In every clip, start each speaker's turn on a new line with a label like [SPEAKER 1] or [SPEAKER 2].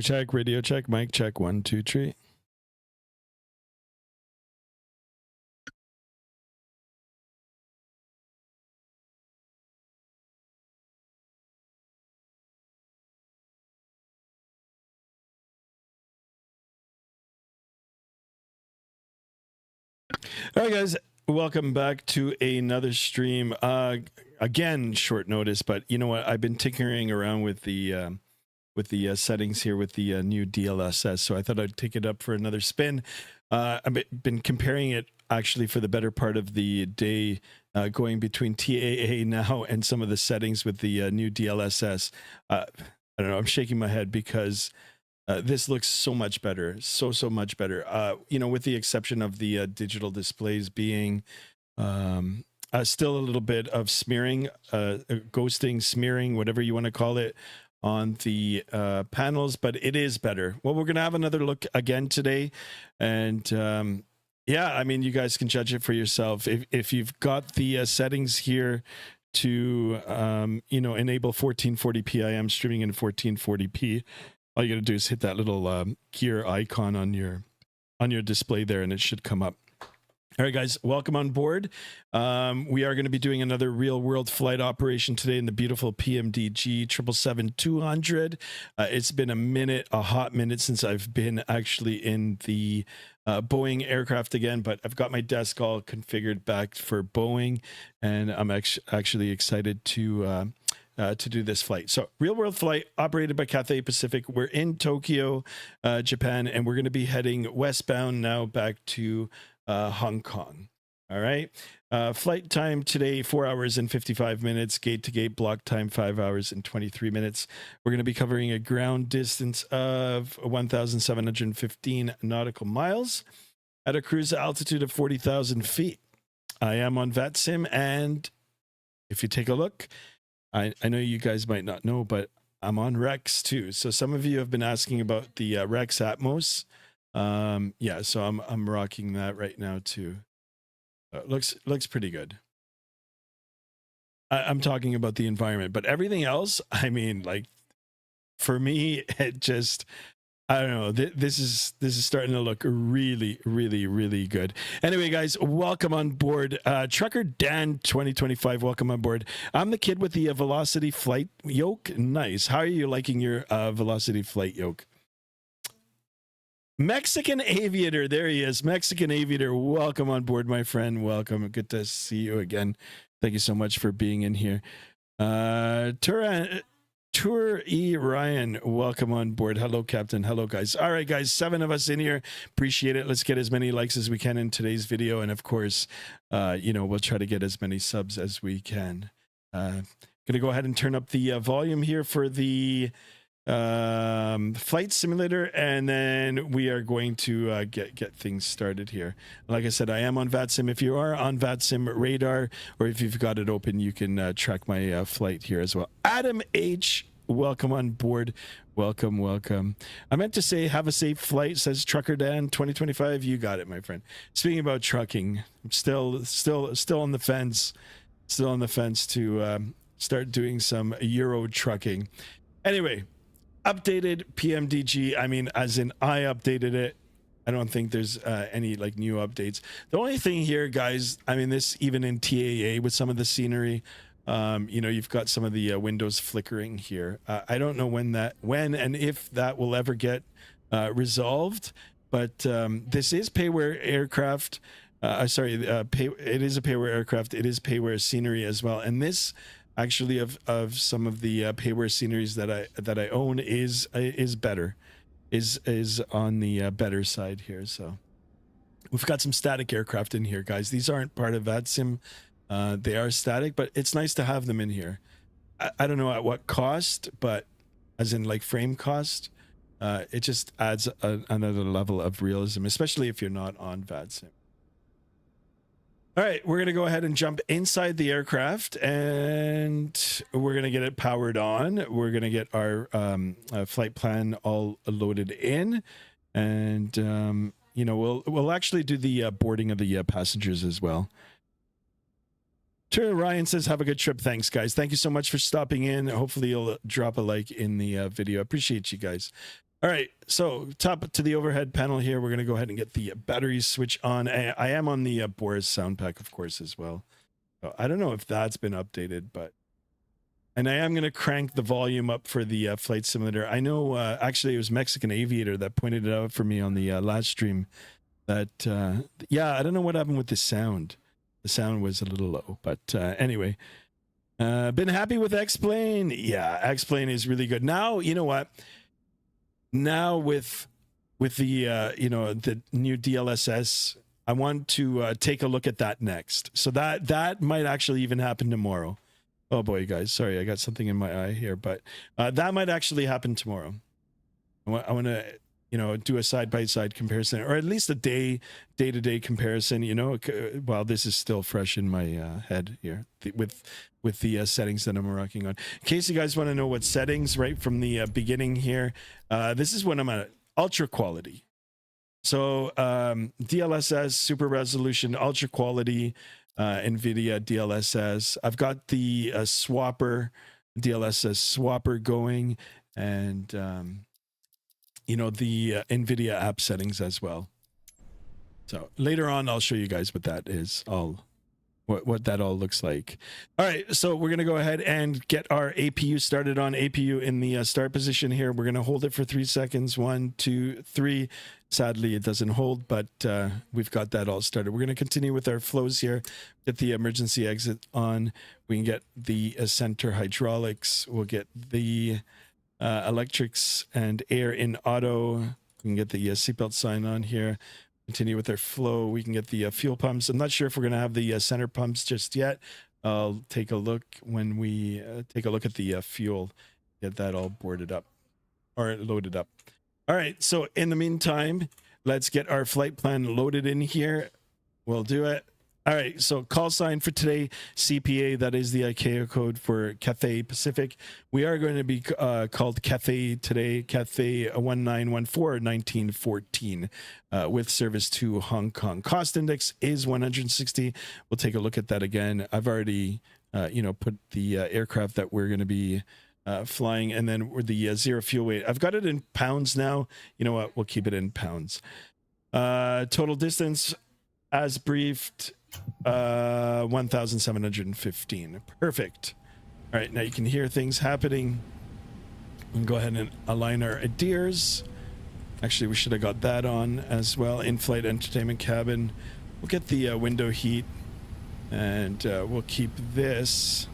[SPEAKER 1] Check, radio check, mic check, 1, 2, 3. All right, guys, welcome back to another stream. Again, short notice, but you know what? I've been tinkering around with the settings here with the new DLSS, so I thought I'd take it up for another spin. I've been comparing it actually for the better part of the day, going between TAA now and some of the settings with the new DLSS. I don't know, I'm shaking my head because this looks so much better, so much better. You know, with the exception of the digital displays being still a little bit of smearing, ghosting, smearing, whatever you want to call it, on the panels, but it is better. Well, we're gonna have another look again today, and yeah, I mean, you guys can judge it for yourself. If you've got the settings here to you know, enable 1440p, I am streaming in 1440p. All you gotta do is hit that little gear icon on your display there, and it should come up. All right, guys, welcome on board. We are going to be doing another real-world flight operation today in the beautiful Pmdg 777-200. It's been a hot minute since I've been actually in the Boeing aircraft again, but I've got my desk all configured back for Boeing, and I'm actually excited to do this flight. So real-world flight operated by Cathay Pacific. We're in Tokyo, Japan, and we're going to be heading westbound now back to Hong Kong. All right. Flight time today, 4 hours and 55 minutes. Gate to gate block time, 5 hours and 23 minutes. We're going to be covering a ground distance of 1,715 nautical miles at a cruise altitude of 40,000 feet. I am on Vatsim, and if you take a look, I know you guys might not know, but I'm on Rex too. So some of you have been asking about the Rex Atmos. Yeah, so I'm rocking that right now too. Looks pretty good. I'm talking about the environment, but everything else, I mean, like, for me, it just, I don't know, this is starting to look really good. Anyway, guys, welcome on board. Trucker Dan 2025, welcome on board. I'm the kid with the Velocity flight yoke. Nice. How are you liking your Velocity flight yoke? Mexican Aviator, there he is. Mexican Aviator, welcome on board, my friend. Welcome. Good to see you again. Thank you so much for being in here. Tour E Ryan, welcome on board. Hello, Captain. Hello, guys. All right, guys, 7 of us in here. Appreciate it. Let's get as many likes as we can in today's video, and of course, you know, we'll try to get as many subs as we can. Gonna go ahead and turn up the volume here for the flight simulator, and then we are going to get things started here. Like I said, I am on Vatsim. If you are on Vatsim radar, or if you've got it open, you can track my flight here as well. Adam H, welcome on board. Welcome. I meant to say have a safe flight, says Trucker Dan 2025. You got it, my friend. Speaking about trucking, I'm still on the fence. Still on the fence to start doing some Euro trucking. Anyway, updated Pmdg. I mean, as in I updated it. I don't think there's any like new updates. The only thing here, guys, I mean, this even in TAA with some of the scenery, you know, you've got some of the windows flickering here. I don't know when and if that will ever get resolved, but this is payware aircraft. It is a payware aircraft. It is payware scenery as well, and this actually of some of the payware sceneries that I own is better. is on the better side here. So we've got some static aircraft in here, guys. These aren't part of Vatsim. They are static, but it's nice to have them in here. I don't know at what cost, but as in like frame cost, it just adds another level of realism, especially if you're not on Vatsim. All right, we're going to go ahead and jump inside the aircraft, and we're going to get it powered on. We're going to get our flight plan all loaded in, and you know, we'll actually do the boarding of the passengers as well. Ryan says, have a good trip. Thanks, guys. Thank you so much for stopping in. Hopefully you'll drop a like in the video. Appreciate you guys. All right, so top to the overhead panel here. We're going to go ahead and get the batteries switch on. I am on the Boris sound pack, of course, as well. So I don't know if that's been updated, but... And I am going to crank the volume up for the flight simulator. I know, actually, it was Mexican Aviator that pointed it out for me on the last stream. That, yeah, I don't know what happened with the sound. The sound was a little low, but anyway. Been happy with X-Plane? Yeah, X-Plane is really good. Now, you know what? Now with the you know, the new DLSS, I want to take a look at that next. So that might actually even happen tomorrow. Oh boy, guys, sorry, I got something in my eye here, but that might actually happen tomorrow. I want to, you know, do a side-by-side comparison, or at least a day-to-day comparison, you know, while this is still fresh in my head here with the settings that I'm working on. In case you guys want to know what settings right from the beginning here, this is when I'm at ultra quality. So DLSS, super resolution, ultra quality, NVIDIA DLSS. I've got the swapper, DLSS swapper going, and you know, the NVIDIA app settings as well. So later on, I'll show you guys what that is, what that all looks like. All right, so we're going to go ahead and get our APU started on. APU in the start position here. We're going to hold it for 3 seconds. 1, 2, 3. Sadly, it doesn't hold, but we've got that all started. We're going to continue with our flows here. Get the emergency exit on. We can get the center hydraulics. We'll get the electrics and air in auto. We can get the seatbelt sign on here. Continue with our flow. We can get the fuel pumps. I'm not sure if we're going to have the center pumps just yet. I'll take a look when we take a look at the fuel. Get that all boarded up or loaded up. All right. So in the meantime, let's get our flight plan loaded in here. We'll do it. All right, so call sign for today, CPA, that is the ICAO code for Cathay Pacific. We are going to be called Cathay today, Cathay 1914-1914, with service to Hong Kong. Cost index is 160. We'll take a look at that again. I've already, you know, put the aircraft that we're going to be flying, and then the zero fuel weight. I've got it in pounds now. You know what? We'll keep it in pounds. Total distance, as briefed, 1,715. Perfect. All right, now you can hear things happening. We can go ahead and align our adheres. Actually, we should have got that on as well. In-flight entertainment cabin. We'll get the window heat, and we'll keep this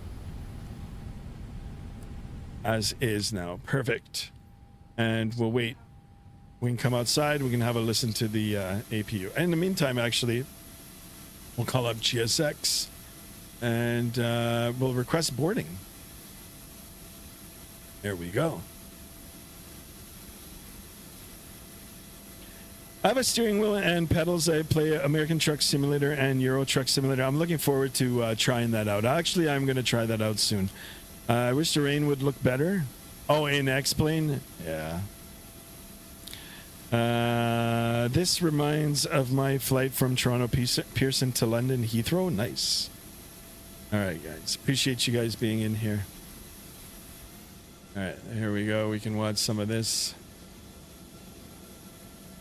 [SPEAKER 1] as is now. Perfect. And we'll wait. We can come outside. We can have a listen to the APU. In the meantime, actually, we'll call up GSX and we'll request boarding. There we go. I have a steering wheel and pedals. I play American Truck Simulator and Euro Truck Simulator. I'm looking forward to trying that out. Actually, I'm going to try that out soon. I wish the rain would look better. Oh, in X-Plane? Yeah. This reminds of my flight from Toronto Pearson to London Heathrow. Nice. All right, guys. Appreciate you guys being in here. All right, here we go. We can watch some of this.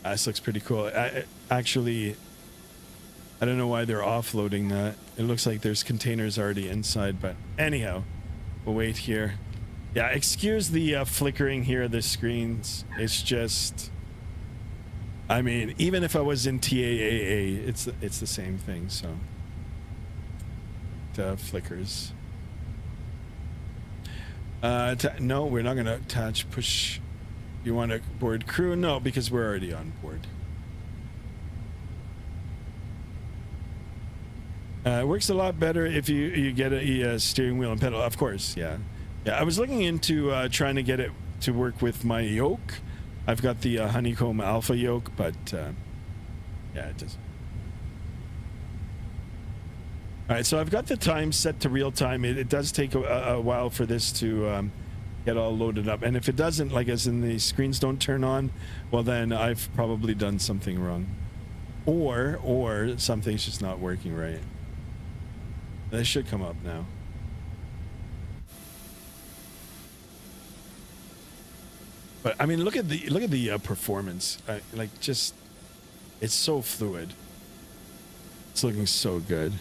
[SPEAKER 1] This looks pretty cool. Actually, I don't know why they're offloading that. It looks like there's containers already inside, but anyhow, we'll wait here. Yeah, excuse the flickering here of the screens. It's just... I mean, even if I was in TAAA, it's the same thing, so. Flickers. No, we're not going to attach push You want to board crew? No, because we're already on board. It works a lot better if you get a steering wheel and pedal. Of course, yeah. I was looking into trying to get it to work with my yoke. I've got the Honeycomb Alpha yoke, but yeah, it doesn't. All right, so I've got the time set to real time. It does take a while for this to get all loaded up, and if it doesn't, like as in the screens don't turn on, well then I've probably done something wrong, or something's just not working right. This should come up now. But I mean, look at the performance. Like, just, it's so fluid. It's looking so good.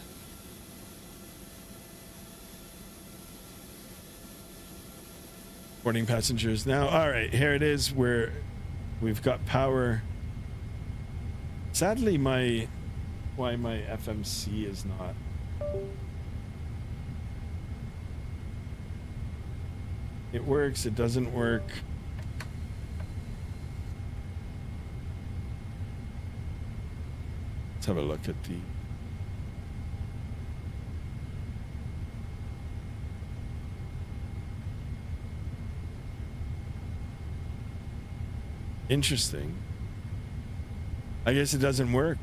[SPEAKER 1] Boarding passengers now. All right, here it is. We've got power. Sadly, why my FMC is not. It works. It doesn't work. Let's have a look at the. Interesting. I guess it doesn't work.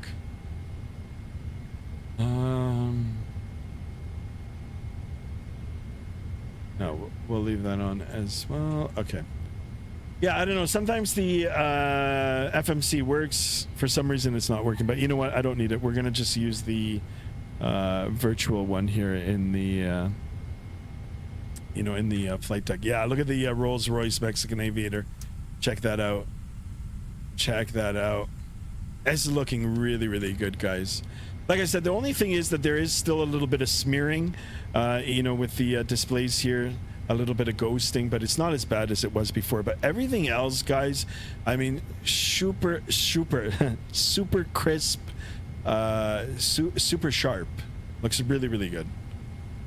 [SPEAKER 1] No, we'll leave that on as well. Okay. Yeah, I don't know. Sometimes the FMC works. For some reason, it's not working. But you know what? I don't need it. We're gonna just use the virtual one here in the in the flight deck. Yeah, look at the Rolls-Royce Mexican Aviator. Check that out. Check that out. It's looking really, really good, guys. Like I said, the only thing is that there is still a little bit of smearing, with the displays here, a little bit of ghosting, but it's not as bad as it was before. But everything else, guys, I mean, super crisp, super sharp. Looks really, really good.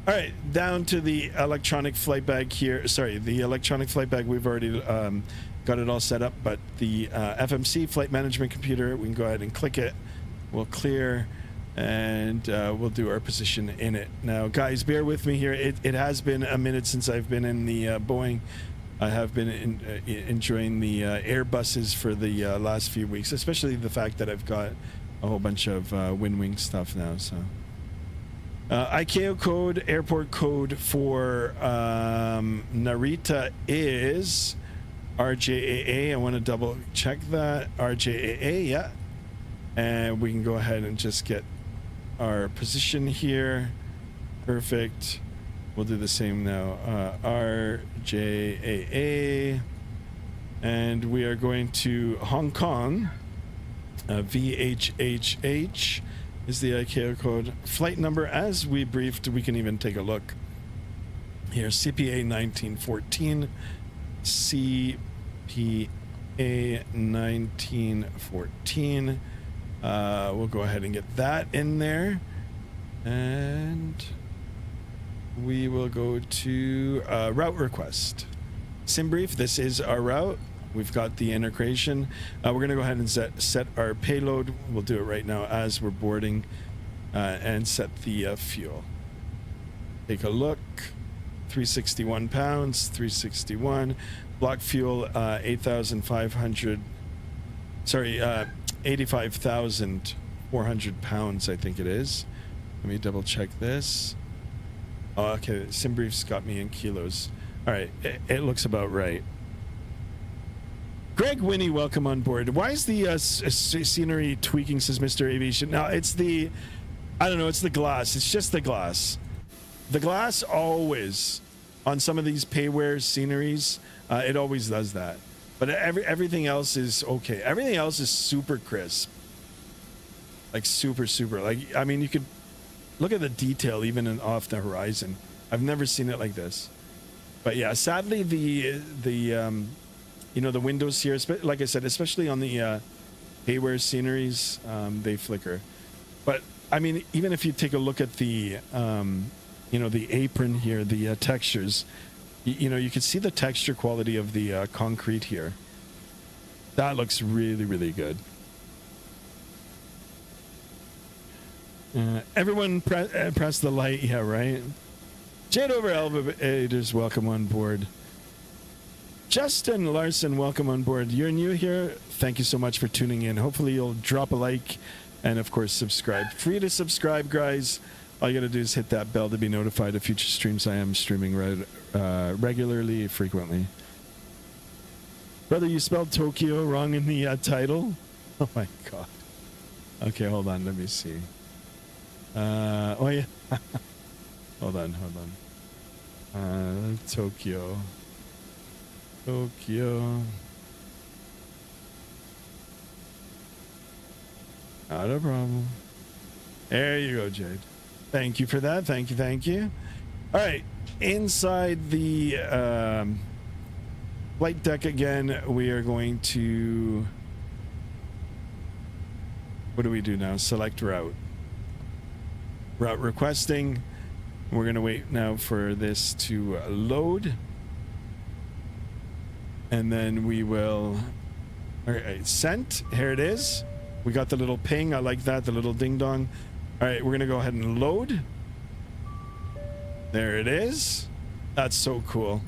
[SPEAKER 1] All right, down to the electronic flight bag here. Sorry, the electronic flight bag, we've already got it all set up, but the FMC flight management computer, we can go ahead and click it. We'll clear, and we'll do our position in it. Now, guys, bear with me here. It has been a minute since I've been in the Boeing. I have been enjoying the Airbuses for the last few weeks, especially the fact that I've got a whole bunch of WinWing stuff now. So, ICAO code, airport code for Narita is RJAA. I want to double check that. RJAA, yeah. And we can go ahead and just get our position here. Perfect. We'll do the same now. RJAA. And we are going to Hong Kong. VHHH is the ICAO code. Flight number, as we briefed, we can even take a look. Here, CPA 1914. CPA 1914. We'll go ahead and get that in there, and we will go to route request. Sim brief. This is our route. We've got the integration. We're going to go ahead and set our payload. We'll do it right now as we're boarding, and set the fuel. Take a look. 361 pounds. 361. Block fuel 8,500. Sorry, 85,400 pounds, I think it is. Let me double check this. Oh, okay, SimBrief's got me in kilos. All right, it looks about right. Greg Winnie, welcome on board. Why is the scenery tweaking, says Mr. Aviation? Now, it's the, I don't know, it's the glass. It's just the glass. The glass always, on some of these payware sceneries, it always does that. But everything else is okay. Everything else is super crisp. Like super. Like, I mean, you could look at the detail even off the horizon. I've never seen it like this. But yeah, sadly the windows here, like I said, especially on the payware sceneries, they flicker. But I mean, even if you take a look at the the apron here, the textures, you can see the texture quality of the concrete here. That looks really, really good. Everyone press the light. Yeah, right. Jade over elevators, welcome on board. Justin Larson, welcome on board. You're new here. Thank you so much for tuning in. Hopefully you'll drop a like and of course subscribe. Free to subscribe, guys. All you gotta do is hit that bell to be notified of future streams. I am streaming regularly, frequently. Brother, you spelled Tokyo wrong in the title. Oh my god. Okay, hold on. Let me see. Oh yeah. hold on. Tokyo. Not a problem. There you go, Jade. Thank you for that. Thank you. All right. Inside the flight deck again, we are going to... What do we do now? Select route. Route requesting. We're going to wait now for this to load. And then we will... All right, sent. Here it is. We got the little ping. I like that, the little ding dong. All right, we're going to go ahead and load. There it is. That's so cool.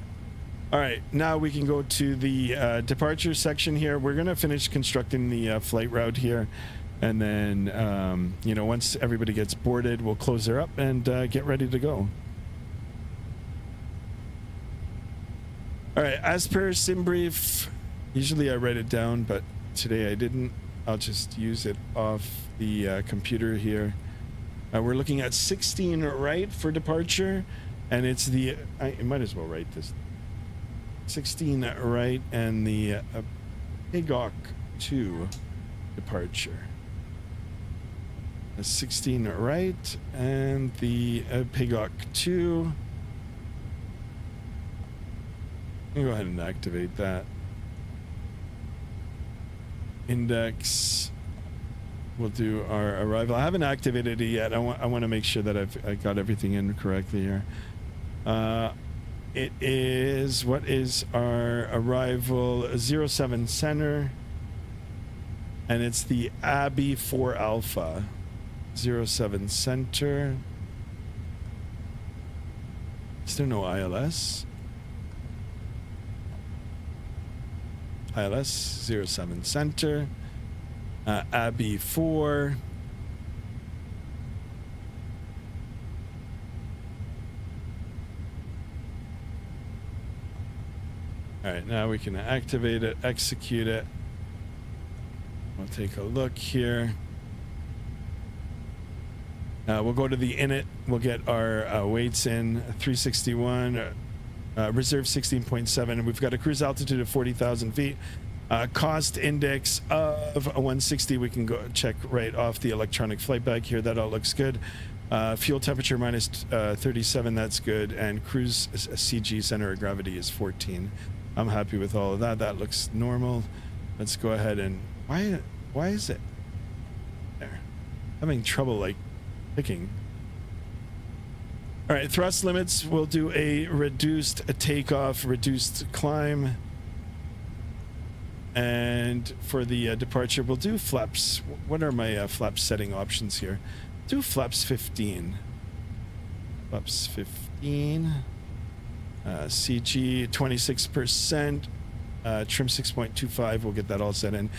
[SPEAKER 1] All right, now we can go to the departure section here. We're going to finish constructing the flight route here. And then, you know, once everybody gets boarded, we'll close her up and get ready to go. All right, as per sim brief, usually I write it down, but today I didn't. I'll just use it off the computer here. We're looking at 16 right for departure, and it's the, I might as well write this. 16 right and the Pmdg 2 departure. 16 right and the Pmdg 2. Go ahead and activate that. Index. We'll do our arrival. I haven't activated it yet. I want to make sure that I got everything in correctly here. It is, what is our arrival? 07 center. And it's the Abby 4 Alpha. 07 center. Is there no ILS? ILS 07 center. Abby 4. All right, now we can activate it, execute it. We'll take a look here. We'll go to the init. We'll get our weights in. 361. Reserve 16.7. We've got a cruise altitude of 40,000 feet. Cost index of 160. We can go check right off the electronic flight bag here. That all looks good. Fuel temperature minus 37. That's good. And cruise CG, center of gravity, is 14. I'm happy with all of that. That looks normal. Let's go ahead and why is it there? Having trouble like picking. All right, thrust limits. We'll do a reduced takeoff, reduced climb. And for the departure, we'll do flaps. What are my flap setting options here? Do flaps 15. Flaps 15. CG 26%. Trim 6.25. We'll get that all set in.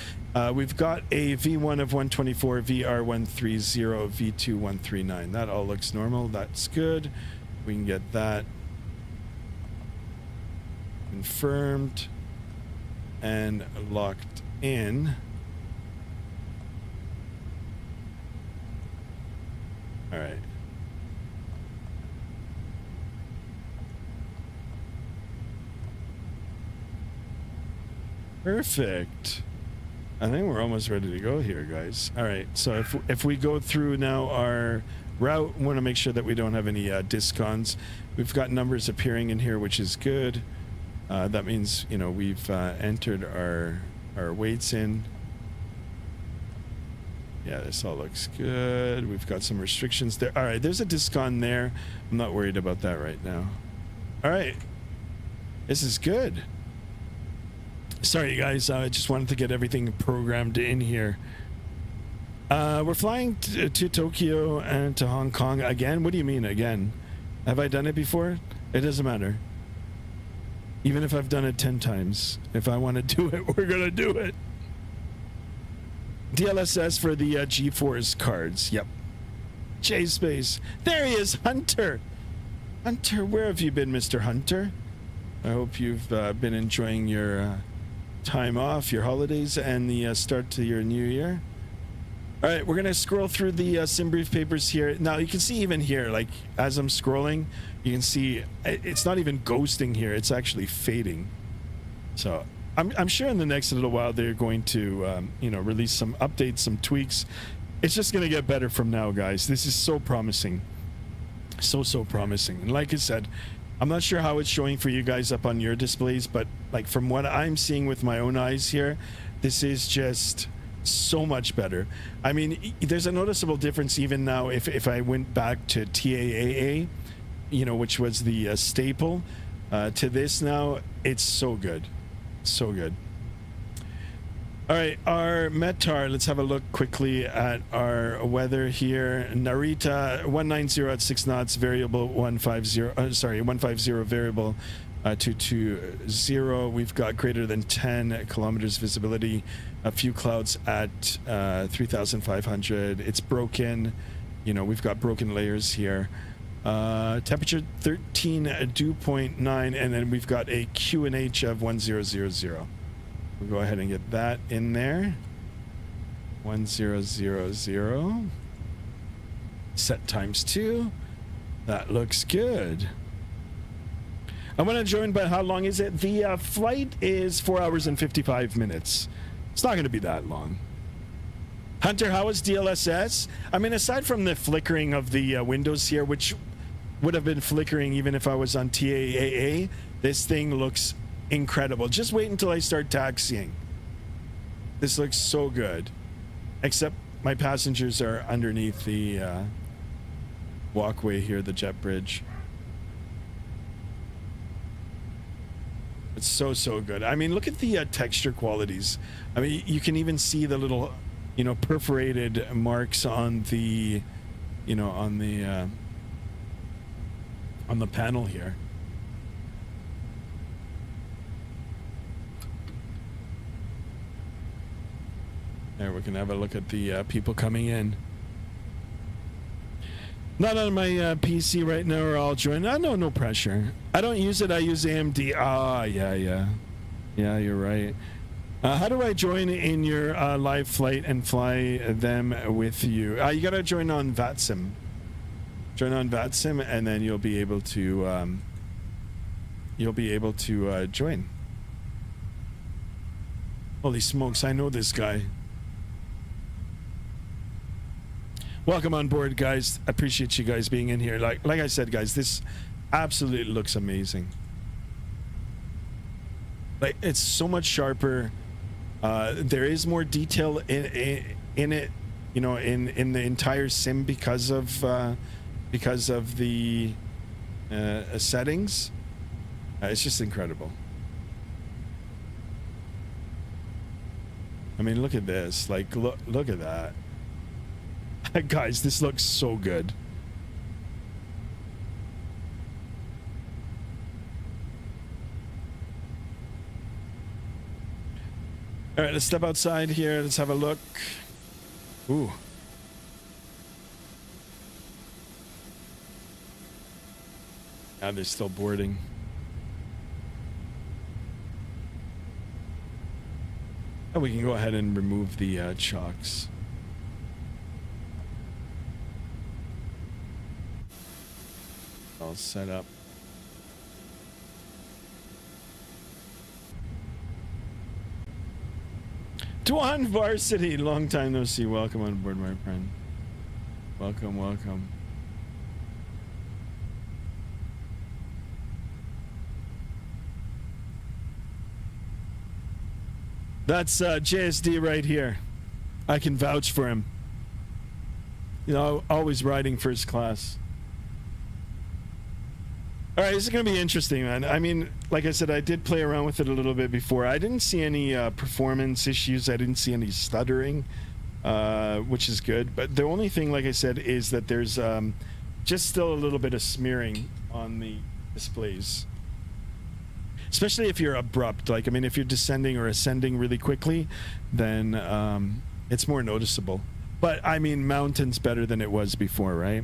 [SPEAKER 1] We've got a V1 of 124, VR 130, V2 139. That all looks normal. That's good. We can get that confirmed and locked in. All right. Perfect. I think we're almost ready to go here, guys. All right, so if we go through now our route, we want to make sure that we don't have any discons. We've got numbers appearing in here, which is good. That means, you know, we've entered our weights in. Yeah, this all looks good. We've got some restrictions there. All right, there's a discon there. I'm not worried about that right now. All right, this is good. Sorry, guys. I just wanted to get everything programmed in here. We're flying to Tokyo and to Hong Kong again. What do you mean again? Have I done it before? It doesn't matter. Even if I've done it 10 times, if I want to do it, we're gonna do it. DLSS for the G4's cards. Yep. J-Space. There he is, Hunter. Hunter, where have you been, Mr. Hunter? I hope you've been enjoying your time off, your holidays, and the start to your new year. All right, we're going to scroll through the sim brief papers here. Now, you can see even here, like, as I'm scrolling, you can see it's not even ghosting here. It's actually fading. So I'm sure in the next little while they're going to, you know, release some updates, some tweaks. It's just going to get better from now, guys. This is so promising. So promising. And like I said, I'm not sure how it's showing for you guys up on your displays, but like from what I'm seeing with my own eyes here, this is just so much better. I mean, there's a noticeable difference even now if I went back to TAAA, you know, which was the staple, to this now. It's so good. So good. All right, our METAR, let's have a look quickly at our weather here. Narita 190 at 6 knots, variable 150 variable 220. We've got greater than 10 kilometers visibility, a few clouds at 3,500. It's broken, you know, we've got broken layers here. Temperature 13 dew point 9, and then we've got a QNH of 1000. We'll go ahead and get that in there. 1000. Set times 2. That looks good. I want to join, but how long is it? The flight is 4 hours and 55 minutes. It's not going to be that long. Hunter, how is DLSS? I mean, aside from the flickering of the windows here, which would have been flickering even if I was on TAAA, this thing looks incredible. Just wait until I start taxiing. This looks so good. Except my passengers are underneath the walkway here, the jet bridge. It's so good. I mean, look at the texture qualities. I mean, you can even see the little, you know, perforated marks on the, you know, on the panel here. There, we can have a look at the people coming in. Not on my PC right now, or I'll join. No pressure. I don't use it. I use AMD. Yeah, you're right. How do I join in your live flight and fly them with you? You gotta join on Vatsim. Join on Vatsim, and then you'll be able to join. Holy smokes! I know this guy. Welcome on board, guys. Appreciate you guys being in here. Like I said, guys, this absolutely looks amazing. Like, it's so much sharper. There is more detail in it, you know, in the entire sim because of the settings. It's just incredible. I mean, look at this. Like, look at that. Guys, this looks so good. All right, let's step outside here. Let's have a look. Ooh. Now they're still boarding. And we can go ahead and remove the chocks. All set up. Dwan Varsity, long time no see. Welcome on board, my friend. Welcome. That's JSD right here. I can vouch for him. You know, always riding first class. All right, this is going to be interesting, man. I mean, like I said, I did play around with it a little bit before. I didn't see any performance issues. I didn't see any stuttering, which is good. But the only thing, like I said, is that there's just still a little bit of smearing on the displays. Especially if you're abrupt. Like, I mean, if you're descending or ascending really quickly, then it's more noticeable. But, I mean, mountain's better than it was before, right?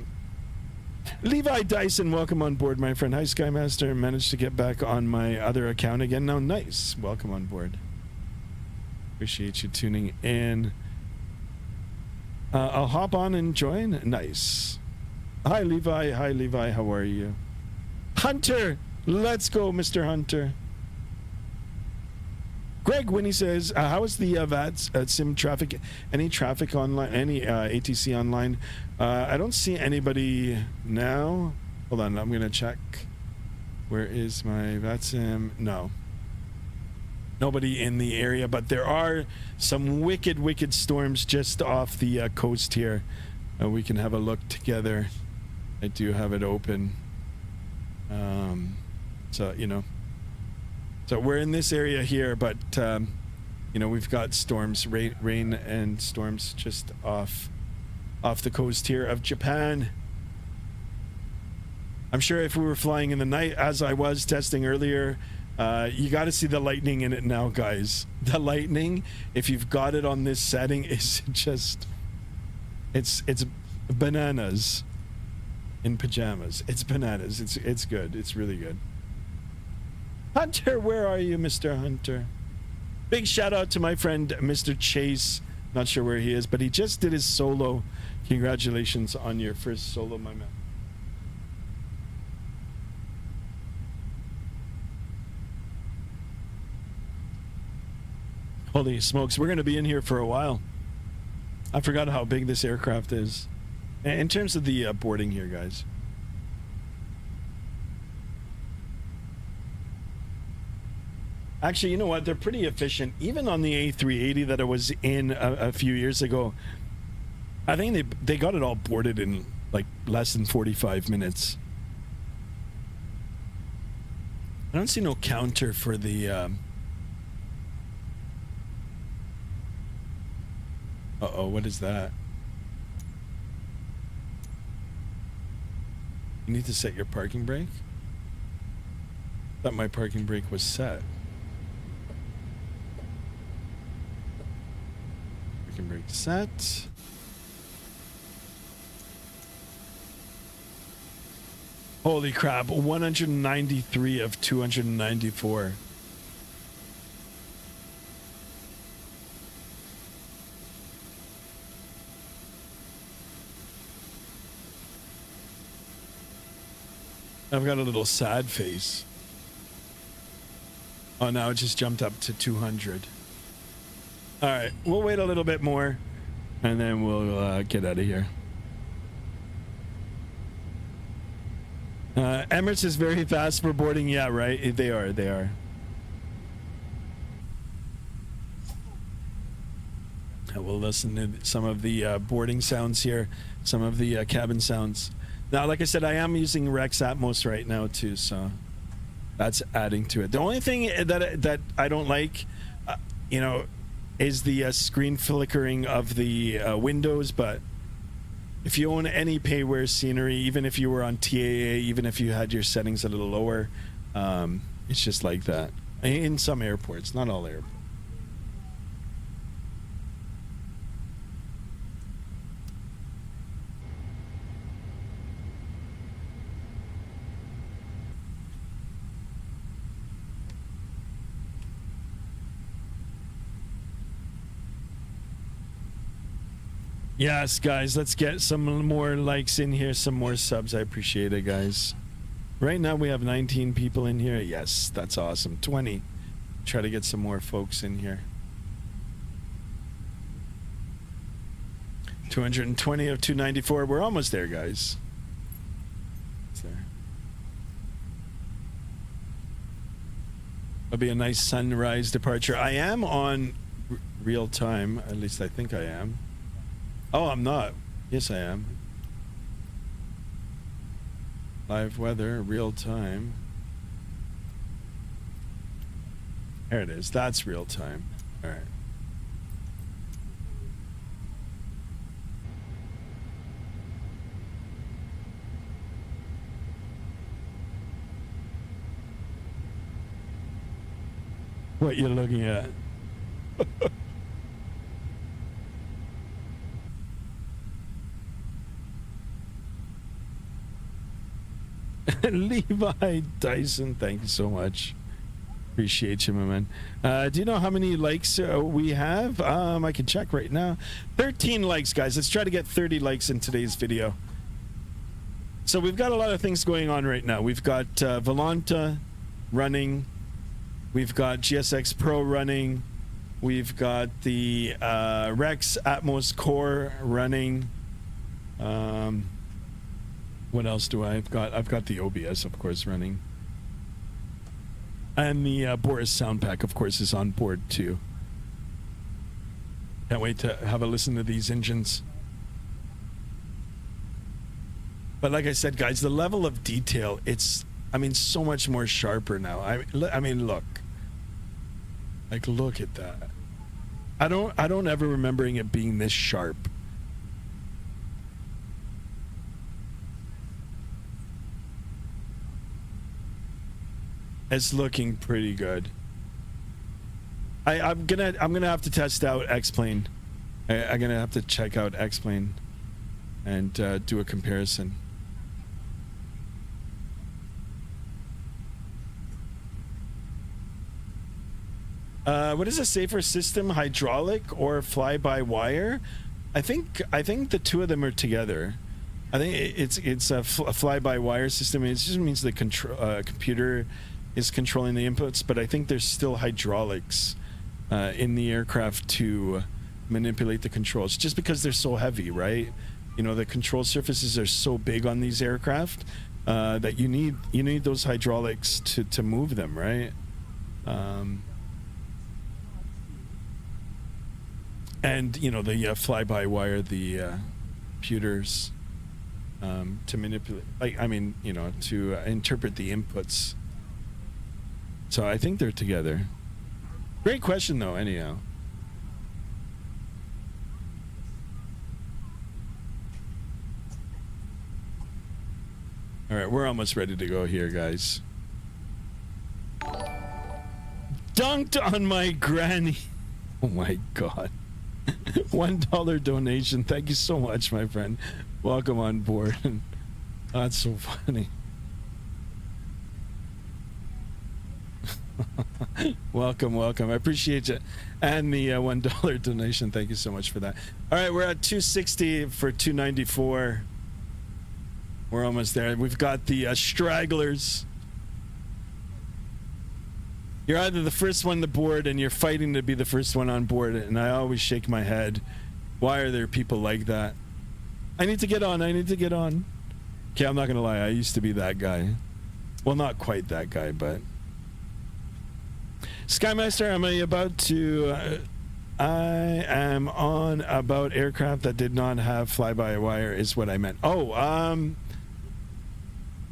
[SPEAKER 1] Levi Dyson, welcome on board, my friend. Hi, Skymaster. Managed to get back on my other account again. Now, nice. Welcome on board. Appreciate you tuning in. I'll hop on and join. Nice. Hi, Levi. Hi, Levi. How are you? Hunter. Let's go, Mr. Hunter. Greg Winnie says, how is the Vatsim traffic? Any traffic online? Any ATC online? I don't see anybody now. Hold on, I'm gonna check. Where is my Vatsim? No. Nobody in the area, but there are some wicked storms just off the coast here. We can have a look together. I do have it open. So, you know. So we're in this area here, but, you know, we've got storms, rain and storms just off the coast here of Japan. I'm sure if we were flying in the night, as I was testing earlier, you got to see the lightning in it now, guys. The lightning, if you've got it on this setting, is just, it's bananas in pajamas. It's bananas. It's good. It's really good. Hunter, where are you, Mr. Hunter? Big shout out to my friend, Mr. Chase. Not sure where he is, but he just did his solo. Congratulations on your first solo, my man. Holy smokes, we're going to be in here for a while. I forgot how big this aircraft is. In terms of the boarding here, guys. Actually, you know what? They're pretty efficient. Even on the A380 that I was in a few years ago, I think they got it all boarded in like less than 45 minutes. I don't see no counter for the... Uh-oh, what is that? You need to set your parking brake? I thought my parking brake was set. Parking brake set. Holy crap, 193 of 294. I've got a little sad face. Oh, now it just jumped up to 200. All right, we'll wait a little bit more, and then we'll get out of here. Emirates is very fast for boarding. Yeah, right. They are. They are. We'll listen to some of the boarding sounds here, some of the cabin sounds. Now, like I said, I am using Rex Atmos right now too, so that's adding to it. The only thing that I don't like, you know, is the screen flickering of the windows. But if you own any payware scenery, even if you were on TAA, even if you had your settings a little lower, it's just like that. In some airports, not all airports. Yes, guys, let's get some more likes in here, some more subs. I appreciate it, guys. Right now we have 19 people in here. Yes, that's awesome. 20. Try to get some more folks in here. 220 of 294. We're almost there, guys. It's there. It'll be a nice sunrise departure. I am on real time. At least I think I am. Oh, I'm not. Yes, I am. Live weather, real time. There it is. That's real time. All right. What you're looking at. Levi Dyson, thank you so much. Appreciate you, my man. Do you know how many likes we have? I can check right now. 13 likes, guys. Let's try to get 30 likes in today's video. So we've got a lot of things going on right now. We've got Volanta running. We've got GSX Pro running. We've got the Rex Atmos Core running. What else do I've got? I've got the OBS, of course, running. And the Boris sound pack, of course, is on board too. Can't wait to have a listen to these engines. But like I said, guys, the level of detail, it's, I mean, so much more sharper now. I mean, look. Like, look at that. I don't ever remembering it being this sharp. It's looking pretty good. I'm gonna have to test out X-Plane. I'm gonna have to check out X-Plane and do a comparison. What is a safer system, hydraulic or fly-by-wire? I think the two of them are together. I think it's a fly-by-wire system. It just means the computer is controlling the inputs, but I think there's still hydraulics in the aircraft to manipulate the controls, just because they're so heavy, right? You know, the control surfaces are so big on these aircraft that you need those hydraulics to move them, right? And you know, the fly-by-wire, the computers to manipulate, like, I mean, you know, to interpret the inputs. So I think they're together. Great question, though, anyhow. All right, we're almost ready to go here, guys. Dunked on my granny. Oh, my God. $1 donation. Thank you so much, my friend. Welcome on board. That's so funny. Welcome. I appreciate you. And the $1 donation. Thank you so much for that. All right, we're at 260 for 294. We're almost there. We've got the stragglers. You're either the first one to board and you're fighting to be the first one on board, and I always shake my head. Why are there people like that? I need to get on. Okay, I'm not gonna lie, I used to be that guy. Well, not quite that guy, but Skymaster, I am on about aircraft that did not have fly-by-wire is what I meant.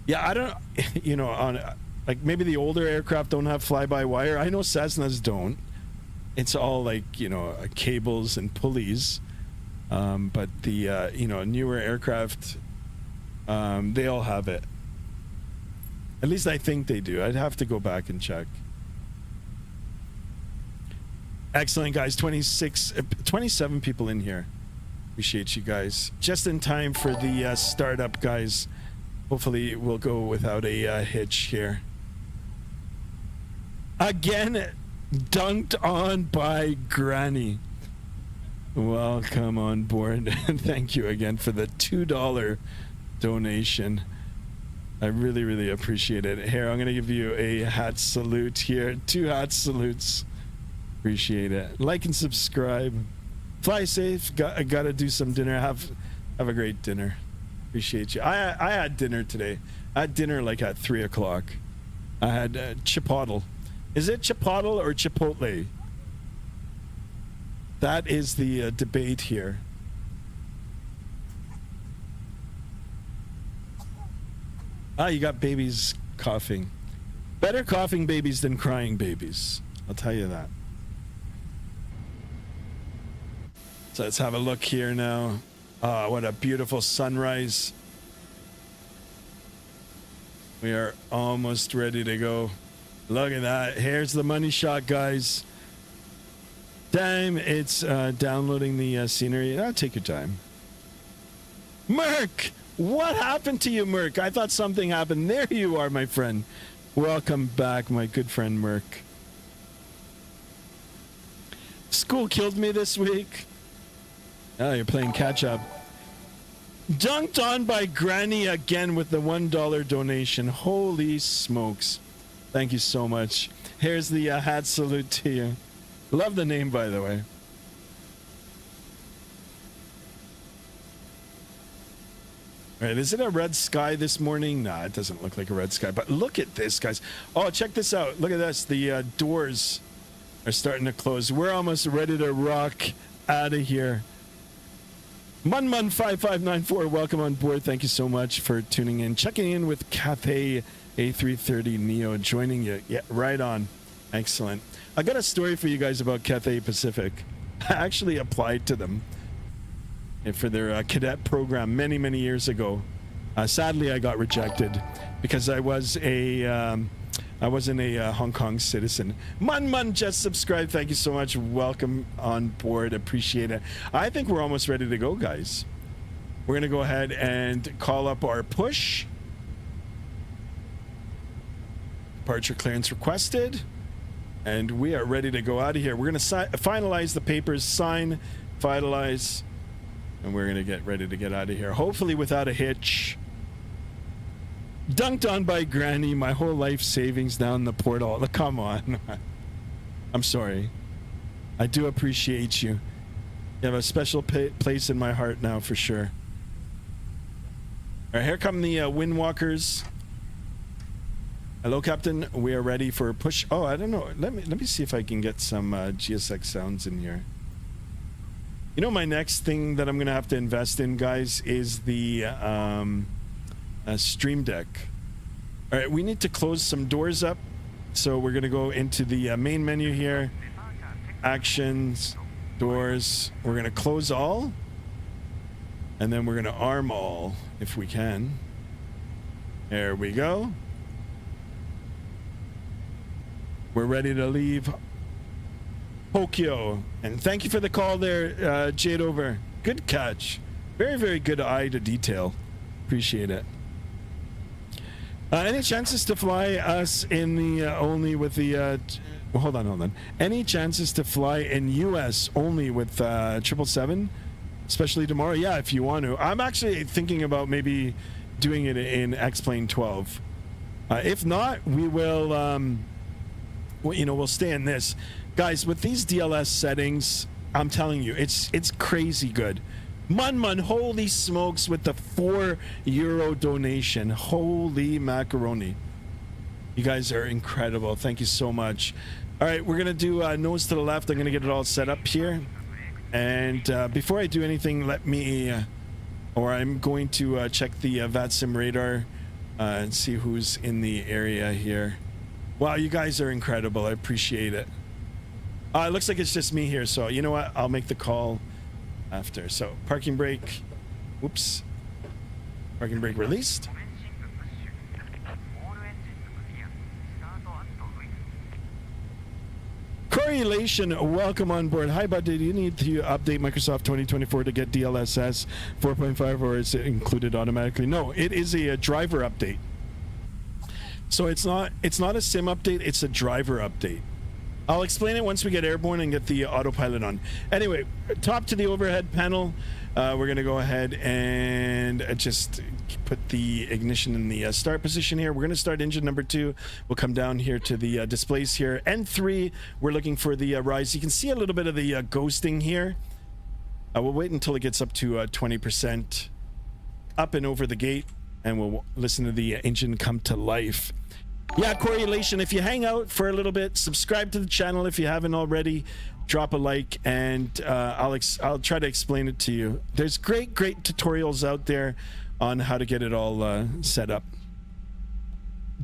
[SPEAKER 1] Yeah, I don't, you know, on like maybe the older aircraft don't have fly-by-wire. I know Cessnas don't. It's all like, you know, cables and pulleys. But the, you know, newer aircraft, they all have it. At least I think they do. I'd have to go back and check. Excellent, guys. 27 people in here. Appreciate you guys. Just in time for the startup, guys. Hopefully we'll go without a hitch here. Again, dunked on by Granny. Welcome on board. And thank you again for the $2 donation. I really, really appreciate it. Here, I'm going to give you a hat salute here. 2 hat salutes. Appreciate it. Like and subscribe. Fly safe. I got to do some dinner. Have a great dinner. Appreciate you. I had dinner today. I had dinner like at 3 o'clock. I had Chipotle. Is it Chipotle or Chipotle? That is the debate here. Ah, you got babies coughing. Better coughing babies than crying babies. I'll tell you that. So let's have a look here now. Ah, what a beautiful sunrise. We are almost ready to go. Look at that. Here's the money shot, guys. Damn, it's downloading the scenery. Take your time. Merc! What happened to you, Merc? I thought something happened. There you are, my friend. Welcome back, my good friend, Merc. School killed me this week. Oh, you're playing catch up. Dunked on by Granny again with the $1 donation. Holy smokes. Thank you so much. Here's the hat salute to you. Love the name, by the way. All right, is it a red sky this morning? Nah, it doesn't look like a red sky. But look at this, guys. Oh, check this out. Look at this. The doors are starting to close. We're almost ready to rock out of here. Munmun5594, welcome on board. Thank you so much for tuning in. Checking in with Cathay A330 Neo, joining you. Yeah, right on. Excellent. I got a story for you guys about Cathay Pacific. I actually applied to them for their cadet program many, many years ago. Sadly, I got rejected because I wasn't a Hong Kong citizen. Mun just subscribed. Thank you so much. Welcome on board. Appreciate it. I think we're almost ready to go, guys. We're going to go ahead and call up our push. Departure clearance requested. And we are ready to go out of here. We're going to finalize the papers, sign, finalize, and we're going to get ready to get out of here. Hopefully without a hitch. Dunked on by Granny, my whole life savings down the portal. Come on. I'm sorry. I do appreciate you. You have a special place in my heart now for sure. All right, here come the Windwalkers. Hello, Captain. We are ready for a push. Oh, I don't know. Let me see if I can get some GSX sounds in here. You know, my next thing that I'm going to have to invest in, guys, is the Stream Deck. All right, we need to close some doors up. So we're going to go into the main menu here. Actions, doors. We're going to close all. And then we're going to arm all if we can. There we go. We're ready to leave Tokyo. And thank you for the call there, Jade Over. Good catch. Very, very good eye to detail. Appreciate it. Any chances to fly us in the only with the hold on. Any chances to fly in US only with 777, especially tomorrow? Yeah, if you want to. I'm actually thinking about maybe doing it in X-Plane 12. If not, we will we'll stay in this. Guys, with these DLS settings, I'm telling you, it's crazy good. Mun, holy smokes, with the €4 donation. Holy macaroni. You guys are incredible. Thank you so much. All right, we're going to do nose to the left. I'm going to get it all set up here. And before I do anything, I'm going to check the Vatsim radar and see who's in the area here. Wow, you guys are incredible. I appreciate it. It looks like it's just me here, so you know what? I'll make the call after. So, parking brake. Whoops. Parking brake released. Correlation, welcome on board. Hi, bud. Do you need to update Microsoft 2024 to get DLSS 4.5, or is it included automatically? No, it is a driver update. So it's not a sim update, it's a driver update. I'll explain it once we get airborne and get the autopilot on. Anyway, top to the overhead panel. We're going to go ahead and just put the ignition in the start position here. We're going to start engine number 2. We'll come down here to the displays here. N3, we're looking for the rise. You can see a little bit of the ghosting here. We'll wait until it gets up to 20% up and over the gate, and we'll listen to the engine come to life. Yeah, Correlation, if you hang out for a little bit, subscribe to the channel if you haven't already, drop a like, and I'll try to explain it to you. There's great tutorials out there on how to get it all set up.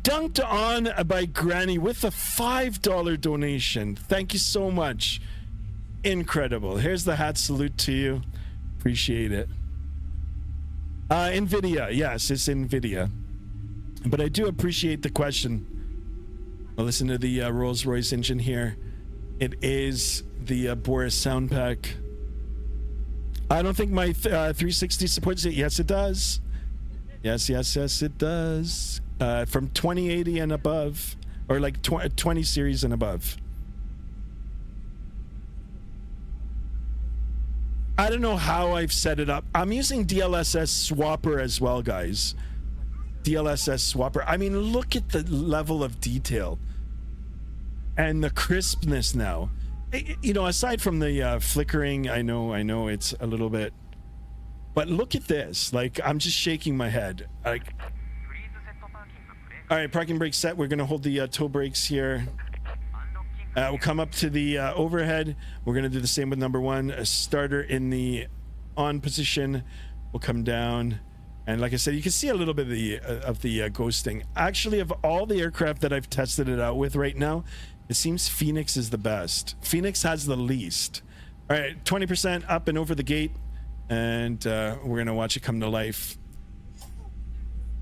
[SPEAKER 1] Dunked on by Granny with a $5 donation. Thank you so much. Incredible. Here's the hat salute to you. Appreciate it. NVIDIA. Yes, it's NVIDIA. But I do appreciate the question. I'll listen to the Rolls-Royce engine here. It is the Boris sound pack. I don't think my 360 supports it. Yes, it does. Yes, it does. From 2080 and above, or like 20 series and above. I don't know how I've set it up. I'm using DLSS swapper as well, guys. DLSS swapper. I mean, look at the level of detail and the crispness now. You know, aside from the flickering, I know it's a little bit, but look at this. Like, I'm just shaking my head. Like, all right, parking brake set. We're gonna hold the toe brakes here. We'll come up to the overhead. We're gonna do the same with number one. A starter in the on position. We'll come down, and like I said, you can see a little bit of the ghosting. Actually, of all the aircraft that I've tested it out with right now, it seems Phoenix is the best. Phoenix has the least. All right, 20% up and over the gate, and we're gonna watch it come to life.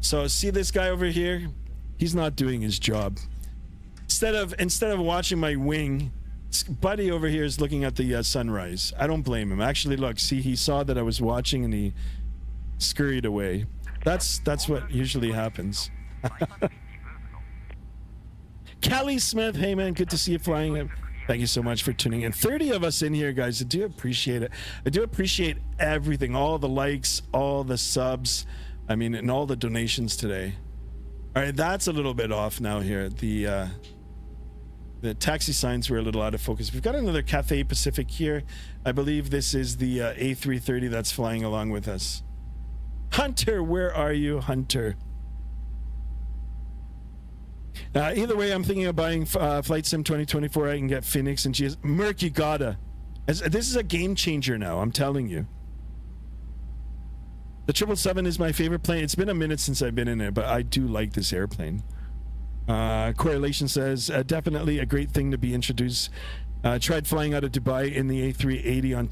[SPEAKER 1] So see this guy over here? He's not doing his job. Instead of watching my wing, buddy over here is looking at the sunrise. I don't blame him. Actually, look, see, he saw that I was watching and he scurried away. That's what usually happens. Kelly Smith, hey man, good to see you flying. Thank you so much for tuning in. 30 of us in here, guys. I do appreciate it. I do appreciate everything, all the likes, all the subs, I mean, and all the donations today. All right, that's a little bit off now here. The taxi signs were a little out of focus. We've got another Cathay Pacific here. I believe this is the A330 that's flying along with us. Hunter, where are you, Hunter? Either way, I'm thinking of buying Flight Sim 2024. I can get Phoenix and GS. Murky Gada. This is a game changer now, I'm telling you. The 777 is my favorite plane. It's been a minute since I've been in it, but I do like this airplane. Correlation says, definitely a great thing to be introduced. Tried flying out of Dubai in the A380 on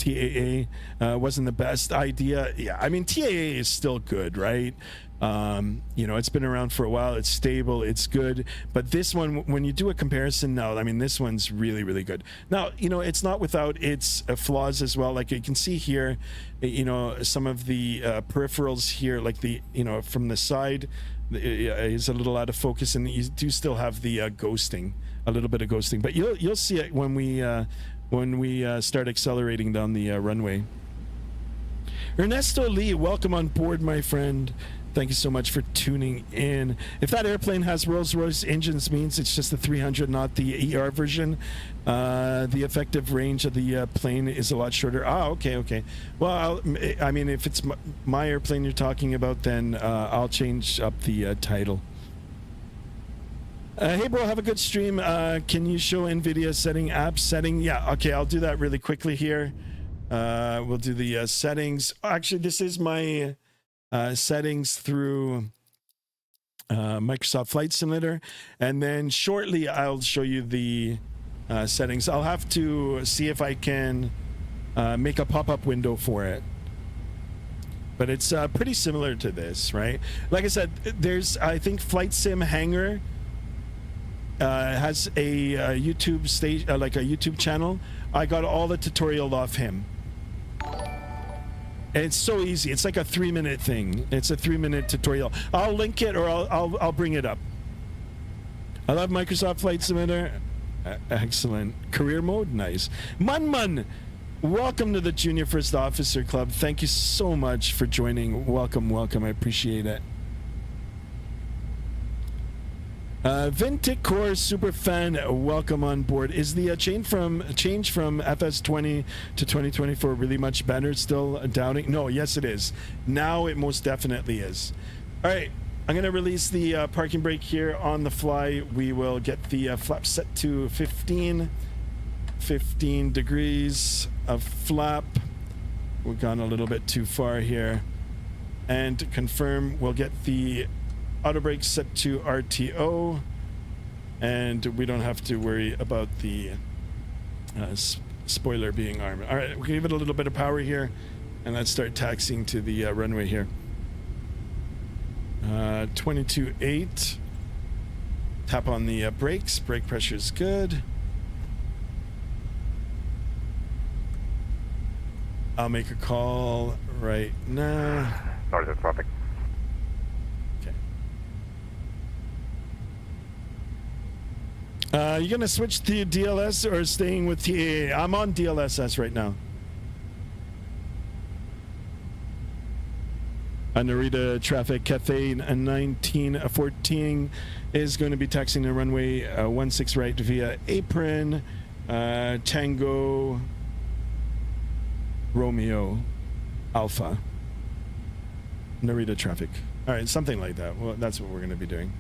[SPEAKER 1] TAA. Wasn't the best idea. Yeah, I mean, TAA is still good, right? You know, it's been around for a while. It's stable. It's good. But this one, when you do a comparison now, I mean, this one's really, really good. Now, you know, it's not without its flaws as well. Like you can see here, you know, some of the peripherals here, like the, you know, from the side is a little out of focus, and you do still have the ghosting, a little bit of ghosting. But you'll see it when we start accelerating down the runway. Ernesto Lee, welcome on board, my friend. Thank you so much for tuning in. If that airplane has Rolls-Royce engines, means it's just the 300, not the ER version. The effective range of the plane is a lot shorter. Ah, okay. Well, I mean, if it's my airplane you're talking about, then I'll change up the title. Hey, bro, have a good stream. Can you show NVIDIA app setting? Yeah, okay, I'll do that really quickly here. We'll do the settings. Actually, this is my settings through Microsoft Flight Simulator, and then shortly I'll show you the settings. I'll have to see if I can make a pop-up window for it, but it's pretty similar to this, right? Like I said, there's, I think Flight Sim Hangar has a YouTube stage, like a YouTube channel. I got all the tutorial off him. And it's so easy. It's like a 3-minute thing. It's a 3-minute tutorial. I'll link it, or I'll bring it up. I love Microsoft Flight Simulator. Excellent. Career mode, nice. Mun, welcome to the Junior First Officer Club. Thank you so much for joining. Welcome. I appreciate it. Vinticor Superfan, welcome on board. Is the change from FS20 to 2024 really much better? Still doubting? No, yes it is. Now it most definitely is. All right, I'm gonna release the parking brake here on the fly. We will get the flap set to 15 degrees of flap. We've gone a little bit too far here. And to confirm, we'll get the Auto brakes set to RTO. And we don't have to worry about the spoiler being armed. All right, we'll give it a little bit of power here. And let's start taxiing to the runway here. 22.8. Tap on the brakes. Brake pressure is good. I'll make a call right now.
[SPEAKER 2] North of traffic.
[SPEAKER 1] Okay. You gonna switch to DLS or staying with TAA? I'm on DLSS right now. Narita traffic, Cathay 1914 is going to be taxiing the runway 16 right via apron, Tango Romeo Alpha. Narita traffic. All right, something like that. Well, that's what we're going to be doing.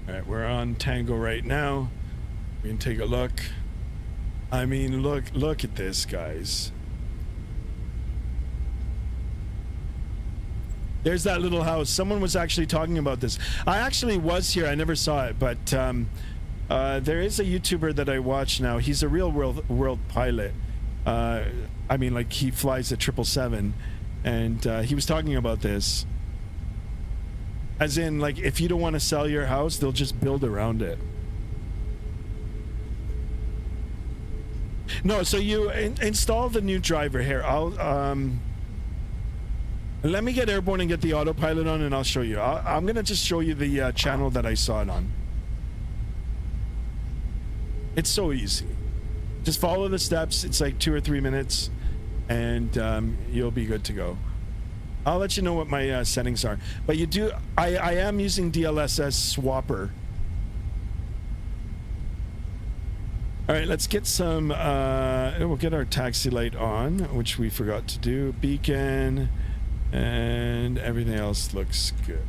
[SPEAKER 1] All right, we're on Tango right now. We can take a look. I mean, look at this, guys. There's that little house. Someone was actually talking about this. I actually was here. I never saw it, but there is a YouTuber that I watch now. He's a real world pilot. I mean, like, he flies a 777, and he was talking about this. As in, like, if you don't want to sell your house, they'll just build around it. No, so you install the new driver here. I'll let me get airborne and get the autopilot on, and I'll show you. I'm gonna just show you the channel that I saw it on. It's so easy. Just follow the steps. It's like 2 or 3 minutes, and you'll be good to go. I'll let you know what my settings are. But you do. I am using DLSS swapper. All right, let's get some, we'll get our taxi light on, which we forgot to do. Beacon, and everything else looks good.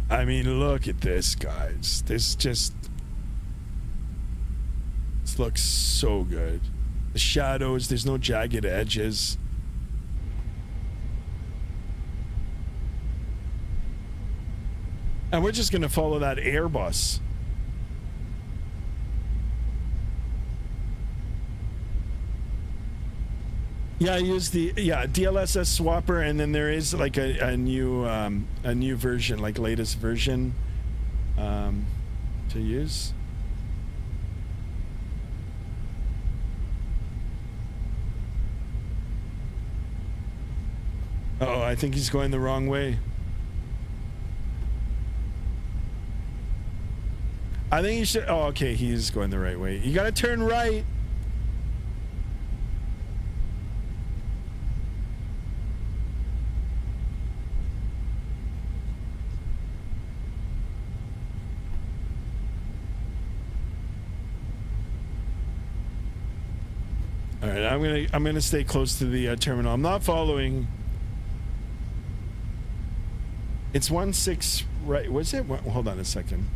[SPEAKER 1] I mean, look at this, guys. This looks so good. The shadows, there's no jagged edges. And we're just going to follow that Airbus. Yeah, I use the DLSS swapper, and then there is like a new version, like latest version to use. Uh-oh, I think he's going the wrong way. I think you should. Oh, okay, he's going the right way. You gotta turn right. All right, I'm gonna stay close to the terminal. I'm not following. It's 16 right. Was it? Hold on a second.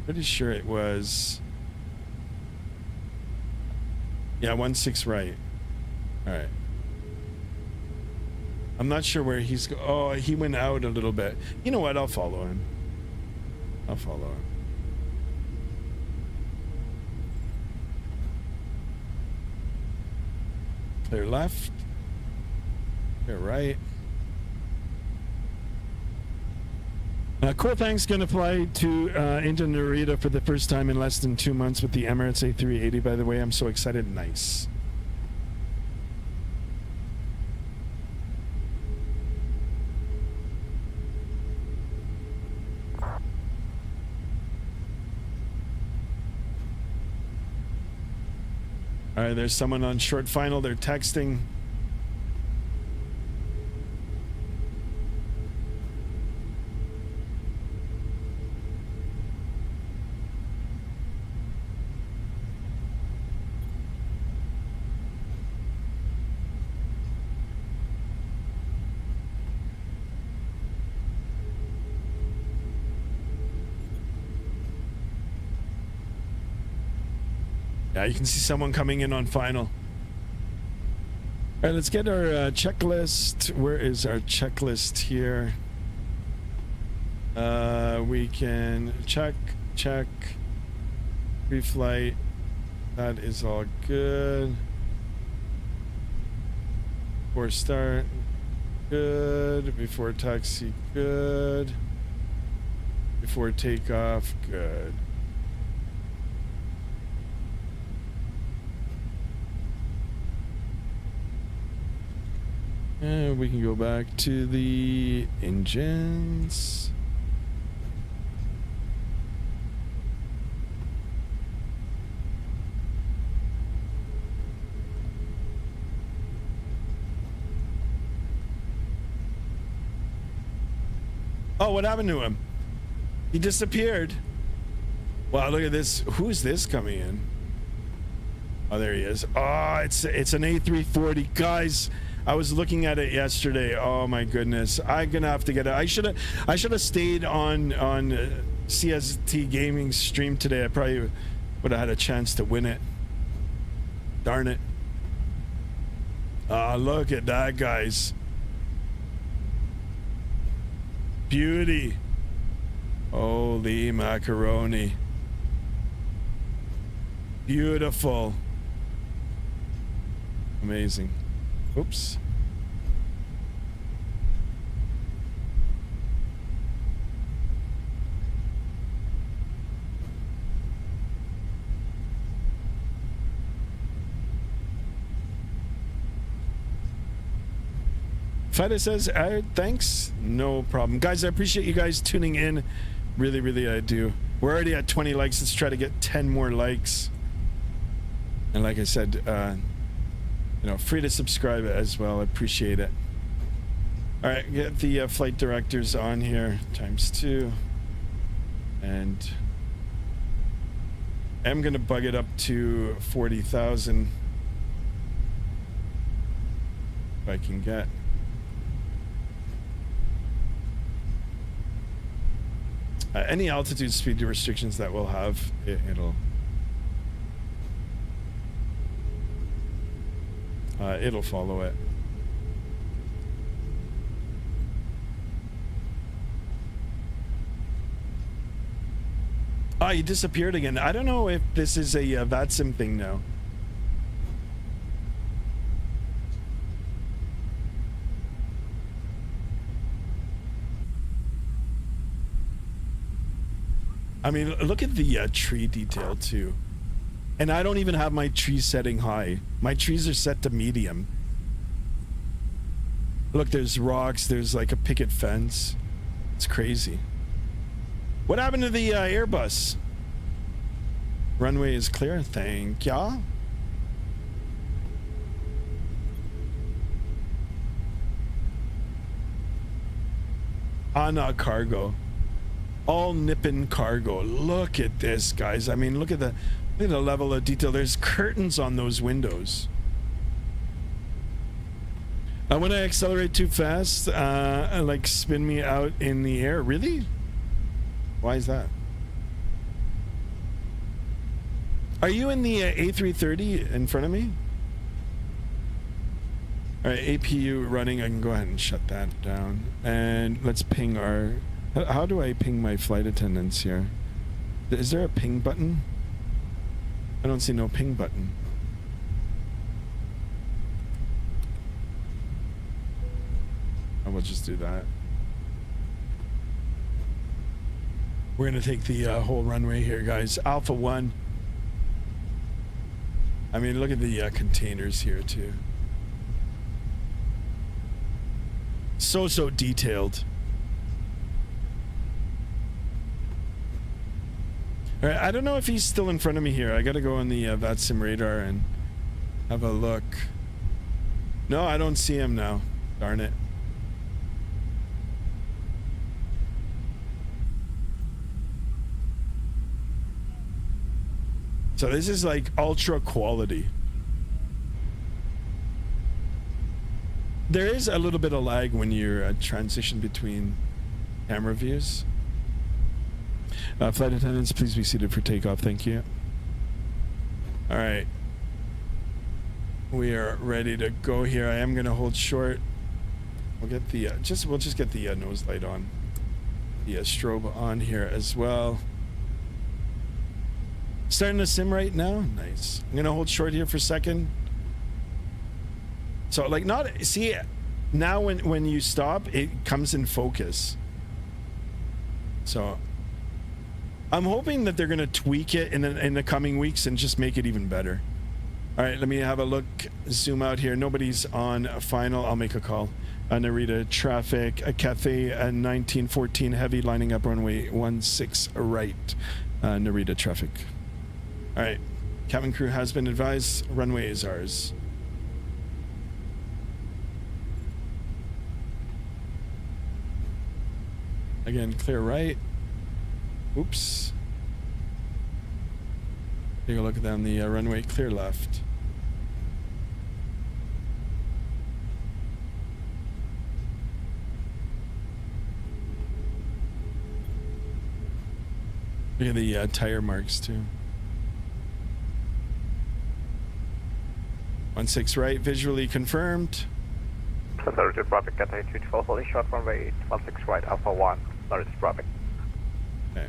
[SPEAKER 1] Pretty sure it was. Yeah, 16 right. All right. I'm not sure where he's go. Oh, he went out a little bit. You know what? I'll follow him. I'll follow him. Clear left. Clear right. Cool, thanks. Gonna fly to into Narita for the first time in less than 2 months with the Emirates A380. By the way, I'm so excited. Nice. All right, there's someone on short final. They're texting. Yeah, you can see someone coming in on final. All right, let's get our checklist. Where is our checklist here? We can check, pre-flight. That is all good. Before start, good. Before taxi, good. Before takeoff, good. And we can go back to the engines. Oh, what happened to him? He disappeared. Wow, look at this. Who's this coming in? Oh, there he is. Oh, it's an A340. Guys, I was looking at it yesterday. Oh my goodness. I'm gonna have to get it. I should have stayed on CST Gaming's stream today. I probably would have had a chance to win it. Darn it. Oh, look at that, guys. Beauty. Holy macaroni. Beautiful. Amazing. Oops. Fida says, thanks. No problem. Guys, I appreciate you guys tuning in. Really, really, I do. We're already at 20 likes. Let's try to get 10 more likes. And like I said, you know, free to subscribe as well. I appreciate it. All right, get the flight directors on here, ×2. And I'm going to bug it up to 40,000. If I can get. Any altitude speed restrictions that we'll have, it'll follow it. Ah, you disappeared again. I don't know if this is a Vatsim thing now. I mean, look at the tree detail too. And I don't even have my tree setting high. My trees are set to medium. Look, there's rocks. There's like a picket fence. It's crazy. What happened to the Airbus? Runway is clear. Thank ya. Ana Cargo. All Nippon Cargo. Look at this, guys. I mean, look at the level of detail. There's curtains on those windows. When I accelerate too fast, like spin me out in the air. Really? Why is that? Are you in the A330 in front of me? All right, APU running. I can go ahead and shut that down. And let's ping our... How do I ping my flight attendants here? Is there a ping button? I don't see no ping button. I will just do that. We're gonna take the whole runway here, guys. Alpha 1. I mean, look at the containers here too. So detailed. All right, I don't know if he's still in front of me here. I gotta go on the Vatsim radar and have a look. No, I don't see him now. Darn it. So this is like ultra quality. There is a little bit of lag when you're transition between camera views. Flight attendants, please be seated for takeoff. Thank you. All right. We are ready to go here. I am going to hold short. We'll get the we'll just get the nose light on. The strobe on here as well. Starting to sim right now. Nice. I'm going to hold short here for a second. So like not see now when you stop it comes in focus. So I'm hoping that they're going to tweak it in the coming weeks and just make it even better. All right, let me have a look, zoom out here. Nobody's on final. I'll make a call. Narita traffic, Cathay 1914 heavy lining up runway 16 right. Narita traffic. All right, cabin crew has been advised. Runway is ours. Again, clear right. Oops. Take a look down the runway, clear left. Look at the tire marks too. 16 right, visually confirmed.
[SPEAKER 2] Authority traffic, Cathay 212, holding short runway 16 right, Alpha 1, authority traffic.
[SPEAKER 1] Okay.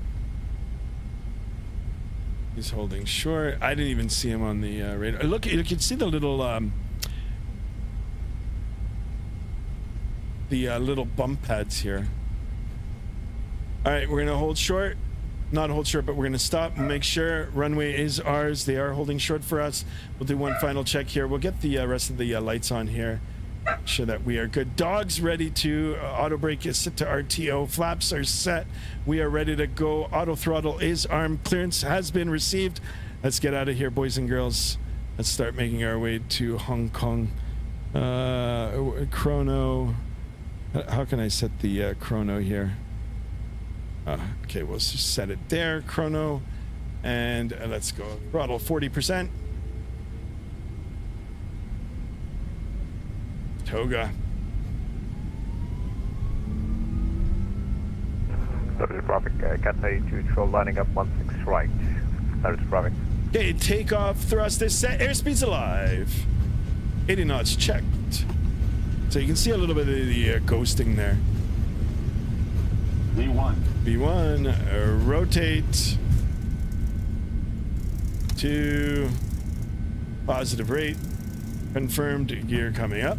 [SPEAKER 1] He's holding short. I didn't even see him on the radar. Look, you can see the little bump pads here. All right, we're gonna hold short. Not hold short, but we're gonna stop and make sure runway is ours. They are holding short for us. We'll do one final check here. We'll get the rest of the lights on here. Make sure that we are good. Dogs ready to auto brake is set to RTO. Flaps are set. We are ready to go. Auto throttle is armed. Clearance has been received. Let's get out of here, boys and girls. Let's start making our way to Hong Kong. Chrono. How can I set the chrono here? Okay, we'll just set it there. Chrono. And let's go. Throttle 40%. Toga.
[SPEAKER 2] Authority traffic, Cathay 212 lining up 16 right, authority traffic.
[SPEAKER 1] Okay, takeoff, thrust is set, airspeed's alive. 80 knots checked. So you can see a little bit of the ghosting there.
[SPEAKER 3] V1.
[SPEAKER 1] V1, rotate to positive rate. Confirmed gear coming up.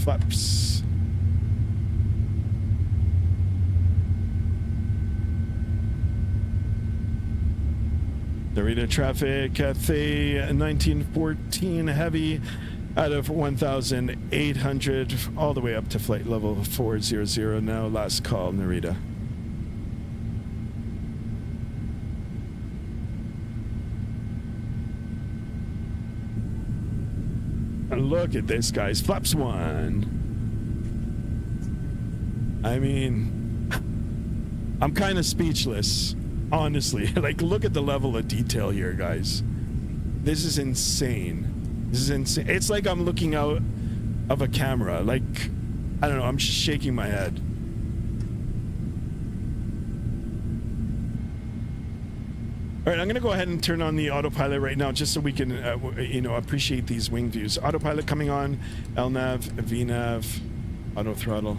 [SPEAKER 1] Flaps. Narita traffic, Cathay 1914 heavy out of 1,800 all the way up to flight level 400 now. Last call, Narita. Look at this, guys. Flaps 1. I mean, I'm kind of speechless, honestly. Like, look at the level of detail here, guys. This is insane. This is insane. It's like I'm looking out of a camera. Like, I don't know. I'm just shaking my head. All right, I'm going to go ahead and turn on the autopilot right now just so we can, appreciate these wing views. Autopilot coming on, LNAV, VNAV, auto throttle,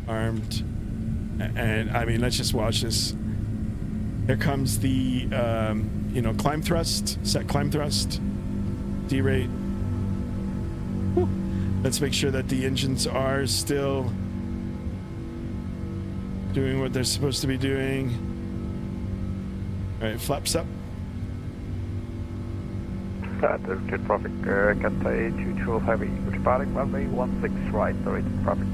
[SPEAKER 1] armed. And, I mean, let's just watch this. Here comes the, climb thrust, set climb thrust, D-rate. Let's make sure that the engines are still doing what they're supposed to be doing. All right, flaps up.
[SPEAKER 2] Directed traffic, Cathay 212 heavy, departing runway 16 right, directed traffic.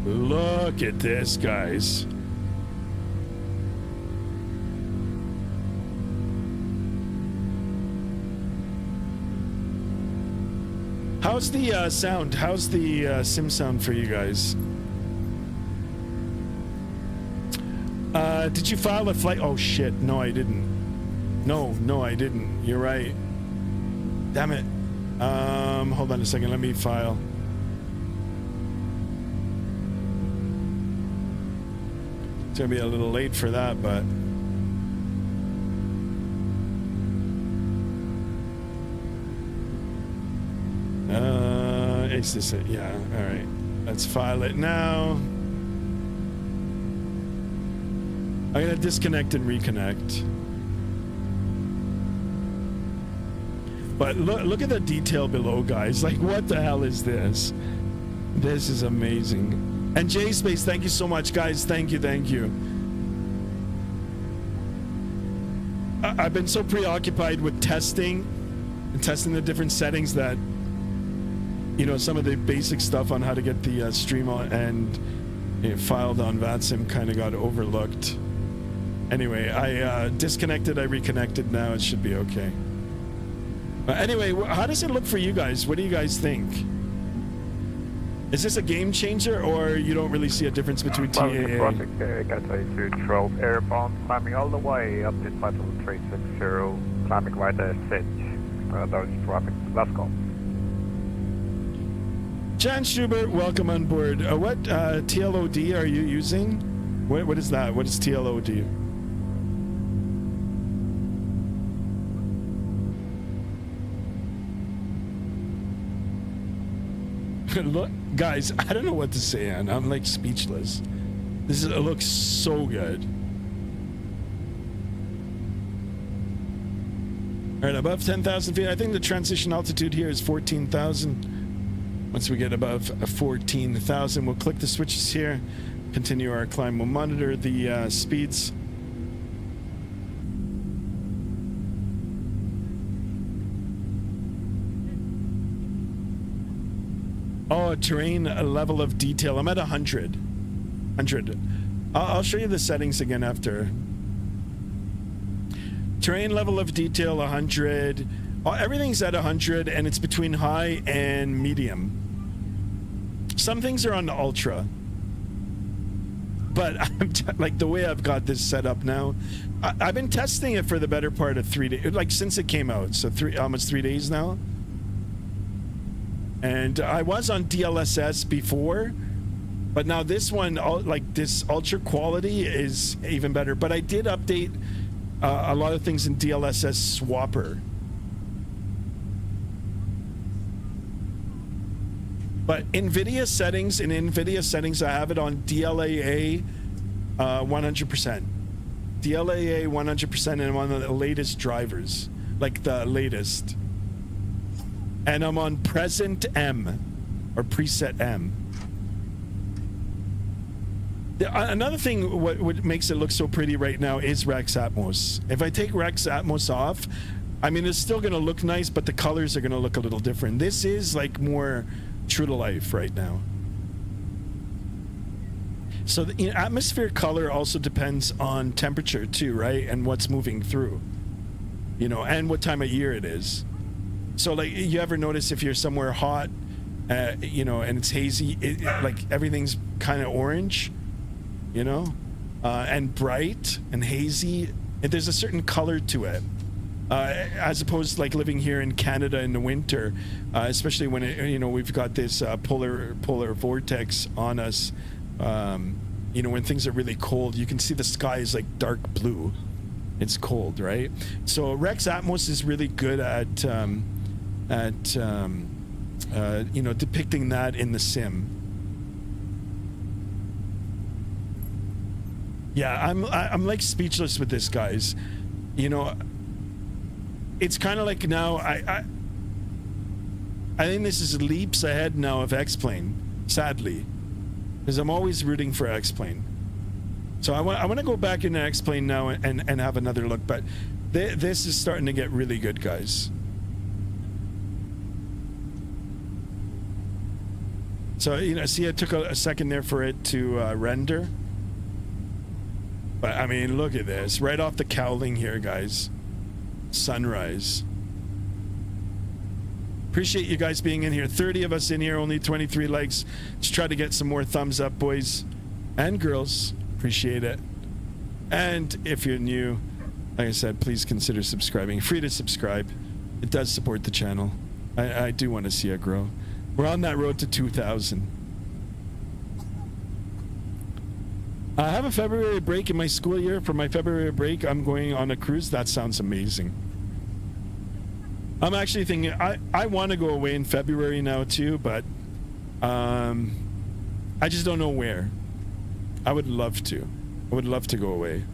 [SPEAKER 1] Look at this, guys. How's the sound? How's the sim sound for you guys? Did you file a flight? Oh shit, no I didn't. No, I didn't. You're right. Damn it. Hold on a second. Let me file. It's gonna be a little late for that, but is this it? Yeah. All right. Let's file it now. I'm gonna disconnect and reconnect. But look at the detail below, guys. Like, what the hell is this? This is amazing. And JSpace, thank you so much, guys. Thank you. I've been so preoccupied with testing and testing the different settings that, you know, some of the basic stuff on how to get the stream on and filed on Vatsim kind of got overlooked. Anyway, I disconnected, I reconnected. Now it should be okay. Anyway, how does it look for you guys? What do you guys think? Is this a game changer, or you don't really see a difference between TAA?
[SPEAKER 2] Traffic, Cathay 212 airbound, climbing all the way up to Title 360, climbing right at Edge. Those traffic, let's go.
[SPEAKER 1] Jan Schubert, welcome on board. What TLOD are you using? What is that? What is TLOD? Look, guys, I don't know what to say, and I'm like speechless. It looks so good. All right, above 10,000 feet. I think the transition altitude here is 14,000. Once we get above 14,000, we'll click the switches here, continue our climb. We'll monitor the speeds. Oh, terrain level of detail. I'm at 100. I'll show you the settings again after. Terrain level of detail 100. Oh, everything's at 100, and it's between high and medium. Some things are on ultra, but I'm like the way I've got this set up now. I've been testing it for the better part of 3 days, like since it came out. So almost 3 days now. And I was on DLSS before, but now this one, like this ultra quality is even better. But I did update a lot of things in DLSS Swapper. But NVIDIA settings, I have it on DLAA 100%. DLAA 100%, and I'm on the latest drivers, like the latest. And I'm on present M, or preset M. Another thing, what makes it look so pretty right now is Rex Atmos. If I take Rex Atmos off, I mean, it's still going to look nice, but the colors are going to look a little different. This is like more true to life right now. So the atmosphere color also depends on temperature too, right? And what's moving through, you know, and what time of year it is. So like, you ever notice if you're somewhere hot, you know, and it's hazy, like everything's kind of orange, you know, and bright and hazy, and there's a certain color to it, as opposed to like living here in Canada in the winter, especially when you know, we've got this polar vortex on us. You know, when things are really cold, you can see the sky is like dark blue. It's cold, right? So Rex Atmos is really good at you know, depicting that in the sim. Yeah, I'm like speechless with this, guys. You know, it's kind of like now I think this is leaps ahead now of X-Plane, sadly, because I'm always rooting for X-Plane. So I want to go back into X-Plane now and have another look, but this is starting to get really good, guys. So, you know, see, it took a second there for it to render. But, I mean, look at this. Right off the cowling here, guys. Sunrise. Appreciate you guys being in here. 30 of us in here, only 23 likes. Let's try to get some more thumbs up, boys and girls. Appreciate it. And if you're new, like I said, please consider subscribing. Free to subscribe. It does support the channel. I do want to see it grow. We're on that road to 2,000. I have a February break in my school year. For my February break, I'm going on a cruise. That sounds amazing. I'm actually thinking I want to go away in February now too, but I just don't know where. I would love to. I would love to go away,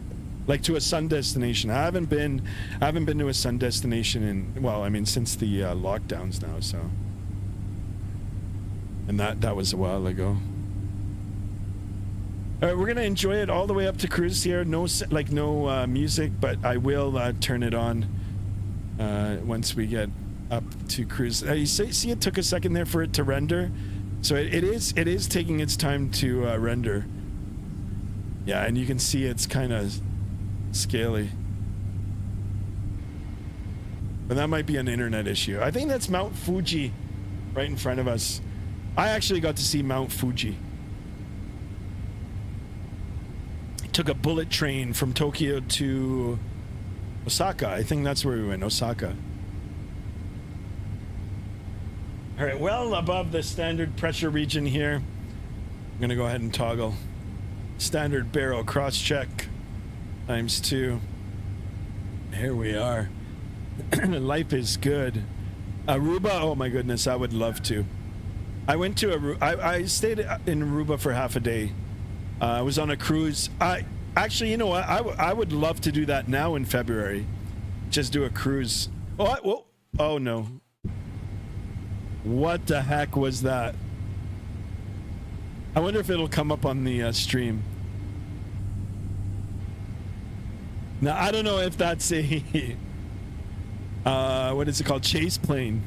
[SPEAKER 1] like to a sun destination. I haven't been to a sun destination in, well, I mean, since the lockdowns now. So, and that was a while ago. All right, we're gonna enjoy it all the way up to cruise here. No music, but I will turn it on once we get up to cruise. You see, it took a second there for it to render, so it is taking its time to render. Yeah, and you can see it's kind of scaly, but that might be an internet issue. I think that's Mount Fuji right in front of us. I actually got to see Mount Fuji. Took a bullet train from Tokyo to Osaka. I think that's where we went, Osaka. All right, well above the standard pressure region here. I'm gonna go ahead and toggle. Standard barrel cross check ×2. Here we are. Life is good. Aruba, oh my goodness, I would love to. I went to Aruba. I stayed in Aruba for half a day. I was on a cruise. Actually, you know what? I would love to do that now in February. Just do a cruise. Oh no. What the heck was that? I wonder if it'll come up on the stream. Now, I don't know if that's a what is it called? Chase plane.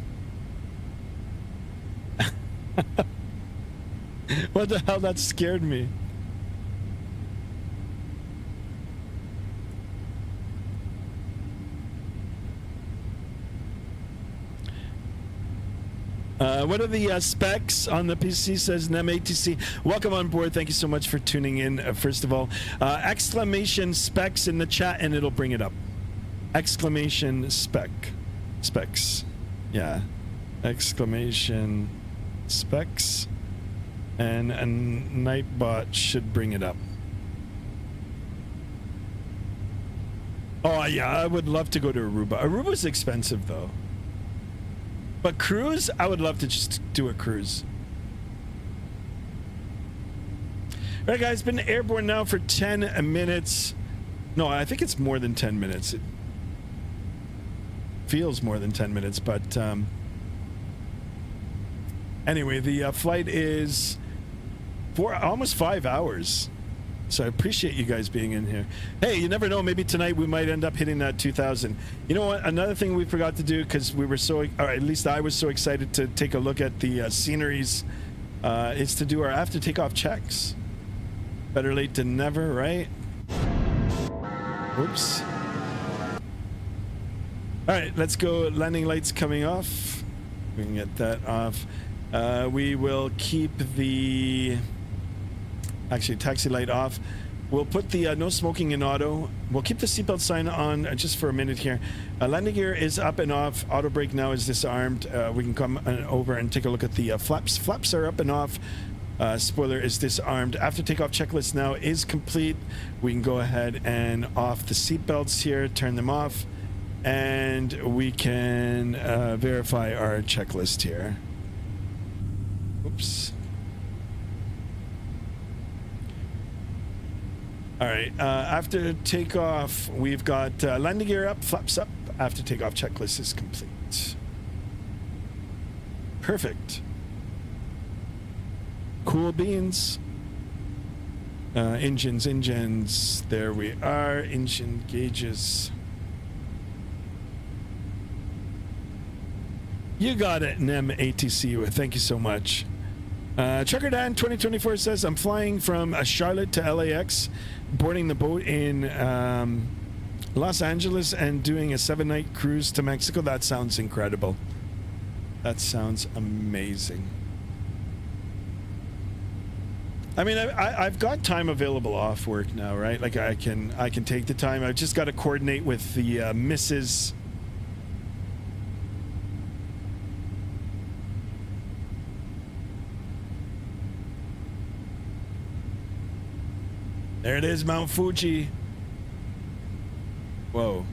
[SPEAKER 1] What the hell? That scared me. What are the specs on the PC, says NEM-ATC. Welcome on board. Thank you so much for tuning in, first of all. Exclamation specs in the chat and it'll bring it up. Exclamation specs. Yeah. Exclamation specs. And a Nightbot should bring it up. Oh, yeah. I would love to go to Aruba. Aruba's expensive, though. But cruise, I would love to just do a cruise. All right, guys, been airborne now for 10 minutes. No, I think it's more than 10 minutes. It feels more than 10 minutes, but anyway, the flight is for almost 5 hours. So I appreciate you guys being in here. Hey, you never know. Maybe tonight we might end up hitting that 2,000. You know what? Another thing we forgot to do, because we were so, or at least I was so excited to take a look at the sceneries, is to do our after takeoff checks. Better late than never, right? Oops. All right, let's go. Landing lights coming off. We can get that off. We will keep the... Actually, taxi light off. We'll put the no smoking in auto. We'll keep the seatbelt sign on just for a minute here. Landing gear is up and off. Auto brake now is disarmed. We can come over and take a look at the flaps. Flaps are up and off. Spoiler is disarmed. After takeoff checklist now is complete. We can go ahead and off the seatbelts here, turn them off, and we can verify our checklist here. Oops. All right, after takeoff, we've got landing gear up, flaps up. After takeoff checklist is complete. Perfect. Cool beans. Engines. There we are. Engine gauges. You got it, NEM-ATC. Thank you so much. Trucker Dan 2024 says, I'm flying from Charlotte to LAX, boarding the boat in Los Angeles and doing a 7-night cruise to Mexico. That sounds incredible. That sounds amazing. I mean, I've got time available off work now, right? Like I can take the time. I've just got to coordinate with the missus. There it is, Mount Fuji. Whoa.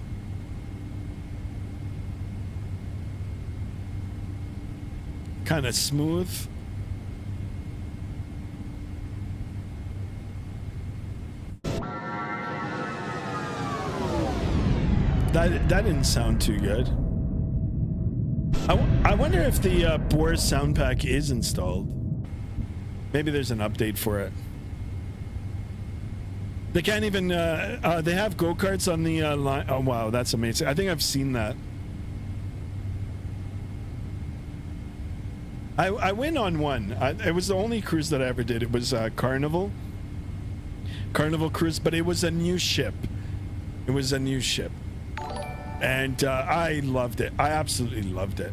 [SPEAKER 1] Kind of smooth. That didn't sound too good. I wonder if the Bose sound pack is installed. Maybe there's an update for it. They can't even, they have go-karts on the line. Oh, wow, that's amazing. I think I've seen that. I went on one. It was the only cruise that I ever did. It was Carnival cruise, but it was a new ship. It was a new ship. And I loved it. I absolutely loved it.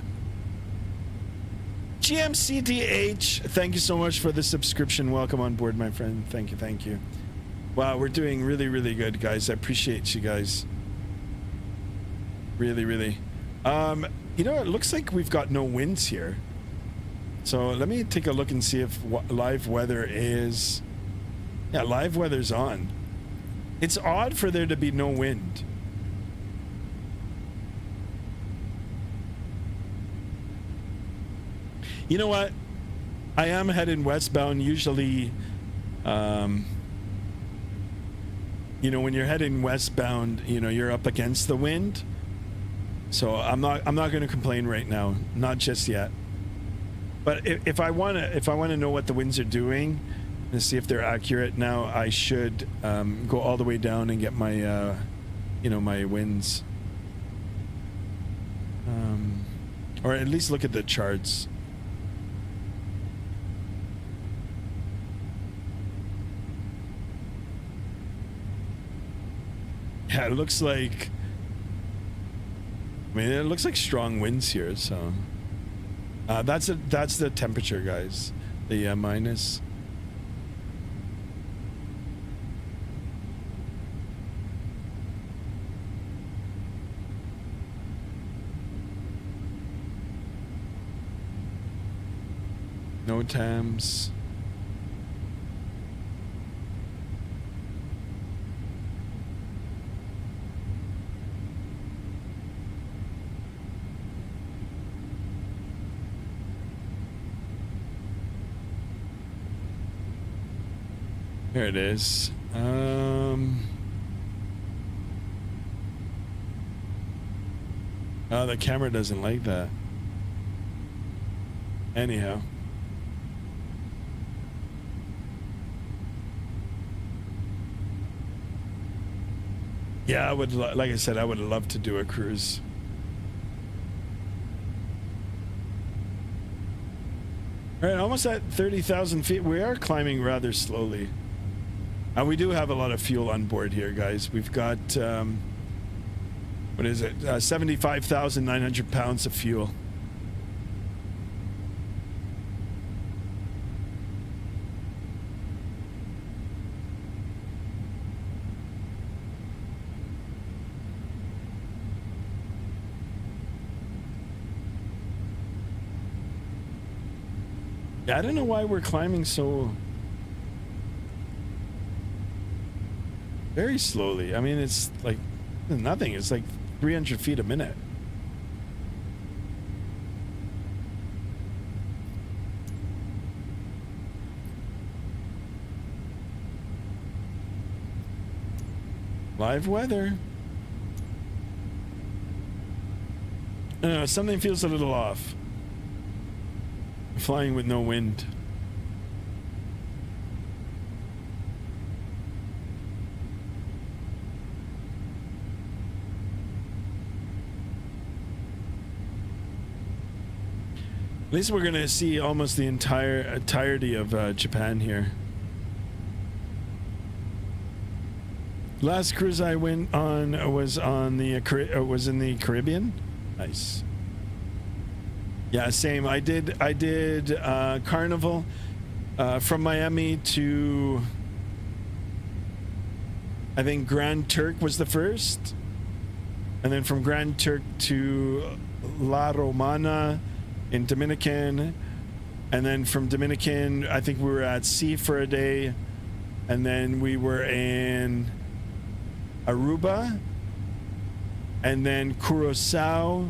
[SPEAKER 1] GMCDH, thank you so much for the subscription. Welcome on board, my friend. Thank you, thank you. Wow, we're doing really, really good, guys. I appreciate you guys. Really, really. You know, it looks like we've got no winds here. So let me take a look and see if live weather is... Yeah, live weather's on. It's odd for there to be no wind. You know what? I am heading westbound. Usually, you know, when you're heading westbound, you know, you're up against the wind. So I'm not going to complain right now, not just yet. But if I want to know what the winds are doing and see if they're accurate now, I should go all the way down and get my, you know, my winds, or at least look at the charts. Yeah, it looks like, I mean, it looks like strong winds here, so that's the temperature, guys. The minus. No TAMs. Here it is. Oh, the camera doesn't like that. Anyhow. Yeah, I would, like I said, I would love to do a cruise. All right, almost at 30,000 feet. We are climbing rather slowly. We do have a lot of fuel on board here, guys. We've got, what is it? 75,900 pounds of fuel. Yeah, I don't know why we're climbing so very slowly. I mean, it's like nothing. It's like 300 feet a minute. Live weather. I don't know, something feels a little off. Flying with no wind. At least we're gonna see almost the entirety of Japan here. Last cruise I went on was on the was in the Caribbean. Nice. Yeah, same. I did Carnival. From Miami to, I think Grand Turk was the first, and then from Grand Turk to La Romana in Dominican, and then from Dominican I think we were at sea for a day, and then we were in Aruba, and then Curacao,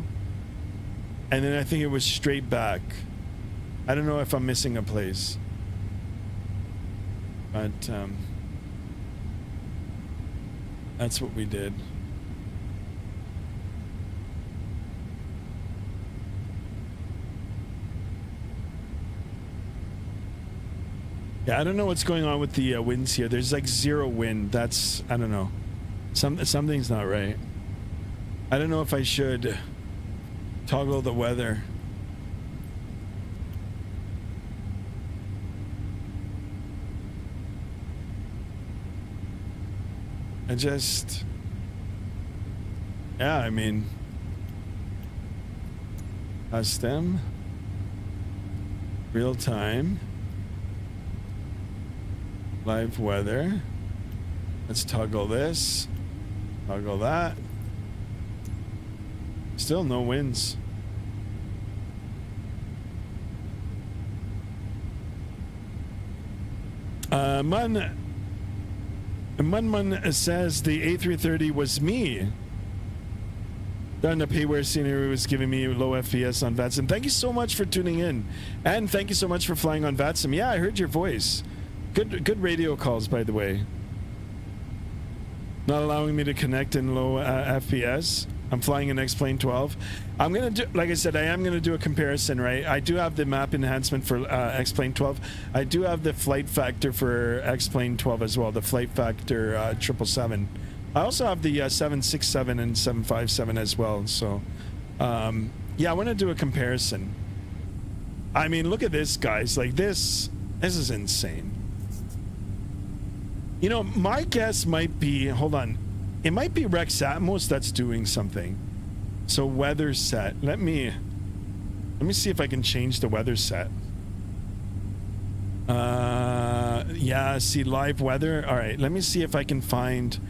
[SPEAKER 1] and then I think it was straight back. I don't know if I'm missing a place, but that's what we did. Yeah, I don't know what's going on with the winds here. There's like zero wind. That's, I don't know. Something's not right. I don't know if I should toggle the weather. I just, yeah, I mean, custom, real time, live weather. Let's toggle this, toggle that. Still no winds. Munmun says the A330 was me. Done the payware scenery was giving me low FPS on Vatsim. Thank you so much for tuning in, and thank you so much for flying on Vatsim. Yeah, I heard your voice. Good radio calls, by the way. Not allowing me to connect in low FPS. I'm flying an X-Plane 12. I'm gonna do, like I said, I am gonna do a comparison, right? I do have the map enhancement for X-Plane 12. I do have the flight factor for X-Plane 12 as well, the flight factor 777. I also have the 767 and 757 as well. So, yeah, I want to do a comparison. I mean, look at this, guys. Like this is insane. You know, my guess might be, hold on. It might be Rex Atmos that's doing something. So weather set. Let me see if I can change the weather set. Yeah, see live weather. All right, let me see if I can find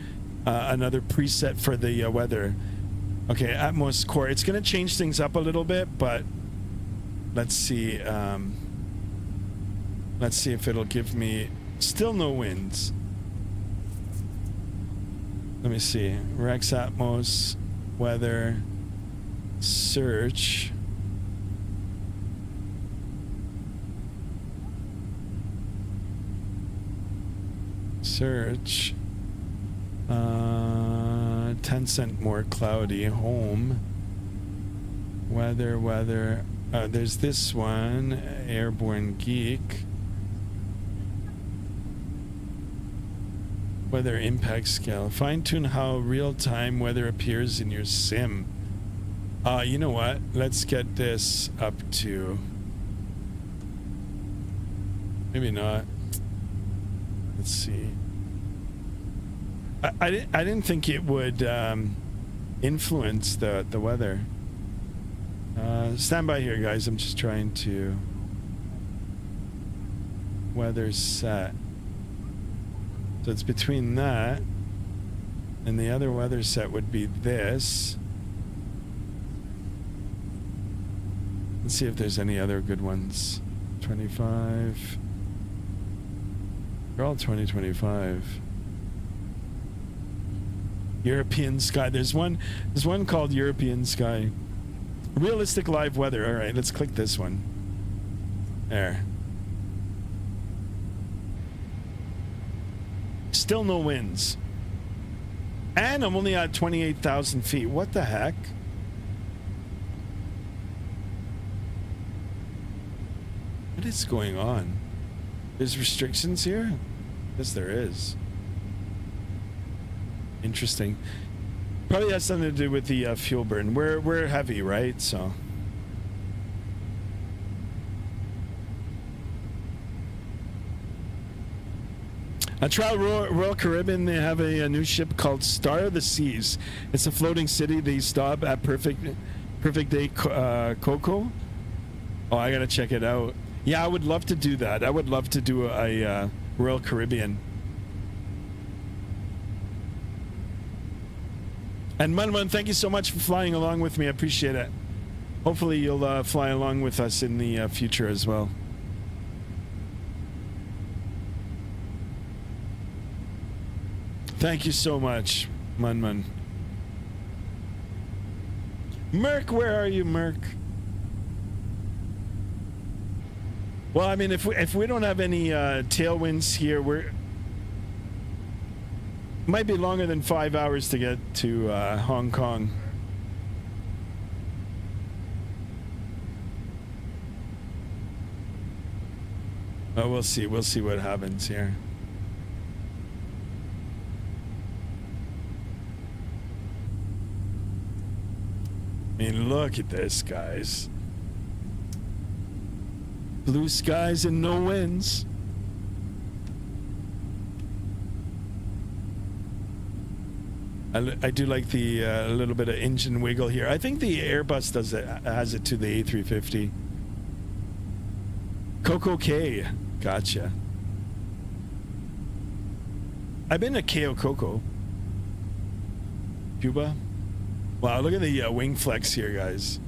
[SPEAKER 1] another preset for the weather. Okay, Atmos Core. It's gonna change things up a little bit, but let's see. Let's see if it'll give me still no winds. Let me see. Rex Atmos, weather, search. Search. 10% more cloudy. Home. Weather. There's this one. Airborne Geek. Weather impact scale. Fine-tune how real-time weather appears in your sim. You know what? Let's get this up to... Maybe not. Let's see. I didn't think it would influence the weather. Stand by here, guys. I'm just trying to... Weather set. So it's between that and the other weather set would be this. Let's see if there's any other good ones. 25. They're all 2025. European Sky. There's one called European Sky. Realistic live weather. All right, let's click this one. There. Still no winds. And I'm only at 28,000 feet. What the heck? What is going on? There's restrictions here? Yes, there is. Interesting. Probably has something to do with the fuel burn. We're heavy, right? So... At Royal Caribbean, they have a new ship called Star of the Seas. It's a floating city. They stop at Perfect Day Coco. Oh, I gotta check it out. Yeah, I would love to do that. I would love to do a Royal Caribbean. And Munmun, thank you so much for flying along with me. I appreciate it. Hopefully you'll fly along with us in the future as well. Thank you so much, Munmun. Merc, where are you, Merc? Well, I mean, if we don't have any tailwinds here, might be longer than 5 hours to get to Hong Kong. Oh, we'll see. We'll see what happens here. I mean, look at this, guys. Blue skies and no winds. I do like the little bit of engine wiggle here. I think the Airbus has it to the A350. Coco K, gotcha. I've been to KO Coco. Cuba. Wow, look at the wing flex here, guys.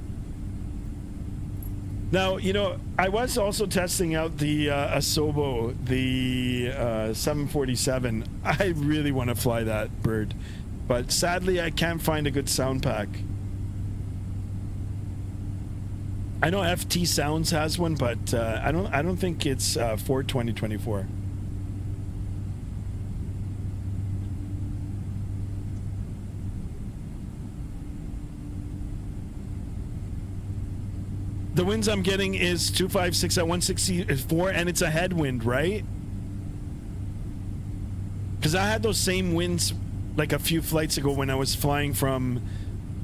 [SPEAKER 1] Now, you know, I was also testing out the Asobo, the 747. I really want to fly that bird, but sadly I can't find a good sound pack. I know FT Sounds has one, but I don't think it's for 2024. The winds I'm getting is 256 at 164, and it's a headwind, right? Because I had those same winds like a few flights ago when I was flying from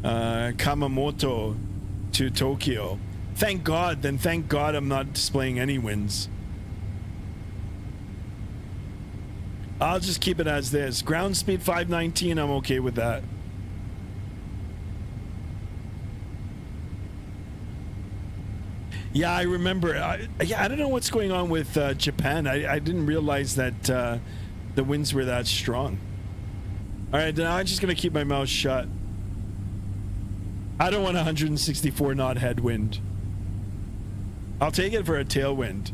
[SPEAKER 1] Kamamoto to Tokyo. Thank God, then thank God I'm not displaying any winds. I'll just keep it as this. Ground speed 519, I'm okay with that. Yeah, I remember. I don't know what's going on with Japan. I didn't realize that the winds were that strong. All right, now I'm just going to keep my mouth shut. I don't want 164 knot headwind. I'll take it for a tailwind,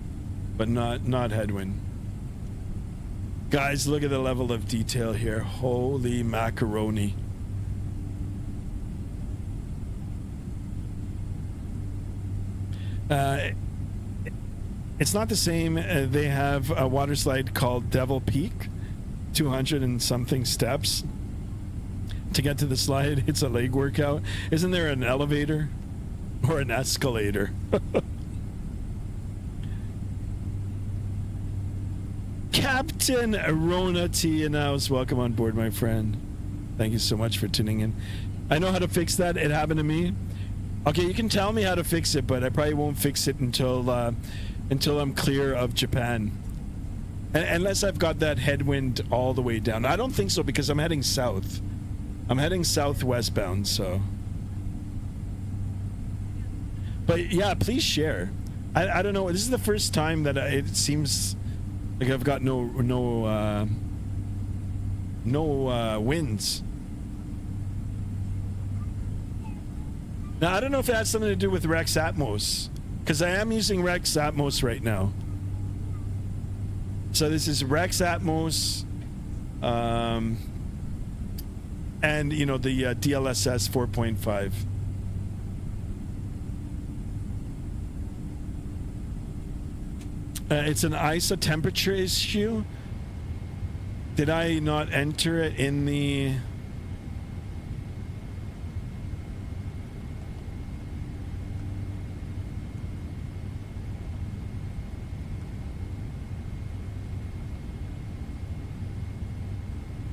[SPEAKER 1] but not headwind. Guys, look at the level of detail here. Holy macaroni. It's not the same. They have a water slide called Devil Peak, 200 and something steps. To get to the slide, it's a leg workout. Isn't there an elevator or an escalator? Captain Rona T and House, welcome on board, my friend. Thank you so much for tuning in. I know how to fix that. It happened to me. Okay, you can tell me how to fix it, but I probably won't fix it until I'm clear of Japan. Unless I've got that headwind all the way down. I don't think so, because I'm heading south. I'm heading southwestbound, so. But yeah, please share. I don't know. This is the first time that it seems like I've got no winds. Now, I don't know if it has something to do with Rex Atmos, because I am using Rex Atmos right now. So this is Rex Atmos, and, you know, the DLSS 4.5. It's an ISO temperature issue. Did I not enter it in the...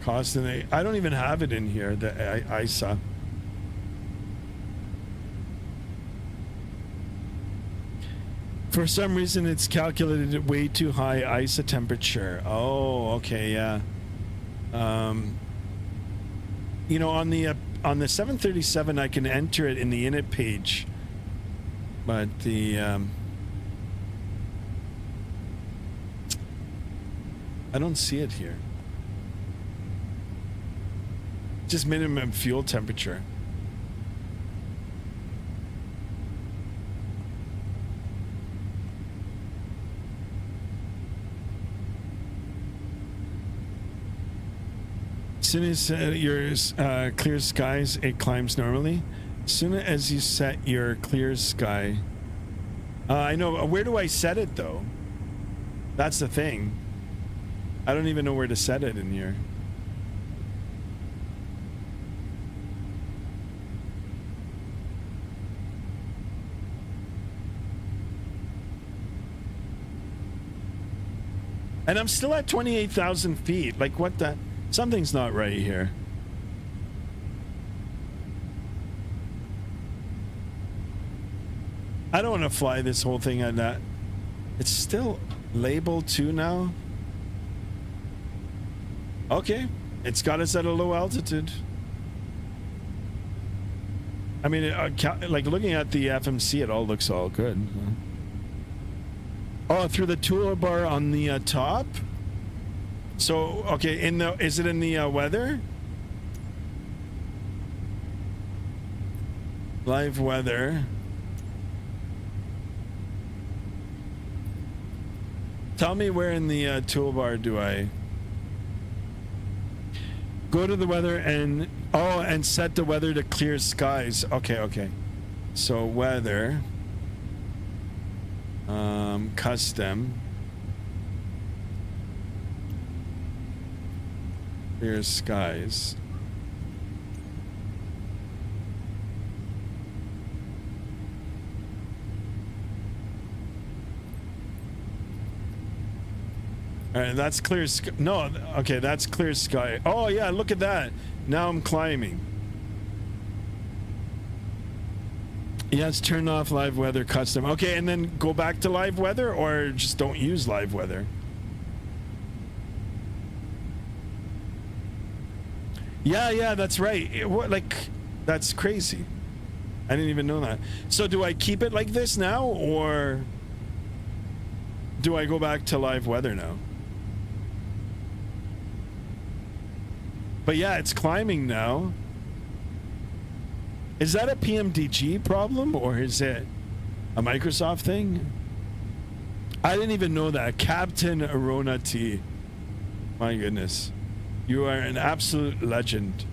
[SPEAKER 1] cost? And I don't even have it in here, the ISA. For some reason, it's calculated at way too high ISA temperature. Oh, okay, yeah. You know, on the 737, I can enter it in the init page, but the I don't see it here. Just minimum fuel temperature. As soon as your clear skies, it climbs normally. As soon as you set your clear sky, I know. Where do I set it though? That's the thing. I don't even know where to set it in here. And I'm still at 28,000 feet. Like, what the? Something's not right here. I don't want to fly this whole thing at that. It's still labeled 2 now. Okay. It's got us at a low altitude. I mean, like looking at the FMC, it all looks all good. Oh, through the toolbar on the top? So, okay, is it in the weather? Live weather. Tell me where in the toolbar do I go to the weather and and set the weather to clear skies. Okay. So weather, custom, clear skies. All right, that's clear sky. No, okay, that's clear sky. Oh yeah, look at that. Now I'm climbing. Yes, turn off live weather custom. Okay, and then go back to live weather, or just don't use live weather. Yeah, that's right. That's crazy. I didn't even know that. So do I keep it like this now, or do I go back to live weather now? But yeah, it's climbing now. Is that a Pmdg problem, or is it a Microsoft thing? I didn't even know that. Captain Arona T. My goodness. You are an absolute legend.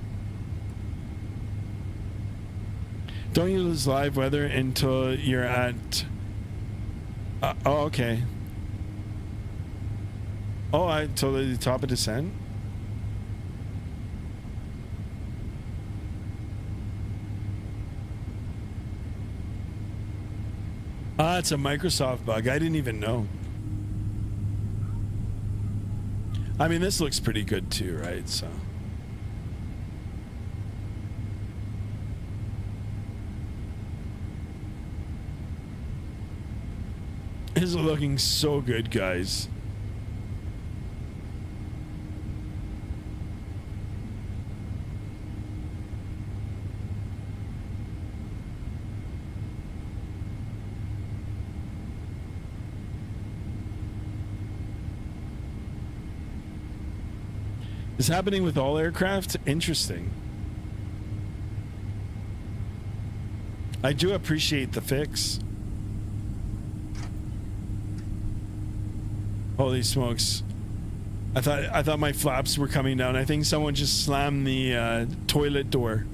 [SPEAKER 1] Don't use live weather until you're at... oh, okay. Oh, until the top of descent? It's a Microsoft bug. I didn't even know. I mean, this looks pretty good too, right? So. This is looking so good, guys. Is happening with all aircraft? Interesting. I do appreciate the fix. Holy smokes. I thought my flaps were coming down. I think someone just slammed the toilet door.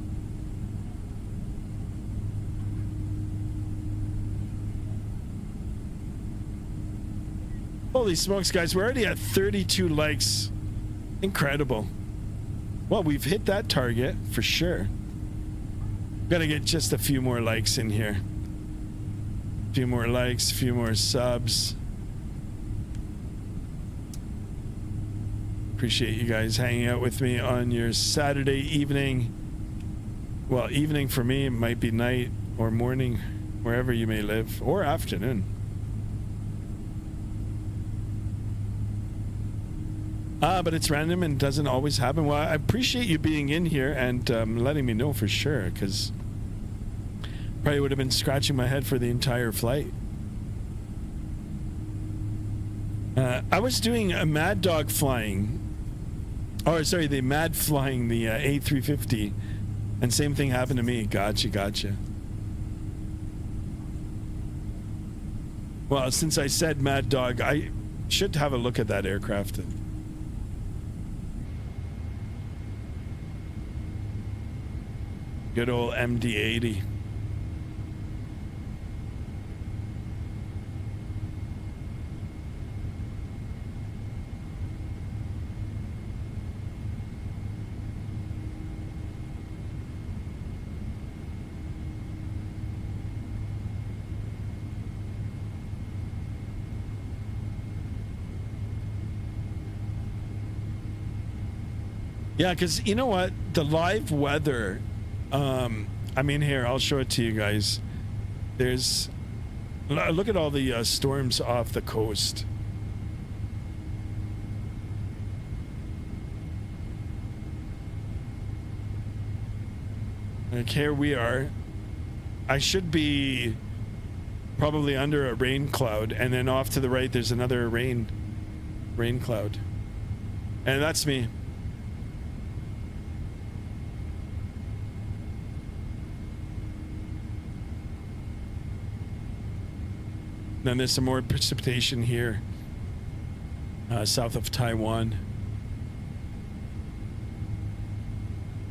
[SPEAKER 1] Holy smokes, guys. We're already at 32 likes. Incredible. Well, we've hit that target for sure. Gotta get just a few more likes in here. A few more likes, a few more subs. Appreciate you guys hanging out with me on your Saturday evening. Well, evening for me, it might be night or morning, wherever you may live, or afternoon. But it's random and doesn't always happen. Well, I appreciate you being in here and letting me know for sure, because probably would have been scratching my head for the entire flight. I was doing a Mad Dog flying. Oh, sorry, the Mad flying the A350. And same thing happened to me. Gotcha. Well, since I said Mad Dog, I should have a look at that aircraft. Good old MD-80. Yeah, because you know what? The live weather, I mean, here, I'll show it to you guys. There's, look at all the storms off the coast. Like, here we are. I should be probably under a rain cloud, and then off to the right, there's another rain cloud. And that's me. Then there's some more precipitation here, south of Taiwan.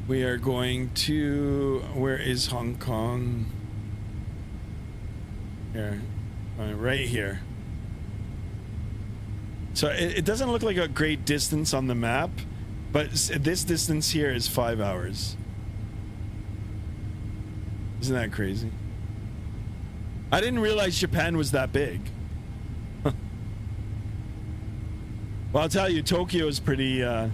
[SPEAKER 1] We are going to, where is Hong Kong? Here, right here. So it doesn't look like a great distance on the map, but this distance here is 5 hours. Isn't that crazy? I didn't realize Japan was that big. Well, I'll tell you, Tokyo is pretty big.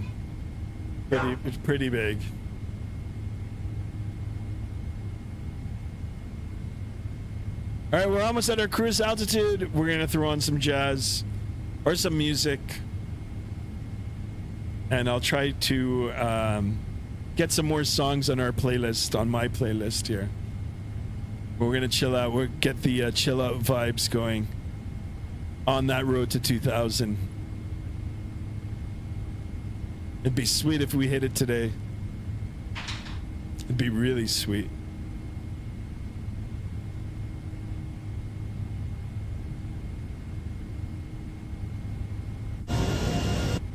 [SPEAKER 1] All right, we're almost at our cruise altitude. We're gonna throw on some jazz or some music, and I'll try to get some more songs on our playlist, on my playlist here. We're gonna chill out. We'll get the chill out vibes going on that road to 2000. It'd be sweet if we hit it today. It'd be really sweet.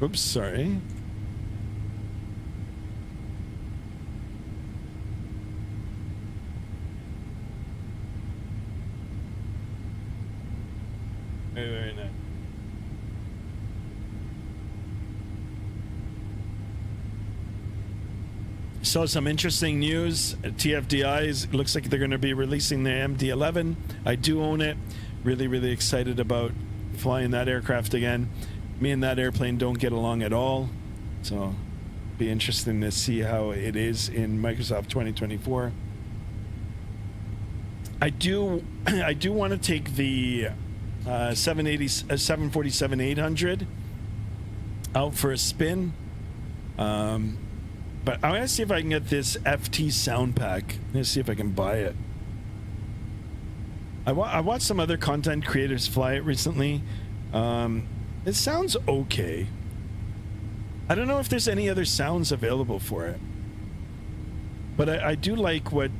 [SPEAKER 1] Oops, sorry. Very nice. So some interesting news. TFDIs, looks like they're going to be releasing the MD-11. I do own it. Really excited about flying that aircraft again. Me and that airplane don't get along at all. So be interesting to see how it is in Microsoft 2024. I do want to take the 747-800 out for a spin, but I'm gonna see if I can get this FT sound pack. Let's see if I can buy it. I watched some other content creators fly it recently. It sounds okay. I don't know if there's any other sounds available for it, but I do like what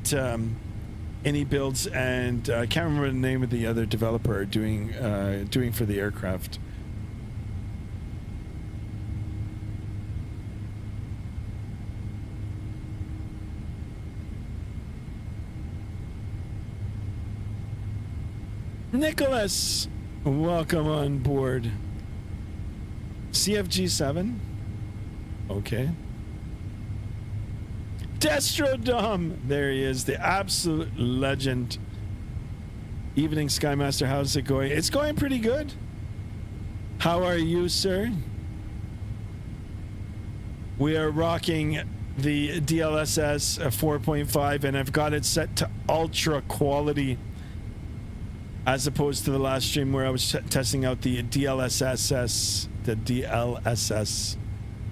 [SPEAKER 1] AnyBuilds and I can't remember the name of the other developer doing for the aircraft. Nicholas, welcome on board. CFG7. Okay. Destrodom, there he is, the absolute legend. Evening, Skymaster. How's it going? It's going pretty good. How are you, sir? We are rocking the DLSS 4.5, and I've got it set to ultra quality, as opposed to the last stream where I was testing out the DLSS, the DLSS.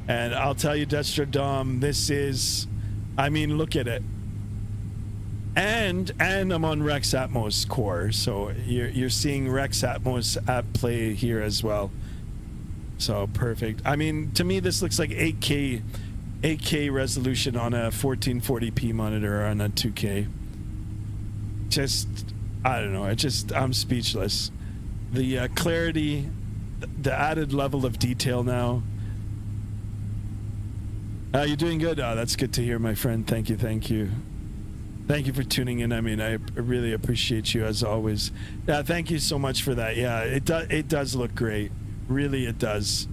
[SPEAKER 1] And I'll tell you, Destrodom, this is, I mean, look at it. And I'm on Rex Atmos core, so you're seeing Rex Atmos at play here as well. So perfect. I mean, to me, this looks like 8K resolution on a 1440p monitor or on a 2K. Just, I don't know. I'm speechless. The clarity, the added level of detail now. You're doing good. Oh, that's good to hear, my friend. Thank you. Thank you for tuning in. I mean, I really appreciate you as always. Yeah, thank you so much for that. Yeah, it does look great. Really, it does.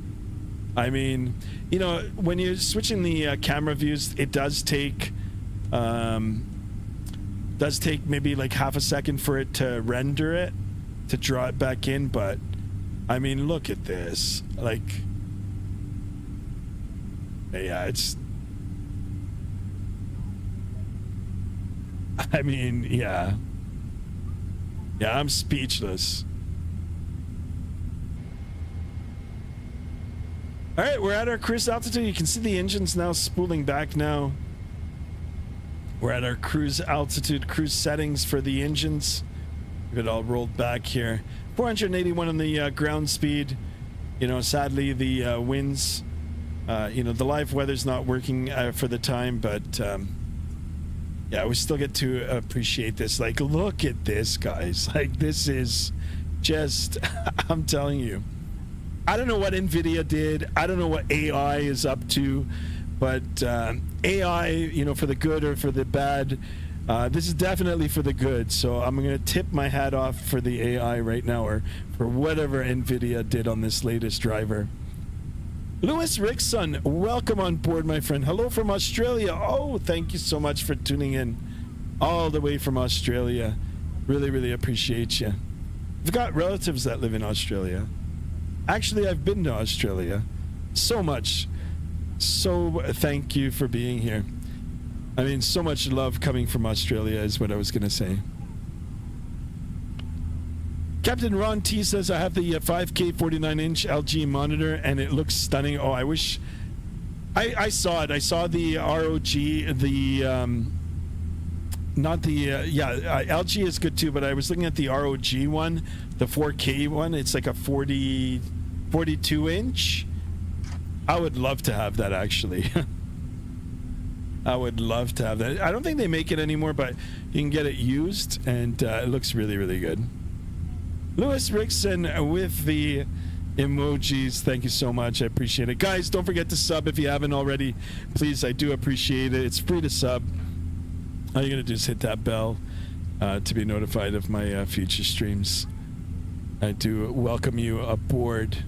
[SPEAKER 1] I mean, you know, when you're switching the camera views, it does take maybe like half a second for it to render it, to draw it back in. But I mean, look at this. Like, yeah, it's. I mean, yeah. Yeah, I'm speechless. All right, we're at our cruise altitude. You can see the engines now spooling back now. We're at our cruise altitude, cruise settings for the engines. We've it all rolled back here. 481 on the ground speed. You know, sadly, the winds, you know, the live weather's not working for the time, but yeah, we still get to appreciate this. Like, look at this, guys. Like, this is just, I'm telling you. I don't know what NVIDIA did. I don't know what AI is up to, but AI, you know, for the good or for the bad, this is definitely for the good. So I'm going to tip my hat off for the AI right now, or for whatever NVIDIA did on this latest driver. Lewis Rickson, welcome on board, my friend. Hello from Australia. Oh, thank you so much for tuning in all the way from Australia. Really, really appreciate you. I've got relatives that live in Australia. Actually, I've been to Australia so much. So thank you for being here. I mean, so much love coming from Australia is what I was going to say. Captain Ron T says, I have the 5K 49-inch LG monitor and it looks stunning. Oh, I wish... I saw it. I saw the ROG, the... not the... LG is good too, but I was looking at the ROG one, the 4K one. It's like a 42-inch. I would love to have that, actually. I would love to have that. I don't think they make it anymore, but you can get it used, and it looks really, really good. Lewis Rickson with the emojis. Thank you so much. I appreciate it. Guys, don't forget to sub if you haven't already. Please, I do appreciate it. It's free to sub. All you're going to do is hit that bell to be notified of my future streams. I do welcome you aboard.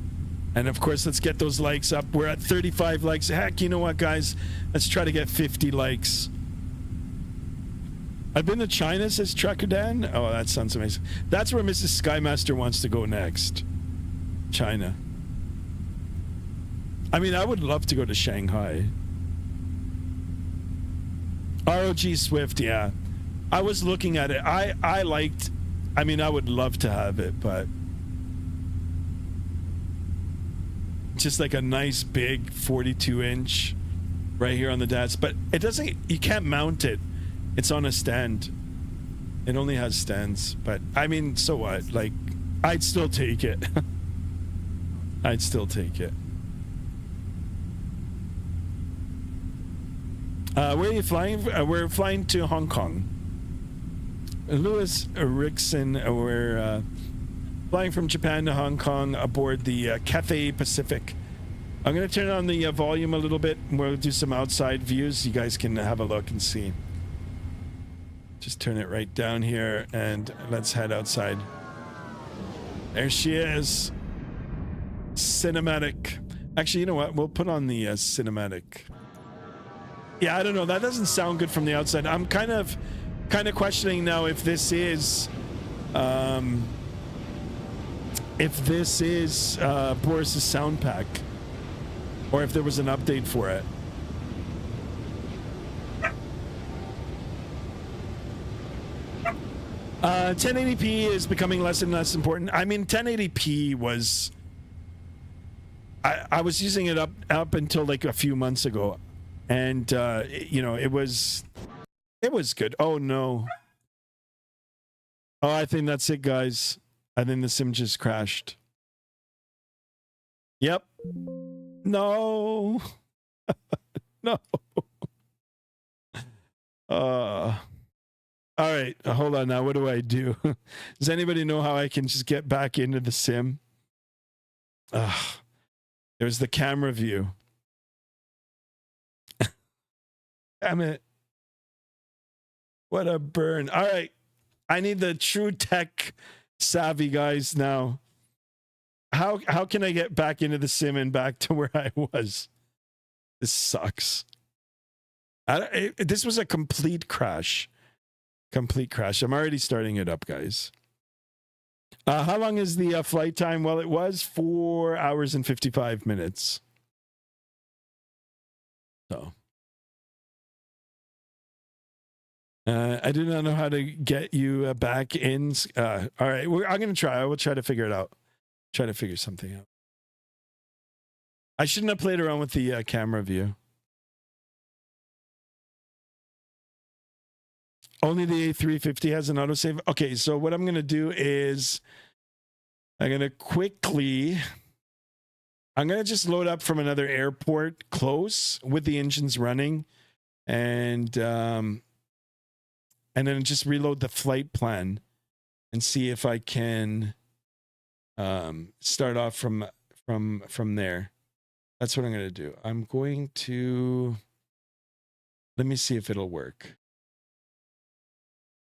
[SPEAKER 1] And of course, let's get those likes up. We're at 35 likes. Heck, you know what, guys? Let's try to get 50 likes. I've been to China, says Trucker Dan. Oh, that sounds amazing. That's where Mrs. Skymaster wants to go next. China. I mean, I would love to go to Shanghai. ROG Swift, yeah. I was looking at it. I liked... I mean, I would love to have it, but... just like a nice big 42-inch right here on the dash. But it doesn't... You can't mount it. It's on a stand. It only has stands. But, I mean, so what? Like, I'd still take it. I'd still take it. Where are you flying? We're flying to Hong Kong. Lewis Rickson, we're flying from Japan to Hong Kong aboard the Cathay Pacific. I'm going to turn on the volume a little bit. We'll do some outside views. You guys can have a look and see. Just turn it right down here and let's head outside. There she is. Cinematic. Actually, you know what? We'll put on the cinematic. Yeah, I don't know. That doesn't sound good from the outside. I'm kind of questioning now if this is Boris's sound pack, or if there was an update for it. Uh, 1080p is becoming less and less important. I mean, 1080p was... I was using it up until like a few months ago, and you know, it was good. Oh no! Oh, I think that's it, guys. I think the sim just crashed. Yep, No. No. All right, hold on now. What do I do? Does anybody know how I can just get back into the sim? There's the camera view. Damn it. What a burn. All right. I need the true tech savvy guys now. How can I get back into the sim and back to where I was? This sucks. This was a complete crash. Complete crash. I'm already starting it up, guys. How long is the flight time? Well, it was 4 hours and 55 minutes. So. I do not know how to get you back in. All right, I'm going to try. I will try to figure it out. Try to figure something out. I shouldn't have played around with the camera view. Only the A350 has an autosave. Okay, so what I'm going to do is I'm going to just load up from another airport close with the engines running, and then just reload the flight plan and see if I can start off from there. That's what I'm going to do. I'm going to, let me see if it'll work.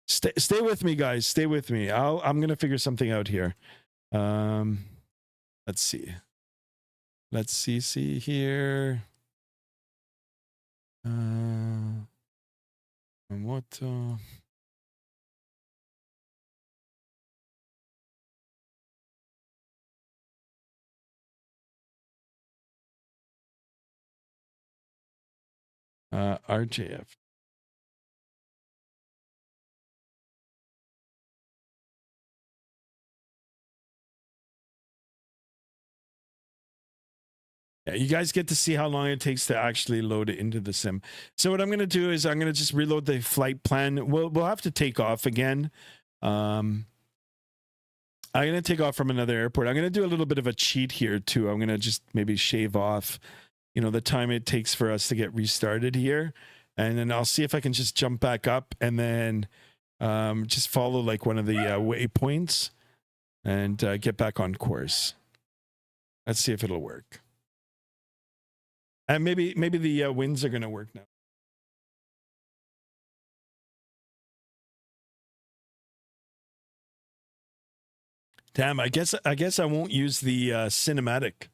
[SPEAKER 1] Stay with me, guys. Stay with me. I'm going to figure something out here. Let's see. Let's see here. Moto. RJF. Yeah, you guys get to see how long it takes to actually load it into the sim. So what I'm going to do is I'm going to just reload the flight plan. We'll have to take off again. I'm going to take off from another airport. I'm going to do a little bit of a cheat here too. I'm going to just maybe shave off, the time it takes for us to get restarted here. And then I'll see if I can just jump back up and then just follow like one of the waypoints and get back on course. Let's see if it'll work. And maybe the winds are going to work now. Damn, I guess I won't use the cinematic.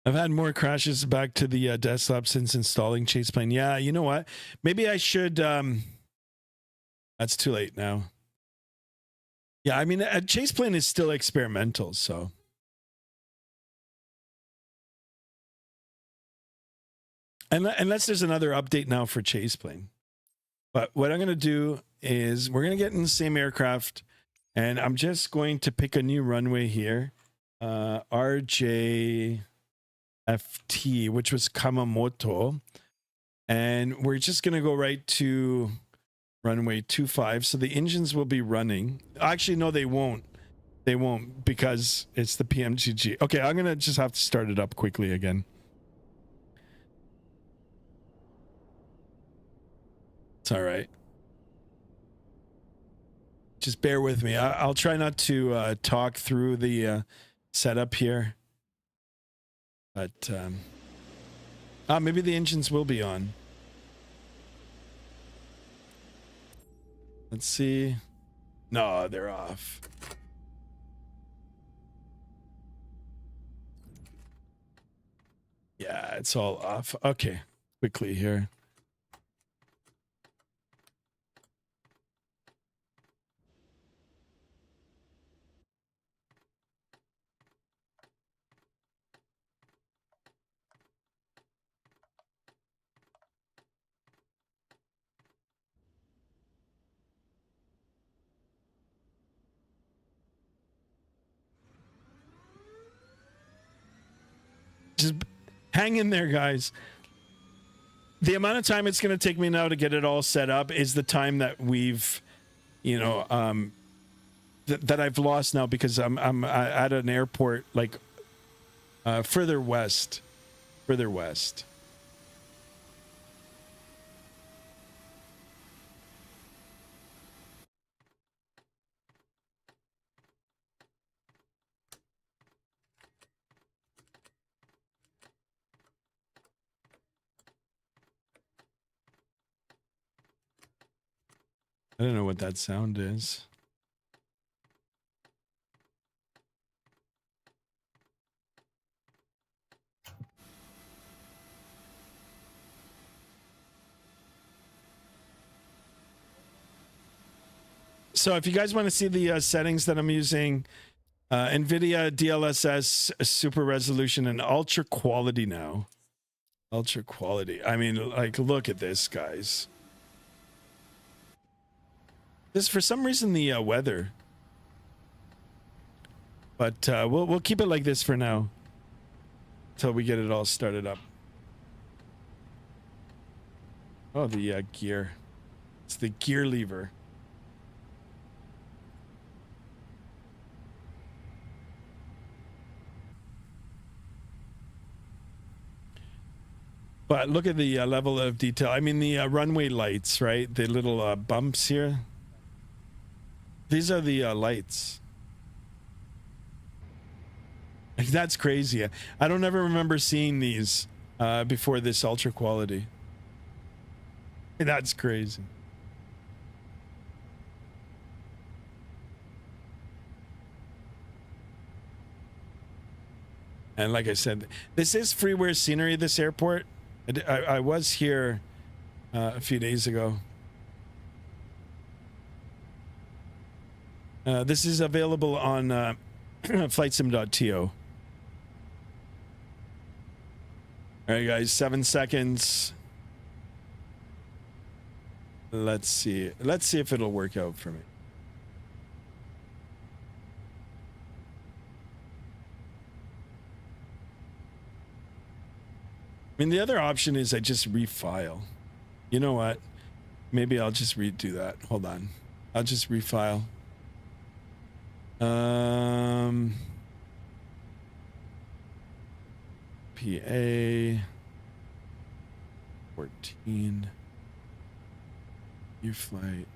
[SPEAKER 1] I've had more crashes back to the desktop since installing Chase Plane. Yeah, you know what? Maybe I should. That's too late now. Yeah, I mean, Chase Plane is still experimental, so. Unless there's another update now for Chase Plane. But what I'm going to do is we're going to get in the same aircraft, and I'm just going to pick a new runway here. RJFT, which was Kamamoto. And we're just going to go right to runway 25. So the engines will be running. Actually, no, they won't. They won't because it's the Pmdg. Okay, I'm going to just have to start it up quickly again. It's all right. Just bear with me. I'll try not to talk through the setup here. But maybe the engines will be on. Let's see. No, they're off. Yeah, it's all off. Okay, quickly here. Just hang in there, guys. the amount of time it's going to take me now to get it all set up is the time that we've, you know, that I've lost now because I'm at an airport like further west. I don't know what that sound is. So if you guys want to see the settings that I'm using, NVIDIA DLSS super resolution and ultra quality now. Ultra quality. I mean, like, look at this, guys. This for some reason the weather, but we'll keep it like this for now until we get it all started up. Oh, the gear. It's the gear lever. But look at the level of detail. I mean, the runway lights, right? The little bumps here. These are the lights. Like, that's crazy. I don't ever remember seeing these before this ultra quality. That's crazy. And like I said, this is freeware scenery, this airport. I was here a few days ago. This is available on flightsim.to. All right, guys, 7 seconds. Let's see. Let's see if it'll work out for me. I mean, the other option is I just refile. You know what? Maybe I'll just redo that. Hold on. I'll just refile. PA 14 U flight.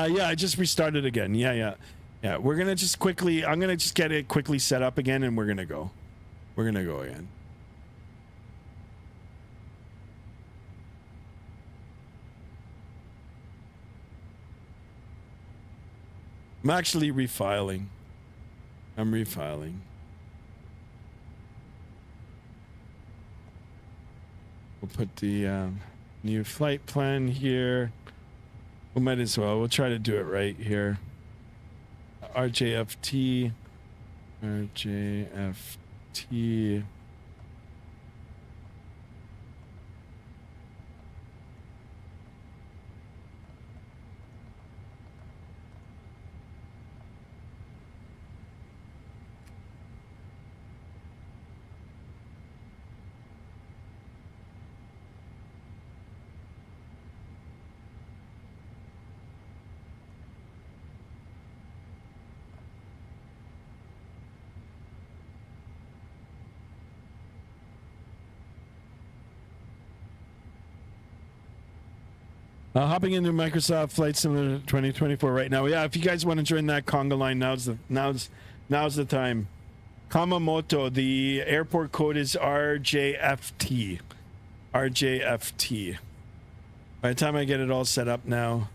[SPEAKER 1] Yeah, I just restarted again. Yeah. We're gonna just quickly. I'm gonna just get it quickly set up again, and we're gonna go. We're gonna go again. I'm actually refiling. I'm refiling. We'll put the new flight plan here. We might as well. We'll try to do it right here. RJFT. Hopping into Microsoft Flight Simulator 2024 right now. Yeah, if you guys want to join that conga line, now's the time. Kamamoto, the airport code is RJFT. RJFT. By the time I get it all set up now,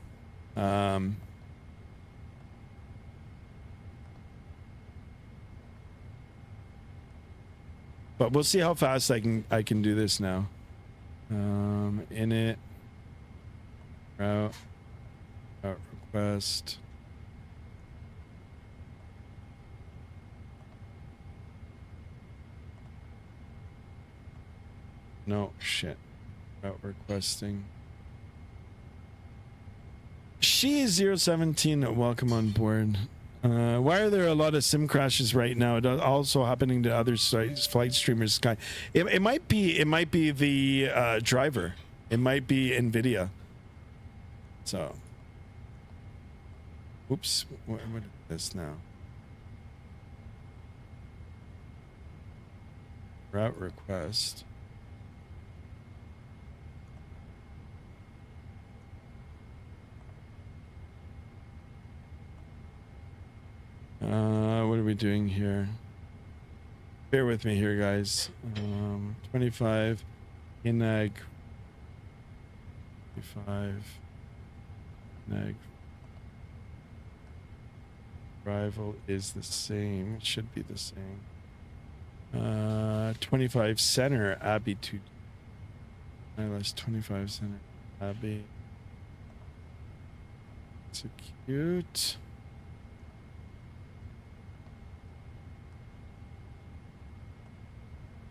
[SPEAKER 1] but we'll see how fast I can do this now. Init route request. No shit. Route requesting. She is 017. Welcome on board. Why are there a lot of sim crashes right now? It also happening to other sites, flight streamers. Sky. It might be the driver. It might be NVIDIA. So, oops. What is this now? Route request. What are we doing here? Bear with me here, guys. 25 inag 25 inag arrival is the same. It should be the same. 25 center Abbey to ILS 25 center Abbey. Execute.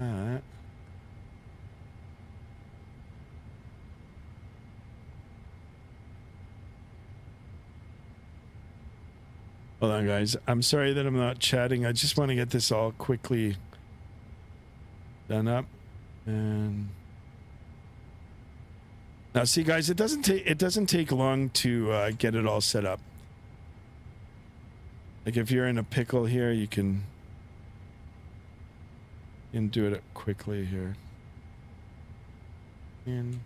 [SPEAKER 1] Alright. Hold on, guys. I'm sorry that I'm not chatting. I just want to get this all quickly done up. And now, see, guys, it doesn't take long to get it all set up. Like if you're in a pickle here, you can do it quickly here. And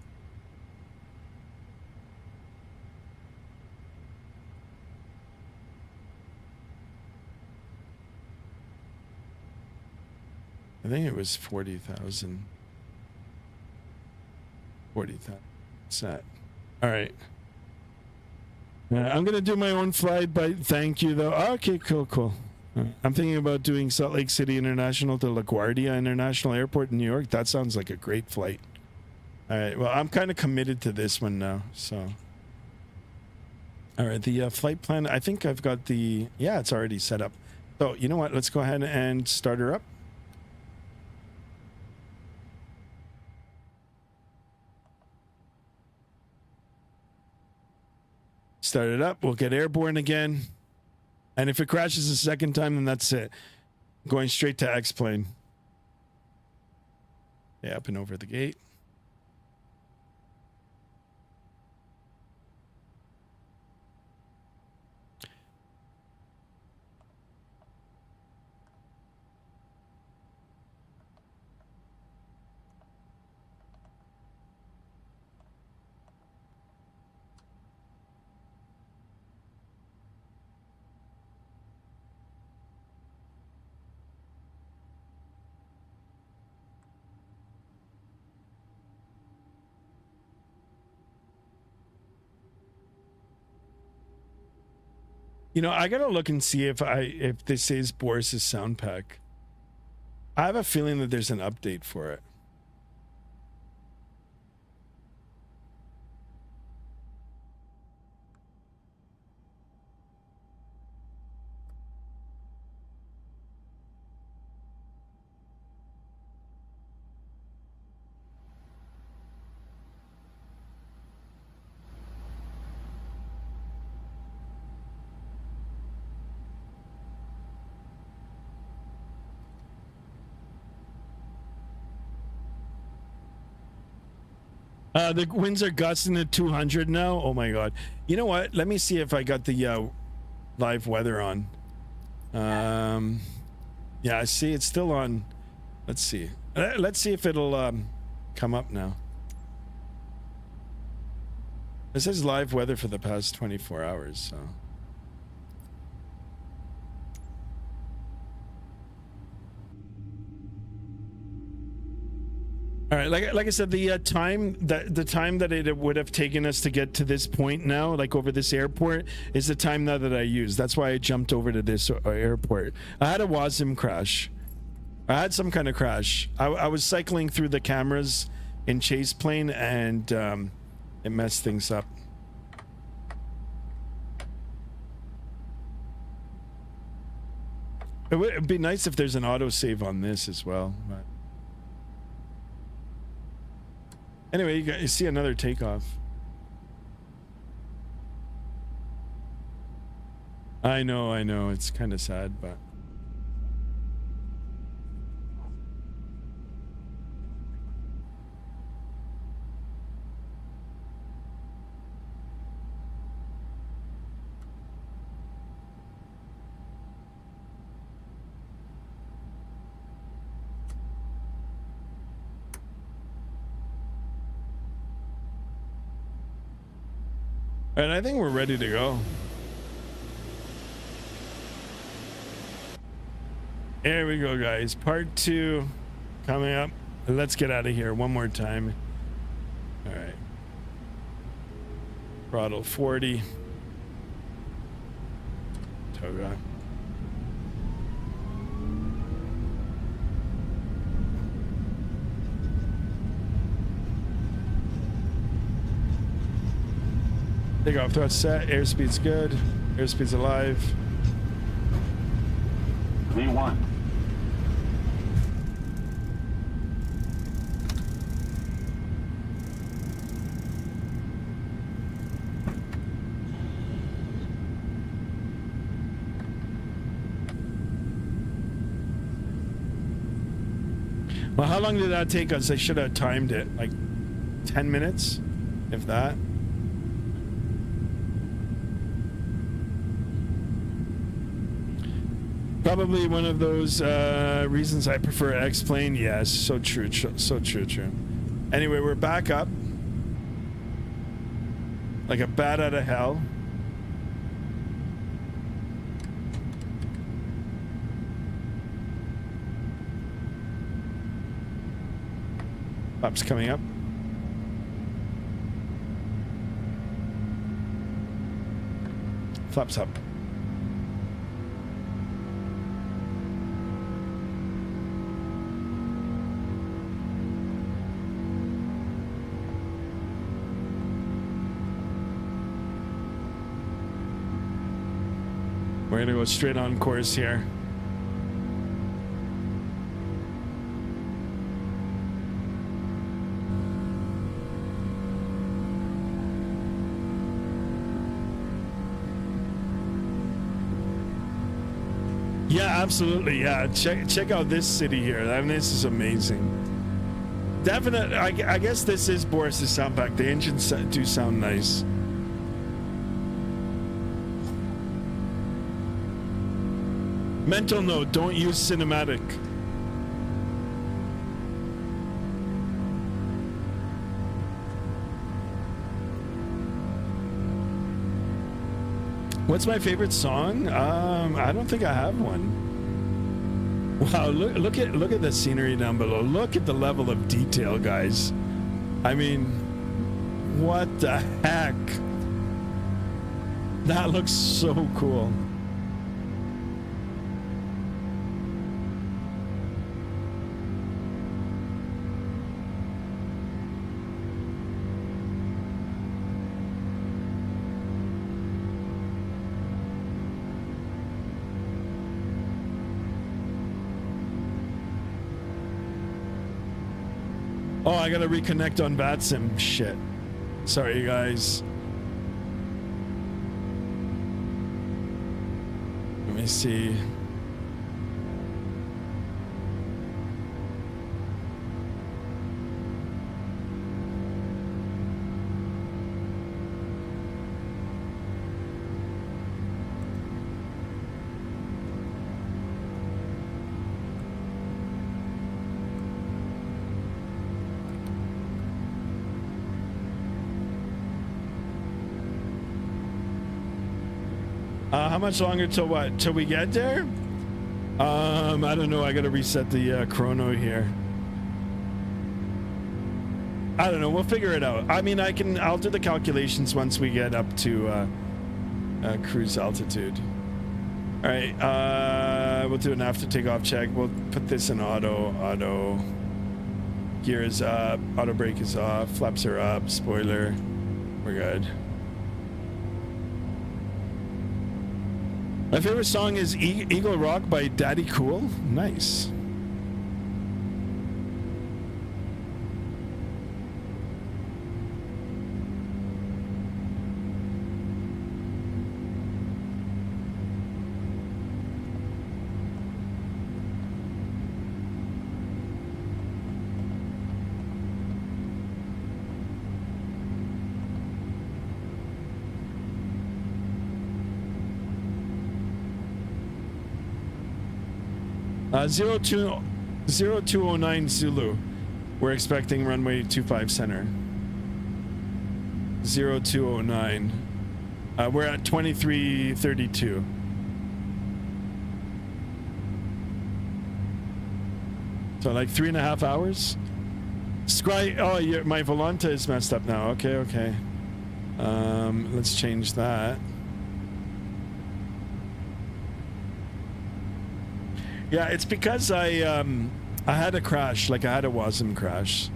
[SPEAKER 1] I think it was 40,000. 40,000 set. All right. I'm gonna do my own flight, but thank you though. Okay, cool. I'm thinking about doing Salt Lake City International to LaGuardia International Airport in New York. That sounds like a great flight. All right. Well, I'm kind of committed to this one now. So, all right. The flight plan. I think I've got the. Yeah, it's already set up. So you know what? Let's go ahead and start her up. Start it up. We'll get airborne again. And if it crashes a second time, then that's it. Going straight to X-plane. Yeah, up and over the gate. You know, I gotta look and see if this is Boris's sound pack. I have a feeling that there's an update for it. The winds are gusting at 200 now. Oh my god. You know what? Let me see if I got the live weather on. Yeah, I see it's still on. Let's see. Let's see if it'll come up now. This is live weather for the past 24 hours, so. All right, like I said, the time that it would have taken us to get to this point now, like over this airport, is the time now that I used. That's why I jumped over to this airport. I had a Vatsim crash. I had some kind of crash. I was cycling through the cameras in chase plane and it messed things up. It'd be nice if there's an autosave on this as well. But anyway, you see another takeoff. I know. It's kind of sad, but. And I think we're ready to go. There we go, guys. Part 2 coming up. Let's get out of here one more time. All right. Throttle 40. Toga. Takeoff thrust set. Airspeed's good. Airspeed's alive.
[SPEAKER 3] V1.
[SPEAKER 1] Well, how long did that take us? I should have timed it. Like 10 minutes, if that. Probably one of those reasons I prefer X-Plane. Yes, so true, so true. Anyway, we're back up. Like a bat out of hell. Flaps coming up. Flaps up. We're gonna go straight on course here. Yeah, absolutely. Yeah, check out this city here. I mean, this is amazing. Definitely. I guess this is Boris's sound pack. The engines do sound nice. Mental note, don't use cinematic. What's my favorite song? I don't think I have one. Wow, look at the scenery down below. Look at the level of detail, guys. I mean, what the heck? That looks so cool. Oh, I gotta reconnect on Vatsim. Shit. Sorry, guys. Let me see. How much longer till what? Till we get there? I don't know. I gotta reset the chrono here. I don't know. We'll figure it out. I mean, I'll do the calculations once we get up to cruise altitude. All right, we'll do an after takeoff check. We'll put this in auto. Gear is up, auto brake is off, flaps are up, spoiler. We're good. My favorite song is Eagle Rock by Daddy Cool. Nice. Uh, 0209 Zulu. We're expecting runway 25 center. 0209. We're at 2332. So like 3.5 hours. Scry. Oh, my Volanta is messed up now. Okay. Let's change that. Yeah, it's because I had a crash, like I had a Vatsim crash.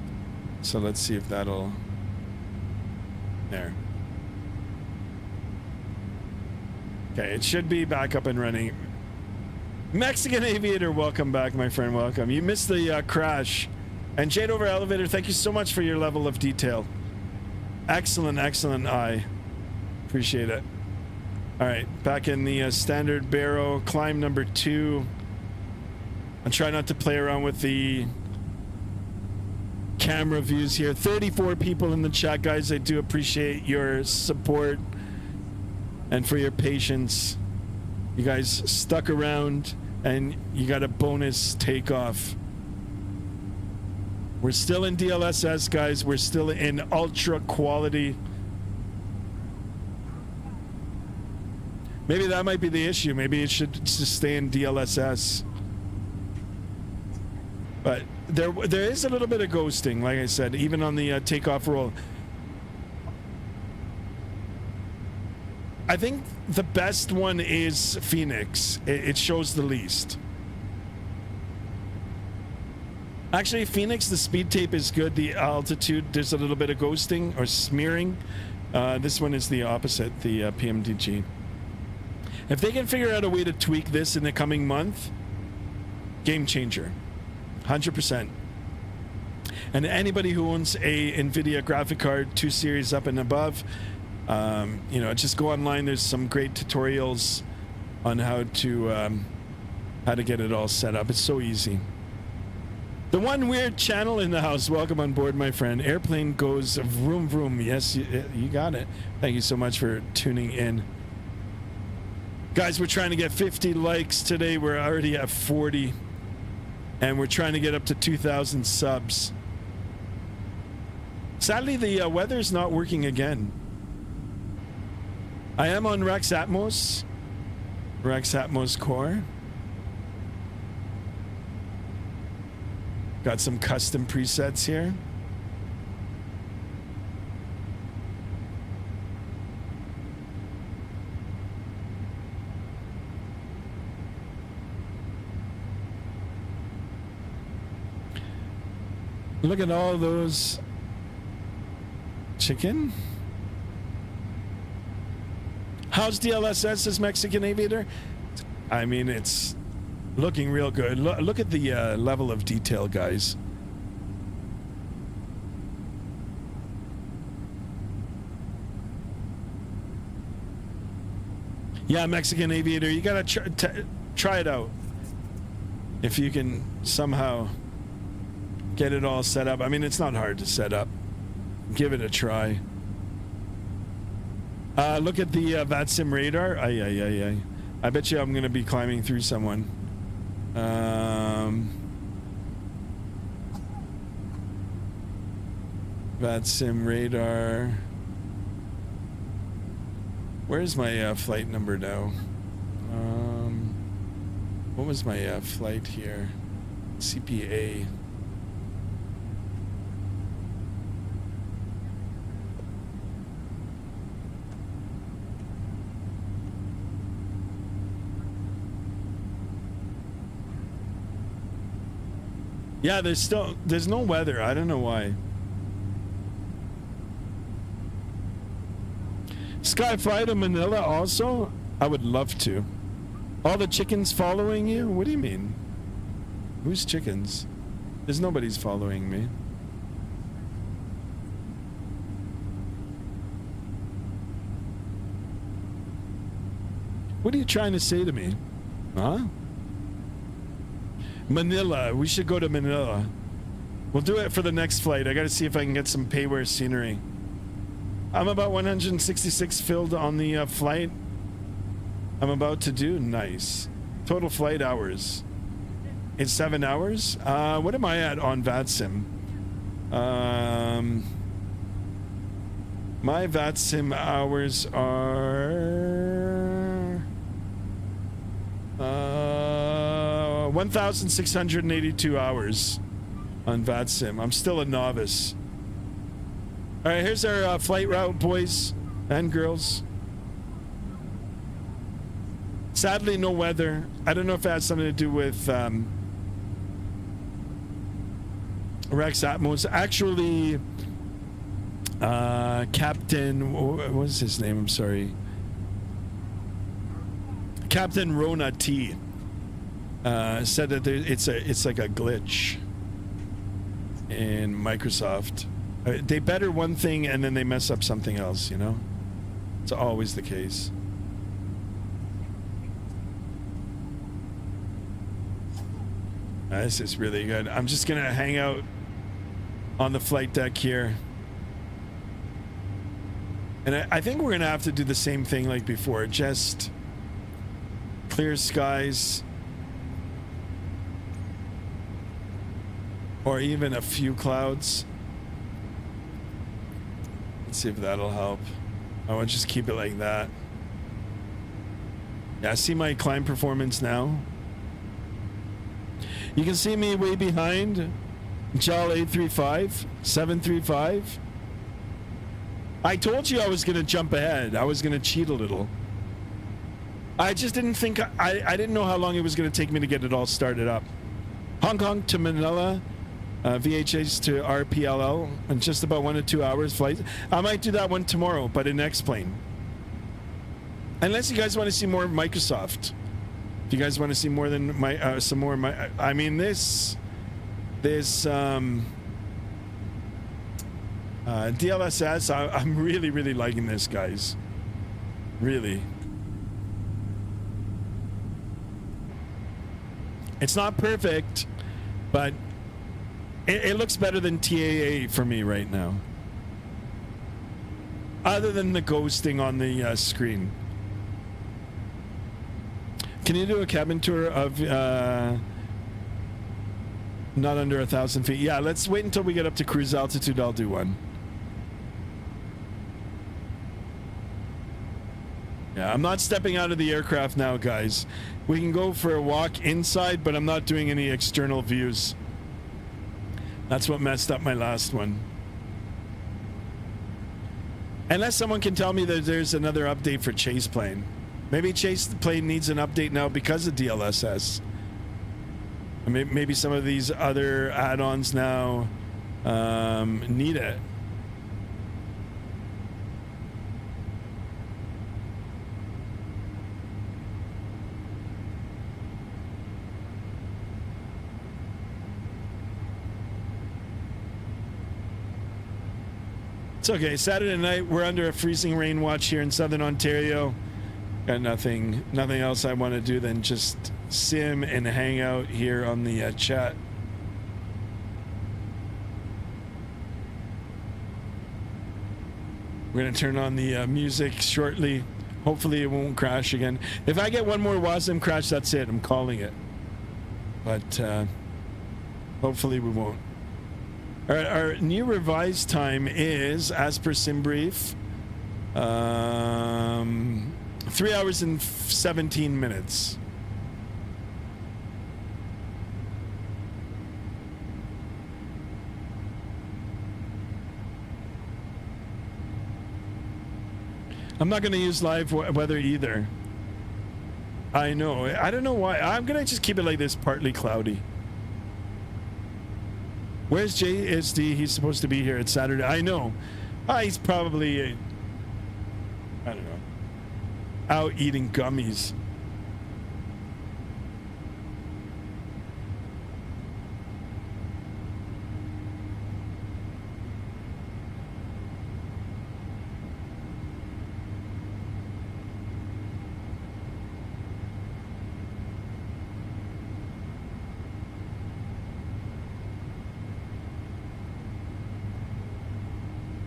[SPEAKER 1] So let's see if that'll... There. Okay, it should be back up and running. Mexican Aviator, welcome back, my friend, welcome. You missed the crash. And Jade Over Elevator, thank you so much for your level of detail. Excellent eye. Appreciate it. All right, back in the standard barrow, climb number 2. And try not to play around with the camera views here. 34 people in the chat, guys. I do appreciate your support and for your patience. You guys stuck around and you got a bonus takeoff. We're still in DLSS, guys. We're still in ultra quality. Maybe that might be the issue. Maybe it should just stay in DLSS. But there is a little bit of ghosting, like I said, even on the takeoff roll. I think the best one is Phoenix. It shows the least. Actually, Phoenix, the speed tape is good. The altitude, there's a little bit of ghosting or smearing. This one is the opposite, the Pmdg. If they can figure out a way to tweak this in the coming month, game changer. 100%. And anybody who owns a NVIDIA graphic card 2 series up and above, you know, just go online. There's some great tutorials on how to get it all set up. It's so easy. The one weird channel in the house. Welcome on board, my friend. Airplane goes vroom vroom. Yes, you got it. Thank you so much for tuning in. Guys, we're trying to get 50 likes today. We're already at 40. And we're trying to get up to 2,000 subs. Sadly, the weather's not working again. I am on Rex Atmos Core. Got some custom presets here. Look at all those chicken. How's DLSS as Mexican Aviator? I mean, it's looking real good. Look at the level of detail, guys. Yeah, Mexican Aviator, you gotta try it out. If you can somehow get it all set up. I mean, it's not hard to set up. Give it a try. Look at the Vatsim radar. I bet you I'm going to be climbing through someone. Vatsim radar. Where's my flight number now? What was my flight here? CPA. Yeah, there's no weather. I don't know why. Skyfly to Manila also? I would love to. All the chickens following you? What do you mean? Who's chickens? There's nobody's following me. What are you trying to say to me? Huh? Manila. We should go to Manila. We'll do it for the next flight. I gotta see if I can get some payware scenery. I'm about 166 filled on the flight I'm about to do. Nice. Total flight hours. It's 7 hours. What am I at on Vatsim? My Vatsim hours are 1,682 hours on Vatsim. I'm still a novice. All right, here's our flight route, boys and girls. Sadly, no weather. I don't know if that has something to do with Rex Atmos. Actually, Captain, what was his name? I'm sorry. Captain Rona T said that it's like a glitch in Microsoft. They better one thing and then they mess up something else, you know? It's always the case. This is really good. I'm just gonna hang out on the flight deck here. And I think we're gonna have to do the same thing like before. Just clear skies. Or even a few clouds. Let's see if that'll help. I want to just keep it like that. Yeah, I see my climb performance now. You can see me way behind. JAL 835, 735. I told you I was going to jump ahead. I was going to cheat a little. I just didn't think, I didn't know how long it was going to take me to get it all started up. Hong Kong to Manila, VHH to RPLL, in just about 1 to 2 hours flight. I might do that one tomorrow, but in X-Plane. Unless you guys want to see more of Microsoft. If you guys want to see more than my, some more of my, I mean, this DLSS, I'm really, really liking this, guys. Really. It's not perfect, but it looks better than TAA for me right now. Other than the ghosting on the screen. Can you do a cabin tour of not under 1,000 feet? Yeah, let's wait until we get up to cruise altitude. I'll do one. Yeah, I'm not stepping out of the aircraft now, guys. We can go for a walk inside, but I'm not doing any external views. That's what messed up my last one. Unless someone can tell me that there's another update for Chase Plane. Maybe Chase Plane needs an update now because of DLSS. Maybe some of these other add-ons now need it. It's okay. Saturday night, we're under a freezing rain watch here in Southern Ontario. Got nothing else I want to do than just sim and hang out here on the chat. We're gonna turn on the music shortly. Hopefully it won't crash again. If I get one more Wasim crash, that's it. I'm calling it. But hopefully we won't. All right, our new revised time is, as per SimBrief, 3 hours and 17 minutes. I'm not going to use live weather either. I know. I don't know why. I'm going to just keep it like this, partly cloudy. Where's JSD? He's supposed to be here at Saturday. I know. He's probably, I don't know, out eating gummies.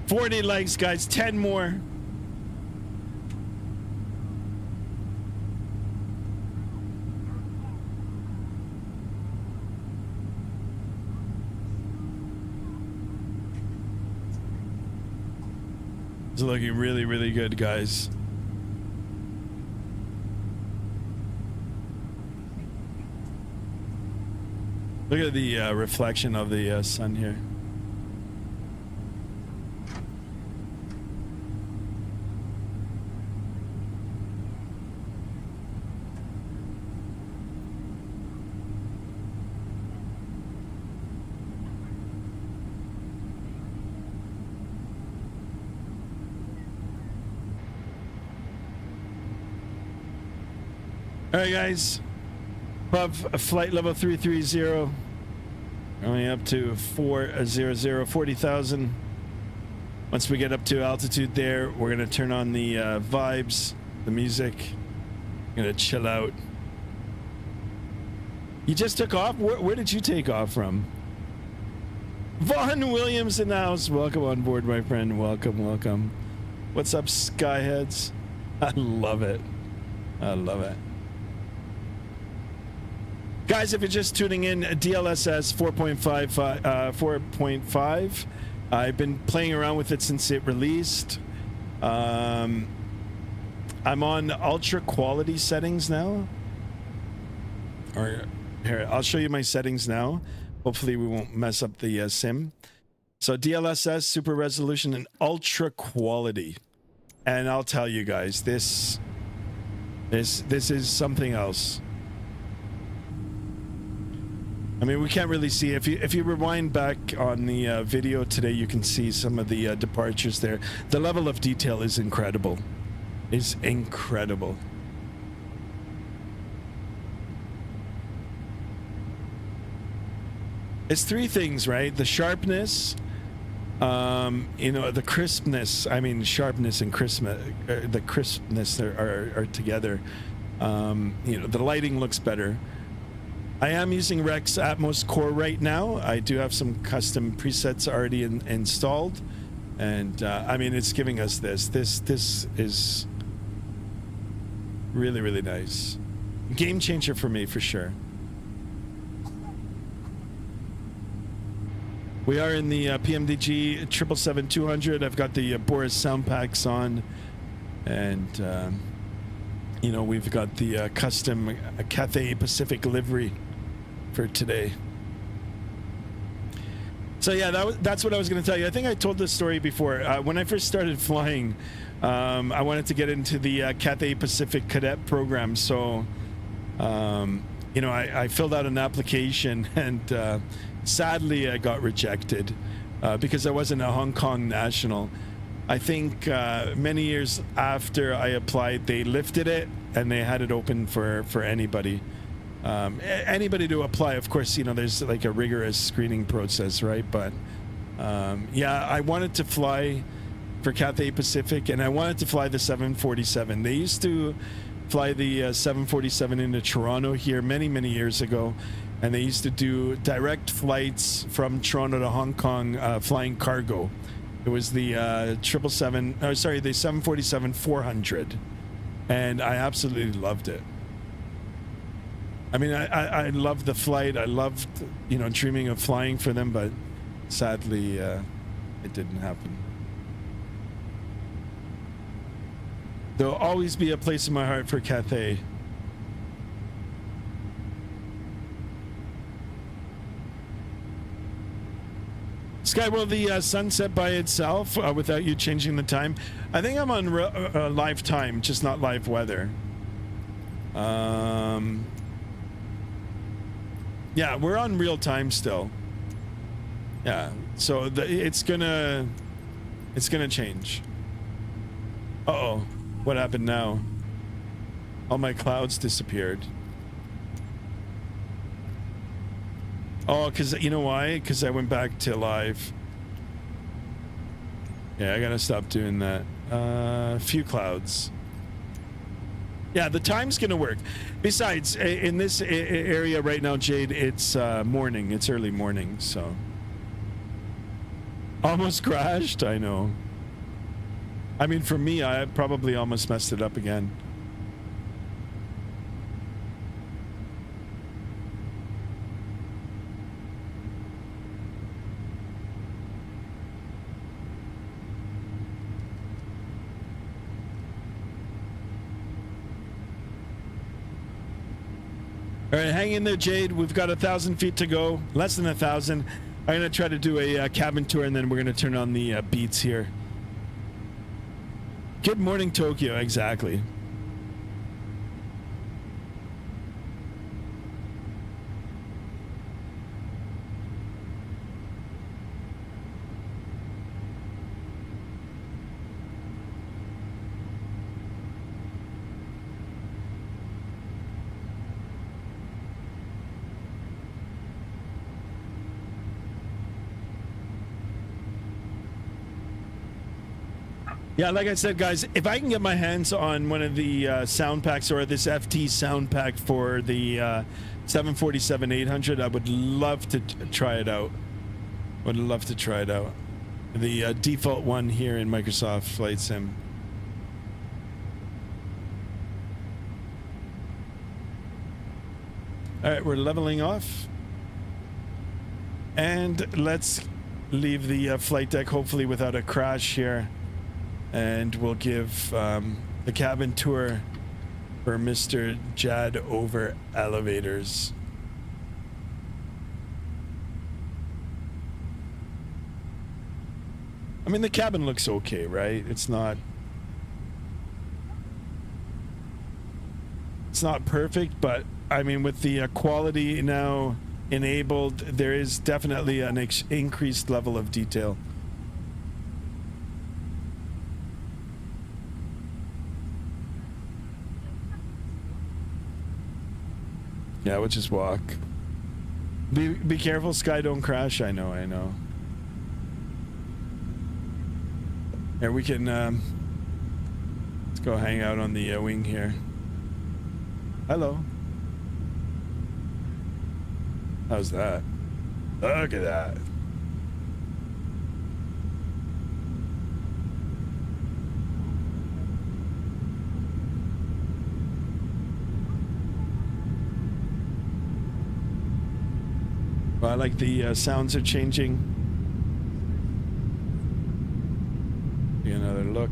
[SPEAKER 1] $40 likes, guys. 10 more. It's looking really, really good, guys. Look at the reflection of the sun here. All right, guys. Above flight level 330, going up to 400, 40,000. Once we get up to altitude there, we're going to turn on the vibes, the music. Going to chill out. You just took off? Where did you take off from? Vaughn Williams in the house. Welcome on board, my friend. Welcome, welcome. What's up, Skyheads? I love it. I love it. Guys, if you're just tuning in, DLSS 4.5. I've been playing around with it since it released. I'm on ultra quality settings now. Or here, I'll show you my settings now. Hopefully we won't mess up the sim. So DLSS, super resolution, and ultra quality. And I'll tell you guys, this is something else. I mean, we can't really see. If you rewind back on the video today, you can see some of the departures there. The level of detail is incredible. It's incredible. It's three things, right? The sharpness, you know, the crispness. I mean, sharpness and the crispness are together. You know, the lighting looks better. I am using Rex Atmos Core right now. I do have some custom presets already installed, and I mean, it's giving us this. This is really, really nice. Game changer for me, for sure. We are in the PMDG 777-200. I've got the Boris sound packs on, and you know, we've got the custom Cathay Pacific livery for today. So yeah, that's what I was going to tell you. I think I told this story before. When I first started flying, I wanted to get into the Cathay Pacific cadet program. So, you know, I filled out an application, and sadly I got rejected because I wasn't a Hong Kong national. I think many years after I applied, they lifted it and they had it open for anybody. Anybody to apply. Of course, you know, there's like a rigorous screening process, right? But yeah, I wanted to fly for Cathay Pacific, and I wanted to fly the 747. They used to fly the 747 into Toronto here many years ago, and they used to do direct flights from Toronto to Hong Kong, flying cargo. It was the 747-400, and I absolutely loved it. I mean, I loved the flight. I loved, you know, dreaming of flying for them, but sadly, it didn't happen. There'll always be a place in my heart for Cathay. Sky, will the sun set by itself without you changing the time? I think I'm on live time, just not live weather. Yeah, we're on real time still. Yeah, so it's gonna change. Uh-oh, what happened now? All my clouds disappeared. Oh, because you know why? Because I went back to live. Yeah, I gotta stop doing that. Few clouds. Yeah, the time's gonna work. Besides, in this area right now, Jade, it's morning. It's early morning, so. Almost crashed, I know. I mean, for me, I probably almost messed it up again. All right, hang in there, Jade. We've got 1,000 feet to go. Less than 1,000. I'm going to try to do a cabin tour, and then we're going to turn on the beats here. Good morning, Tokyo. Exactly. Yeah, like I said, guys, if I can get my hands on one of the sound packs or this FT sound pack for the 747-800, I would love to try it out. Would love to try it out. The default one here in Microsoft Flight Sim. All right, we're leveling off. And let's leave the flight deck, hopefully without a crash here. And we'll give the cabin tour for Mr. Jad over elevators. I mean, the cabin looks okay, right? It's not perfect, but I mean, with the quality now enabled, there is definitely an increased level of detail. Yeah, we'll just walk. Be careful, Sky, don't crash. I know. Here, we can, let's go hang out on the wing here. Hello. How's that? Look at that. Well, I like the sounds are changing. Be another look.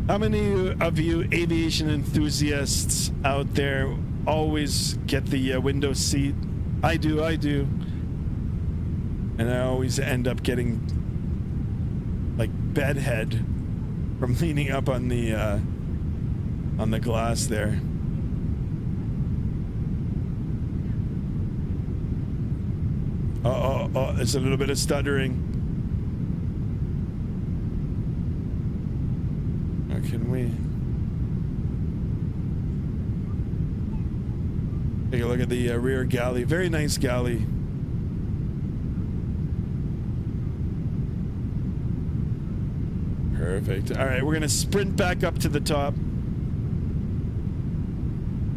[SPEAKER 1] How many of you aviation enthusiasts out there always get the window seat? I do. And I always end up getting like bedhead from leaning up on the glass there. Oh, there's a little bit of stuttering. How can we take a look at the rear galley? Very nice galley. Perfect. All right, we're gonna sprint back up to the top.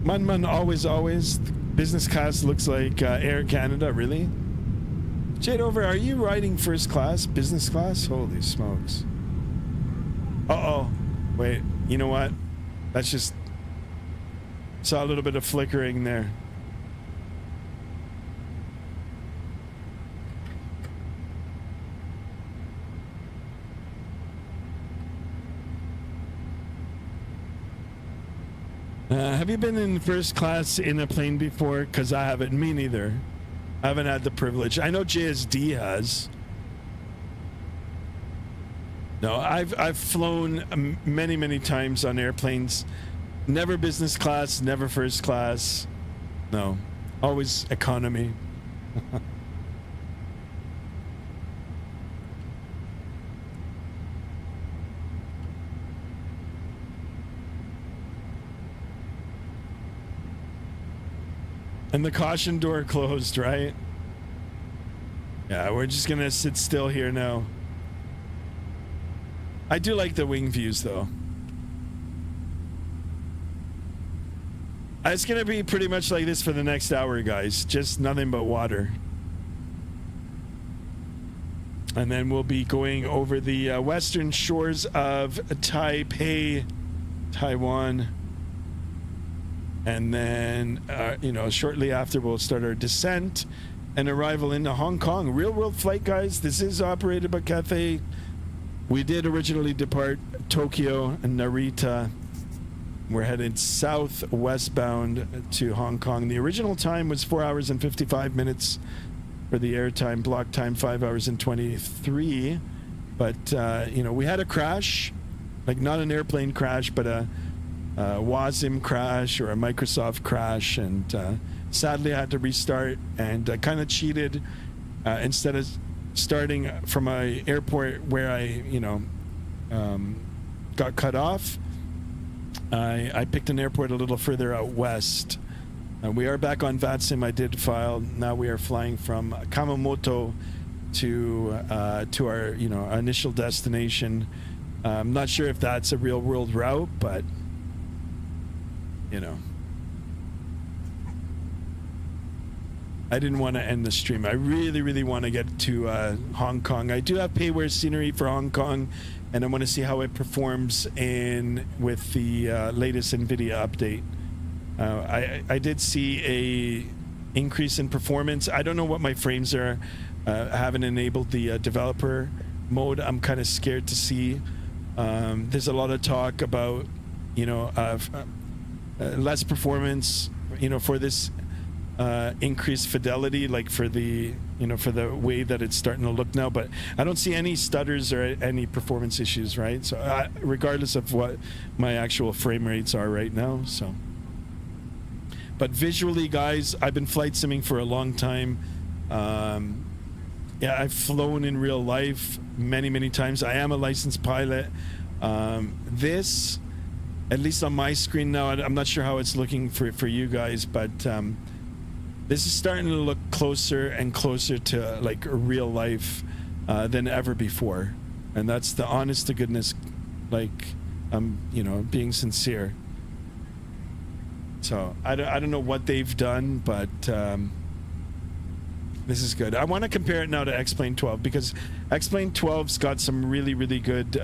[SPEAKER 1] Mun, always. Business class looks like Air Canada, really? Jade over, are you riding first class, business class? Holy smokes. Uh-oh. Wait, you know what? That's just... Saw a little bit of flickering there. Have you been in first class in a plane before? Because I haven't. Me neither. I haven't had the privilege. I know JSD has. No, I've flown many times on airplanes. Never business class, never first class. No. Always economy. And the caution door closed, right? Yeah, we're just gonna sit still here now. I do like the wing views though. It's gonna be pretty much like this for the next hour, guys. Just nothing but water. And then we'll be going over the western shores of Taipei, Taiwan. And then, you know, shortly after we'll start our descent and arrival into Hong Kong. Real world flight, guys. This is operated by Cathay. We did originally depart Tokyo and Narita. We're headed southwestbound to Hong Kong. The original time was 4 hours and 55 minutes for the airtime. Block time 5 hours and 23. But, you know, we had a crash, like not an airplane crash, but a Vatsim crash or a Microsoft crash, and sadly I had to restart, and I kind of cheated. Instead of starting from a airport where I, you know, got cut off, I picked an airport a little further out west. We are back on Vatsim. I did file. Now we are flying from Kamamoto to our, you know, our initial destination. I'm not sure if that's a real world route, but you know, I didn't want to end the stream. I really want to get to Hong Kong. I do have payware scenery for Hong Kong, and I want to see how it performs in with the latest NVIDIA update. I did see a increase in performance. I don't know what my frames are. I haven't enabled the developer mode. I'm kind of scared to see. There's a lot of talk about, you know, less performance, you know, for this increased fidelity, like for the, you know, for the way that it's starting to look now. But I don't see any stutters or any performance issues, right? So regardless of what my actual frame rates are right now. So, but visually, guys, I've been flight simming for a long time. Yeah, I've flown in real life many times. I am a licensed pilot. This, at least on my screen now, I'm not sure how it's looking for you guys, but this is starting to look closer and closer to like real life than ever before. And that's the honest to goodness, like, you know, being sincere. So I don't know what they've done, but this is good. I want to compare it now to X-Plane 12, because X-Plane 12's got some really good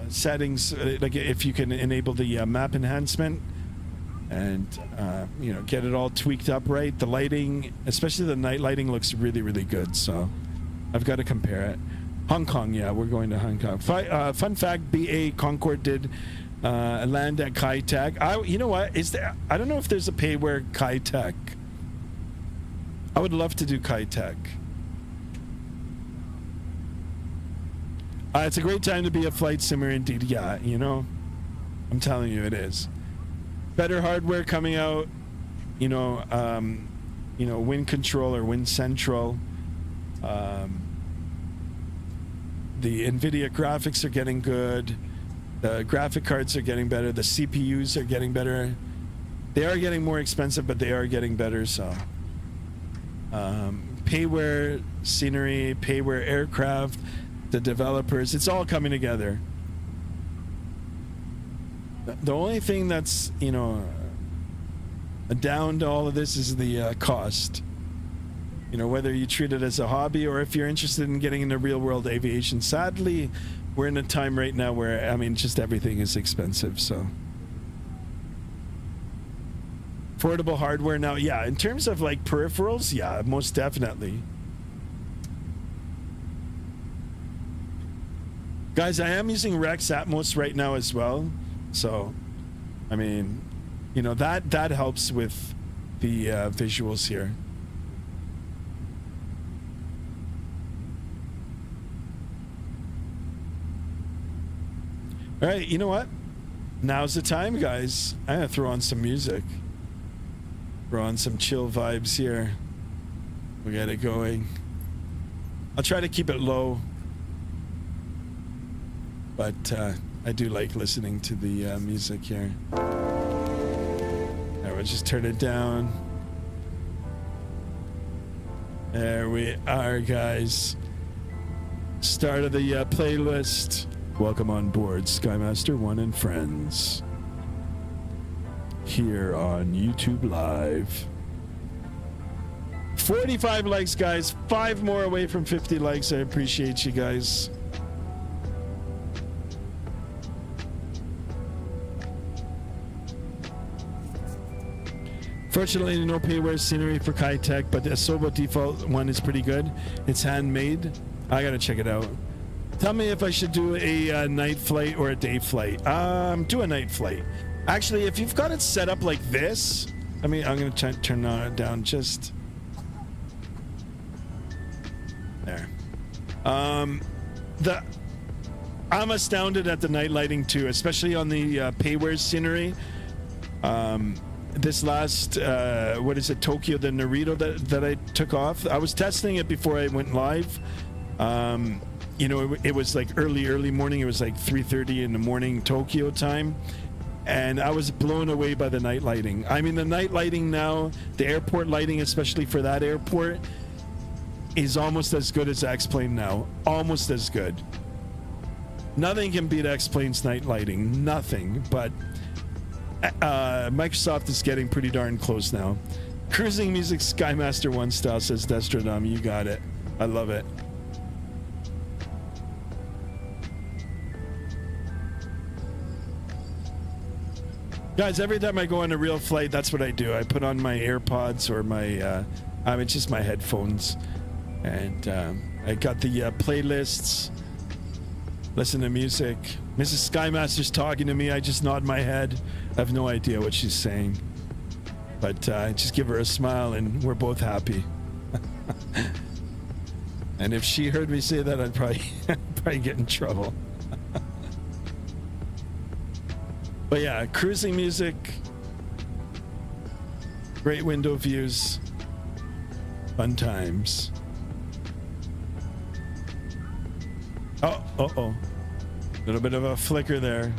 [SPEAKER 1] settings, like if you can enable the map enhancement and you know, get it all tweaked up right. The lighting, especially the night lighting, looks really good. So I've got to compare it. Hong Kong, yeah, we're going to Hong Kong. Fun fact: BA Concorde did land at Kai Tak. You know what? Is there? I don't know if there's a payware Kai Tak. I would love to do Kai Tak. It's a great time to be a flight simmer, indeed. Yeah, you know, I'm telling you, it is. Better hardware coming out. You know, Wind Control or Wind Central. The NVIDIA graphics are getting good. The graphic cards are getting better. The CPUs are getting better. They are getting more expensive, but they are getting better. So, payware scenery, payware aircraft, the developers, it's all coming together. The only thing that's, you know, down to all of this is the cost. You know, whether you treat it as a hobby or if you're interested in getting into real world aviation. Sadly, we're in a time right now where, I mean, just everything is expensive. So affordable hardware now, yeah, in terms of like peripherals, yeah, most definitely. Guys, I am using Rex Atmos right now as well. So, I mean, you know, that helps with the visuals here. All right, you know what? Now's the time, guys. I'm gonna throw on some music. We're on some chill vibes here. We got it going. I'll try to keep it low, but I do like listening to the music here. Alright, we'll just turn it down. There we are, guys. Start of the playlist. Welcome on board, Skymaster One and friends. Here on YouTube Live. 45 likes, guys. 5 more away from 50 likes. I appreciate you guys. Fortunately, no payware scenery for Kitech, but the Asobo default one is pretty good. It's handmade. I gotta check it out. Tell me if I should do a night flight or a day flight. Do a night flight. Actually, if you've got it set up like this, I mean, I'm gonna turn it down just there. I'm astounded at the night lighting too, especially on the payware scenery. This last what is it, Tokyo, the Naruto that I took off, I was testing it before I went live. You know, it was like early morning. It was like 3:30 in the morning Tokyo time, and I was blown away by the night lighting. I mean, the night lighting now, the airport lighting, especially for that airport, is almost as good as X-Plane now. Almost as good. Nothing can beat X-Plane's night lighting. Nothing. But Microsoft is getting pretty darn close now. Cruising music Skymaster One style, says Destrodom. You got it. I love it. Guys, every time I go on a real flight, that's what I do. I put on my AirPods or my, it's just my headphones. And I got the playlists, listen to music. Mrs. Skymaster's talking to me. I just nod my head. I have no idea what she's saying. But I just give her a smile and we're both happy. And if she heard me say that, I'd probably get in trouble. But yeah, cruising music, great window views, fun times. Oh, little bit of a flicker there.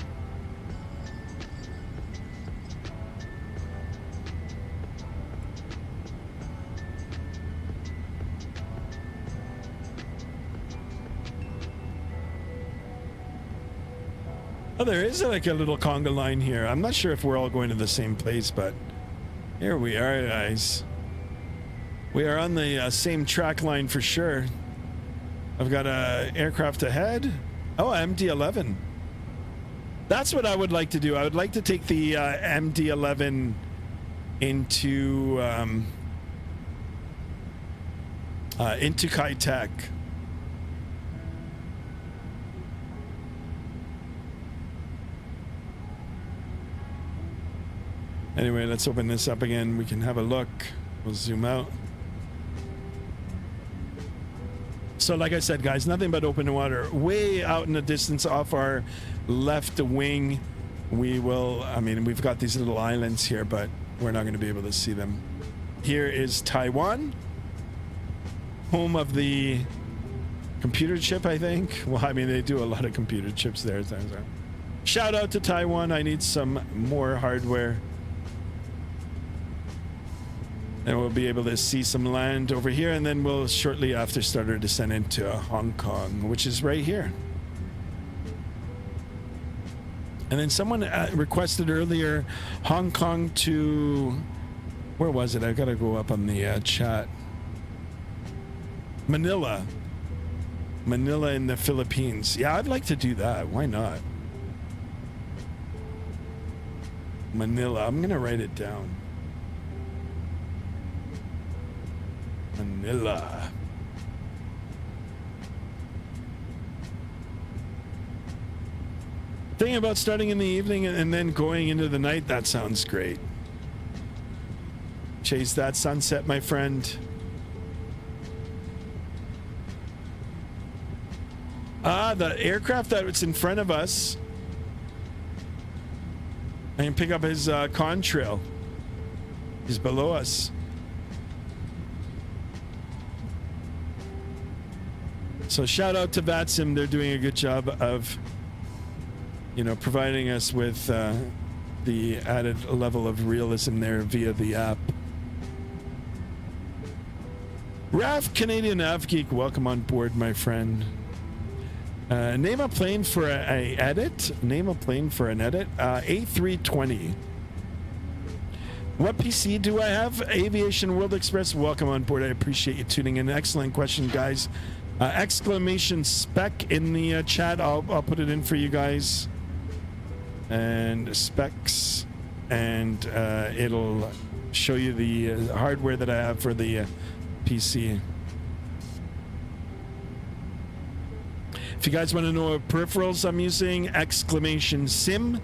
[SPEAKER 1] Oh, there is like a little conga line here. I'm not sure if we're all going to the same place, but here we are, guys. We are on the same track line for sure. I've got a aircraft ahead. Oh, MD-11. That's what I would like to do. I would like to take the MD-11 into Kitech. Anyway, let's open this up again. We can have a look. We'll zoom out. So like I said, guys, nothing but open water. Way out in the distance off our left wing, we will, I mean, we've got these little islands here, but we're not going to be able to see them. Here is Taiwan, home of the computer chip, I think. Well, I mean, they do a lot of computer chips there. Shout out to Taiwan. I need some more hardware. And we'll be able to see some land over here, and then we'll shortly after start our descent into Hong Kong, which is right here. And then someone requested earlier Hong Kong to, where was it? I've got to go up on the chat. Manila in the Philippines. Yeah, I'd like to do that. Why not? Manila. I'm gonna write it down. Manila. Thinking about starting in the evening and then going into the night, that sounds great. Chase that sunset, my friend. Ah, the aircraft that's in front of us. I can pick up his contrail. He's below us. So shout out to Vatsim. They're doing a good job of, you know, providing us with the added level of realism there via the app. Raf Canadian Nav Geek, welcome on board, my friend. Name a plane for a edit. Name a plane for an edit. A320. What PC do I have? Aviation World Express, welcome on board. I appreciate you tuning in. Excellent question, guys. Exclamation spec in the chat. I'll put it in for you guys. And specs, and it'll show you the hardware that I have for the PC. If you guys want to know what peripherals I'm using, exclamation sim,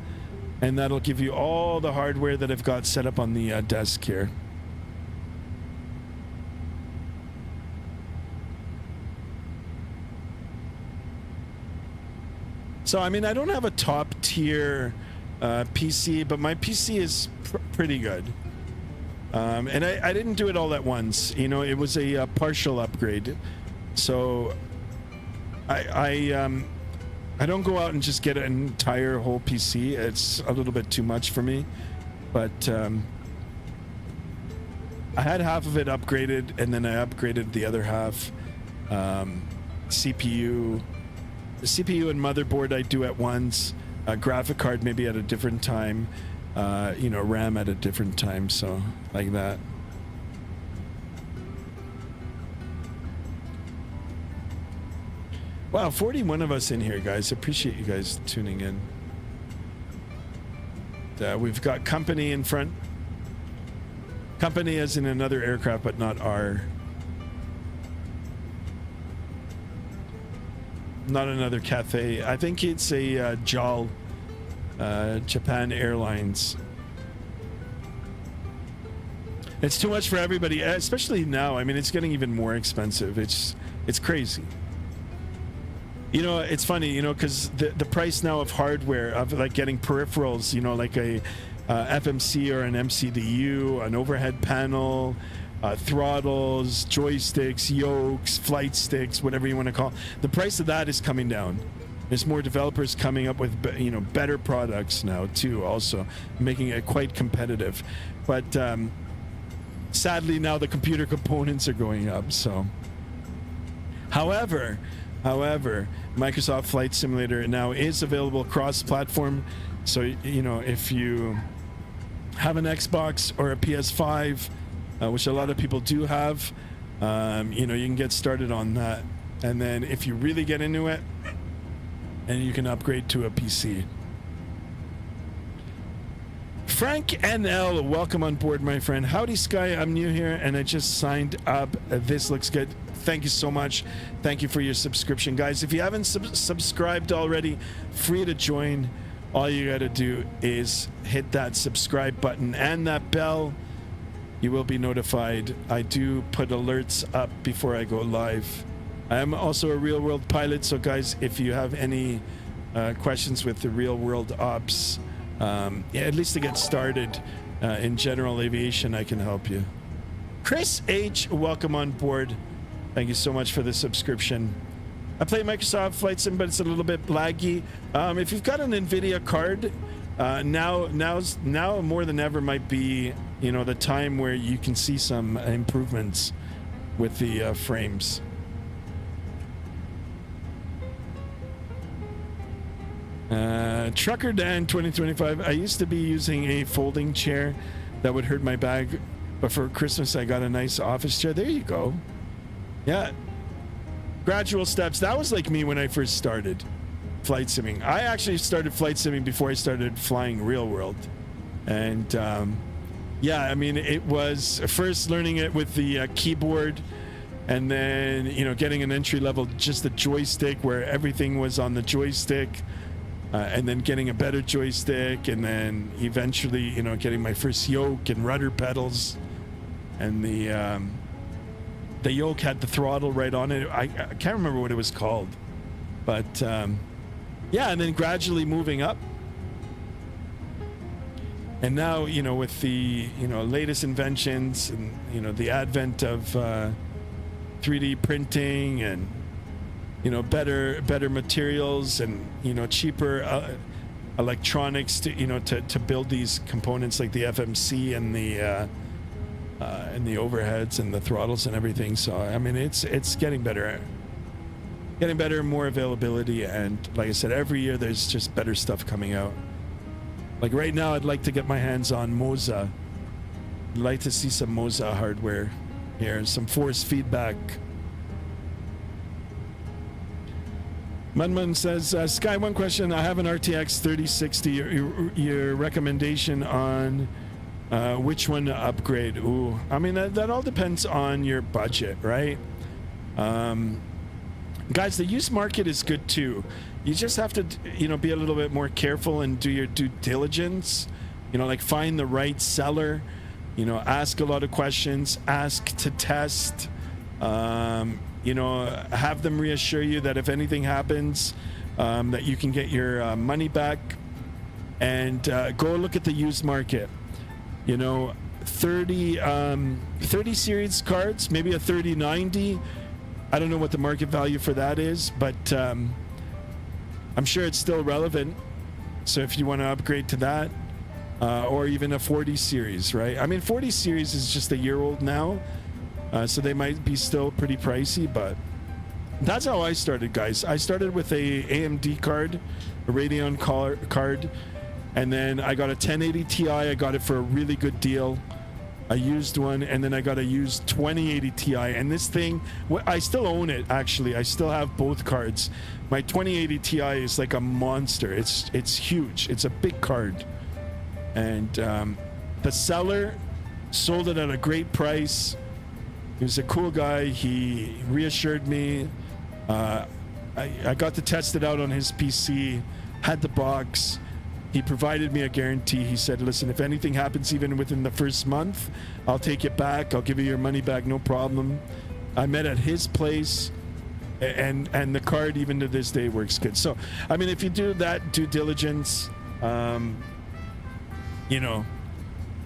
[SPEAKER 1] and that'll give you all the hardware that I've got set up on the desk here. So, I mean, I don't have a top tier PC, but my PC is pretty good. And I didn't do it all at once. You know, it was a partial upgrade. So I don't go out and just get an entire whole PC. It's a little bit too much for me. But I had half of it upgraded, and then I upgraded the other half. CPU and motherboard I do at once. Graphic card maybe at a different time. You know, RAM at a different time. So like that. Wow, 41 of us in here, guys. Appreciate you guys tuning in. We've got company in front. Company as in another aircraft, but not our. Not another Cathay. I think it's a JAL, Japan Airlines. It's too much for everybody, especially now. I mean, it's getting even more expensive. It's crazy. You know, it's funny, you know, because the price now of hardware, of like getting peripherals, you know, like a FMC or an MCDU, an overhead panel, throttles, joysticks, yokes, flight sticks, whatever you want to call it. The price of that is coming down. There's more developers coming up with, you know, better products now too, also making it quite competitive. But sadly now the computer components are going up. So, however, Microsoft Flight Simulator now is available cross-platform. So, you know, if you have an Xbox or a PS5, which a lot of people do have, you know, you can get started on that. And then if you really get into it, and you can upgrade to a PC. Frank NL, welcome on board, my friend. Howdy, Sky. I'm new here, and I just signed up. This looks good. Thank you so much. Thank you for your subscription, guys. If you haven't subscribed already, free to join. All you got to do is hit that subscribe button and that bell. You will be notified. I do put alerts up before I go live. I am also a real world pilot, so guys, if you have any questions with the real world ops, yeah, at least to get started in general aviation, I can help you. Chris H, welcome on board. Thank you so much for the subscription. I play Microsoft Flight Sim, but it's a little bit laggy. If you've got an NVIDIA card, now more than ever might be, you know, the time where you can see some improvements with the frames. Trucker Dan 2025. I used to be using a folding chair that would hurt my back, but for Christmas I got a nice office chair. There you go. Yeah, gradual steps. That was like me when I first started flight simming. I actually started flight simming before I started flying real world. And yeah, I mean, it was first learning it with the keyboard, and then, you know, getting an entry level, just a joystick where everything was on the joystick, and then getting a better joystick, and then eventually, you know, getting my first yoke and rudder pedals, and the yoke had the throttle right on it. I can't remember what it was called, but yeah, and then gradually moving up. And now, you know, with the, you know, latest inventions and, you know, the advent of 3D printing and, you know, better materials and, you know, cheaper electronics to, you know, to build these components like the FMC and the overheads and the throttles and everything. So I mean, it's getting better, more availability, and like I said, every year there's just better stuff coming out. Like right now, I'd like to get my hands on Moza. I'd like to see some Moza hardware here, some force feedback. Munmun says, Sky, one question. I have an RTX 3060. Your recommendation on which one to upgrade? Ooh, I mean, that all depends on your budget, right? Guys, the used market is good too. You just have to, you know, be a little bit more careful and do your due diligence. You know, like find the right seller. You know, ask a lot of questions. Ask to test. You know, have them reassure you that if anything happens, that you can get your money back. And go look at the used market. You know, 30 series cards, maybe a 3090. I don't know what the market value for that is, but I'm sure it's still relevant. So if you want to upgrade to that, or even a 40 series, right? I mean, 40 series is just a year old now, so they might be still pretty pricey, but that's how I started, guys. I started with a AMD card, a Radeon card, and then I got a 1080 Ti. I got it for a really good deal. I used one, and then I got a used 2080 Ti, and this thing, I still own it, actually. I still have both cards. My 2080 Ti is like a monster. It's huge. It's a big card. And the seller sold it at a great price. He was a cool guy. He reassured me. I got to test it out on his PC, had the box. He provided me a guarantee. He said, listen, if anything happens even within the first month, I'll take it back. I'll give you your money back, no problem. I met at his place, and the card even to this day works good. So, I mean, if you do that due diligence, you know,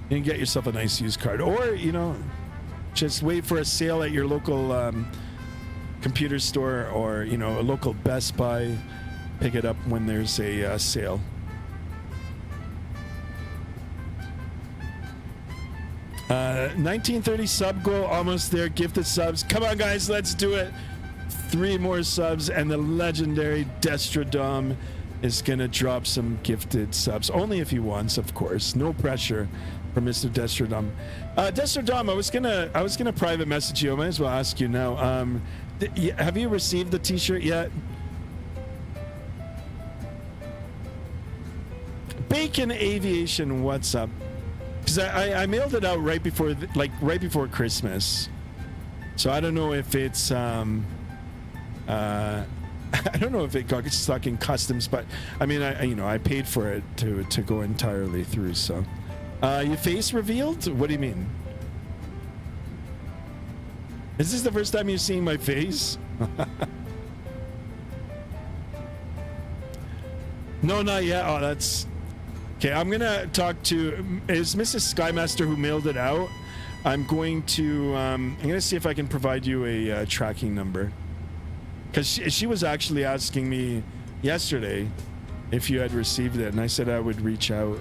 [SPEAKER 1] you can get yourself a nice used card. Or, you know, just wait for a sale at your local computer store or, you know, a local Best Buy. Pick it up when there's a sale. Uh, 1930 sub goal, almost there. Gifted subs. Come on, guys, let's do it. 3 more subs, and the legendary Destrodom is gonna drop some gifted subs. Only if he wants, of course. No pressure for Mr. Destrodom. Destrodom, I was gonna private message you. I might as well ask you now. Have you received the T-shirt yet? Bacon Aviation, what's up? Because I mailed it out right before Christmas, so I don't know if it's I don't know if it got stuck in customs, but I mean, I paid for it to go entirely through. So, your face revealed? What do you mean? Is this the first time you're seeing my face? No, not yet. Oh, that's. Okay, I'm gonna talk to is Mrs. Skymaster who mailed it out. I'm going to see if I can provide you a tracking number, because she was actually asking me yesterday if you had received it, and I said I would reach out.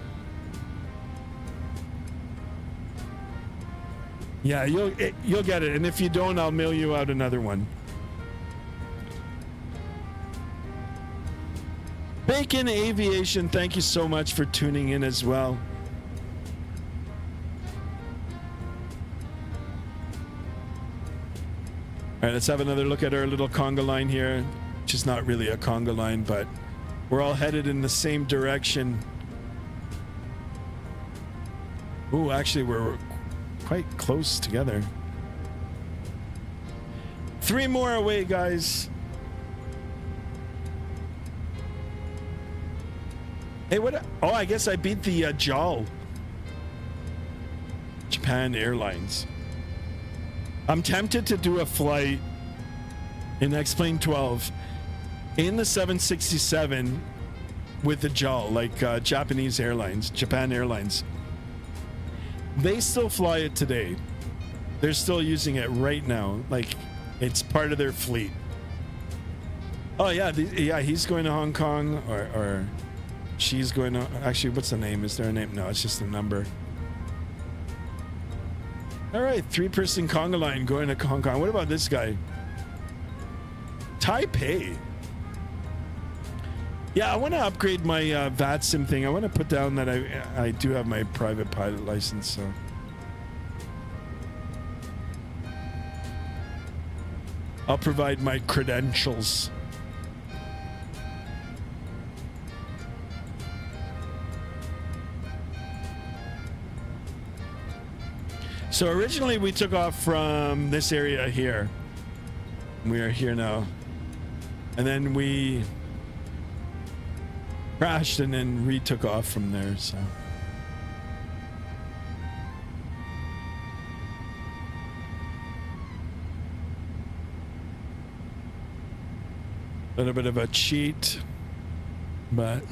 [SPEAKER 1] Yeah, you'll get it, and if you don't, I'll mail you out another one. Bacon Aviation, thank you so much for tuning in as well. All right, let's have another look at our little conga line here, which is not really a conga line, but we're all headed in the same direction. Ooh, actually, we're quite close together. 3 more away, guys. Hey, what? Oh, I guess I beat the JAL. Japan Airlines. I'm tempted to do a flight in X-Plane 12 in the 767 with the JAL, like Japanese Airlines, Japan Airlines. They still fly it today. They're still using it right now. Like, it's part of their fleet. Oh yeah, yeah. He's going to Hong Kong, or she's going to. Actually, what's the name? Is there a name? No, it's just a number. All right, 3-person conga line going to Hong Kong. What about this guy? Taipei. Yeah, I want to upgrade my Vatsim thing. I want to put down that I do have my private pilot license, so. I'll provide my credentials. So originally we took off from this area here. We are here now. And then we crashed and then retook off from there, so. A little bit of a cheat, but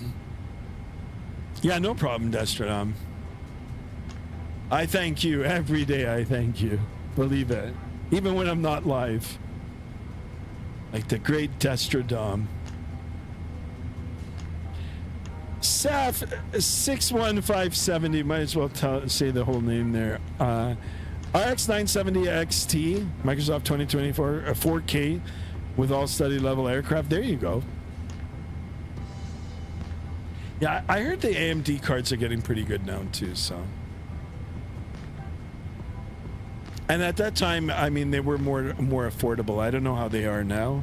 [SPEAKER 1] yeah, no problem, Destradom. I thank you every day. I thank you. Believe it. Even when I'm not live. Like the great Destradom. Saf 61570. Might as well say the whole name there. RX 970 XT, Microsoft 2024, 4K with all study level aircraft. There you go. Yeah, I heard the AMD cards are getting pretty good now too, so. And at that time, I mean, they were more affordable. I don't know how they are now.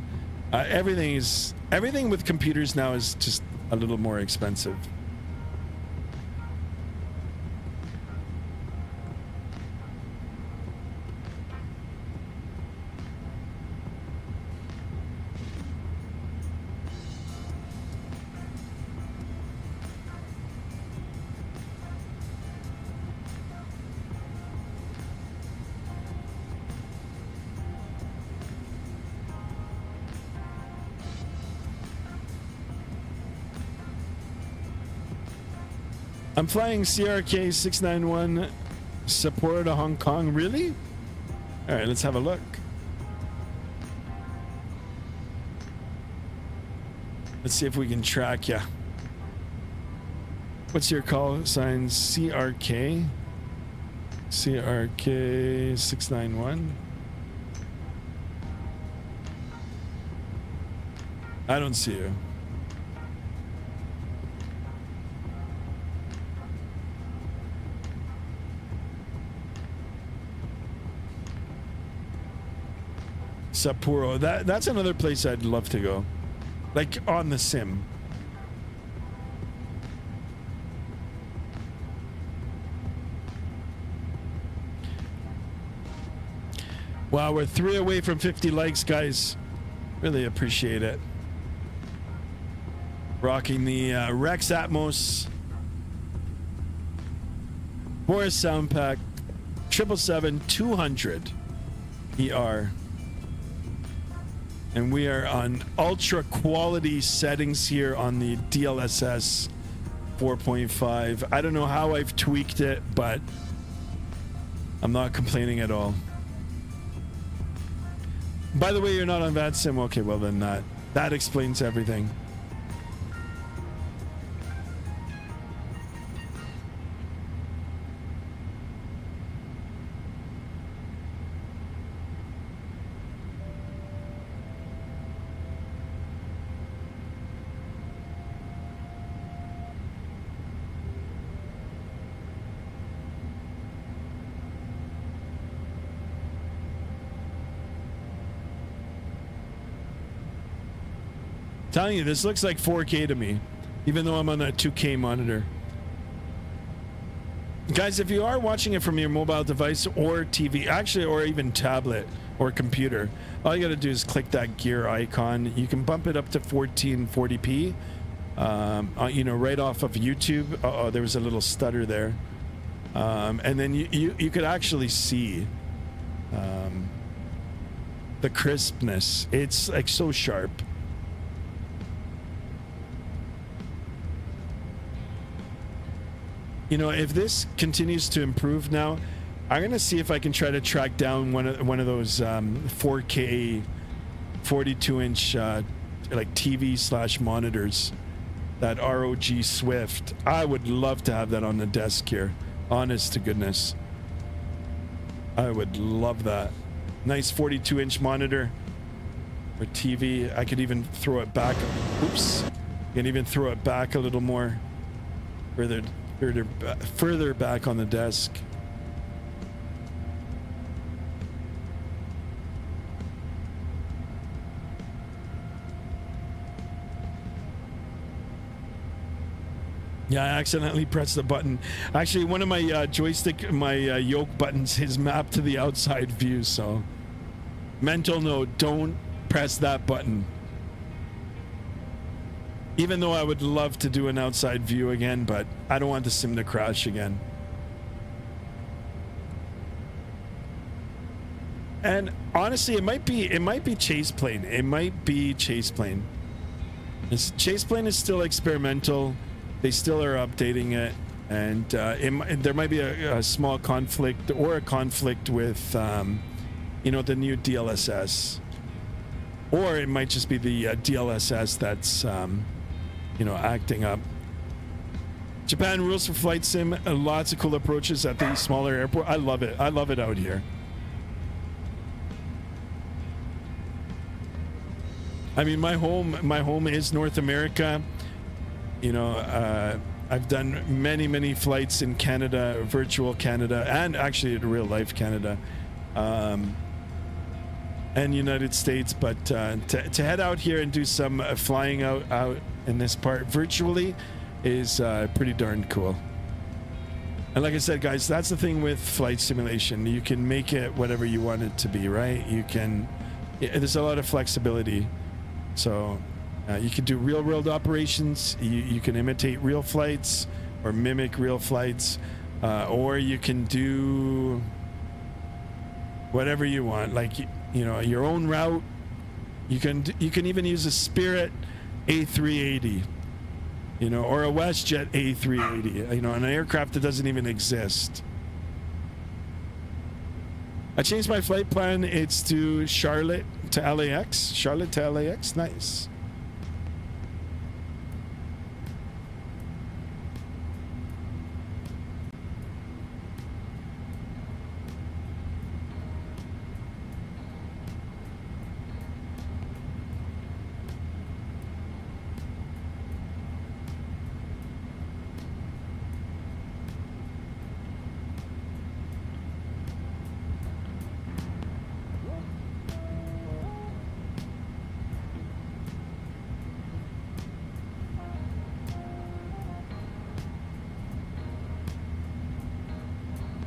[SPEAKER 1] Everything with computers now is just a little more expensive. I'm flying CRK 691 Sapporo to Hong Kong. Really? All right, let's have a look. Let's see if we can track you. What's your call sign? CRK? CRK 691? I don't see you. Sapporo. That's another place I'd love to go. Like on the sim. Wow, we're 3 away from 50 likes, guys. Really appreciate it. Rocking the Rex Atmos Boris Sound Pack 777-200 ER. And we are on ultra quality settings here on the DLSS 4.5. I don't know how I've tweaked it, but I'm not complaining at all. By the way, you're not on Vatsim. Okay, well then that explains everything. Telling you, this looks like 4K to me, even though I'm on a 2K monitor. Guys, if you are watching it from your mobile device or TV, actually, or even tablet or computer, all you got to do is click that gear icon. You can bump it up to 1440p, you know, right off of YouTube. Oh, there was a little stutter there. And then you could actually see the crispness. It's like so sharp. You know, if this continues to improve now, I'm gonna see if I can try to track down one of those 4K 42-inch like TV / monitors, that ROG Swift. I would love to have that on the desk here. Honest to goodness, I would love that. Nice 42-inch monitor for TV. I could even throw it back. Oops. Can even throw it back a little more, further back on the desk. Yeah, I accidentally pressed the button. Actually, one of my joystick, my yoke buttons is mapped to the outside view, so mental note, don't press that button. Even though I would love to do an outside view again, but I don't want the sim to crash again. And honestly, it might be chase plane. It might be chase plane. Chase plane is still experimental. They still are updating it, and there might be a small conflict or a conflict with, you know, the new DLSS, or it might just be the DLSS that's, you know, acting up. Japan rules for flight sim. Lots of cool approaches at the smaller airport. I love it. I love it out here. I mean, my home is North America. You know, I've done many flights in Canada, virtual Canada, and actually in real life Canada, and United States. But to head out here and do some flying out in this part virtually is pretty darn cool. And like I said, guys, that's the thing with flight simulation. You can make it whatever you want it to be, right? You can. There's a lot of flexibility, so. You can do real world operations. You can imitate real flights or mimic real flights, or you can do whatever you want, like, you know, your own route. You can even use a Spirit A380, you know, or a WestJet A380, you know, an aircraft that doesn't even exist. I changed my flight plan. It's to Charlotte to LAX. Charlotte to LAX. Nice.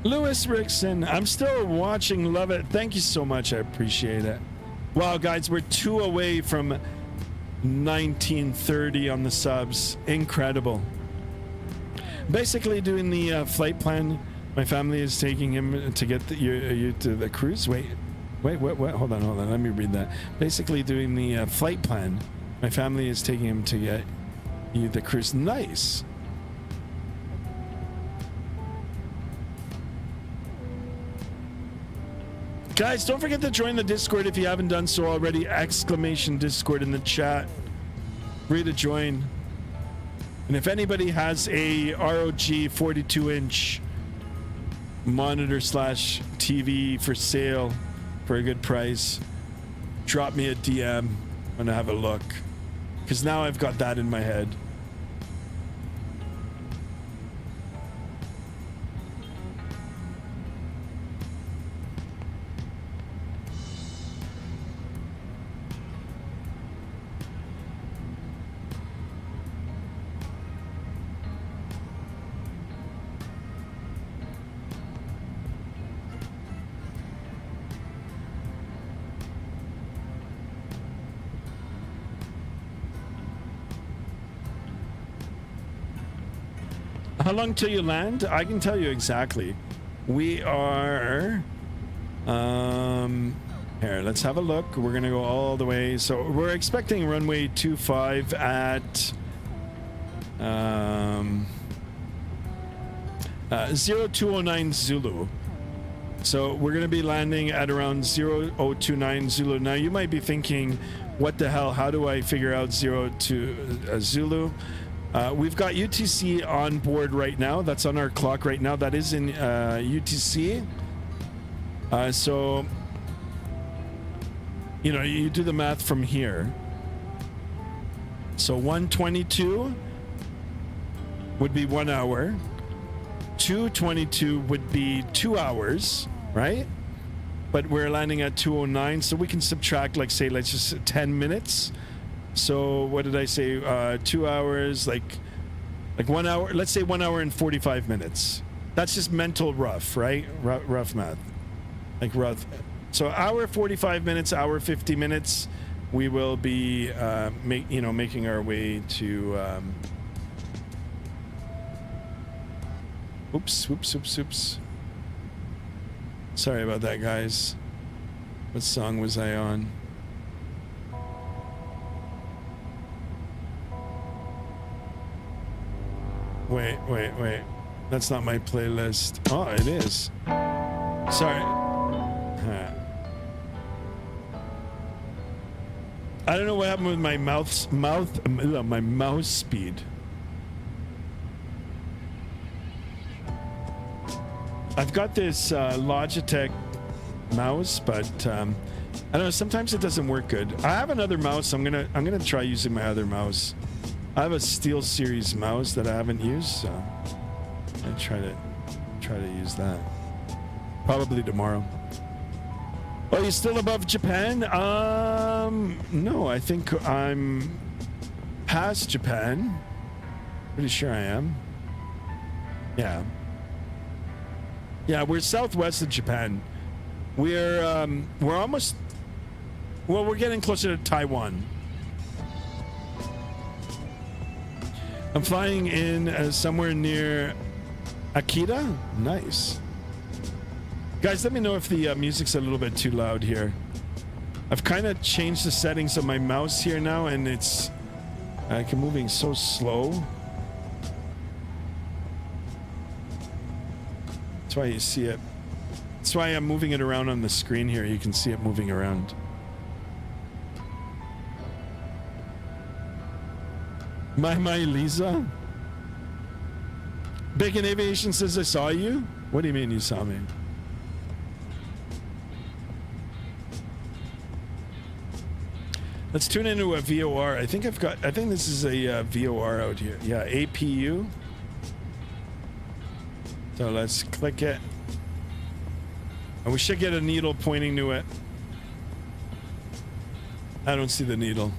[SPEAKER 1] Lewis Rickson, I'm still watching. Love it. Thank you so much. I appreciate it. Wow, guys, we're 2 away from 1930 on the subs. Incredible. Basically doing the flight plan. My family is taking him to get you to the cruise. Wait, hold on. Let me read that. Basically doing the flight plan. My family is taking him to get you the cruise. Nice. Guys, don't forget to join the Discord if you haven't done so already. ! Discord in the chat. Free to join. And if anybody has a ROG 42-inch monitor / TV for sale for a good price, drop me a DM. I'm gonna have a look, because now I've got that in my head. How long till you land? I can tell you exactly. We are here, let's have a look. We're gonna go all the way. So we're expecting runway 25 at 0209 Zulu. So we're going to be landing at around 0029 Zulu. Now you might be thinking, what the hell? How do I figure out 02 Zulu? We've got UTC on board right now. That's on our clock right now. That is in UTC. So, you know, you do the math from here. So 122 would be 1 hour. 222 would be 2 hours, right? But we're landing at 209, so we can subtract, like, say, let's just 10 minutes. So what did I say? 2 hours, like 1 hour. Let's say 1 hour and 45 minutes. That's just mental rough, right? Rough math, like rough. So hour 45 minutes, hour 50 minutes. We will be, making our way to. Oops. Sorry about that, guys. What song was I on? Wait. That's not my playlist. Oh, it is. Sorry. I don't know what happened with my my mouse speed. I've got this Logitech mouse, but I don't know. Sometimes it doesn't work good. I have another mouse. I'm gonna try using my other mouse. I have a Steel Series mouse that I haven't used, so I try to use that. Probably tomorrow. Oh, you still above Japan? No, I think I'm past Japan. Pretty sure I am. Yeah. Yeah, we're southwest of Japan. We're almost. Well, we're getting closer to Taiwan. I'm flying in somewhere near Akita. Nice. Guys, let me know if the music's a little bit too loud here. I've kind of changed the settings of my mouse here now, and it's like moving so slow. That's why you see it. That's why I'm moving it around on the screen here. You can see it moving around. My Lisa. Bacon Aviation says I saw you. What do you mean you saw me? Let's tune into a VOR. I think this is a VOR out here. Yeah, APU. So let's click it. And we should get a needle pointing to it. I don't see the needle.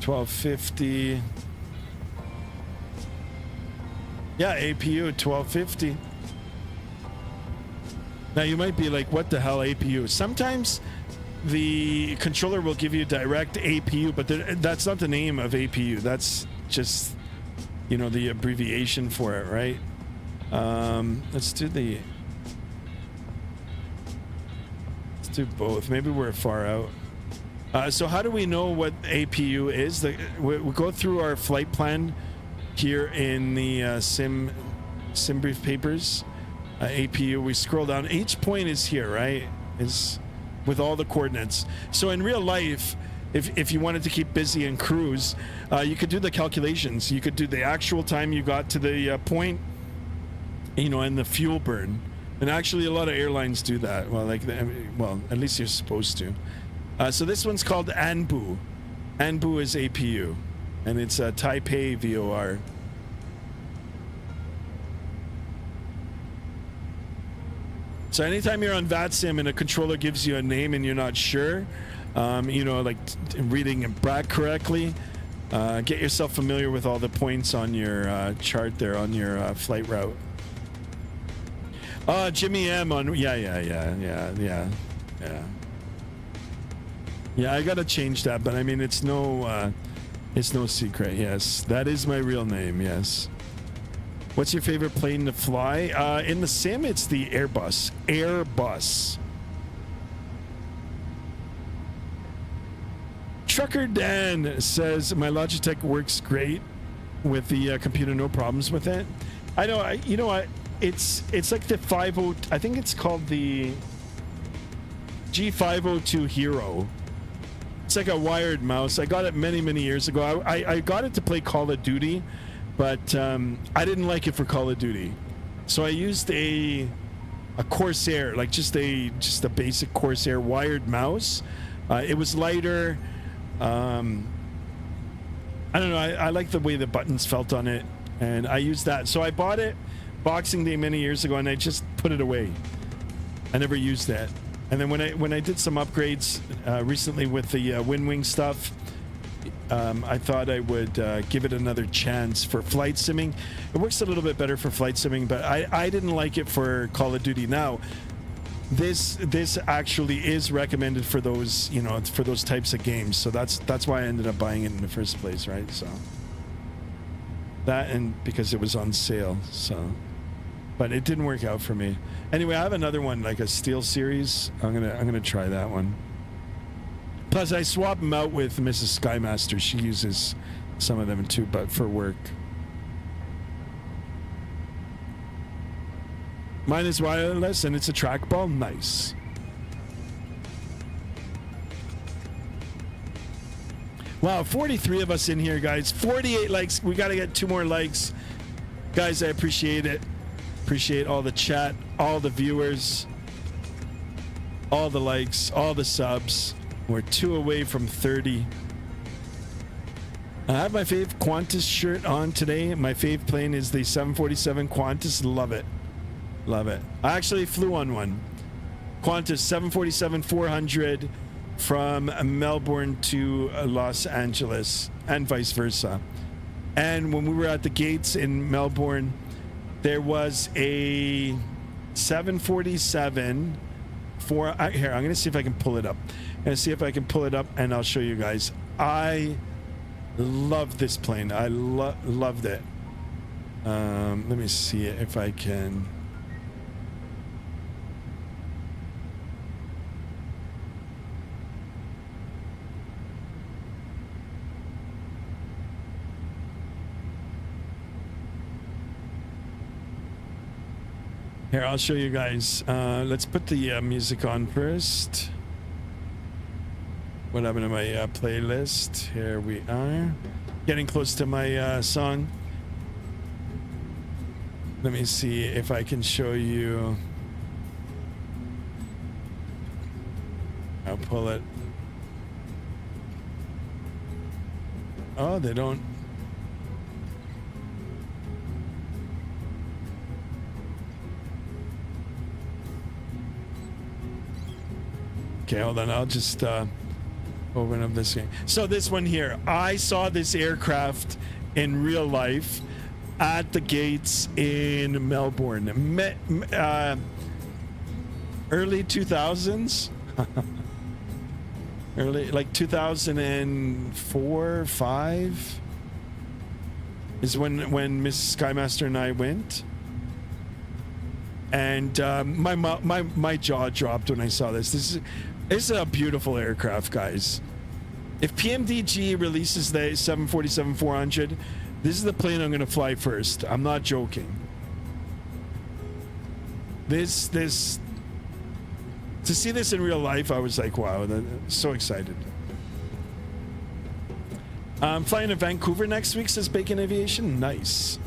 [SPEAKER 1] 1250. Yeah, APU 1250. Now you might be like, what the hell APU? Sometimes the controller will give you direct APU, but that's not the name of APU. That's just, you know, the abbreviation for it, right? Let's do both. Maybe we're far out. So how do we know what APU is? We go through our flight plan here in the sim brief papers. APU, we scroll down. Each point is here, right? Is with all the coordinates. So in real life, if you wanted to keep busy and cruise, you could do the calculations. You could do the actual time you got to the point, you know, and the fuel burn. And actually, a lot of airlines do that. Well, at least you're supposed to. So this one's called ANBU. ANBU is APU, and it's a Taipei VOR. So anytime you're on Vatsim and a controller gives you a name and you're not sure, you know, like reading it back correctly, get yourself familiar with all the points on your chart there on your flight route. Jimmy M on, yeah. Yeah, I gotta change that, but I mean, it's no secret. Yes, that is my real name. Yes. What's your favorite plane to fly? In the sim, it's the Airbus. Trucker Dan says my Logitech works great. with the computer, no problems with it. I know. You know what? It's like the 50. I think it's called the G502 Hero. It's like a wired mouse. I got it many years ago. I got it to play Call of Duty, but I didn't like it for Call of Duty, so I used a Corsair, like just a basic Corsair wired mouse. It was lighter. I don't know. I like the way the buttons felt on it, and I used that. So I bought it Boxing Day many years ago, and I just put it away. I never used that. And then when I did some upgrades recently with the WinWing stuff, I thought I would give it another chance for flight simming. It works a little bit better for flight simming, but I didn't like it for Call of Duty. Now, this actually is recommended for those, you know, for those types of games. So that's why I ended up buying it in the first place, right? So that, and because it was on sale, so. But it didn't work out for me. Anyway, I have another one, like a Steel Series. I'm gonna try that one. Plus, I swap them out with Mrs. Skymaster. She uses some of them too, but for work. Mine is wireless and it's a trackball. Nice. Wow, 43 of us in here, guys. 48 likes. We got to get 2 more likes. Guys, I appreciate it. Appreciate all the chat, all the viewers, all the likes, all the subs. We're 2 away from 30. I have my fave Qantas shirt on today. My fave plane is the 747 Qantas. Love it. Love it. I actually flew on one. Qantas 747-400 from Melbourne to Los Angeles and vice versa. And when we were at the gates in Melbourne, there was a 747 here, I'm going to see if I can pull it up. I'm going to see if I can pull it up, and I'll show you guys. I love this plane. I loved it. Let me see if I can. Here, I'll show you guys. Let's put the music on first. What happened to my playlist? Here we are. Getting close to my song. Let me see if I can show you. I'll pull it. Oh, they don't. Okay, hold on. I'll just open up this game. So this one here, I saw this aircraft in real life at the gates in Melbourne. Early 2000s. Early, like 2004, 5 is when Mrs. Skymaster and I went. And my jaw dropped when I saw this. This is a beautiful aircraft, guys. If Pmdg releases the 747-400, this is the plane I'm going to fly first. I'm not joking. This to see this in real life, I was like, wow, so excited. I'm flying to Vancouver next week, says Bacon Aviation. Nice.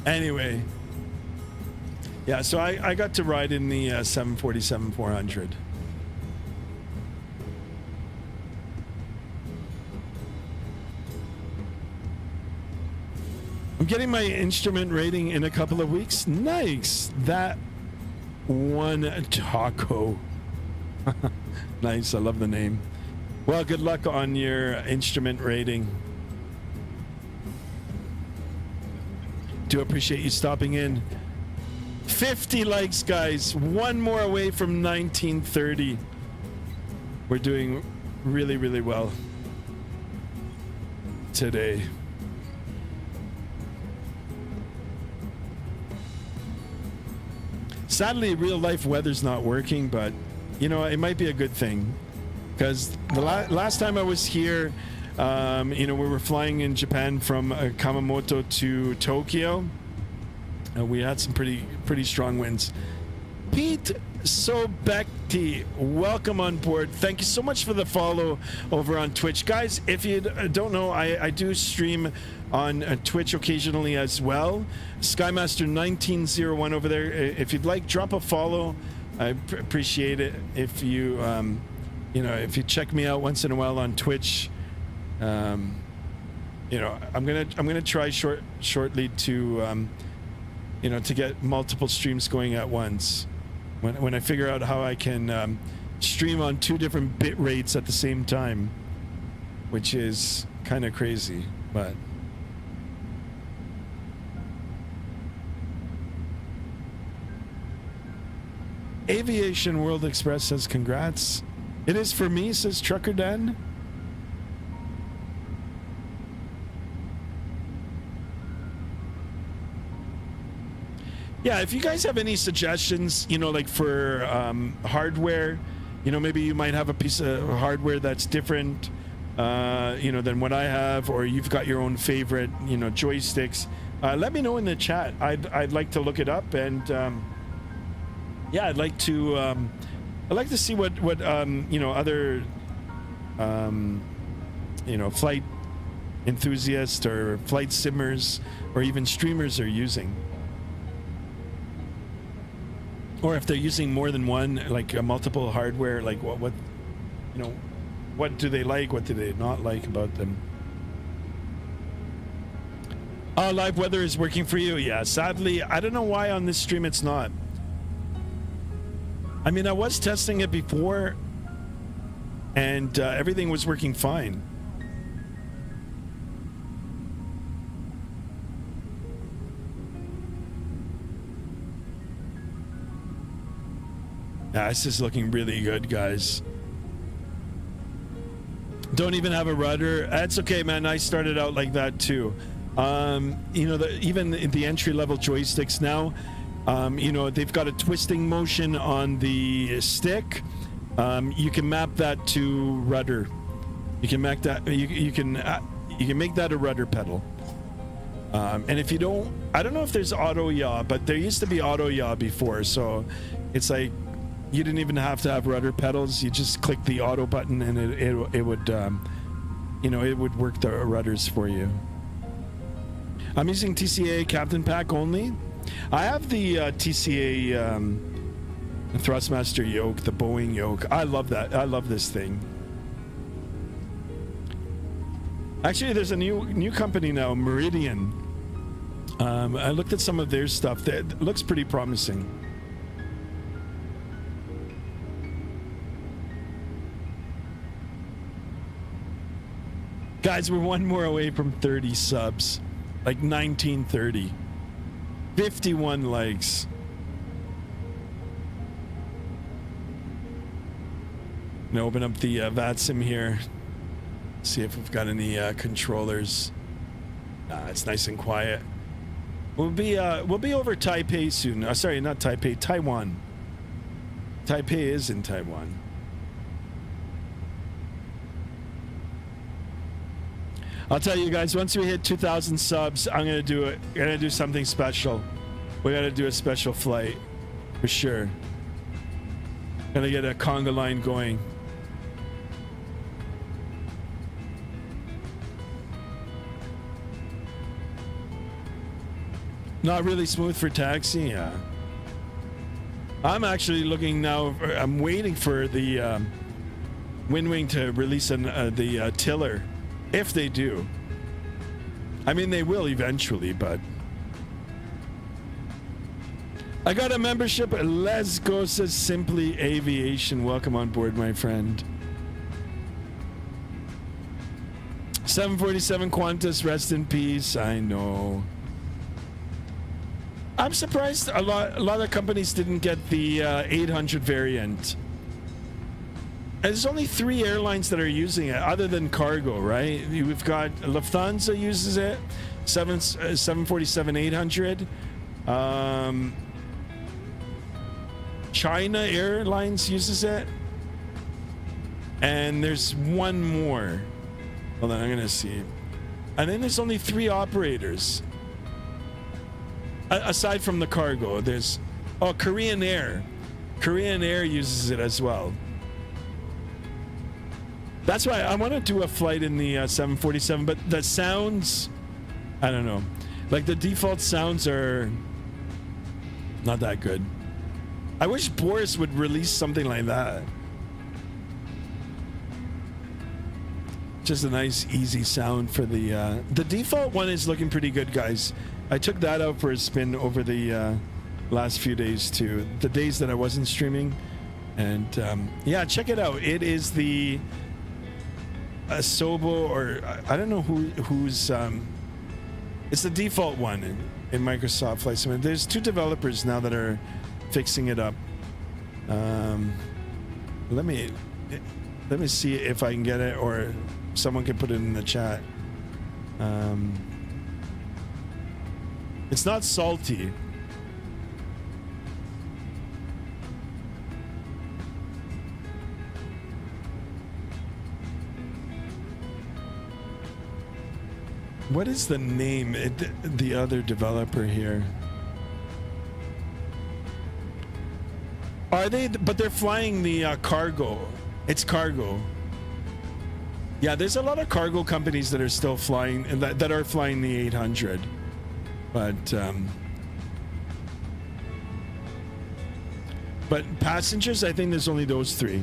[SPEAKER 1] Anyway, yeah, so I got to ride in the 747-400. I'm getting my instrument rating in a couple of weeks. Nice. That one Toyko. Nice. I love the name. Well, good luck on your instrument rating. Do appreciate you stopping in. 50 likes, guys. One more away from 1930. We're doing really, really well today. Sadly, real life weather's not working, but you know, it might be a good thing. because the last time I was here, we were flying in Japan from Kamamoto to Tokyo. We had some pretty strong winds. Pete Sobekti, welcome on board. Thank you so much for the follow over on Twitch. Guys, if you don't know, I do stream on Twitch occasionally as well. Skymaster1901 over there. If you'd like, drop a follow. I appreciate it. If you, if you check me out once in a while on Twitch, I'm gonna try shortly to, to get multiple streams going at once. When I figure out how I can stream on 2 different bit rates at the same time, which is kind of crazy, but Aviation World Express says congrats. It is for me, says Trucker Dan. Yeah, if you guys have any suggestions, like for hardware, maybe you might have a piece of hardware that's different, than what I have, or you've got your own favorite, joysticks. Let me know in the chat. I'd like to look it up, and yeah, I'd like to see what other flight enthusiasts or flight simmers or even streamers are using. Or if they're using more than one, like multiple hardware, like what do they like? What do they not like about them? Live weather is working for you? Yeah, sadly, I don't know why on this stream it's not. I mean, I was testing it before, and everything was working fine. Nah, this is looking really good, guys. Don't even have a rudder. That's okay, man. I started out like that too. Even the entry-level joysticks now, they've got a twisting motion on the stick. You can map that to rudder. You can make that. You can make that a rudder pedal. And if you don't, I don't know if there's auto yaw, but there used to be auto yaw before, so it's like you didn't even have to have rudder pedals. You just click the auto button, and it would it would work the rudders for you. I'm using TCA Captain Pack only. I have the TCA Thrustmaster yoke, the Boeing yoke. I love that. I love this thing. Actually, there's a new company now, Meridian. I looked at some of their stuff. That looks pretty promising. Guys, we're one more away from 30 subs. Like 1930. 51 likes. I'm gonna open up the Vatsim here. See if we've got any controllers. It's nice and quiet. We'll be over Taipei soon. Sorry, not Taipei, Taiwan. Taipei is in Taiwan. I'll tell you guys, once we hit 2,000 subs, I'm gonna do it. We're gonna do something special. We gotta do a special flight for sure. Gonna get a conga line going. Not really smooth for taxi, yeah. I'm actually looking now. I'm waiting for the Windwing to release the tiller. If they do. I mean, they will eventually, but I got a membership. Let's go, says Simply Aviation. Welcome on board, my friend. 747 Qantas, rest in peace. I know. I'm surprised a lot of companies didn't get the 800 variant. There's only 3 airlines that are using it, other than cargo, right? We've got Lufthansa uses it, 747-800. China Airlines uses it, And there's one more. Hold on, I'm gonna see. And then there's only 3 operators. Aside from the cargo, there's Korean Air. Korean Air uses it as well. That's why I want to do a flight in the 747, but the sounds, I don't know. Like the default sounds are not that good. I wish Boris would release something like that. Just a nice, easy sound for the default one is looking pretty good, guys. I took that out for a spin over the last few days too. The days that I wasn't streaming, and yeah, check it out. It is the Asobo, or I don't know who's. It's the default one in Microsoft Flight Simulator. There's 2 developers now that are fixing it up. Let me see if I can get it, or someone can put it in the chat. It's not salty. What is the name? The other developer here. Are they? But they're flying the cargo. It's cargo. Yeah, there's a lot of cargo companies that are still flying, and that are flying the 800. But passengers, I think there's only those 3.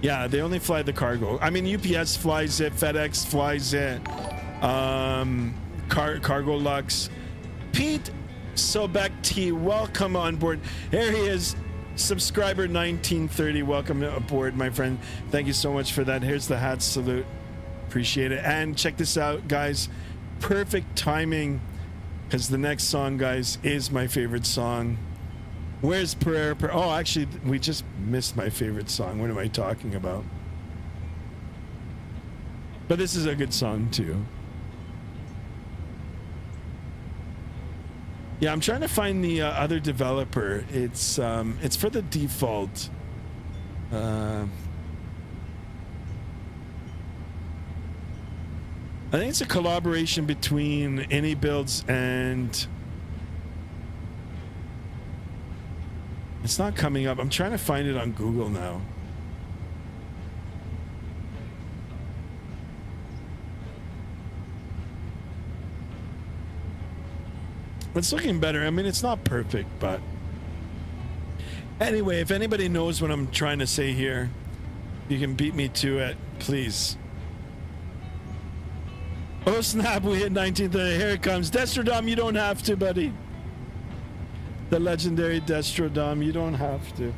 [SPEAKER 1] Yeah, they only fly the cargo. I mean, UPS flies it, FedEx flies it, Cargo Lux. Pete Sobekti, welcome on board. Here he is, subscriber 1930. Welcome aboard, my friend. Thank you so much for that. Here's the hat salute. Appreciate it. And check this out, guys. Perfect timing, because the next song, guys, is my favorite song. Where's Prayer? Oh, actually, we just missed my favorite song. What am I talking about? But this is a good song too. Yeah, I'm trying to find the other developer. It's for the default. I think it's a collaboration between AnyBuilds and. It's not coming up. I'm trying to find it on Google now. It's looking better. I mean, it's not perfect, but anyway, if anybody knows what I'm trying to say here, you can beat me to it, please. Oh snap, we hit 19th. Here it comes. Destrodom, you don't have to, buddy. The legendary Destrodom, you don't have to.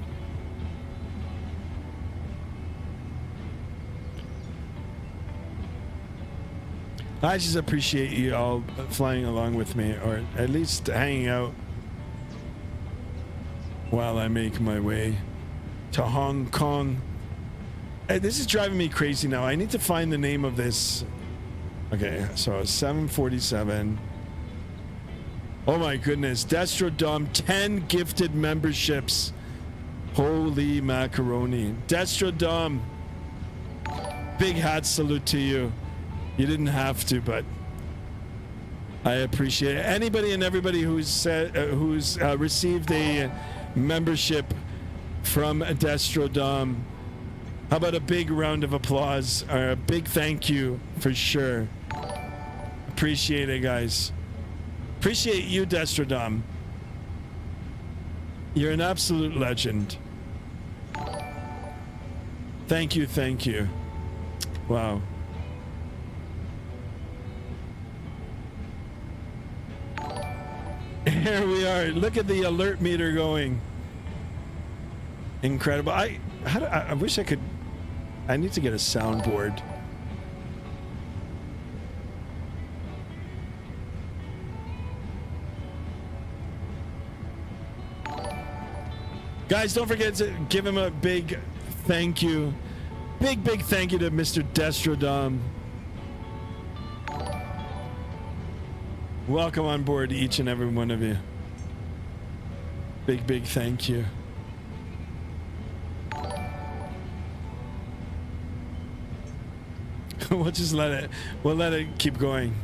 [SPEAKER 1] I just appreciate you all flying along with me, or at least hanging out while I make my way to Hong Kong. Hey, this is driving me crazy now. I need to find the name of this. Okay, so 747. Oh my goodness, Destrodom, 10 gifted memberships. Holy macaroni. Destrodom, big hat salute to you. You didn't have to, but I appreciate it. Anybody and everybody who's received a membership from Destrodom, how about a big round of applause, or a big thank you for sure. Appreciate it, guys. Appreciate you, Destrodom. You're an absolute legend. Thank you, thank you. Wow. Here we are. Look at the alert meter going. Incredible. I wish I could. I need to get a soundboard. Guys, don't forget to give him a big thank you. Big thank you to Mr. Destrodom. Welcome on board, each and every one of you. Big thank you. We'll just we'll let it keep going.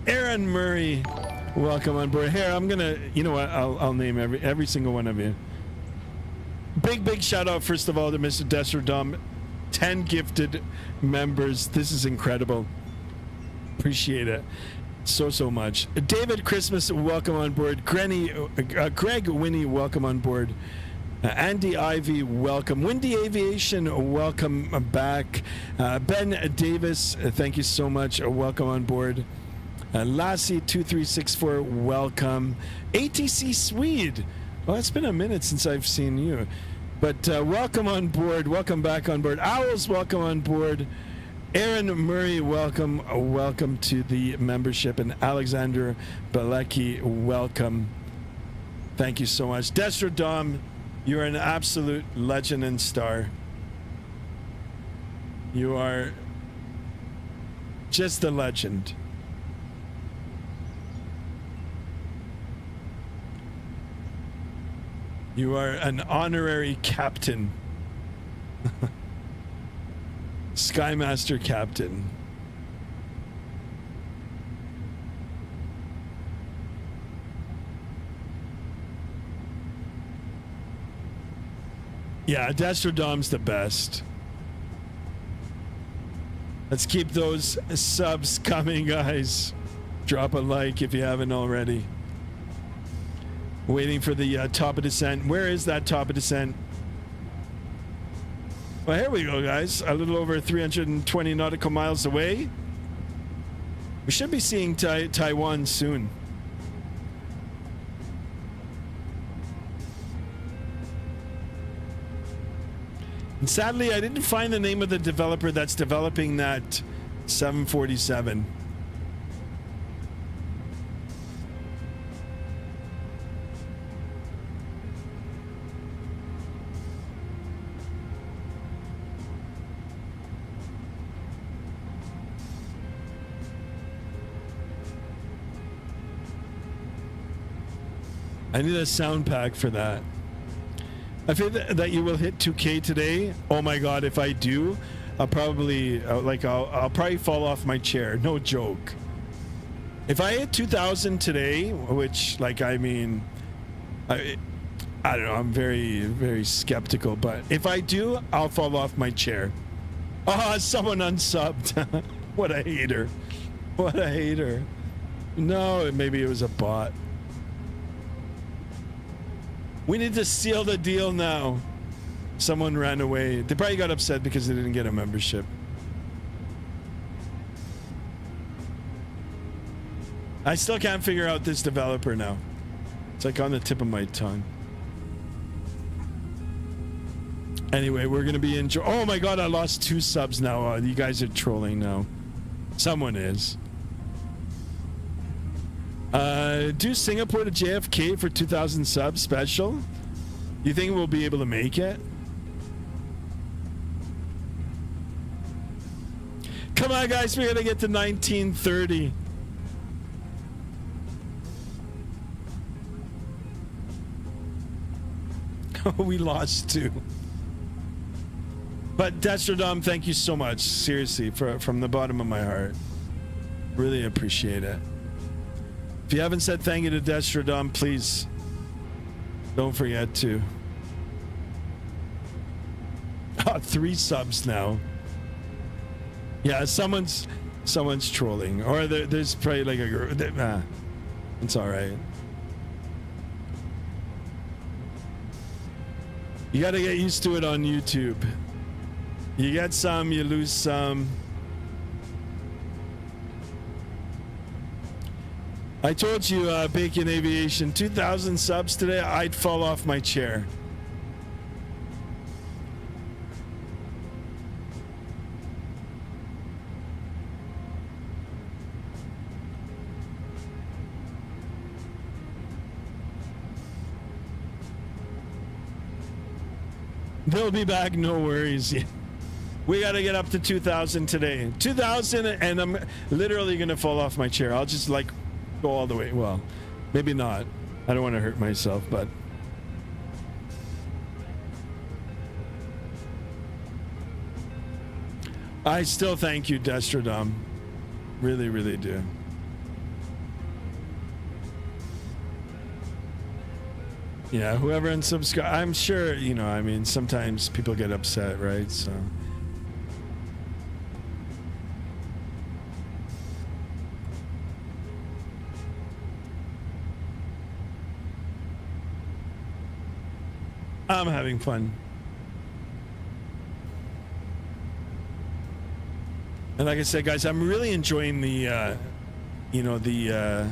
[SPEAKER 1] Aaron Murray, welcome on board. Here, I'm gonna, you know what? I'll name every single one of you. Big shout out first of all to Mr. Destrodom, 10 gifted members. This is incredible. Appreciate it so much. David Christmas, welcome on board. Greg Winnie, welcome on board. Andy Ivy, welcome. Windy Aviation, welcome back. Ben Davis, thank you so much. Welcome on board. Lassie2364, welcome. ATC Swede, well, it's been a minute since I've seen you, but welcome on board. Welcome back on board. Owls, welcome on board. Aaron Murray, welcome. Welcome to the membership. And Alexander Balecki, welcome. Thank you so much. Destrodom, you're an absolute legend and star. You are just a legend. You are an honorary captain. Skymaster captain. Yeah, Destrodom's the best. Let's keep those subs coming, guys. Drop a like if you haven't already. Waiting for the top of descent. Where is that top of descent? Well, here we go, guys. A little over 320 nautical miles away. We should be seeing Taiwan soon. And sadly, I didn't find the name of the developer that's developing that 747. I need a sound pack for that. I feel that you will hit 2K today. Oh my God, if I do, I'll probably I'll probably fall off my chair. No joke. If I hit 2,000 today, which I don't know, I'm very skeptical, but if I do, I'll fall off my chair. Oh, someone unsubbed. What a hater. What a hater. No, maybe it was a bot. We need to seal the deal now. Someone ran away. They probably got upset because they didn't get a membership. I still can't figure out this developer now. It's like on the tip of my tongue. Anyway, we're going to be enjoying. Oh my God, I lost 2 subs now. You guys are trolling now. Someone is. Do Singapore to JFK for 2,000 subs special? You think we'll be able to make it? Come on, guys, we gotta get to 1930. We lost 2. But Destrodom, thank you so much. Seriously, from the bottom of my heart. Really appreciate it. If you haven't said thank you to Destrodom, please don't forget to. Oh, 3 subs now. Yeah, someone's trolling, or there's probably like a girl. It's all right. You got to get used to it on YouTube. You get some, you lose some. I told you, Bacon Aviation, 2,000 subs today, I'd fall off my chair. They'll be back, no worries. We got to get up to 2,000 today. 2,000, and I'm literally going to fall off my chair. I'll just go all the way. Well, maybe not. I don't want to hurt myself, but I still thank you, Destrodom. Really, really do. Yeah, whoever unsubscribe, I'm sure, you know, I mean, sometimes people get upset, right? So. I'm having fun. And like I said, guys, I'm really enjoying the, you know, the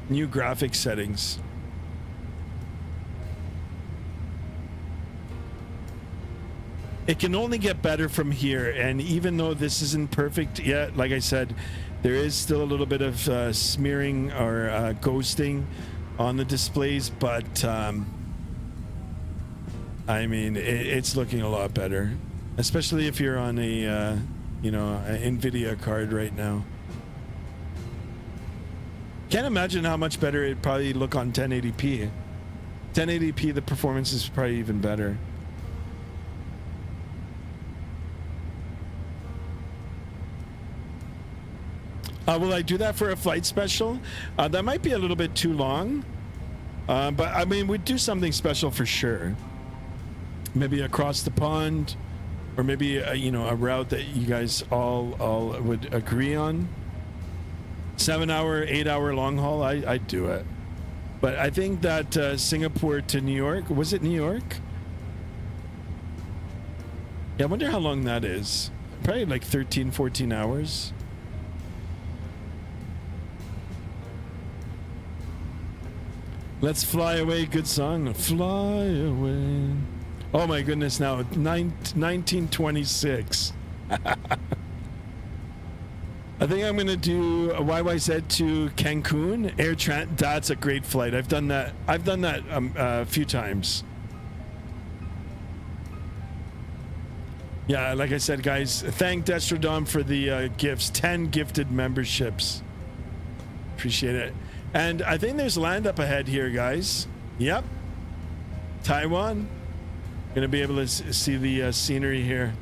[SPEAKER 1] new graphic settings. It can only get better from here, and even though this isn't perfect yet, like I said, there is still a little bit of smearing or ghosting on the displays, but I mean, it's looking a lot better, especially if you're on a you know, an NVIDIA card right now. Can't imagine how much better it'd probably look on 1080p. 1080p, the performance is probably even better. Will I do that for a flight special? That might be a little bit too long, but I mean, we'd do something special for sure. Maybe across the pond, or maybe you know, a route that you guys all would agree on. 7-hour, 8-hour long haul, I'd do it. But I think that Singapore to New York, was it New York? Yeah, I wonder how long that is. Probably like 13, 14 hours. Let's fly away, good song. Fly away. Oh my goodness, now 1926. I think I'm gonna do a YYZ to Cancun Air Tran. That's a great flight. I've done that a few times. Yeah, like I said, guys, thank Destrodom for the gifts. 10 gifted memberships. Appreciate it. And I think there's land up ahead here, guys. Yep. Taiwan. Gonna be able to see the scenery here.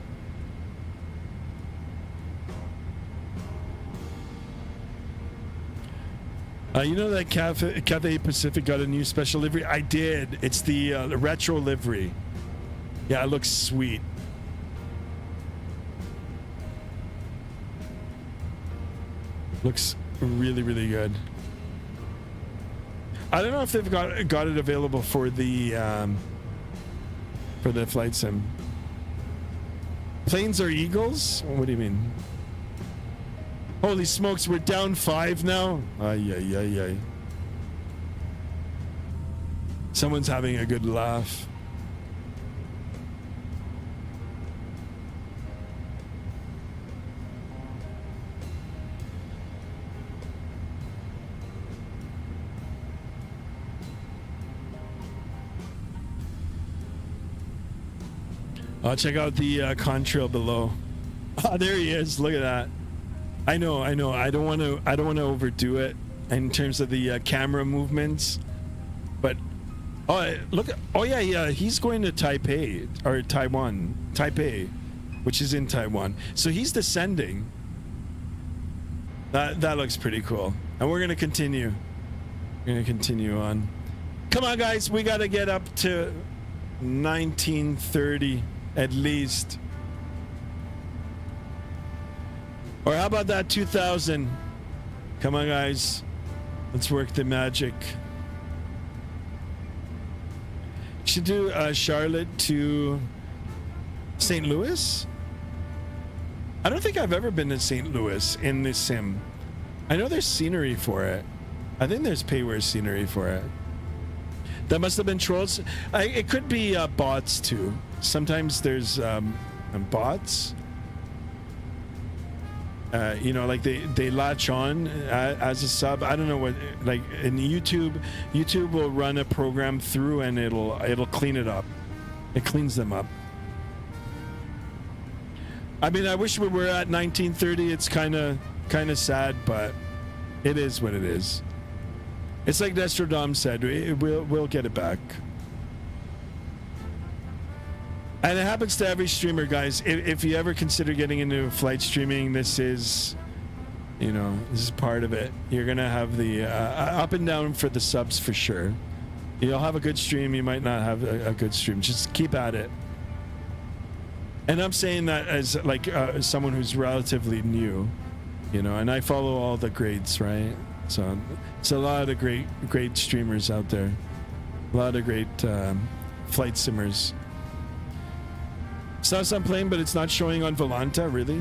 [SPEAKER 1] You know that Cathay Pacific got a new special livery? I did. It's the retro livery. Yeah, it looks sweet. Looks really, really good. I don't know if they've got it available for the flight sim. Planes are Eagles? What do you mean? Holy smokes, we're down 5 now? Ay, ay, ay, ay. Someone's having a good laugh. I'll check out the contrail below. Oh, there he is. Look at that. I know. I don't want to overdo it in terms of the camera movements, but look. Oh yeah. He's going to Taipei or Taiwan, Taipei, which is in Taiwan. So he's descending. That looks pretty cool. And we're gonna continue. We're gonna continue on. Come on, guys. We gotta get up to 1930 at least. Or how about that 2000? Come on, guys. Let's work the magic. Should do Charlotte to St. Louis? I don't think I've ever been to St. Louis in this sim. I know there's scenery for it. I think there's payware scenery for it. That must have been trolls. It could be bots too. Sometimes there's bots. You know, like they latch on as a sub. I don't know what, like in YouTube will run a program through and it'll clean it up. It cleans them up. I mean, I wish we were at 1930. It's kind of sad, but it is what it is. It's like Destrodom said, we'll get it back. And it happens to every streamer, guys. If you ever consider getting into flight streaming, this is, you know, this is part of it. You're gonna have the up and down for the subs for sure. You'll have a good stream. You might not have a good stream. Just keep at it. And I'm saying that as like someone who's relatively new, you know, and I follow all the grades, right? So it's a lot of great streamers out there. A lot of great flight simmers. Stuff I'm playing, but it's not showing on Volanta, really?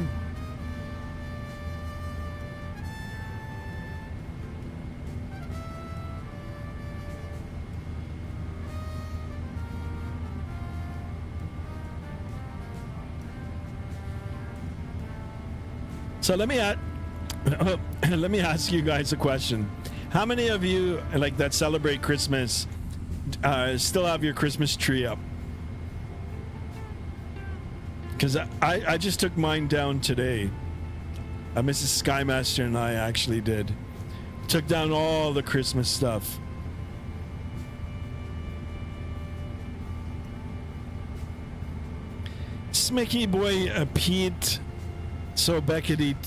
[SPEAKER 1] So let me ask you guys a question. How many of you like that celebrate Christmas still have your Christmas tree up? Because I just took mine down today. Mrs. Skymaster and I actually did. Took down all the Christmas stuff. Smicky boy Pete. So Beckety.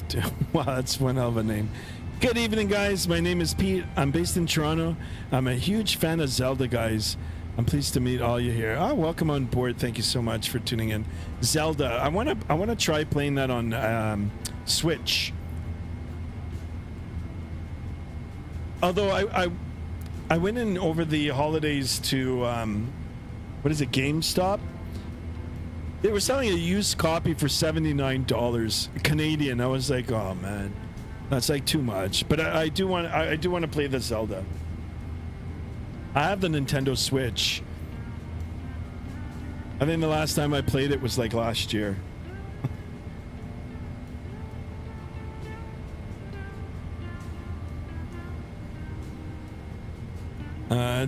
[SPEAKER 1] Wow, that's one hell of a name. Good evening, guys. My name is Pete. I'm based in Toronto. I'm a huge fan of Zelda, guys. I'm pleased to meet all you here. Oh, welcome on board. Thank you so much for tuning in. Zelda. I want to try playing that on Switch. Although I went in over the holidays to what is it, GameStop? They were selling a used copy for $79 Canadian. I was like, oh man, that's like too much. But I do want to play the Zelda. I have the Nintendo Switch. I think the last time I played it was like last year.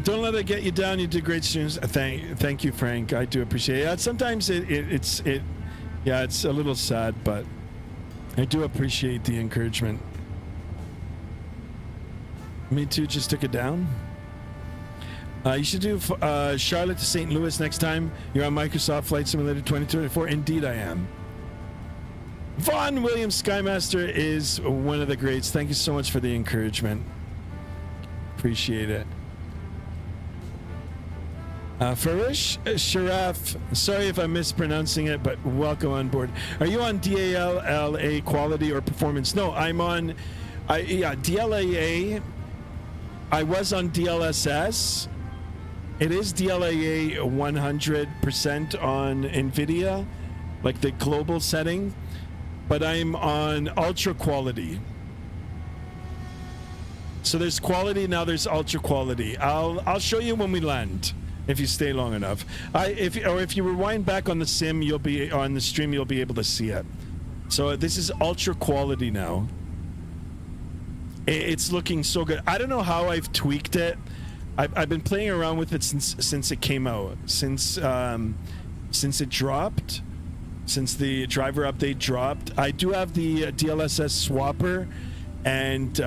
[SPEAKER 1] Don't let it get you down. You do great streams. Thank you, Frank. I do appreciate it. Sometimes it's a little sad, but I do appreciate the encouragement. Me too. Just took it down. You should do Charlotte to St. Louis next time you're on Microsoft Flight Simulator 2024. Indeed, I am. Vaughn Williams Skymaster is one of the greats. Thank you so much for the encouragement. Appreciate it. Farish Sharaf, sorry if I'm mispronouncing it, but welcome on board. Are you on DALA quality or performance? No, I'm on DLAA. I was on DLSS. It is DLAA 100% on NVIDIA, like the global setting, but I'm on ultra quality. So there's quality, now there's ultra quality. I'll show you when we land. If you stay long enough, if you rewind back on the sim, you'll be on the stream. You'll be able to see it. So this is ultra quality now. It's looking so good. I don't know how I've tweaked it. I've been playing around with it since it came out. Since it dropped. Since the driver update dropped. I do have the DLSS swapper, and.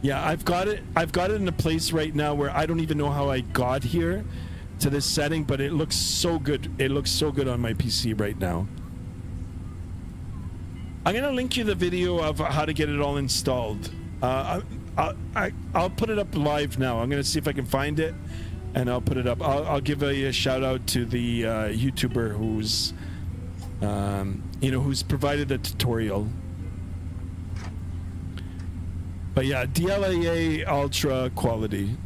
[SPEAKER 1] Yeah, I've got it in a place right now where I don't even know how I got here to this setting, but it looks so good. It looks so good on my PC right now. I'm gonna link you the video of how to get it all installed. I'll put it up live now. I'm gonna see if I can find it, and I'll put it up. I'll give a shout out to the YouTuber who's who's provided the tutorial. But yeah, DLAA ultra quality.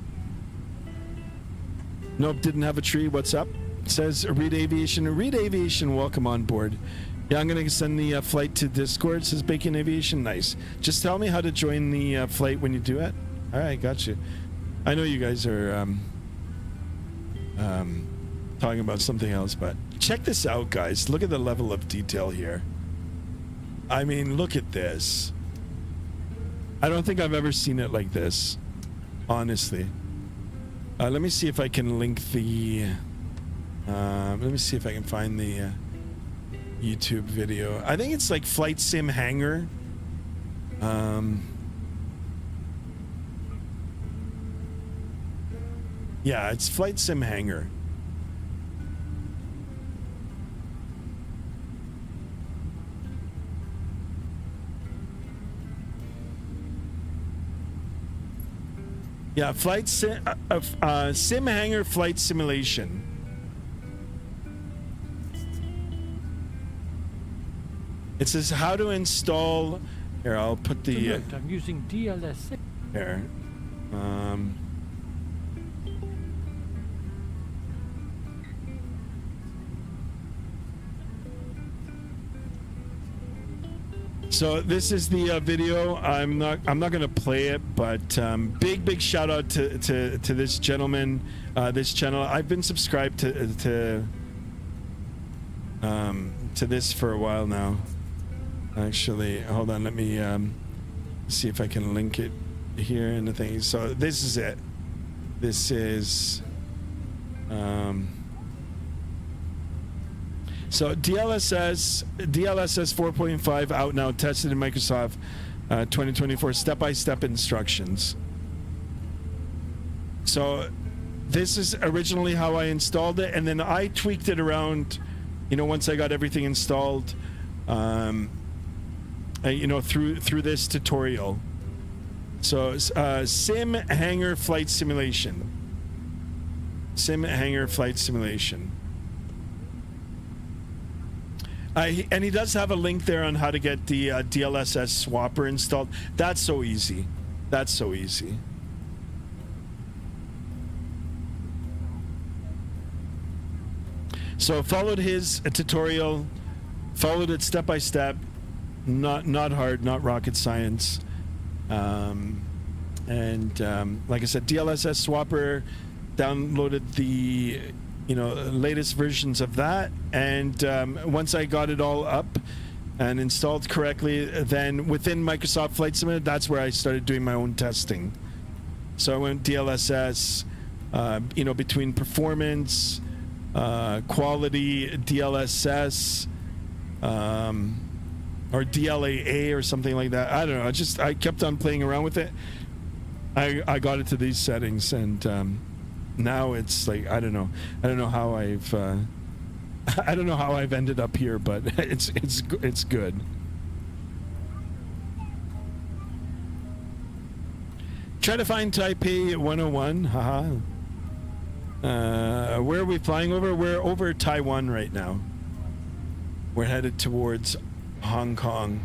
[SPEAKER 1] Nope, didn't have a tree. What's up? It says Read Aviation. Read Aviation, welcome on board. Yeah, I'm gonna send the flight to Discord. It says Bacon Aviation. Nice. Just tell me how to join the flight when you do it. All right, got you. I know you guys are talking about something else, but check this out, guys. Look at the level of detail here. I mean, look at this. I don't think I've ever seen it like this, honestly. Let me see if I can link the... let me see if I can find the YouTube video. I think it's like Flight Sim Hangar. Yeah, it's Flight Sim Hangar. Yeah, sim hangar flight simulation. It says how to install. Here, I'll put the.
[SPEAKER 3] I'm using DLSS.
[SPEAKER 1] Here. So this is the video. I'm not going to play it, but big shout out to this gentleman, this channel. I've been subscribed to this for a while now. Actually, hold on. Let me see if I can link it here in the thing. So this is it. This is. So DLSS 4.5 out now, tested in Microsoft 2024, step-by-step instructions. So this is originally how I installed it, and then I tweaked it around, once I got everything installed, through this tutorial. So sim hangar flight simulation. Sim hangar flight simulation. And he does have a link there on how to get the DLSS swapper installed. That's so easy. That's so easy. So followed his tutorial, followed it step by step. Not hard, not rocket science. Like I said, DLSS swapper, downloaded the latest versions of that, and once I got it all up and installed correctly, then within Microsoft Flight Simulator, that's where I started doing my own testing. So I went DLSS, between performance, quality, DLSS, or DLAA or something like that. I don't know. I kept on playing around with it. I got it to these settings, and now it's like I don't know how I've ended up here, but it's good. Try to find Taipei 101. Haha. Where are we flying over? We're over Taiwan right now. We're headed towards Hong Kong.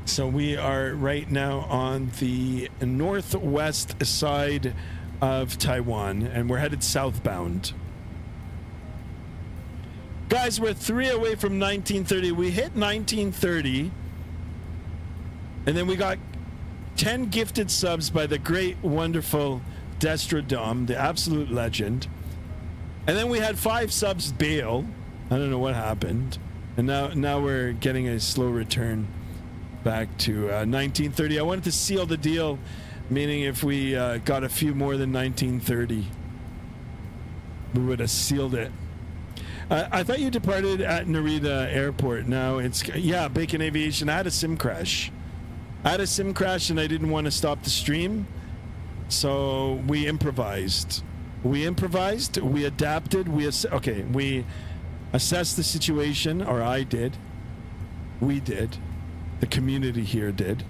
[SPEAKER 1] So we are right now on the northwest side of Taiwan, and we're headed southbound. Guys, we're 3 away from 1930. We hit 1930, and then we got 10 gifted subs by the great, wonderful Destrodom, the absolute legend. And then we had 5 subs bail. I don't know what happened. And now we're getting a slow return back to 1930. I wanted to seal the deal, meaning if we got a few more than 1930, we would have sealed it. I thought you departed at Narita Airport. Now it's, Bacon Aviation. I had a sim crash. And I didn't want to stop the stream, so we improvised. We adapted, we assessed the situation, or I did. We did. The community here did.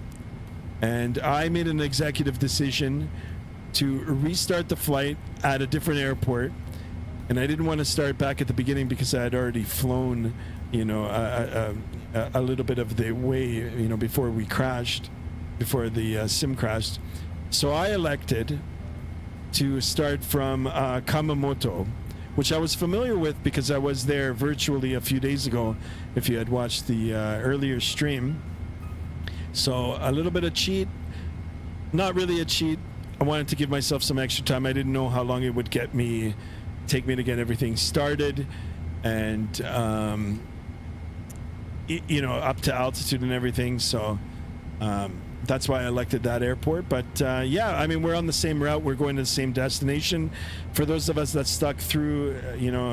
[SPEAKER 1] And I made an executive decision to restart the flight at a different airport. And I didn't want to start back at the beginning because I had already flown, a little bit of the way, before we crashed, before the sim crashed. So I elected to start from Kamamoto, which I was familiar with because I was there virtually a few days ago, if you had watched the earlier stream. So a little bit of cheat, not really a cheat. I wanted to give myself some extra time. I didn't know how long it would take me to get everything started, and up to altitude and everything. So that's why I elected that airport. But we're on the same route. We're going to the same destination. For those of us that stuck through,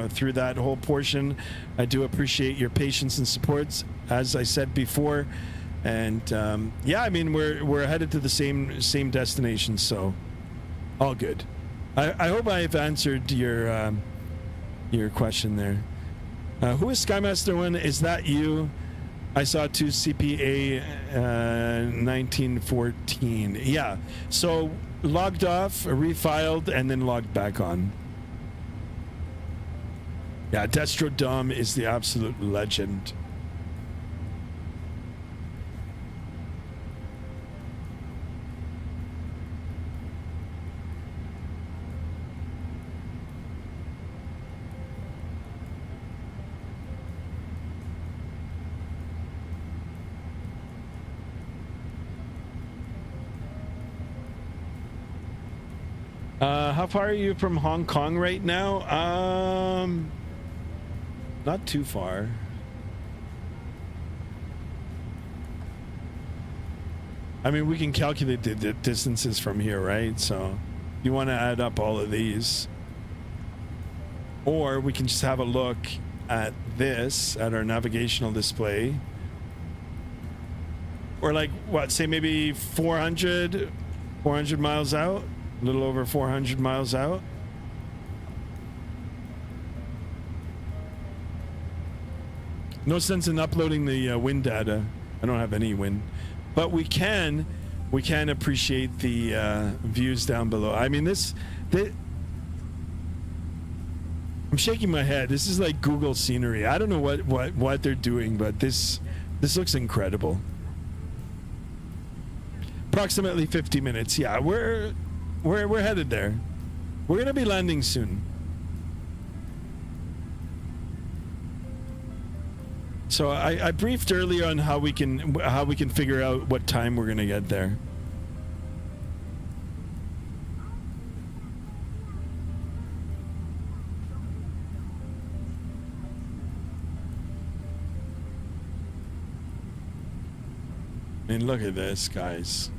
[SPEAKER 1] through that whole portion, I do appreciate your patience and supports, as I said before. And we're headed to the same destination. So all good. I hope I've answered your question there. Who is Skymaster One? Is that you? I saw 2 CPA 1914. Yeah. So logged off, refiled, and then logged back on. Yeah, Destro Dom is the absolute legend. How far are you from Hong Kong right now? Not too far. I mean, we can calculate the distances from here, right? So you want to add up all of these. Or we can just have a look at this, at our navigational display. Or like, what, say maybe 400 miles out? A little over 400 miles out. No sense in uploading the wind data. I don't have any wind, but we can appreciate the views down below. I mean, I'm shaking my head. This is like Google scenery. I don't know what they're doing, but this looks incredible. Approximately 50 minutes. Yeah, we're headed there. We're gonna be landing soon. So I briefed earlier on how we can figure out what time we're gonna get there. I mean, look at this, guys.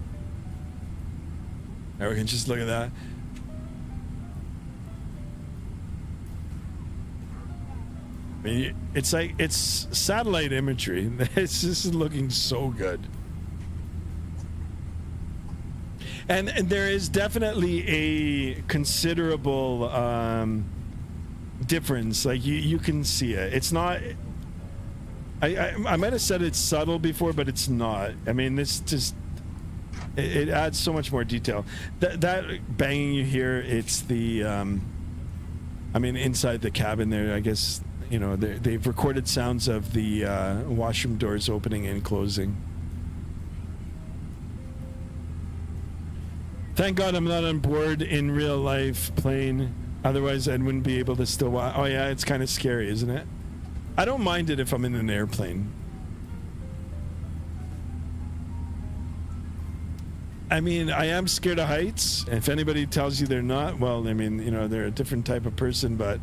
[SPEAKER 1] Now we can just look at that. I mean, it's satellite imagery. This is looking so good. And there is definitely a considerable difference. Like you can see it. It's not. I might have said it's subtle before, but it's not. I mean, this just it adds so much more detail. That banging you hear, it's the. I mean, inside the cabin there, I guess. You know, they've recorded sounds of the washroom doors opening and closing. Thank God I'm not on board in real life plane. Otherwise, I wouldn't be able to still watch. Oh, yeah, it's kind of scary, isn't it? I don't mind it if I'm in an airplane. I mean, I am scared of heights. If anybody tells you they're not, well, I mean, you know, they're a different type of person, but...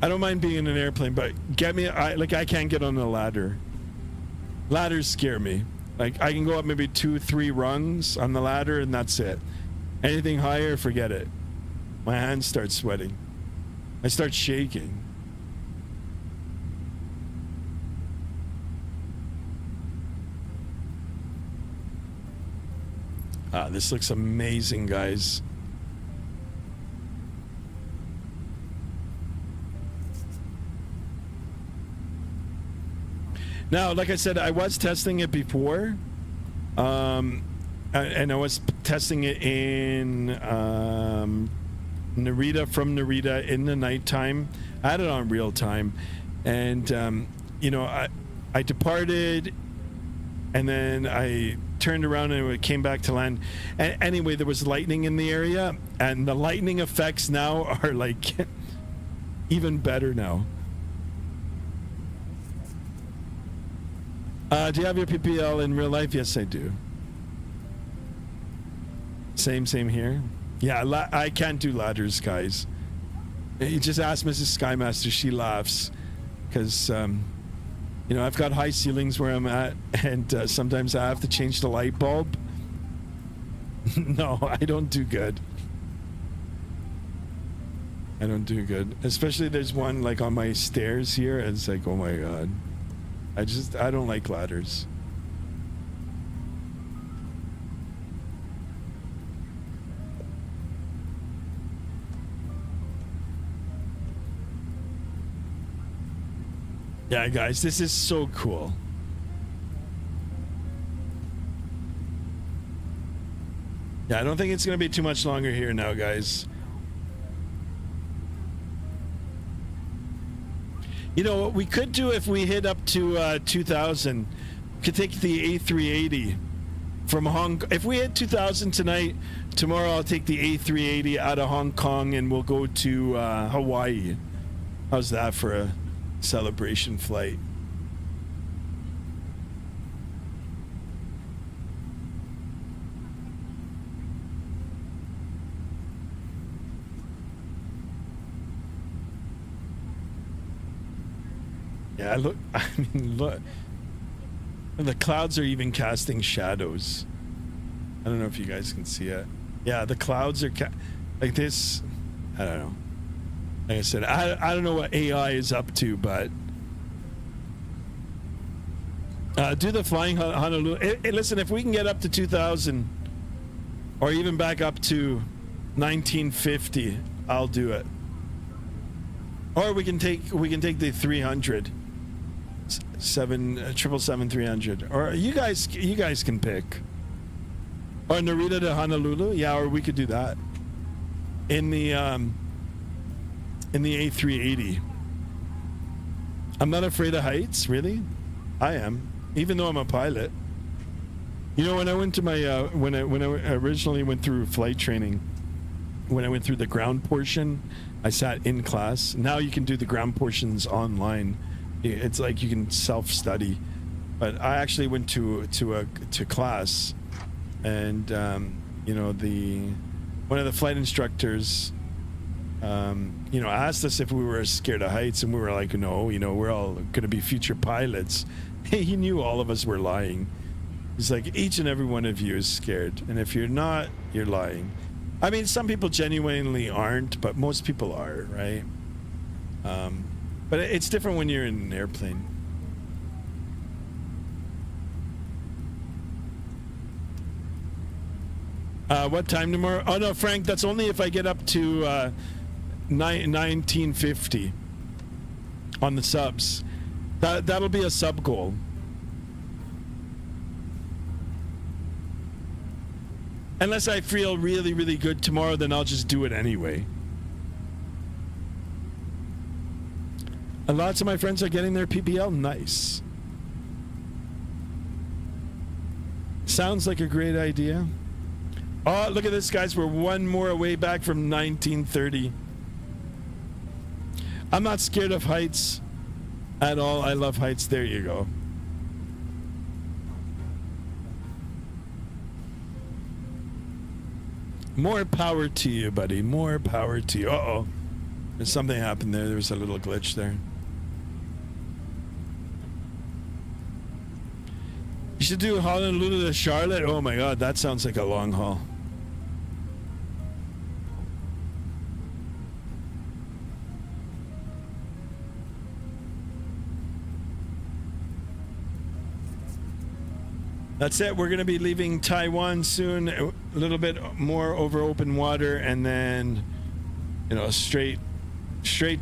[SPEAKER 1] I don't mind being in an airplane, but I can't get on a ladder. Ladders scare me. Like, I can go up maybe 2-3 rungs on the ladder, and that's it. Anything higher, forget it. My hands start sweating. I start shaking. This looks amazing, guys. Now, like I said, I was testing it before, and I was testing it in Narita, from Narita in the nighttime. I had it on real time, and you know, I departed, and then I turned around and it came back to land. And anyway, there was lightning in the area, and the lightning effects now are like even better now. Do you have your PPL in real life? Yes, I do. Same here. Yeah, I can't do ladders, guys. You just ask Mrs. Skymaster. She laughs because, you know, I've got high ceilings where I'm at, and sometimes I have to change the light bulb. No, I don't do good. I don't do good. Especially there's one like on my stairs here. And it's like, oh my God. I don't like ladders. Yeah, guys, this is so cool. Yeah, I don't think it's going to be too much longer here now, guys. You know what we could do if we hit up to 2,000? Could take the A380 from Hong Kong. If we hit 2,000 tonight, tomorrow I'll take the A380 out of Hong Kong and we'll go to Hawaii. How's that for a celebration flight? Yeah, look, I mean, look. The clouds are even casting shadows. I don't know if you guys can see it. Yeah, the clouds are like this. I don't know. Like I said, I don't know what AI is up to, but do the flying Honolulu. Hey, listen, if we can get up to 2,000 or even back up to 1950, I'll do it. Or we can take the 300. 777-300, or you guys can pick. Or Narita to Honolulu, yeah, or we could do that in the A380. I'm not afraid of heights, really. I am, even though I'm a pilot. You know, when I went to my when I originally went through flight training, when I went through the ground portion, I sat in class. Now you can do the ground portions online. It's like you can self-study, but I actually went to class, and you know, one of the flight instructors, you know, asked us if we were scared of heights, and we were like, no, you know, we're all going to be future pilots. He knew all of us were lying. He's like, each and every one of you is scared, and if you're not, you're lying. I mean, some people genuinely aren't, but most people are, right? But it's different when you're in an airplane. What time tomorrow? Oh no, Frank, that's only if I get up to 1950 on the subs. That'll be a sub goal. Unless I feel really, really good tomorrow, then I'll just do it anyway. And lots of my friends are getting their PPL. Nice. Sounds like a great idea. Oh, look at this, guys. We're one more away back from 1930. I'm not scared of heights at all. I love heights. There you go. More power to you, buddy. More power to you. Uh-oh. There's something happened there. There was a little glitch there. You should do Honolulu to Charlotte. Oh my God, that sounds like a long haul. That's it. We're going to be leaving Taiwan soon. A little bit more over open water, and then, you know, straight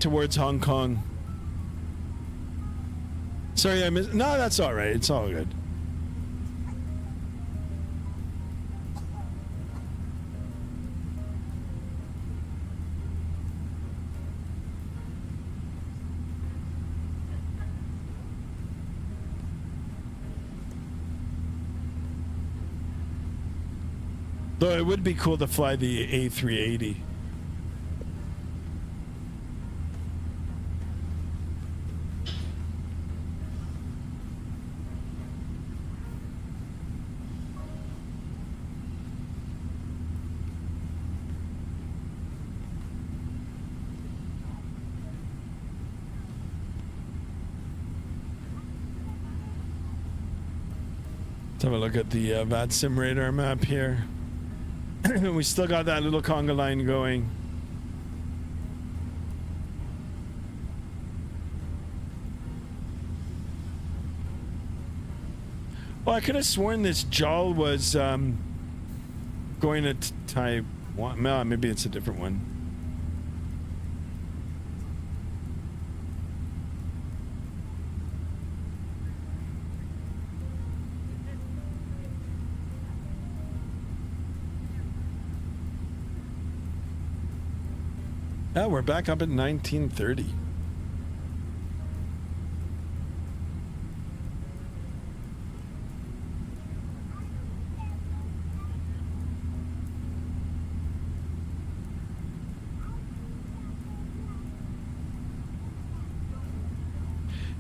[SPEAKER 1] towards Hong Kong. Sorry, I missed. No, that's all right. It's all good. Though it would be cool to fly the A380. Let's have a look at the Vatsim radar map here. We still got that little conga line going. Well, I could have sworn this JAL was going to Taiwan. No, maybe it's a different one. we're back up at 1930.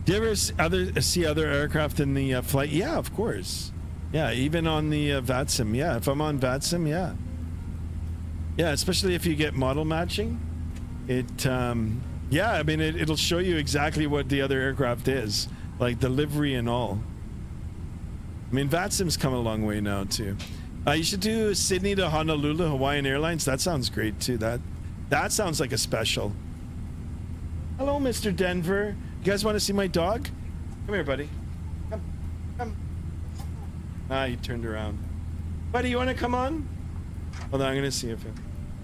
[SPEAKER 1] Do you ever see other aircraft in the flight? Yeah, of course. Yeah, even on the Vatsim. Yeah, if I'm on Vatsim, yeah. Yeah, especially if you get model matching. It, yeah, I mean, it'll show you exactly what the other aircraft is. Like the livery and all. I mean, Vatsim's come a long way now, too. You should do Sydney to Honolulu, Hawaiian Airlines. That sounds great, too. That sounds like a special. Hello, Mr. Denver. You guys want to see my dog? Come here, buddy. Come. Ah, he turned around. Buddy, you want to come on? Hold on, I'm going to see if it...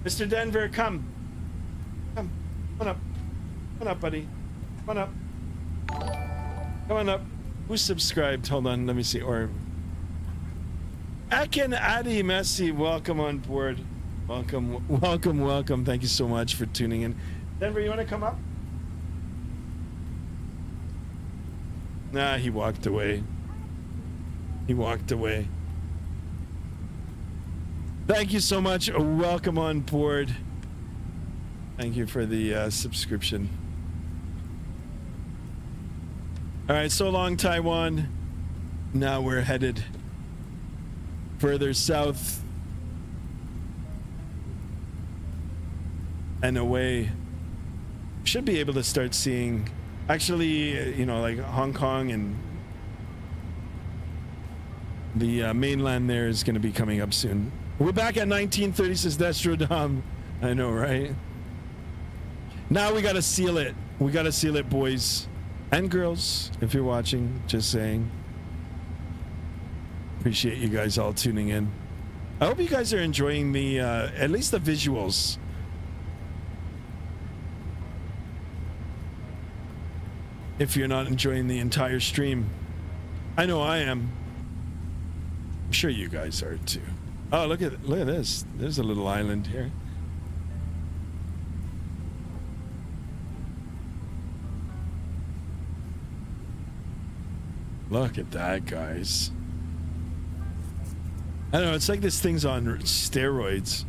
[SPEAKER 1] Mr. Denver, come. Come on up. Come on up, buddy. Come on up. Come on up. Who's subscribed? Hold on, let me see. Or... Akin Adi Messi, welcome on board. Welcome. Thank you so much for tuning in. Denver, you want to come up? Nah, he walked away. Thank you so much. Welcome on board. Thank you for the subscription. All right, so long, Taiwan. Now we're headed further south and away. Should be able to start seeing... Actually, you know, like Hong Kong and the mainland there is going to be coming up soon. We're back at 1930, says Destrodom. I know, right? Now we got to seal it. We got to seal it, boys and girls, if you're watching, just saying. Appreciate you guys all tuning in. I hope you guys are enjoying the, at least the visuals. If you're not enjoying the entire stream. I know I am. I'm sure you guys are too. Oh, look at this. There's a little island here. Look at that, guys. I don't know, it's like this thing's on steroids.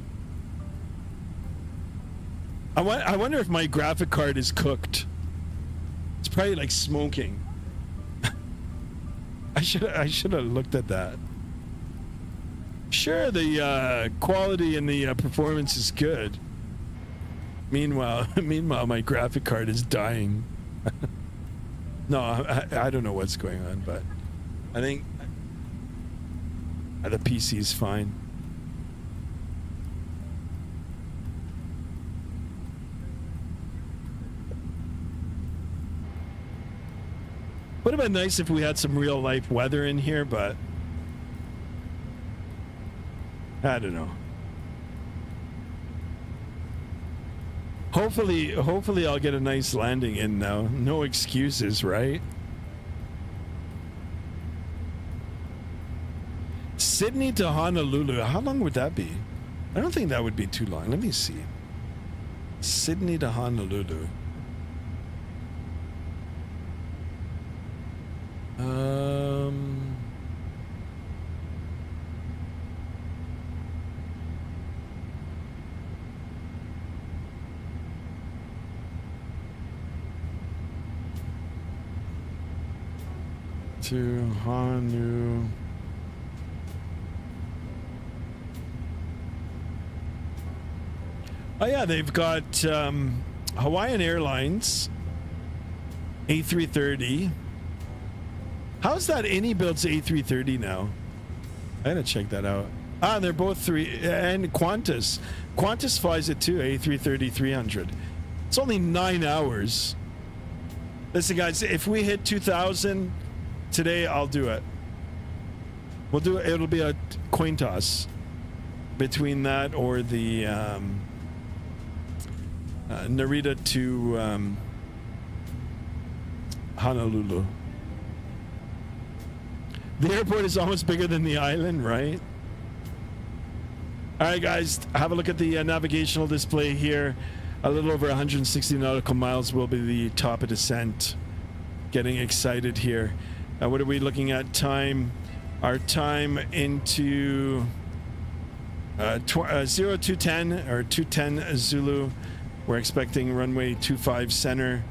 [SPEAKER 1] I wonder if my graphic card is cooked. It's probably like smoking. I should have looked at that. Sure, the quality and the performance is good. Meanwhile, my graphic card is dying. No, I don't know what's going on, but I think the PC is fine. Would have been nice if we had some real life weather in here, but I don't know. Hopefully I'll get a nice landing in now. No excuses, right? Sydney to Honolulu. How long would that be? I don't think that would be too long. Let me see. Sydney to Honolulu. To Honu. Oh yeah, they've got Hawaiian Airlines A330. How's that any builds A330 now? I gotta check that out. Ah, they're both three, and Qantas. Qantas flies it too, A330-300. It's only 9 hours. Listen, guys, if we hit 2,000 today, I'll do it. We'll do it. It'll be a coin toss between that or the Narita to Honolulu. The airport is almost bigger than the island, right? All right, guys, have a look at the navigational display here. A little over 160 nautical miles will be the top of descent. Getting excited here. What are we looking at time? Our time into 0210 or 210 Zulu. We're expecting runway 25 center.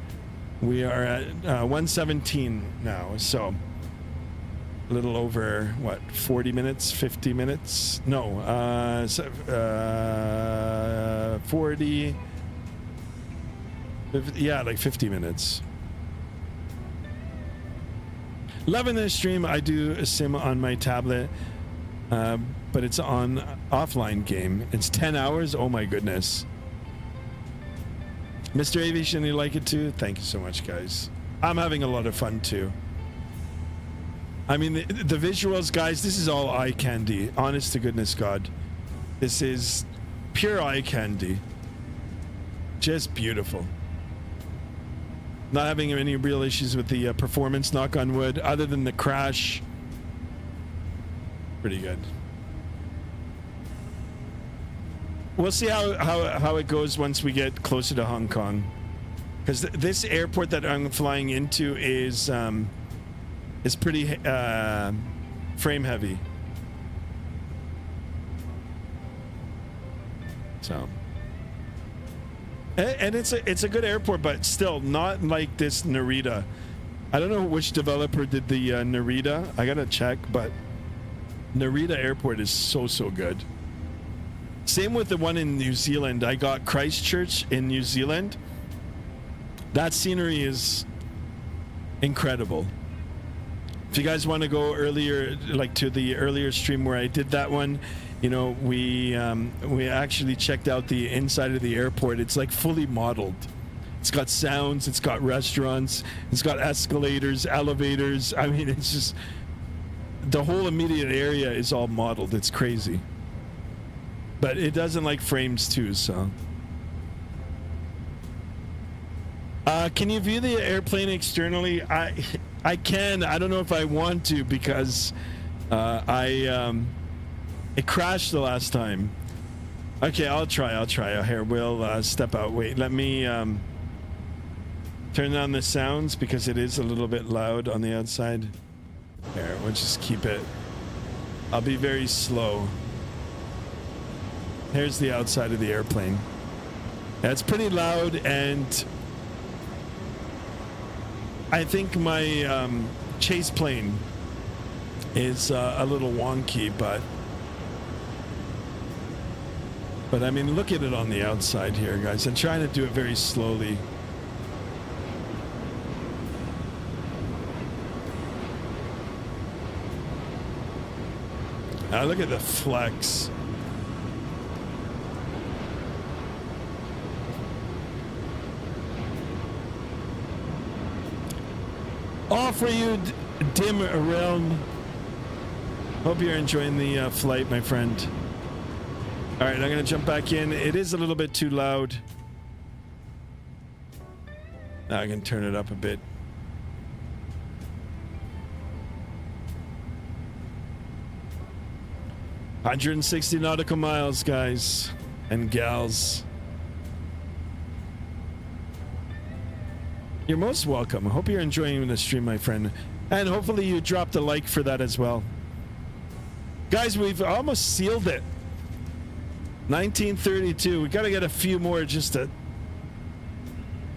[SPEAKER 1] We are at 117 now, so a little over what, 40 minutes, 50 minutes? No, 40. Yeah, like 50 minutes. Loving this stream. I do a sim on my tablet, but it's on offline game. It's 10 hours. Oh my goodness. Mr. Aviation, you like it too? Thank you so much, guys. I'm having a lot of fun too. I mean, the visuals, guys, this is all eye candy. Honest to goodness God. This is pure eye candy. Just beautiful. Not having any real issues with the performance, knock on wood, other than the crash. Pretty good. We'll see how it goes once we get closer to Hong Kong, because this airport that I'm flying into is pretty frame heavy. So. And it's a good airport, but still not like this Narita. I don't know which developer did the Narita. I gotta check, but Narita Airport is so good. Same with the one in New Zealand. I got Christchurch in New Zealand. That scenery is incredible. If you guys want to go earlier, like to the earlier stream where I did that one, you know, we actually checked out the inside of the airport. It's like fully modeled. It's got sounds, it's got restaurants, it's got escalators, elevators. I mean, it's just, the whole immediate area is all modeled. It's crazy. But it doesn't like frames too, so. Can you view the airplane externally? I can. I don't know if I want to, because it crashed the last time. Okay, I'll try. Here, we'll step out. Wait, let me turn down the sounds because it is a little bit loud on the outside. There, we'll just keep it. I'll be very slow. Here's the outside of the airplane. Yeah, it's pretty loud, and I think my chase plane is a little wonky, but I mean, look at it on the outside here, guys. I'm trying to do it very slowly. Look at the flex. All for you, dim realm. Hope you're enjoying the flight, my friend. All right, I'm going to jump back in. It is a little bit too loud. Now I can turn it up a bit. "160 nautical miles, guys and gals." You're most welcome. I hope you're enjoying the stream, my friend. And hopefully you dropped a like for that as well. Guys, we've almost sealed it. 1932. We got to get a few more just to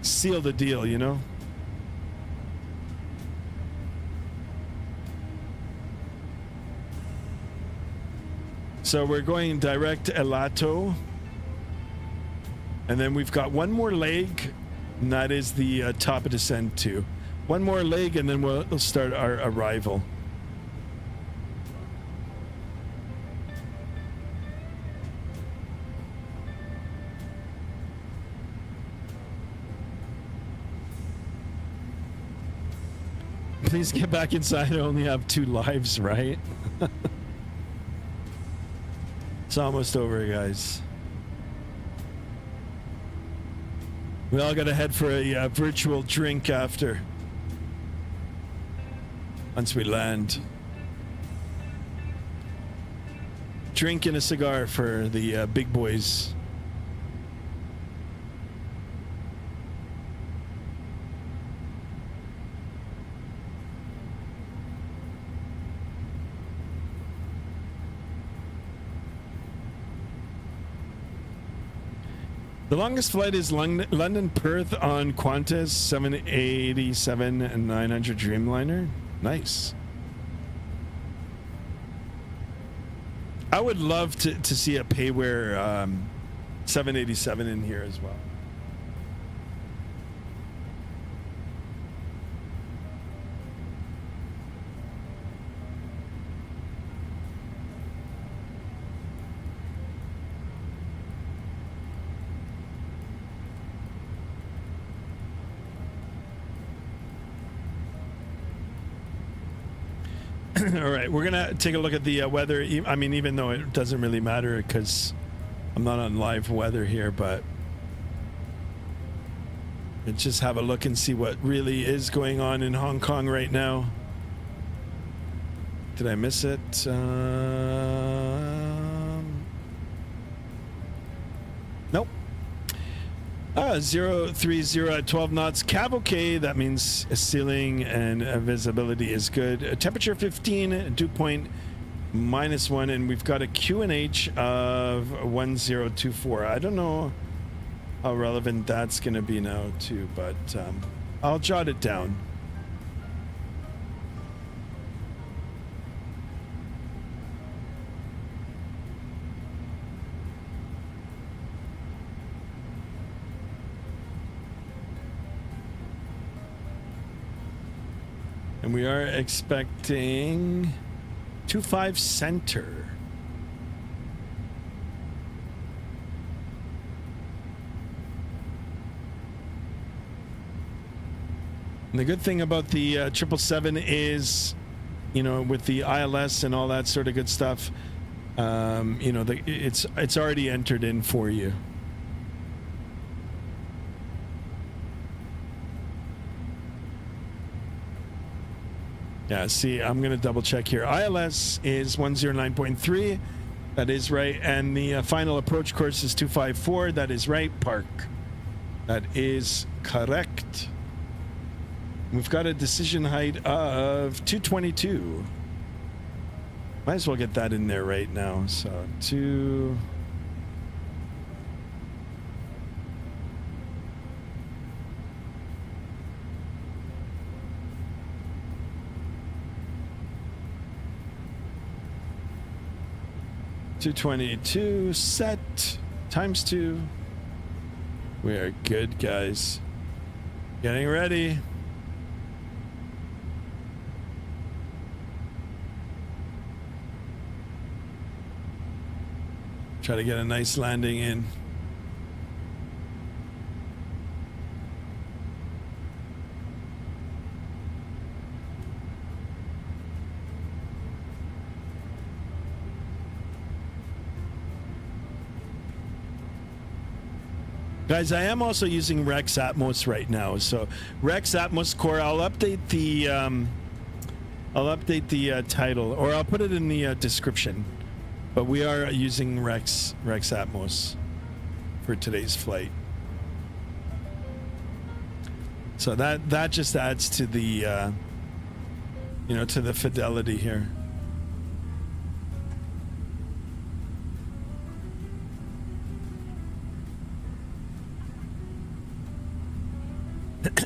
[SPEAKER 1] seal the deal, you know? So we're going direct Elato. And then we've got one more leg, and that is the top of descent too. One more leg, and then we'll start our arrival. Please get back inside. I only have 2 lives, right? It's almost over, guys. We all gotta head for a virtual drink after. Once we land. Drink and a cigar for the big boys. The longest flight is London Perth on Qantas 787 and 900 Dreamliner. Nice. I would love to see a Payware 787 in here as well. All right, we're gonna take a look at the weather. I mean, even though it doesn't really matter because I'm not on live weather here, but let's just have a look and see what really is going on in Hong Kong right now. Did I miss it? Nope. 030 at 12 knots. Cav okay. That means ceiling and visibility is good. Temperature 15. Dew point -1. And we've got a QNH of 1024. I don't know how relevant that's going to be now too, but I'll jot it down. And we are expecting 25 center. And the good thing about the 777 is, you know, with the ILS and all that sort of good stuff, you know, it's already entered in for you. Yeah, see, I'm going to double check here. ILS is 109.3. That is right. And the final approach course is 254. That is right. Park. That is correct. We've got a decision height of 222. Might as well get that in there right now. So 2... $222 set times 2. We are good, guys. Getting ready. Try to get a nice landing in. Guys, I am also using Rex Atmos right now. So Rex Atmos Core, I'll update the title, or I'll put it in the description. But we are using Rex Atmos for today's flight. So that just adds to the you know, to the fidelity here.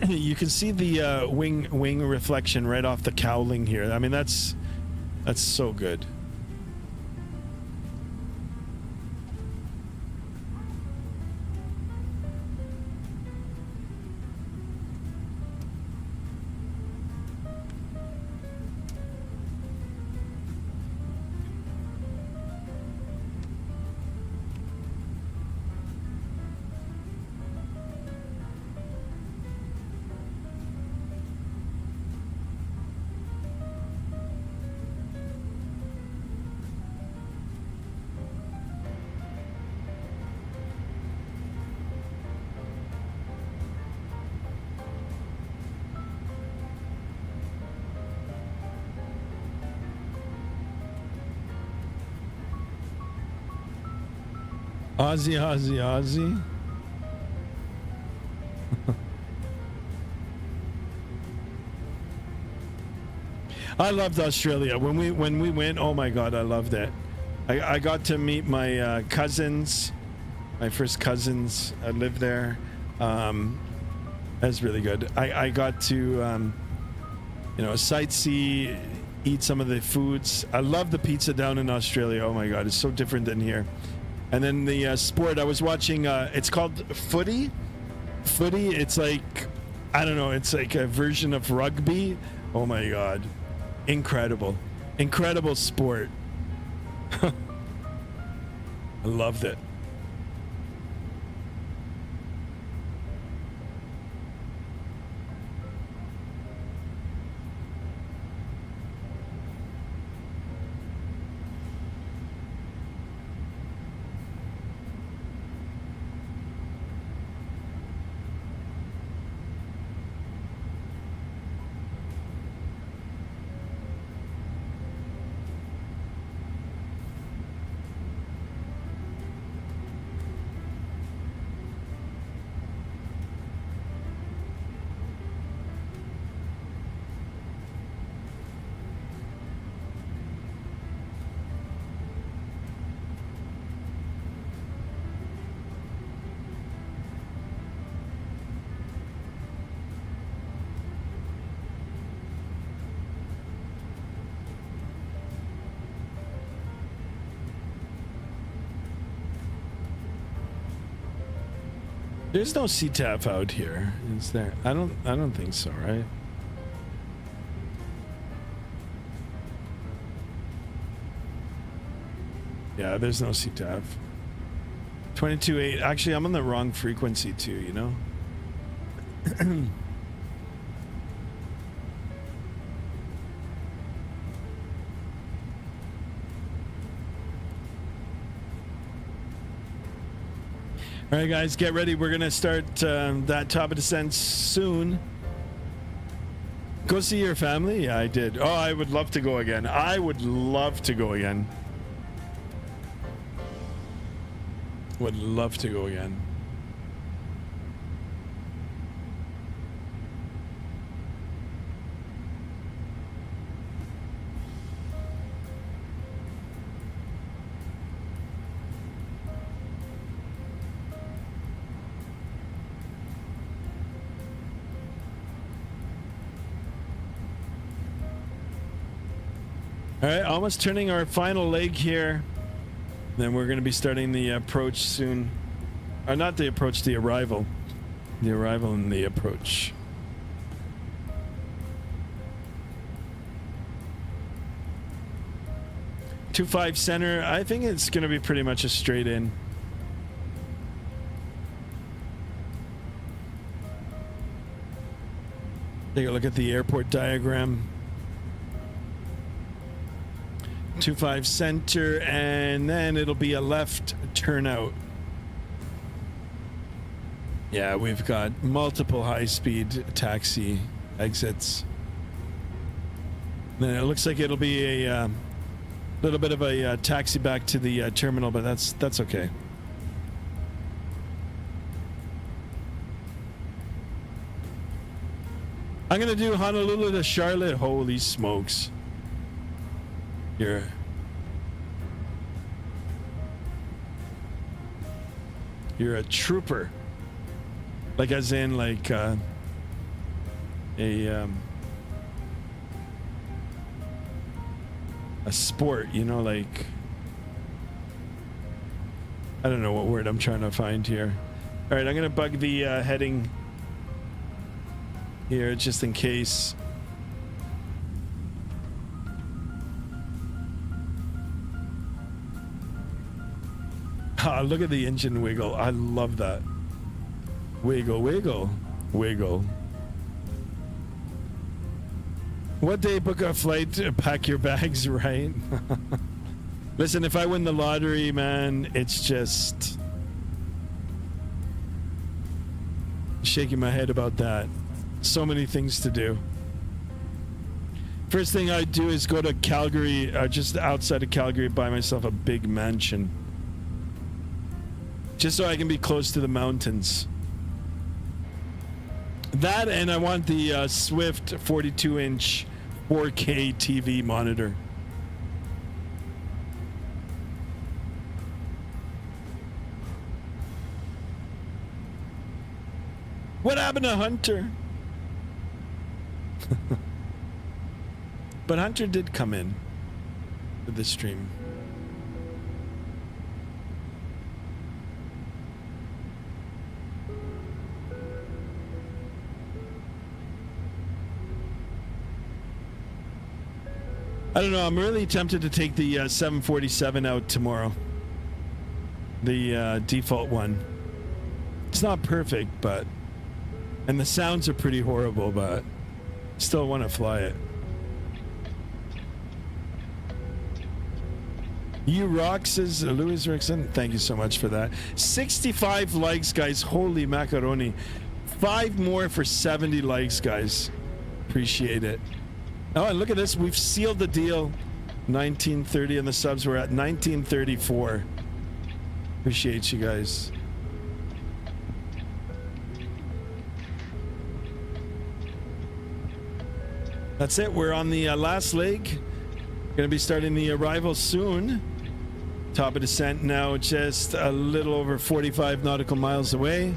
[SPEAKER 1] You can see the wing reflection right off the cowling here. I mean, that's so good. Aussie. I loved Australia. When we went, oh my God, I loved it. I got to meet my cousins My first cousins lived there. That's really good. I got to, you know, sightsee, eat some of the foods. I love the pizza down in Australia. Oh my God, it's so different than here. And then the sport, I was watching, it's called footy. Footy, it's like, I don't know, it's like a version of rugby. Oh my God. Incredible. Incredible sport. I loved it. There's no CTAF out here, is there? I don't think so, right? Yeah, there's no CTAF. 22.8. Actually, I'm on the wrong frequency too, you know? All right, guys, get ready. We're going to start that top of descent soon. Go see your family? Yeah, I did. Oh, I would love to go again. I would love to go again. Would love to go again. All right, almost turning our final leg here. Then we're going to be starting the approach soon. Not the approach, the arrival. The arrival and the approach. Two 5 center. I think it's going to be pretty much a straight in. Take a look at the airport diagram. 25 center, and then it'll be a left turnout. Yeah, we've got multiple high-speed taxi exits. Then it looks like it'll be a little bit of a taxi back to the terminal, but that's okay. I'm gonna do Honolulu to Charlotte. Holy smokes! You're a trooper, like as in like a sport, you know, like I don't know what word I'm trying to find here. All right, I'm gonna bug the heading here just in case. Ah, look at the engine wiggle. I love that. Wiggle, wiggle, wiggle. What day book a flight? Pack your bags, right? Listen, if I win the lottery, man, it's just shaking my head about that. So many things to do. First thing I'd do is go to Calgary, just outside of Calgary, buy myself a big mansion. Just so I can be close to the mountains. That, and I want the Swift 42-inch 4K TV monitor. What happened to Hunter? But Hunter did come in to the stream. I don't know. I'm really tempted to take the 747 out tomorrow. The default one. It's not perfect, but... And the sounds are pretty horrible, but... Still want to fly it. You rock, says Louis Rickson. Thank you so much for that. 65 likes, guys. Holy macaroni. 5 more for 70 likes, guys. Appreciate it. Oh, and look at this. We've sealed the deal. 1930 and the subs. We're at 1934. Appreciate you guys. That's it. We're on the last leg. Going to be starting the arrival soon. Top of descent now, just a little over 45 nautical miles away.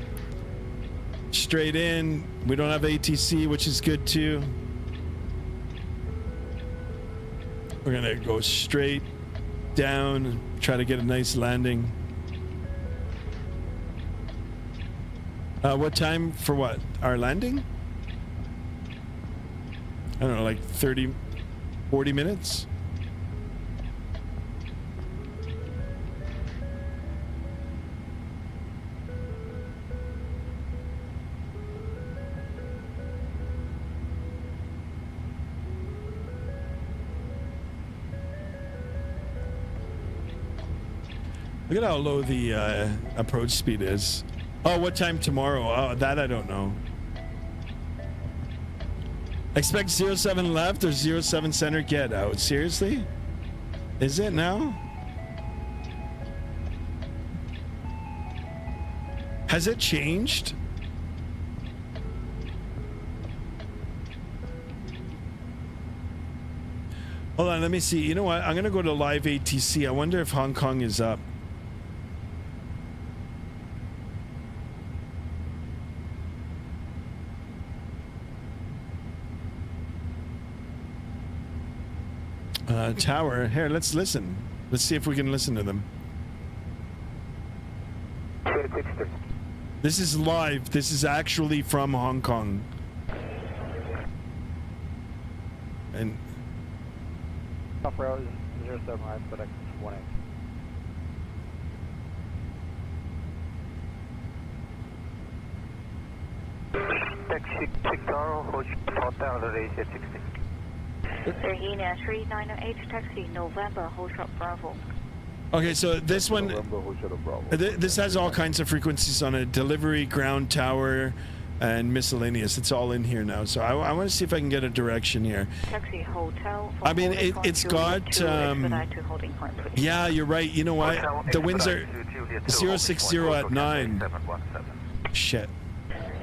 [SPEAKER 1] Straight in. We don't have ATC, which is good too. We're gonna go straight down, try to get a nice landing. What time for what? Our landing? I don't know, like 30, 40 minutes? Look at how low the approach speed is. Oh, what time tomorrow? Oh, that I don't know. Expect 07 left or 07 center get out. Seriously? Is it now? Has it changed? Hold on, let me see. You know what? I'm going to go to live ATC. I wonder if Hong Kong is up. Tower. Here, let's listen. Let's see if we can listen to them. This is live. This is actually from Hong Kong. And
[SPEAKER 2] Top row is 07 right, but I 18. Taxi Toyko, hotel Aviation 60.
[SPEAKER 4] 398 taxi November Hotel Bravo.
[SPEAKER 1] okay, so this one, this has all kinds of frequencies on it. Delivery, ground, tower, and miscellaneous. It's all in here now. So I want to see if I can get a direction here.
[SPEAKER 4] Taxi hotel.
[SPEAKER 1] I mean, it's got. Yeah, you're right. You know what? The winds are 060 at 9. Shit.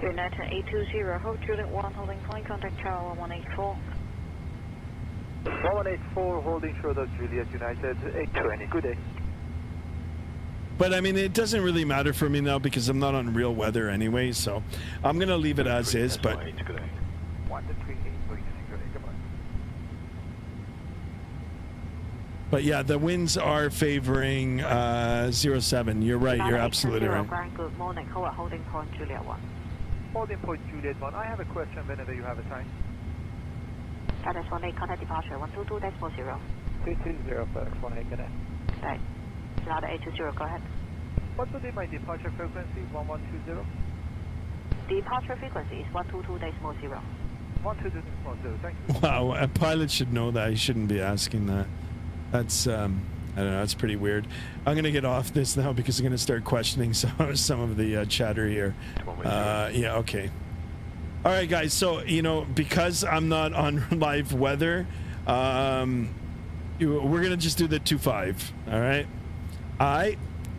[SPEAKER 4] United 820, hold Juliet 1, holding point, contact tower 184.
[SPEAKER 2] 184, holding short of Juliet United 820. Good day.
[SPEAKER 1] But I mean, it doesn't really matter for me now because I'm not on real weather anyway, so I'm gonna leave it as is. But yeah, the winds are favoring 07. You're right. You're absolutely right.
[SPEAKER 4] Good morning. Holding point Juliet 1.
[SPEAKER 2] Holding point Juliet 1. I have a question whenever you have a time.
[SPEAKER 4] That is 18 contact departure 122.40.
[SPEAKER 2] 220 for 18 connect.
[SPEAKER 4] Right. Louder 820, go ahead.
[SPEAKER 2] What would be my departure frequency? 1120?
[SPEAKER 4] Departure frequency is 122.0.
[SPEAKER 2] 122.0, thank you.
[SPEAKER 1] Wow, a pilot should know that. He shouldn't be asking that. That's I don't know. That's pretty weird. I'm gonna get off this now because I'm gonna start questioning some of the chatter here. Yeah. Okay. All right, guys. So because I'm not on live weather, we're gonna just do the 25. All right.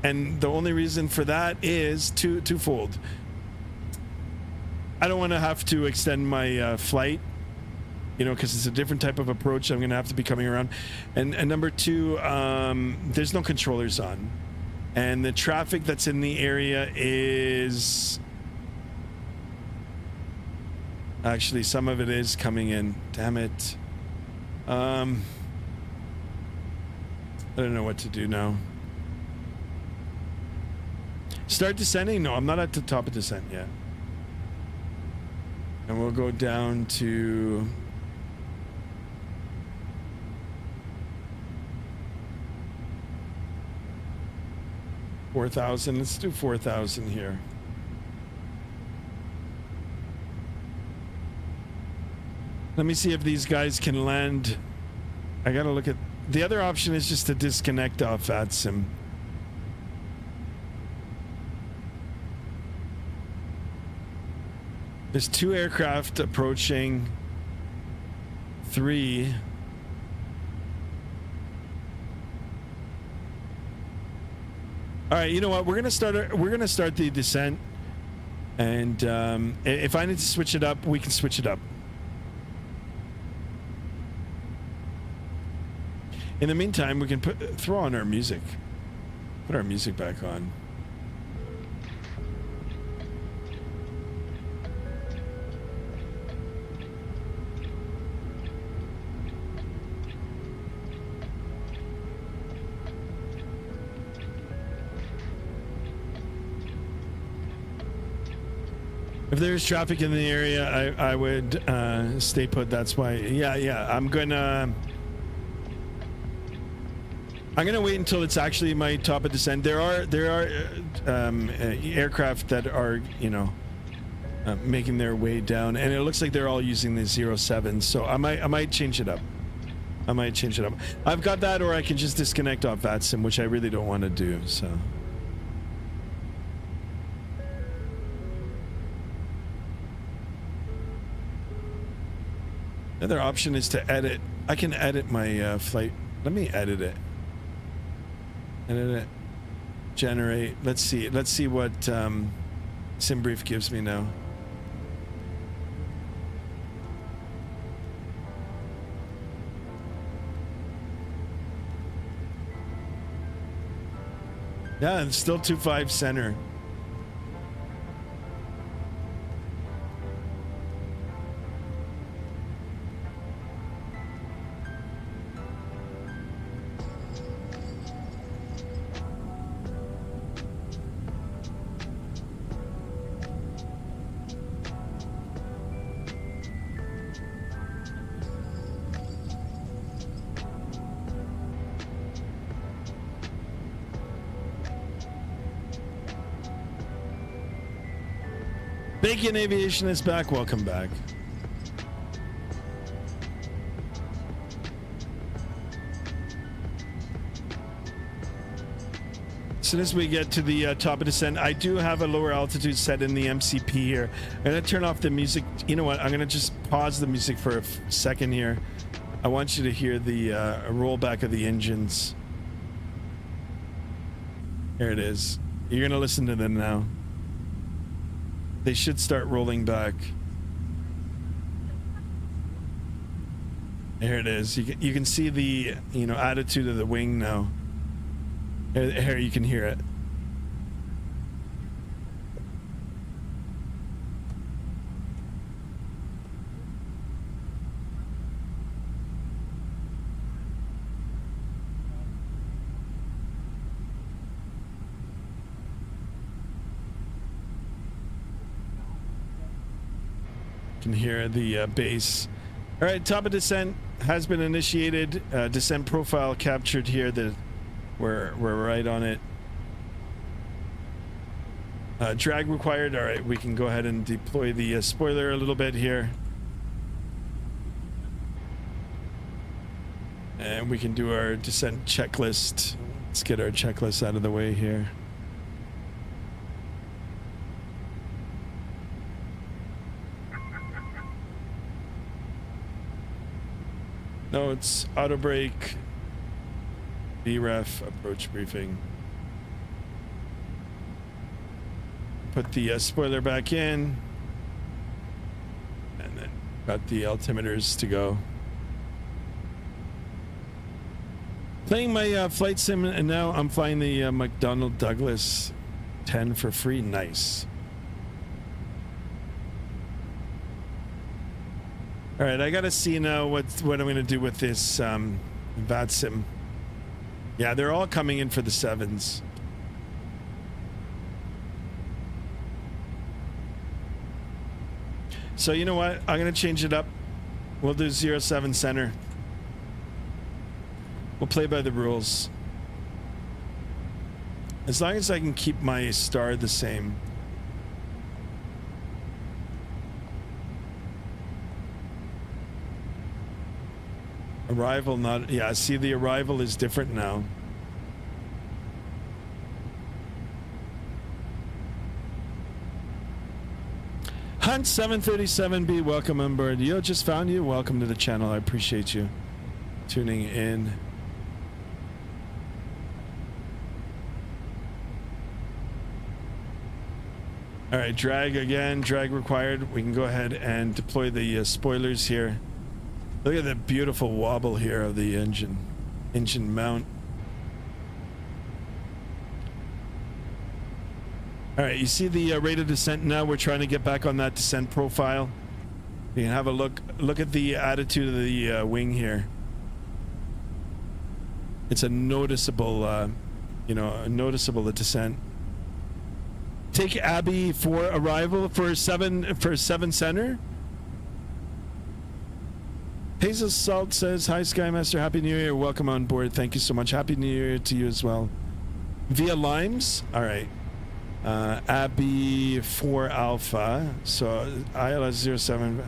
[SPEAKER 1] And the only reason for that is twofold. I don't want to have to extend my flight, because it's a different type of approach. I'm going to have to be coming around. And number two, there's no controllers on. And the traffic that's in the area is Actually, some of it is coming in. Damn it. I don't know what to do now. Start descending? No, I'm not at the top of descent yet. And we'll go down to... $4,000. Let's do 4,000 here. Let me see if these guys can land. I gotta look at... The other option is just to disconnect off Vatsim. There's 2 aircraft approaching. 3. All right, you know what? We're gonna start the descent, and if I need to switch it up, we can switch it up. In the meantime, we can throw on our music. Put our music back on. If there's traffic in the area, I would stay put. That's why. Yeah. I'm gonna wait until it's actually my top of descent. There are aircraft that are, you know, making their way down, and it looks like they're all using the 07. So I might change it up. I've got that, or I can just disconnect off Vatsim, which I really don't want to do. So. Another option is to edit. I can edit my flight. Let me edit it. Edit it. Generate. Let's see what SimBrief gives me now. Yeah, it's still 25 center. Bacon Aviation is back. Welcome back. As soon as we get to the top of descent, I do have a lower altitude set in the MCP here. I'm going to turn off the music. You know what? I'm going to just pause the music for a second here. I want you to hear the rollback of the engines. Here it is. You're going to listen to them now. They should start rolling back. Here it is. You can see the, you know, attitude of the wing now. Here you can hear it. Can hear the base. All right, top of descent has been initiated. Descent profile captured here. We're right on it. Drag required. All right, we can go ahead and deploy the spoiler a little bit here, and we can do our descent checklist. Let's get our checklist out of the way here. No, it's auto brake, BREF, approach briefing. Put the spoiler back in, and then got the altimeters to go. Playing my flight sim, and now I'm flying the McDonnell Douglas 10 for free. Nice. All right, I gotta see now what I'm gonna do with this Vatsim. Yeah, they're all coming in for the 7s. So you know what? I'm gonna change it up. We'll do 07 center. We'll play by the rules. As long as I can keep my star the same. Arrival not, yeah, see the arrival is different now. Hunt 737B, welcome on board. Yo, just found you. Welcome to the channel. I appreciate you tuning in. All right, drag again, drag required. We can go ahead and deploy the spoilers here. Look at the beautiful wobble here of the engine mount. All right, you see the rate of descent now. We're trying to get back on that descent profile. You can have a look at the attitude of the wing here. It's a noticeable, noticeable descent. Take Abby for arrival for 7 center. Hazel Salt says, hi Skymaster, Happy New Year, welcome on board. Thank you so much. Happy New Year to you as well. Via Limes, all right. Abby 4 Alpha, so ILS 07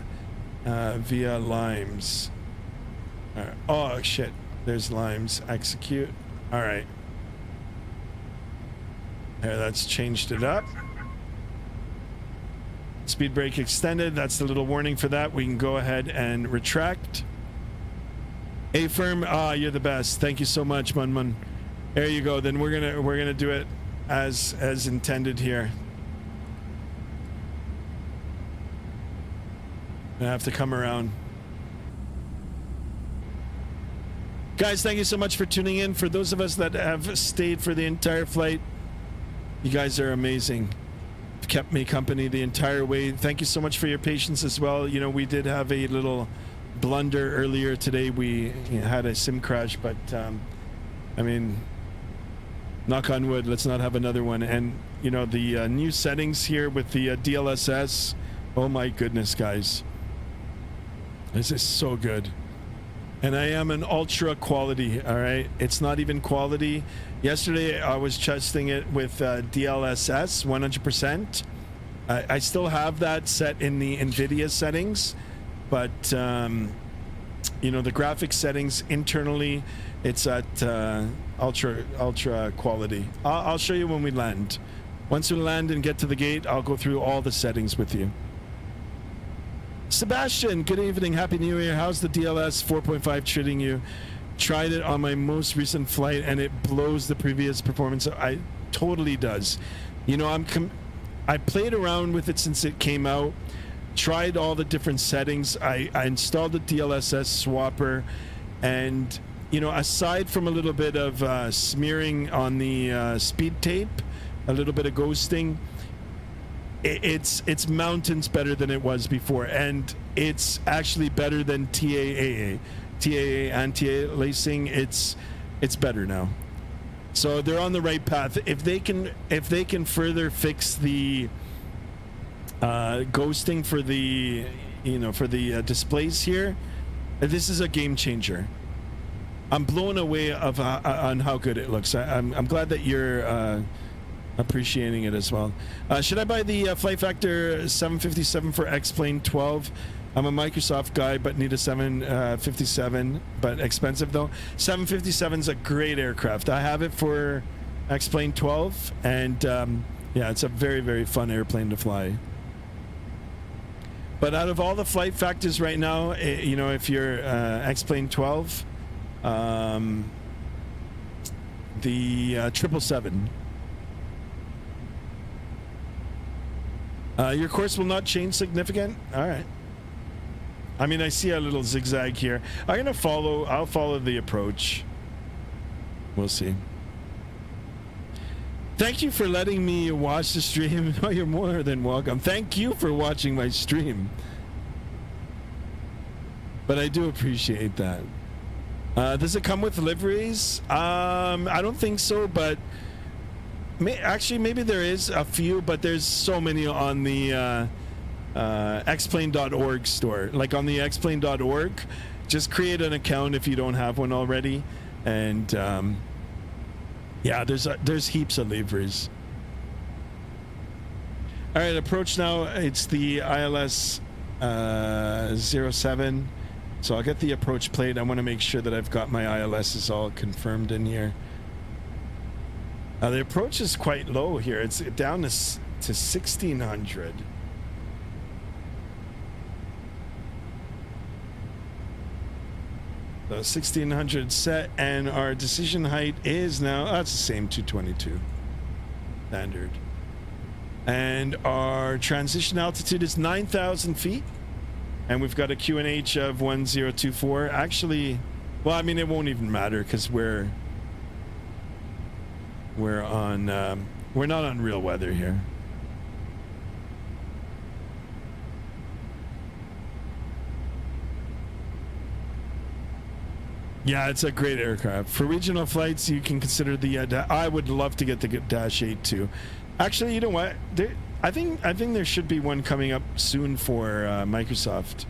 [SPEAKER 1] via Limes. All right. Oh shit, there's Limes. Execute. All right. There, that's changed it up. Speed brake extended. That's the little warning for that. We can go ahead and retract. A-firm, you're the best. Thank you so much, Munmun. There you go. Then we're gonna do it as intended here. I have to come around. Guys, thank you so much for tuning in. For those of us that have stayed for the entire flight, you guys are amazing. You've kept me company the entire way. Thank you so much for your patience as well. You know, we did have a little blunder earlier today. We had a sim crash, but I mean, knock on wood, let's not have another one. And you know, the new settings here with the DLSS, oh my goodness, guys, this is so good. And I am an ultra quality, all right? It's not even quality. Yesterday I was testing it with DLSS 100%. I still have that set in the NVIDIA settings, but you know, the graphics settings internally, it's at ultra quality. I'll show you when we land. Once we land and get to the gate, I'll go through all the settings with you. Sebastian, good evening, Happy New Year. How's the DLS 4.5 treating you? Tried it on my most recent flight and it blows the previous performance. I totally does. You know, I played around with it since it came out, tried all the different settings. I installed the DLSS swapper, and you know, aside from a little bit of smearing on the speed tape, a little bit of ghosting, it's mountains better than it was before, and it's actually better than TAA anti-lacing. It's better now, so they're on the right path. If they can further fix the ghosting for the displays here, this is a game changer. I'm blown away on how good it looks. I'm glad that you're appreciating it as well. Should I buy the Flight Factor 757 for X-Plane 12? I'm a Microsoft guy, but need a 757, but expensive though. 757 is a great aircraft. I have it for X-Plane 12, and yeah, it's a very, very fun airplane to fly. But out of all the Flight Factors right now, you know, if you're X-Plane 12, the 777. Your course will not change significant. All right. I mean, I see a little zigzag here. I'll follow the approach. We'll see. Thank you for letting me watch the stream. Oh, you're more than welcome. Thank you for watching my stream. but I do appreciate that. Does it come with liveries? I don't think so, but actually maybe there is a few, but there's so many on the xplane.org store. Like on the xplane.org, just create an account if you don't have one already, and yeah, there's heaps of liveries. All right, approach now. It's the ILS 07. So I'll get the approach plate. I want to make sure that I've got my ILSs all confirmed in here. The approach is quite low here. It's down to 1600. So 1600 set, and our decision height is now, that's the same, 222 standard. And our transition altitude is 9,000 feet. And we've got a QNH of 1024. Actually, well, I mean, it won't even matter because we're on, we're not on real weather here. Yeah, it's a great aircraft. For regional flights, you can consider the, I would love to get the Dash 8 too. Actually, you know what? I think there should be one coming up soon for Microsoft.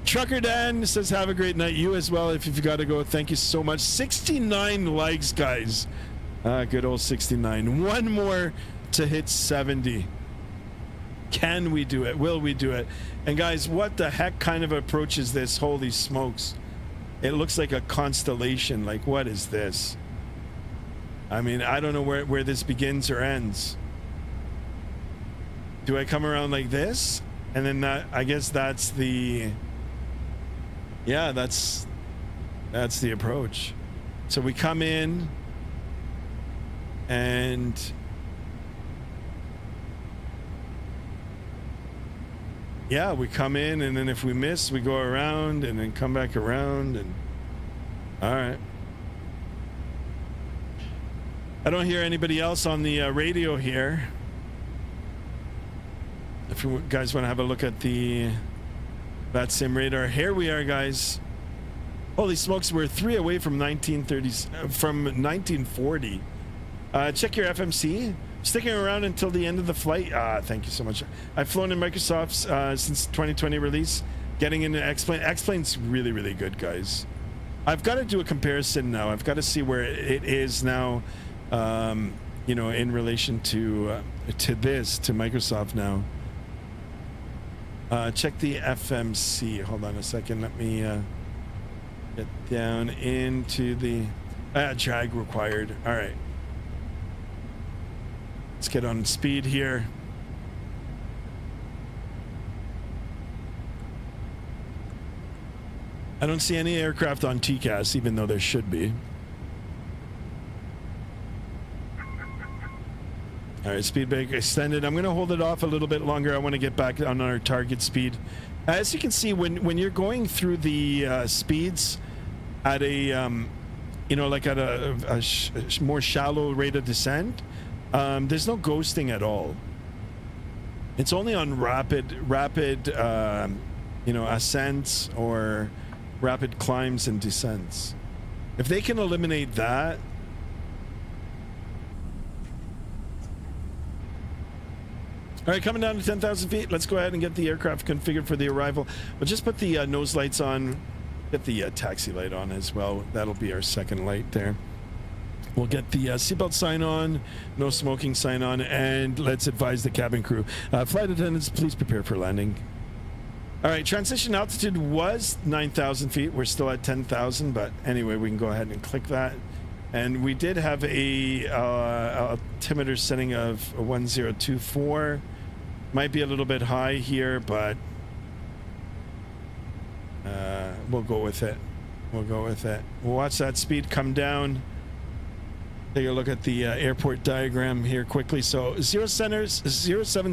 [SPEAKER 1] Trucker Dan says, have a great night. You as well, if you've got to go. Thank you so much. 69 likes, guys. Good old 69. One more to hit 70. Can we do it? Will we do it? And guys, what the heck kind of approach is this? Holy smokes. It looks like a constellation. Like, what is this? I mean, I don't know where this begins or ends. Do I come around like this? And then that, I guess that's the, yeah, that's the approach. So we come in and yeah, we come in, and then if we miss, we go around and then come back around, and all right. I don't hear anybody else on the radio here. If you guys want to have a look at the Vatsim radar, here we are, guys. Holy smokes, we're 3 away from 1940. Check your FMC. Sticking around until the end of the flight. Thank you so much. I've flown in Microsoft's since 2020 release. Getting into X-Plane. X-Plane's really, really good, guys. I've got to do a comparison now. I've got to see where it is now. You know, in relation to Microsoft now. Check the FMC. Hold on a second. Let me get down into the drag required. All right. Let's get on speed here. I don't see any aircraft on TCAS, even though there should be. All right, speed brake extended. I'm going to hold it off a little bit longer. I want to get back on our target speed. As you can see, when you're going through the speeds at a, you know, like at a more shallow rate of descent, there's no ghosting at all. It's only on rapid, you know, ascents or rapid climbs and descents. If they can eliminate that. All right, coming down to 10,000 feet. Let's go ahead and get the aircraft configured for the arrival. We'll just put the nose lights on, get the taxi light on as well. That'll be our second light there. We'll get the seatbelt sign on, no smoking sign on, and let's advise the cabin crew. Flight attendants, please prepare for landing. All right, transition altitude was 9,000 feet. We're still at 10,000, but anyway, we can go ahead and click that. And we did have a altimeter setting of 1024. Might be a little bit high here, but we'll go with it. We'll go with it. We'll watch that speed come down. Take a look at the airport diagram here quickly. So 07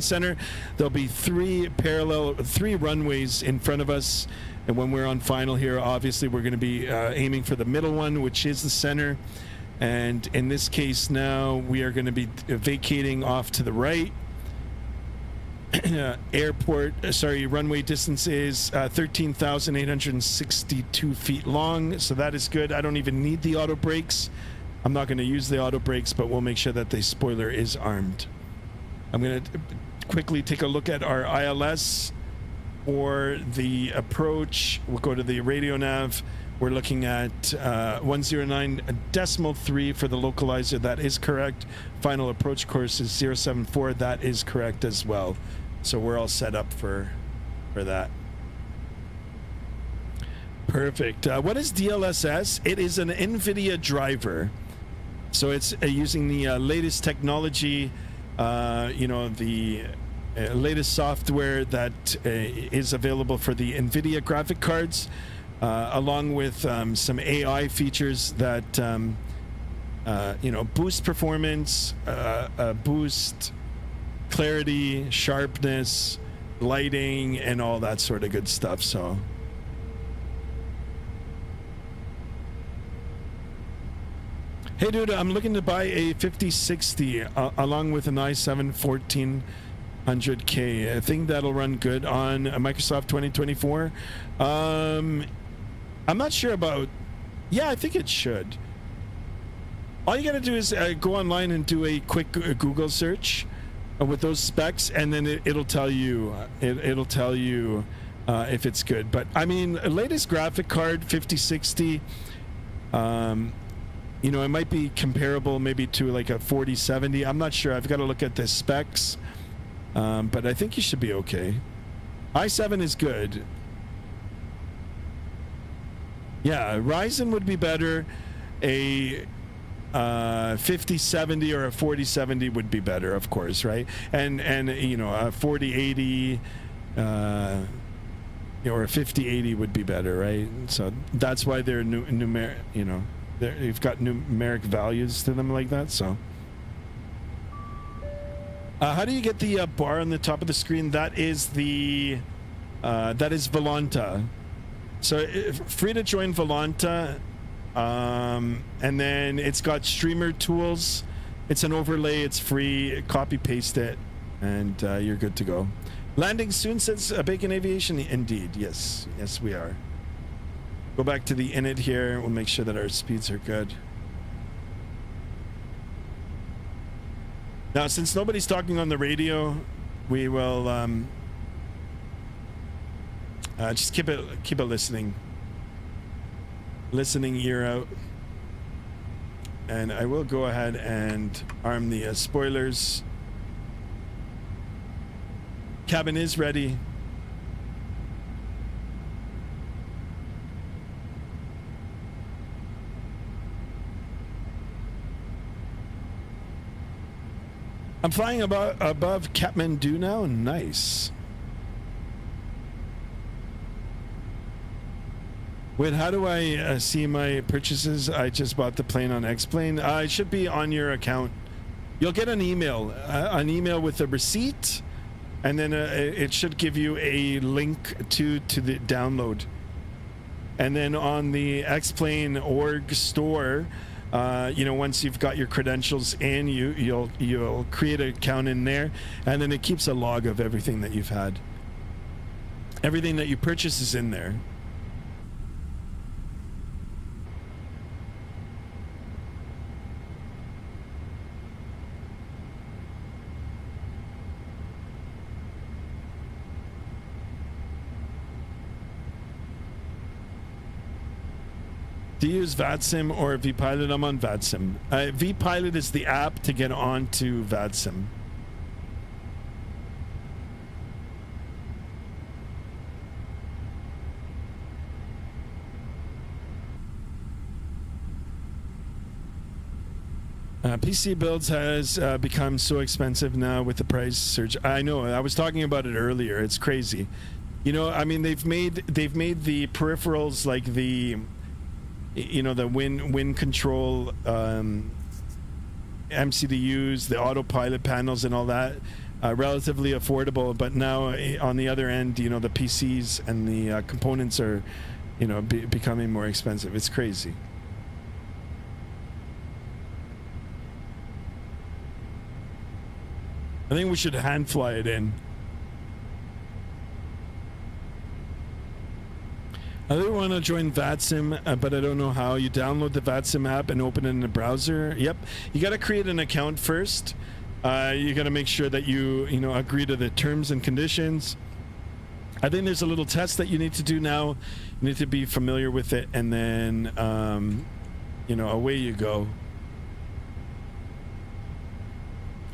[SPEAKER 1] center, there'll be three runways in front of us. And when we're on final here, obviously we're going to be aiming for the middle one, which is the center. And in this case now, we are going to be vacating off to the right. runway distance is 13,862 feet long, so that is good. I don't even need the auto brakes. I'm not going to use the auto brakes, but we'll make sure that the spoiler is armed. I'm going to quickly take a look at our ILS for the approach. We'll go to the radio nav. We're looking at 109.3 for the localizer. That is correct. Final approach course is 074. That is correct as well. So we're all set up for that. Perfect. What is DLSS? It is an NVIDIA driver. So it's using the latest technology, the latest software that is available for the NVIDIA graphic cards, along with some AI features that, boost performance, boost clarity, sharpness, lighting, and all that sort of good stuff. So hey dude, I'm looking to buy a 5060 along with an i7 1400K. I think that'll run good on a Microsoft 2024. I'm not sure about, I think it should. All you gotta do is go online and do a quick Google search with those specs, and then it'll tell you it'll tell you if it's good. But I mean, latest graphic card 5060, it might be comparable maybe to like a 4070. I'm not sure. I've got to look at the specs, but I think you should be okay. i7 is good. Yeah, Ryzen would be better. A 5070 or a 4070 would be better, of course, right? And a 4080 or a 5080 would be better, right? So that's why they're numeric, you've got numeric values to them like that. So how do you get the bar on the top of the screen? That is Volanta. So free to join Volanta. And then it's got streamer tools. It's an overlay. It's free. Copy paste it, and you're good to go. Landing soon, says Bacon Aviation. Indeed, yes, we are. Go back to the init here. We'll make sure that our speeds are good. Now, since nobody's talking on the radio, we will just keep it listening ear out, and I will go ahead and arm the spoilers. Cabin is ready. I'm flying above Kathmandu now. Nice. Wait, how do I see my purchases? I just bought the plane on X-Plane. It should be on your account. You'll get an email with a receipt, and then it should give you a link to the download. And then on the X-Plane org store, once you've got your credentials in, you'll create an account in there, and then it keeps a log of everything that you've had. Everything that you purchase is in there. Do you use Vatsim or vPilot? I'm on Vatsim. vPilot is the app to get onto Vatsim. PC builds has become so expensive now with the price surge. I know. I was talking about it earlier. It's crazy. I mean, they've made the peripherals like the wind control MCDUs, the autopilot panels and all that, relatively affordable. But now on the other end, the PCs and the components are, becoming more expensive. It's crazy. I think we should hand fly it in. I really want to join Vatsim, but I don't know how. You download the Vatsim app and open it in the browser. Yep, you got to create an account first. You got to make sure that you agree to the terms and conditions. I think there's a little test that you need to do now. You need to be familiar with it, and then away you go.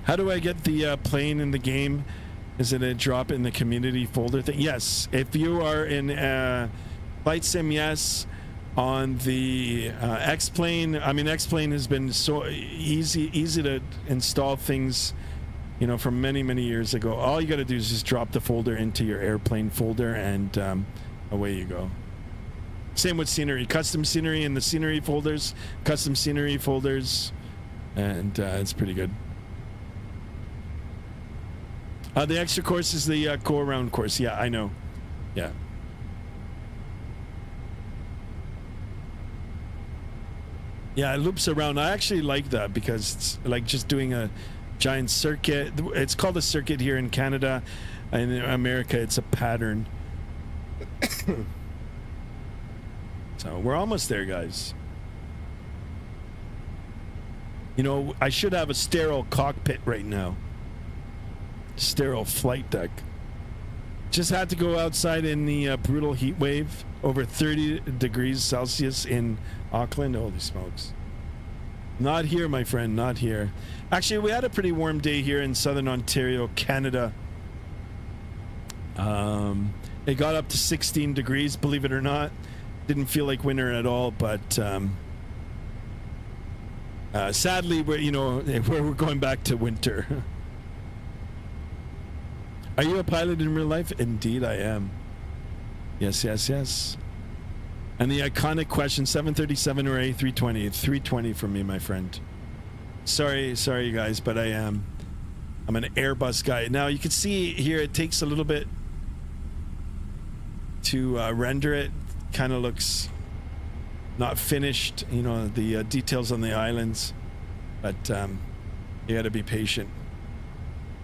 [SPEAKER 1] How do I get the plane in the game? Is it a drop in the community folder thing? Yes, if you are in Flight Sim, yes. On the X-Plane, I mean, X-Plane has been so easy to install things, from many years ago. All you got to do is just drop the folder into your airplane folder, and away you go. Same with scenery, custom scenery in the scenery folders, custom scenery folders, and it's pretty good. The extra course is the go-around course. Yeah, I know. Yeah. Yeah, it loops around. I actually like that because it's like just doing a giant circuit. It's called a circuit here in Canada. In America, it's a pattern. So we're almost there, guys. I should have a sterile cockpit right now. Sterile flight deck. Just had to go outside in the brutal heat wave, over 30 degrees Celsius in Auckland. Holy smokes. Not here, my friend, not here. Actually, we had a pretty warm day here in southern Ontario, Canada. It got up to 16 degrees, believe it or not. Didn't feel like winter at all, but sadly, we're going back to winter. Are you a pilot in real life? Indeed, I am. Yes. And the iconic question, 737 or A320? 320 for me, my friend. Sorry, you guys, but I am. I'm an Airbus guy. Now, you can see here, it takes a little bit to render it. Kind of looks not finished, the details on the islands. But you got to be patient.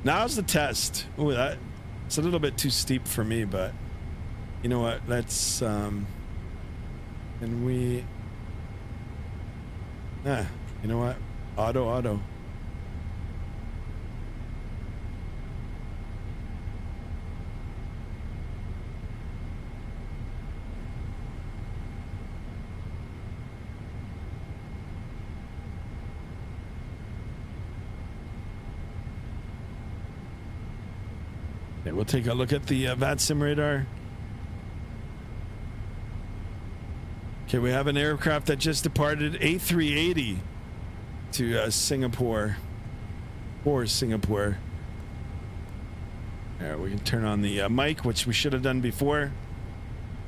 [SPEAKER 1] Now's the test. Ooh, it's a little bit too steep for me, but you know what? Let's you know what? Auto. Okay, we'll take a look at the Vatsim radar. Okay, we have an aircraft that just departed, A380 to Singapore. For Singapore. There, we can turn on the mic, which we should have done before.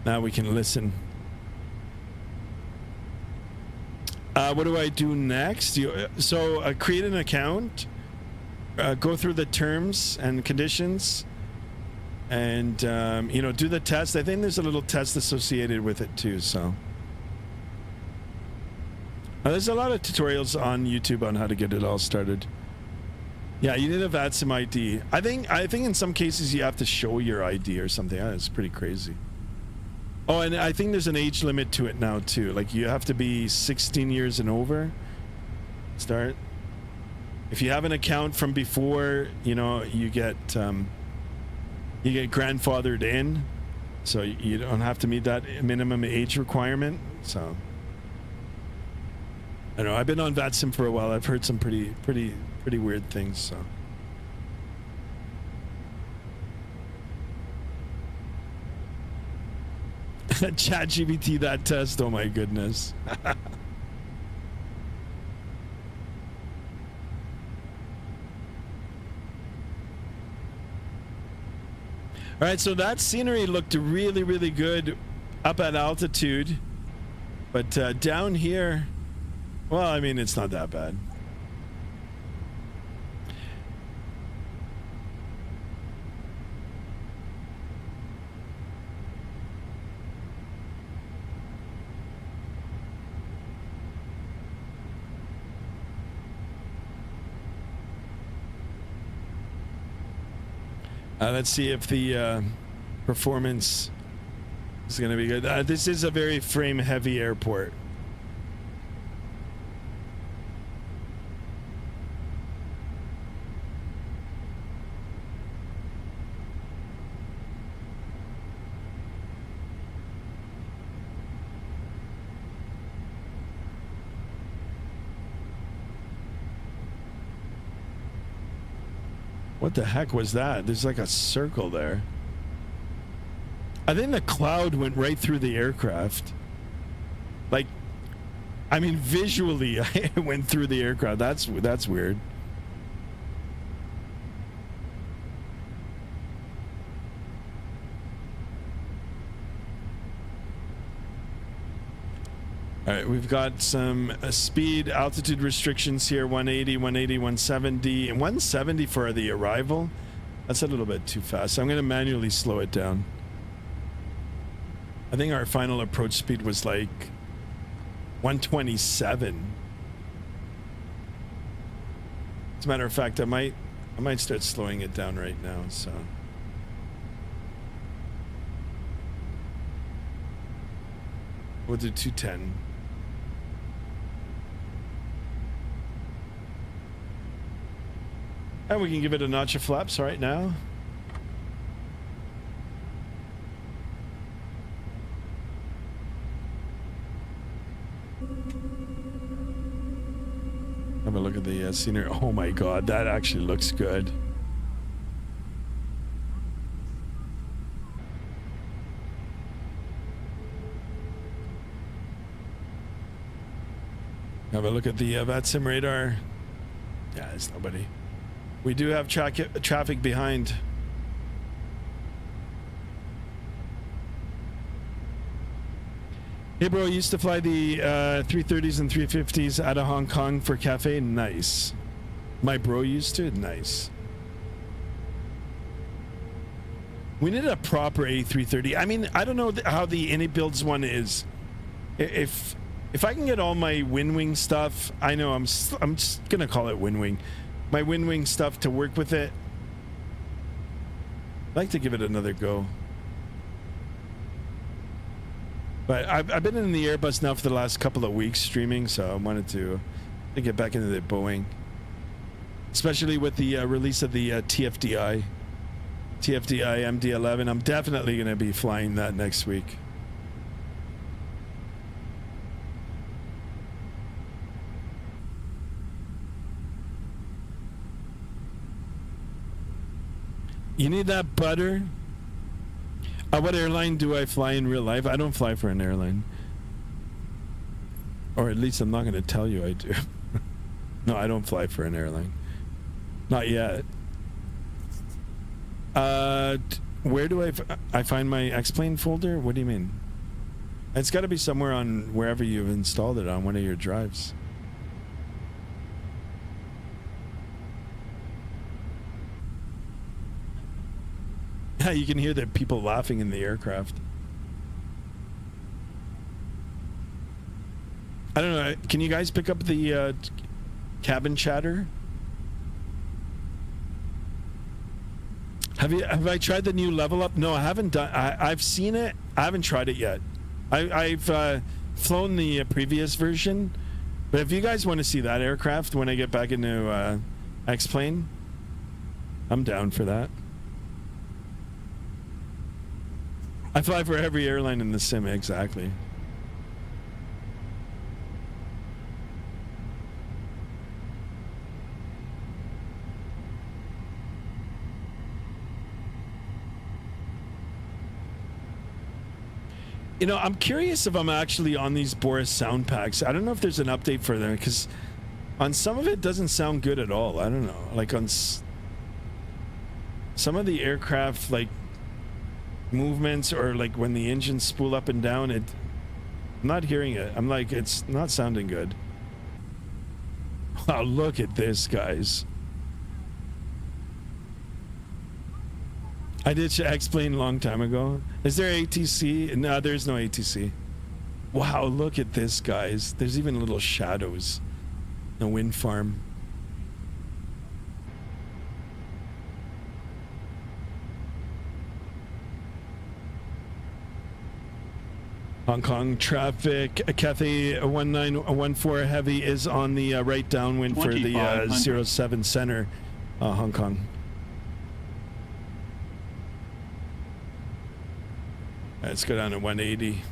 [SPEAKER 1] Now we can listen. What do I do next? Create an account, go through the terms and conditions, and do the test. I think there's a little test associated with it too. So there's a lot of tutorials on YouTube on how to get it all started. Yeah, you need a Vatsim ID. I think in some cases you have to show your ID or something. It's pretty crazy. Oh, and I think there's an age limit to it now too. Like you have to be 16 years and over. Start. If you have an account from before, you get grandfathered in, so you don't have to meet that minimum age requirement. So I don't know. I've been on Vatsim for a while. I've heard some pretty weird things. So. ChatGPT that test. Oh my goodness. All right, so that scenery looked really, really good up at altitude, but down here, well, I mean, it's not that bad. Let's see if the performance It's gonna be good. This is a very frame heavy airport. What the heck was that? There's like a circle there. I think the cloud went right through the aircraft. Like, I mean, visually, it went through the aircraft. That's weird. All right, we've got some speed altitude restrictions here, 180, 180, 170, and 170 for the arrival. That's a little bit too fast. So I'm going to manually slow it down. I think our final approach speed was like 127. As a matter of fact, I might start slowing it down right now, so. We'll do 210. And we can give it a notch of flaps right now. Have a look at the scenery. Oh my god, that actually looks good. Have a look at the Vatsim radar. Yeah, there's nobody. We do have traffic behind. Hey bro, I used to fly the 330s and 350s out of Hong Kong for Cathay. Nice. My bro used to. Nice. We need a proper A330. I mean, I don't know how the Innie builds one is. If I can get all my WinWing stuff, I know I'm just gonna call it WinWing. My WinWing stuff to work with it. I'd like to give it another go. But I've been in the Airbus now for the last couple of weeks streaming, so I wanted to get back into the Boeing. Especially with the release of the TFDI MD-11. I'm definitely going to be flying that next week. You need that butter? What airline do I fly in real life? I don't fly for an airline. Or at least I'm not going to tell you I do. No, I don't fly for an airline. Not yet. Where do I find my X-Plane folder? What do you mean? It's got to be somewhere on wherever you've installed it on one of your drives. Yeah, you can hear the people laughing in the aircraft. I don't know. Can you guys pick up the cabin chatter? Have I tried the new level up? No, I haven't done. I've seen it. I haven't tried it yet. I've flown the previous version, but if you guys want to see that aircraft when I get back into X-Plane, I'm down for that. I fly for every airline in the sim, exactly. You know, I'm curious if I'm actually on these Boris sound packs. I don't know if there's an update for them, because on some of it doesn't sound good at all. I don't know. Like on some of the aircraft, like movements or like when the engines spool up and down, I'm not hearing it. I'm like, it's not sounding good. Wow, look at this, guys. I did X-Plane a long time ago. Is there ATC? No, there's no ATC. Wow, look at this, guys. There's even little shadows. The wind farm. Hong Kong traffic. Cathay 1914 heavy is on the right downwind for the 07 center, Hong Kong. Let's go down to 180.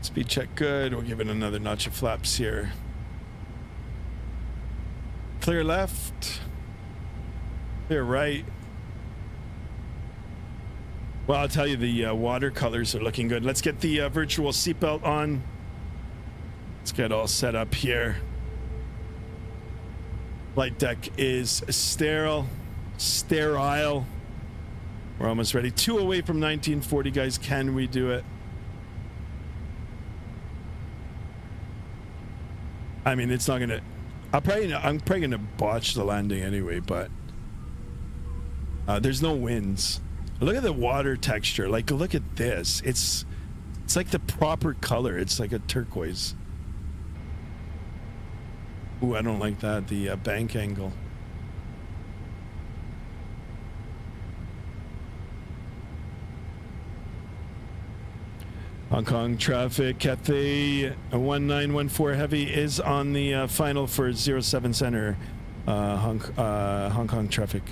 [SPEAKER 1] Speed check good. We'll give it another notch of flaps here. Clear left. Clear right. Well, I'll tell you, the watercolors are looking good. Let's get the virtual seatbelt on. Let's get all set up here. Flight deck is sterile. We're almost ready. 2 away from 1940, guys. Can we do it? I mean, it's not gonna. I'm probably gonna botch the landing anyway, but there's no winds. Look at the water texture. Like, look at this. It's like the proper color. It's like a turquoise. Ooh, I don't like that. The bank angle. Hong Kong traffic. Cathay 1914 heavy is on the final for 07 center. Hong Kong traffic.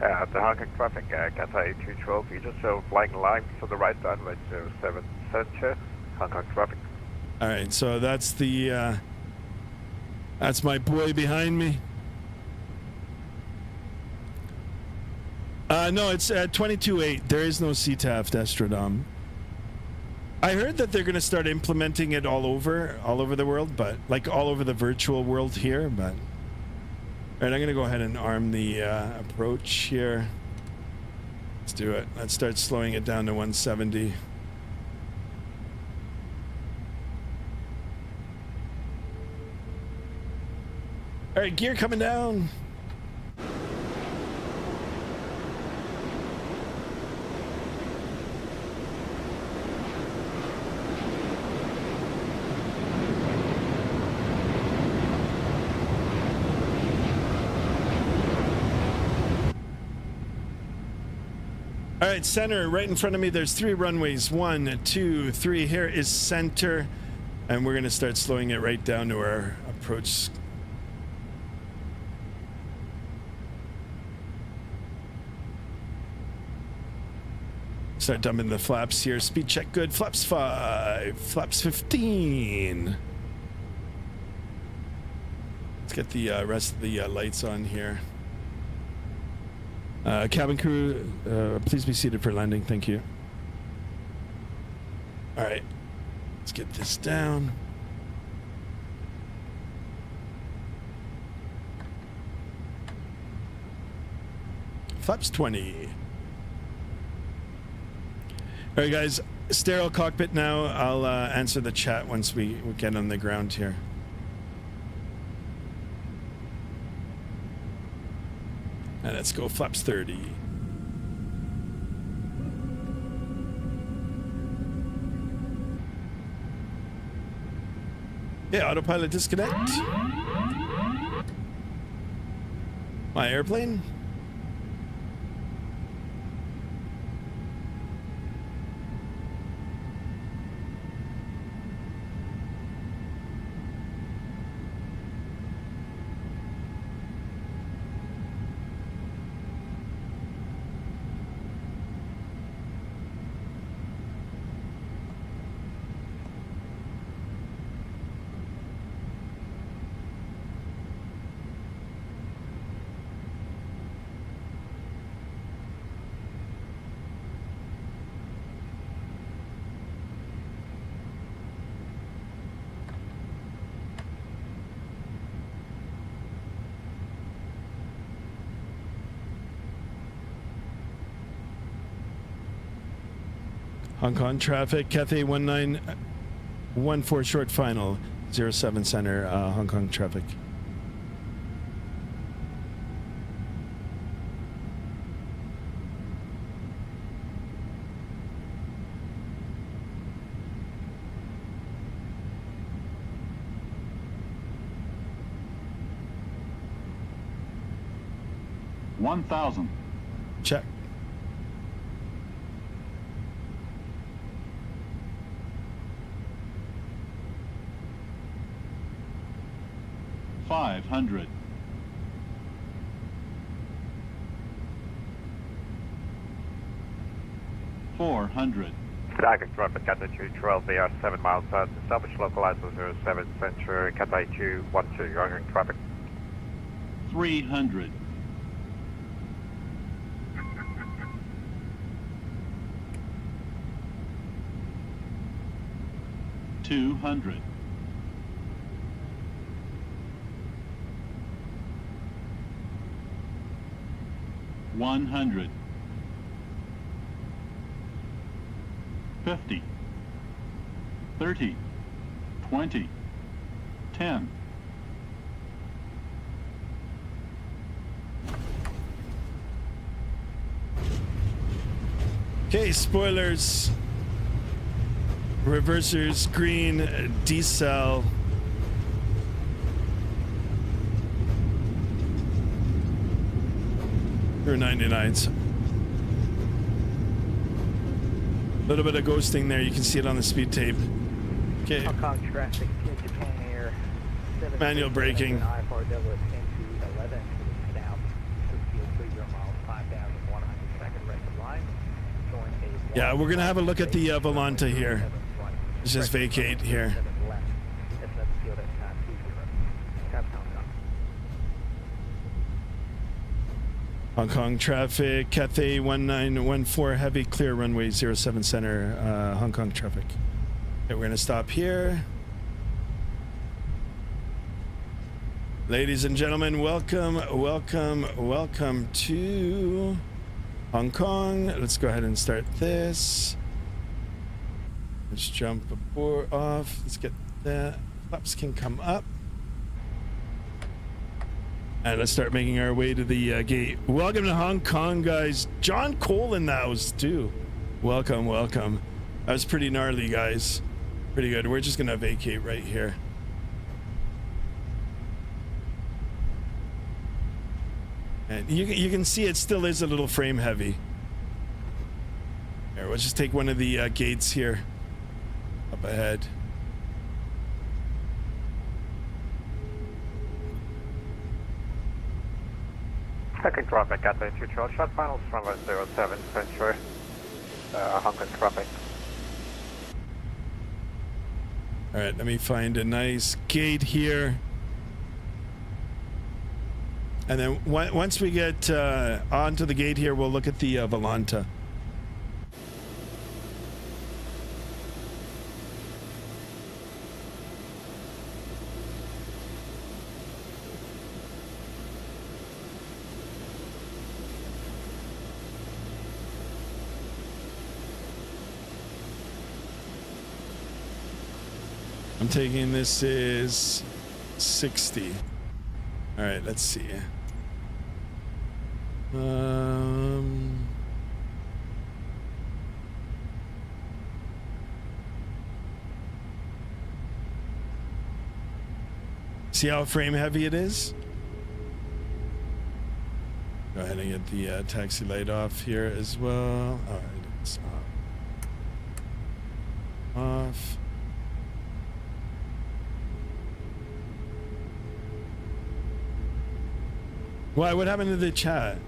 [SPEAKER 2] The Hong Kong traffic, Cathay 212, you just flying line to the right runway 07 center, Hong Kong traffic.
[SPEAKER 1] All right, so that's the that's my boy behind me. No, it's at 22.8. There is no CTAF, Astrodome. I heard that they're going to start implementing it all over the world, but like all over the virtual world here. But all right, I'm going to go ahead and arm the approach here. Let's do it. Let's start slowing it down to 170. All right, gear coming down. All right, center, right in front of me, there's 3 runways. 1, 2, 3. Here is center. And we're going to start slowing it right down to our approach. Start dumping the flaps here. Speed check good. Flaps 5. Flaps 15. Let's get the rest of the lights on here. Cabin crew, please be seated for landing. Thank you. All right. Let's get this down. Flaps 20. All right, guys. Sterile cockpit now. I'll answer the chat once we get on the ground here. And let's go flaps 30. Yeah, autopilot disconnect. My airplane. Hong Kong traffic, Cathay 1914 short final, 07 center, Hong Kong traffic.
[SPEAKER 5] 1,000.
[SPEAKER 1] Check.
[SPEAKER 5] $500. 400.
[SPEAKER 2] Target traffic Cathay 212, they are 7 miles south. Establish localizer 07 Century, Cathay 212, running traffic.
[SPEAKER 5] 300. 200. 100. 50. 30. 20. 10.
[SPEAKER 1] Okay, spoilers. Reversers, green, decel. Through 99s. A little bit of ghosting there. You can see it on the speed tape. Okay.
[SPEAKER 6] Hong Kong traffic to Japan Air.
[SPEAKER 1] Manual braking.
[SPEAKER 6] IFR Delta 10 to 11 to the south. 30 miles, 5,100 second rest of line. Showing a
[SPEAKER 1] Yeah, we're going to have a look at the Volanta here. Let's just vacate here. Hong Kong traffic, Cathay 1914 heavy, clear runway 07 center, Hong Kong traffic. Okay, we're gonna stop here. Ladies and gentlemen, welcome to Hong Kong. Let's go ahead and start this. Let's jump aboard off. Let's get that. Flaps can come up. And let's start making our way to the gate. Welcome to Hong Kong, guys. John Cole in the house, too. Welcome. That was pretty gnarly, guys. Pretty good. We're just going to vacate right here. And you can see it still is a little frame heavy. Here, we'll just take one of the gates here. Up ahead.
[SPEAKER 2] Second traffic Cathay 212, short finals runway 07 Century, Hong Kong traffic.
[SPEAKER 1] All right, let me find a nice gate here. And then once we get onto the gate here, we'll look at the Volanta. I'm taking this is 60. All right, let's see. See how frame heavy it is? Go ahead and get the taxi light off here as well. All right, it's off. Why? What happened to the chat?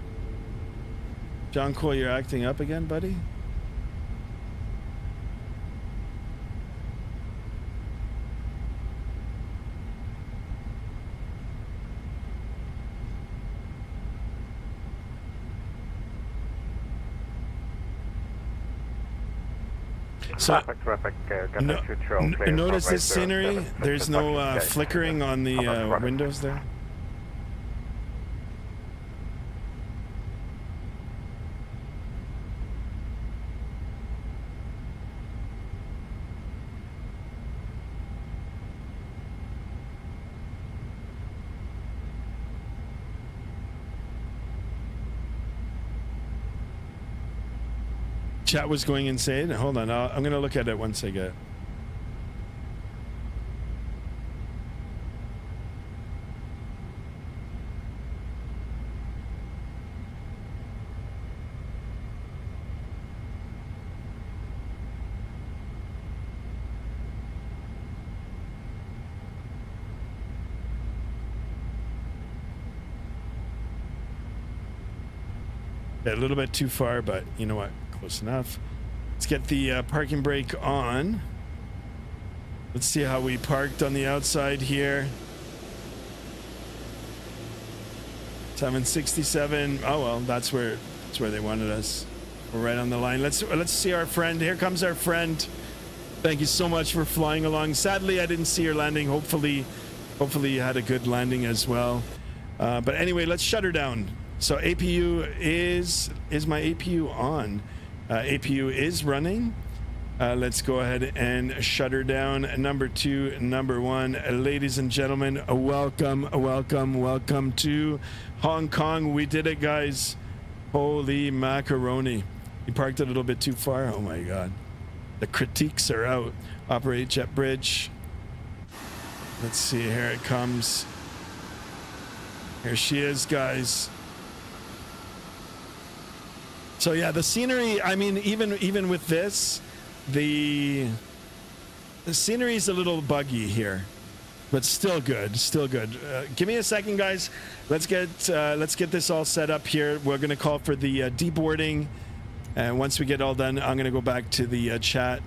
[SPEAKER 1] John Cole, you're acting up again, buddy? So,
[SPEAKER 2] traffic,
[SPEAKER 1] notice this scenery? There's no flickering on the windows there? Chat was going insane. Hold on, I'm gonna look at it once I get. A little bit too far, but you know what? Close enough. Let's get the parking brake on. Let's see how we parked on the outside here. 767. Oh well, that's where they wanted us. We're right on the line. Let's see our friend. Here comes our friend. Thank you so much for flying along. Sadly, I didn't see your landing. Hopefully you had a good landing as well. But anyway, let's shut her down. So APU is my APU on? APU is running. Let's go ahead and shut her down. Number 2, number 1. Ladies and gentlemen, welcome to Hong Kong. We did it, guys. Holy macaroni. You parked a little bit too far. Oh my God. The critiques are out. Operate jet bridge. Let's see. Here it comes. Here she is, guys. So yeah, the scenery, I mean, even with this, the scenery is a little buggy here, but still good. Give me a second, guys. Let's get this all set up here. We're going to call for the deboarding. And once we get all done, I'm going to go back to the chat.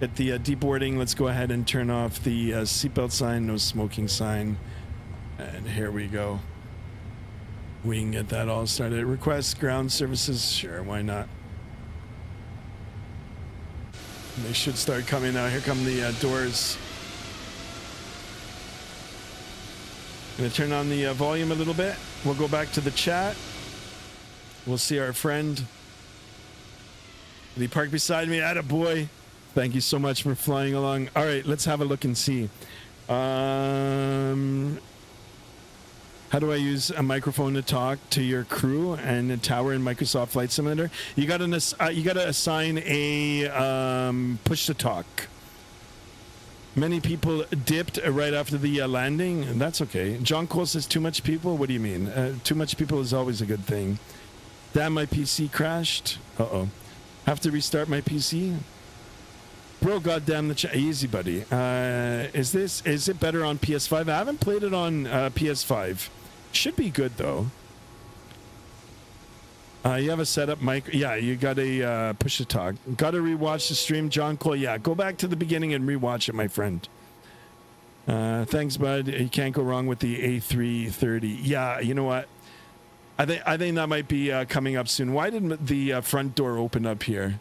[SPEAKER 1] At the deboarding, let's go ahead and turn off the seatbelt sign, no smoking sign. And here we go. We can get that all started. Request ground services. Sure, why not? They should start coming out. Here come the doors. I'm going to turn on the volume a little bit. We'll go back to the chat. We'll see our friend. He parked beside me. Attaboy. Thank you so much for flying along. All right, let's have a look and see. How do I use a microphone to talk to your crew and a tower in Microsoft Flight Simulator? You got to assign a push to talk. Many people dipped right after the landing, and that's okay. John Cole says too much people. What do you mean? Too much people is always a good thing. Damn, my PC crashed. Uh-oh. Have to restart my PC? Bro, goddamn the chat. Easy, buddy. Is it better on PS5? I haven't played it on PS5. Should be good though. You have a setup mic. Yeah, you got a push to talk. Got to rewatch the stream, John Cole. Yeah, go back to the beginning and rewatch it, my friend. Thanks, bud. You can't go wrong with the A330. Yeah, you know what? I think that might be coming up soon. Why didn't the front door open up here?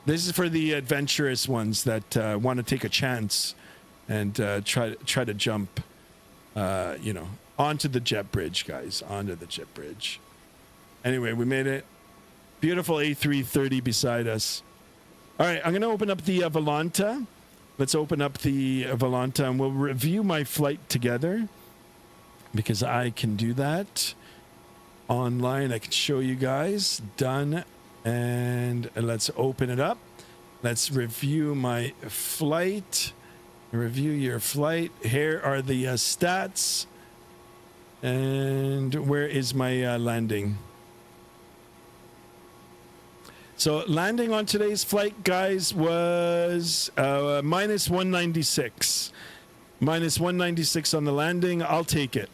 [SPEAKER 1] This is for the adventurous ones that want to take a chance and try to jump, onto the jet bridge, guys. Onto the jet bridge. Anyway, we made it. Beautiful A330 beside us. All right, I'm going to open up the Volanta. Let's open up the Volanta and we'll review my flight together because I can do that online. I can show you guys. Done. And let's open it up. Let's review my flight. Review your flight. Here are the stats. And where is my landing? So landing on today's flight, guys, was minus 196. Minus 196 on the landing. I'll take it.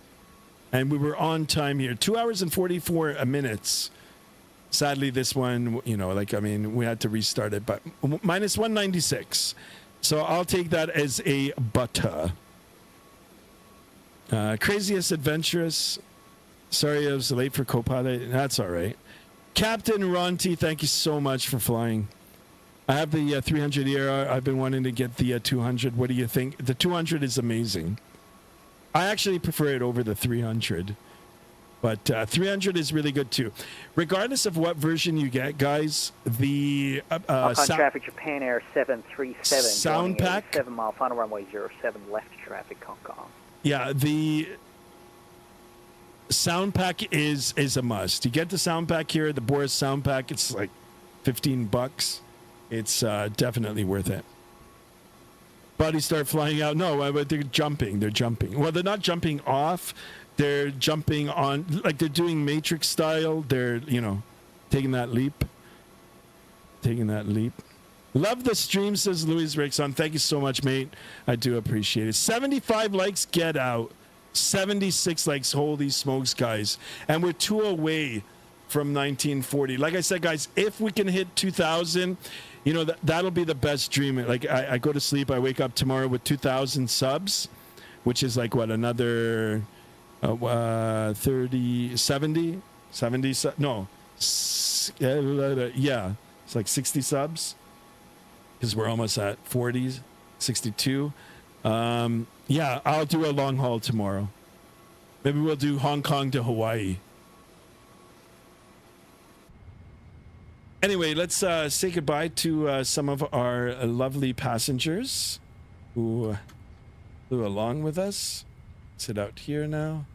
[SPEAKER 1] And we were on time here. 2 hours and 44 minutes. Sadly, this one, we had to restart it, but minus 196. So I'll take that as a butter. Craziest adventurous. Sorry, I was late for co-pilot. That's all right. Captain Ronti, thank you so much for flying. I have the 300 here. I've been wanting to get the 200. What do you think? The 200 is amazing. I actually prefer it over the 300. But 300 is really good too. Regardless of what version you get, guys, the
[SPEAKER 6] Hong Kong traffic, Japan Air 737.
[SPEAKER 1] Sound pack.
[SPEAKER 6] 7 mile final runway 07 left traffic, Hong Kong.
[SPEAKER 1] Yeah, the sound pack is a must. You get the sound pack here, the Boris sound pack. It's like $15. It's definitely worth it. Buddies start flying out. No, but they're jumping. They're jumping. Well, they're not jumping off. They're jumping on, like they're doing Matrix style. They're, taking that leap. Taking that leap. Love the stream, says Louis Rickson. Thank you so much, mate. I do appreciate it. 75 likes, get out. 76 likes, holy smokes, guys. And we're 2 away from 1940. Like I said, guys, if we can hit 2,000, you know, that'll be the best dream. Like I go to sleep, I wake up tomorrow with 2,000 subs, which is like what, another 30, 70, no, yeah, it's like 60 subs because we're almost at 40, 62. Yeah, I'll do a long haul tomorrow. Maybe we'll do Hong Kong to Hawaii. Anyway, let's say goodbye to some of our lovely passengers who flew along with us. Sit out here now.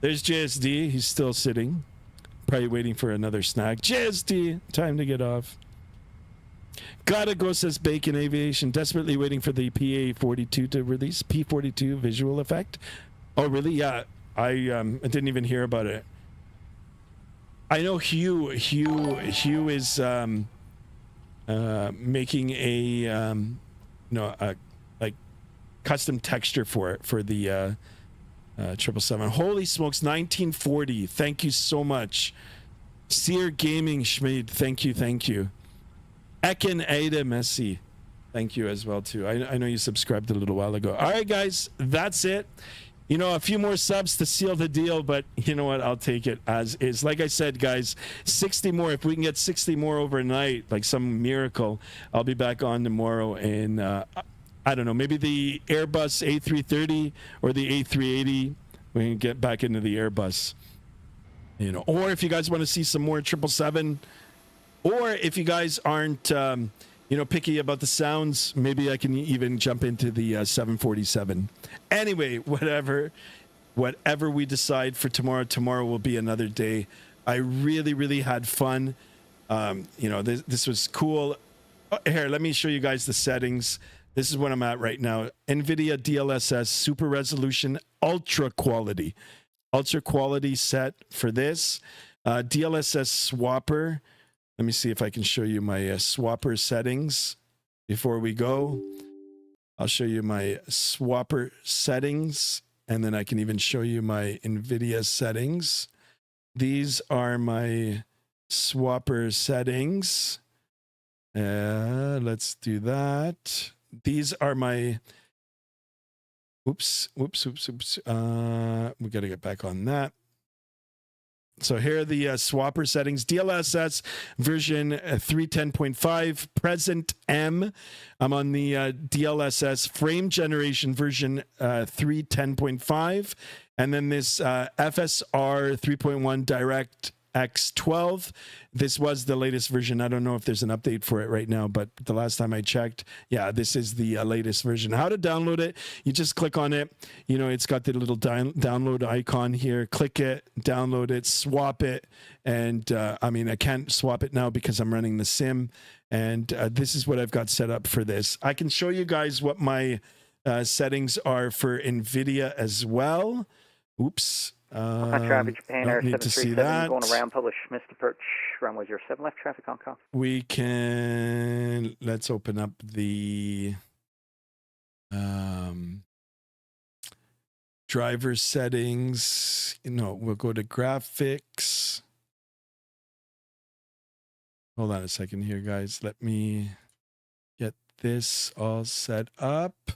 [SPEAKER 1] There's JSD. He's still sitting, probably waiting for another snack. JSD, time to get off. Gotta go, says Bacon Aviation. Desperately waiting for the PA42 to release. P42 visual effect. Oh, really? Yeah. I didn't even hear about it. I know Hugh is making a like custom texture for it for the 777. Holy smokes, 1940. Thank you so much. Sear Gaming Schmid, thank you. Ekin Ada Messi, thank you as well too. I know you subscribed a little while ago. All right, guys, that's it. You know, a few more subs to seal the deal, but you know what? I'll take it as is. Like I said, guys, 60 more. If we can get 60 more overnight, like some miracle, I'll be back on tomorrow. And I don't know, maybe the Airbus A330 or the A380. We can get back into the Airbus. You know, or if you guys want to see some more 777, or if you guys aren't, picky about the sounds, maybe I can even jump into the 747. Anyway, whatever we decide for tomorrow will be another day. I really had fun. This was cool. Here, let me show you guys the settings. This is what I'm at right now. NVIDIA DLSS Super Resolution Ultra Quality set for this. DLSS Swapper. Let me see if I can show you my swapper settings before we go. I'll show you my swapper settings, and then I can even show you my NVIDIA settings. These are my swapper settings. Let's do that. These are my... Oops. We got to get back on that. So here are the swapper settings. DLSS version 310.5, present M. I'm on the DLSS frame generation version 310.5. And then this FSR 3.1 Direct X12. This was the latest version. I don't know if there's an update for it right now, but the last time I checked, yeah, this is the latest version. How to download it? You just click on it. You know, it's got the little download icon here. Click it, download it, swap it. And I can't swap it now because I'm running the sim. And this is what I've got set up for this. I can show you guys what my settings are for NVIDIA as well. Oops.
[SPEAKER 6] Traffic Japan Air
[SPEAKER 1] need to see that.
[SPEAKER 6] Going around Polish, Mr. Perch, runway 07 left traffic Hong Kong.
[SPEAKER 1] Let's open up the driver settings. No, we'll go to graphics. Hold on a second here, guys. Let me get this all set up.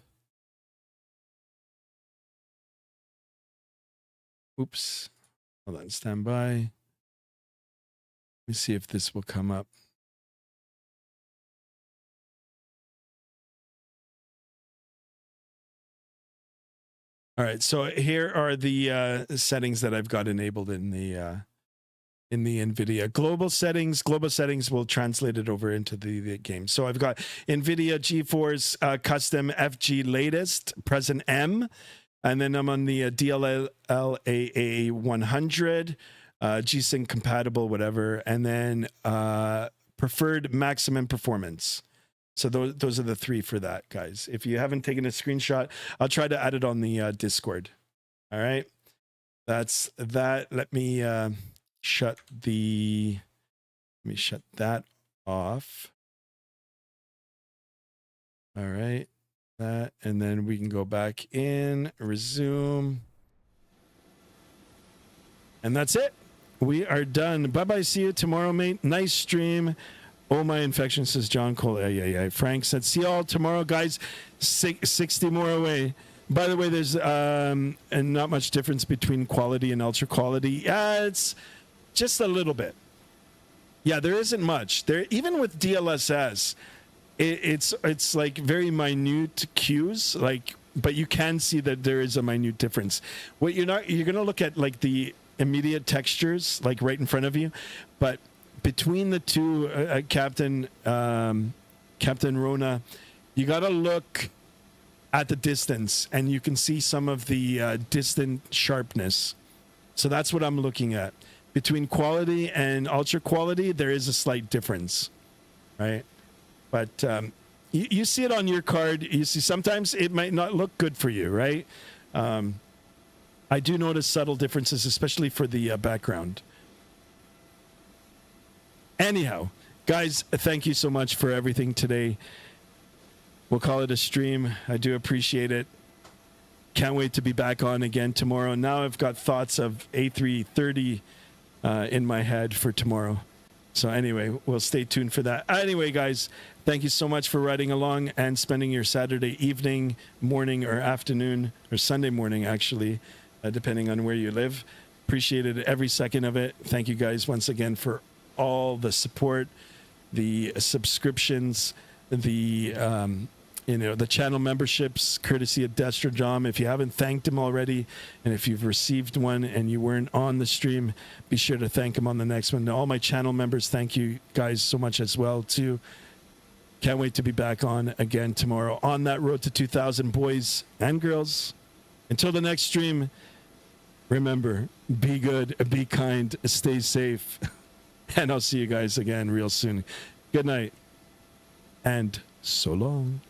[SPEAKER 1] Oops. Hold on, stand by. Let me see if this will come up. All right, so here are the settings that I've got enabled in the NVIDIA. Global settings will translate it over into the game. So I've got NVIDIA GeForce Custom FG Latest, present M. And then I'm on the DLLAA 100, G-Sync compatible, whatever. And then preferred maximum performance. So those are the three for that, guys. If you haven't taken a screenshot, I'll try to add it on the Discord. All right. That's that. Let me shut that off. All right. That, and then we can go back in, resume, and that's it. We are done. Bye-bye. See you tomorrow, mate. Nice stream. Oh, my infection, says John Cole. Yeah. Frank said, see you all tomorrow, guys. 60 more away. By the way, there's and not much difference between quality and ultra quality. It's just a little bit. Yeah, there isn't much. There, even with DLSS, it's like very minute cues, like, but you can see that there is a minute difference. What you're going to look at like the immediate textures, like right in front of you, but between the two, Captain Rona, you got to look at the distance, and you can see some of the distant sharpness. So that's what I'm looking at. Between quality and ultra quality, there is a slight difference, right? But you see it on your card. You see sometimes it might not look good for you, right? I do notice subtle differences, especially for the background. Anyhow, guys, thank you so much for everything today. We'll call it a stream. I do appreciate it. Can't wait to be back on again tomorrow. Now I've got thoughts of A330 in my head for tomorrow. So anyway, we'll stay tuned for that. Anyway, guys, thank you so much for riding along and spending your Saturday evening, morning, or afternoon, or Sunday morning, actually, depending on where you live. Appreciated every second of it. Thank you guys once again for all the support, the subscriptions, the the channel memberships, courtesy of Destrodrom. If you haven't thanked him already, and if you've received one and you weren't on the stream, be sure to thank him on the next one. To all my channel members, thank you guys so much as well too. Can't wait to be back on again tomorrow on that road to 2,000, boys and girls. Until the next stream, remember, be good, be kind, stay safe, and I'll see you guys again real soon. Good night, and so long.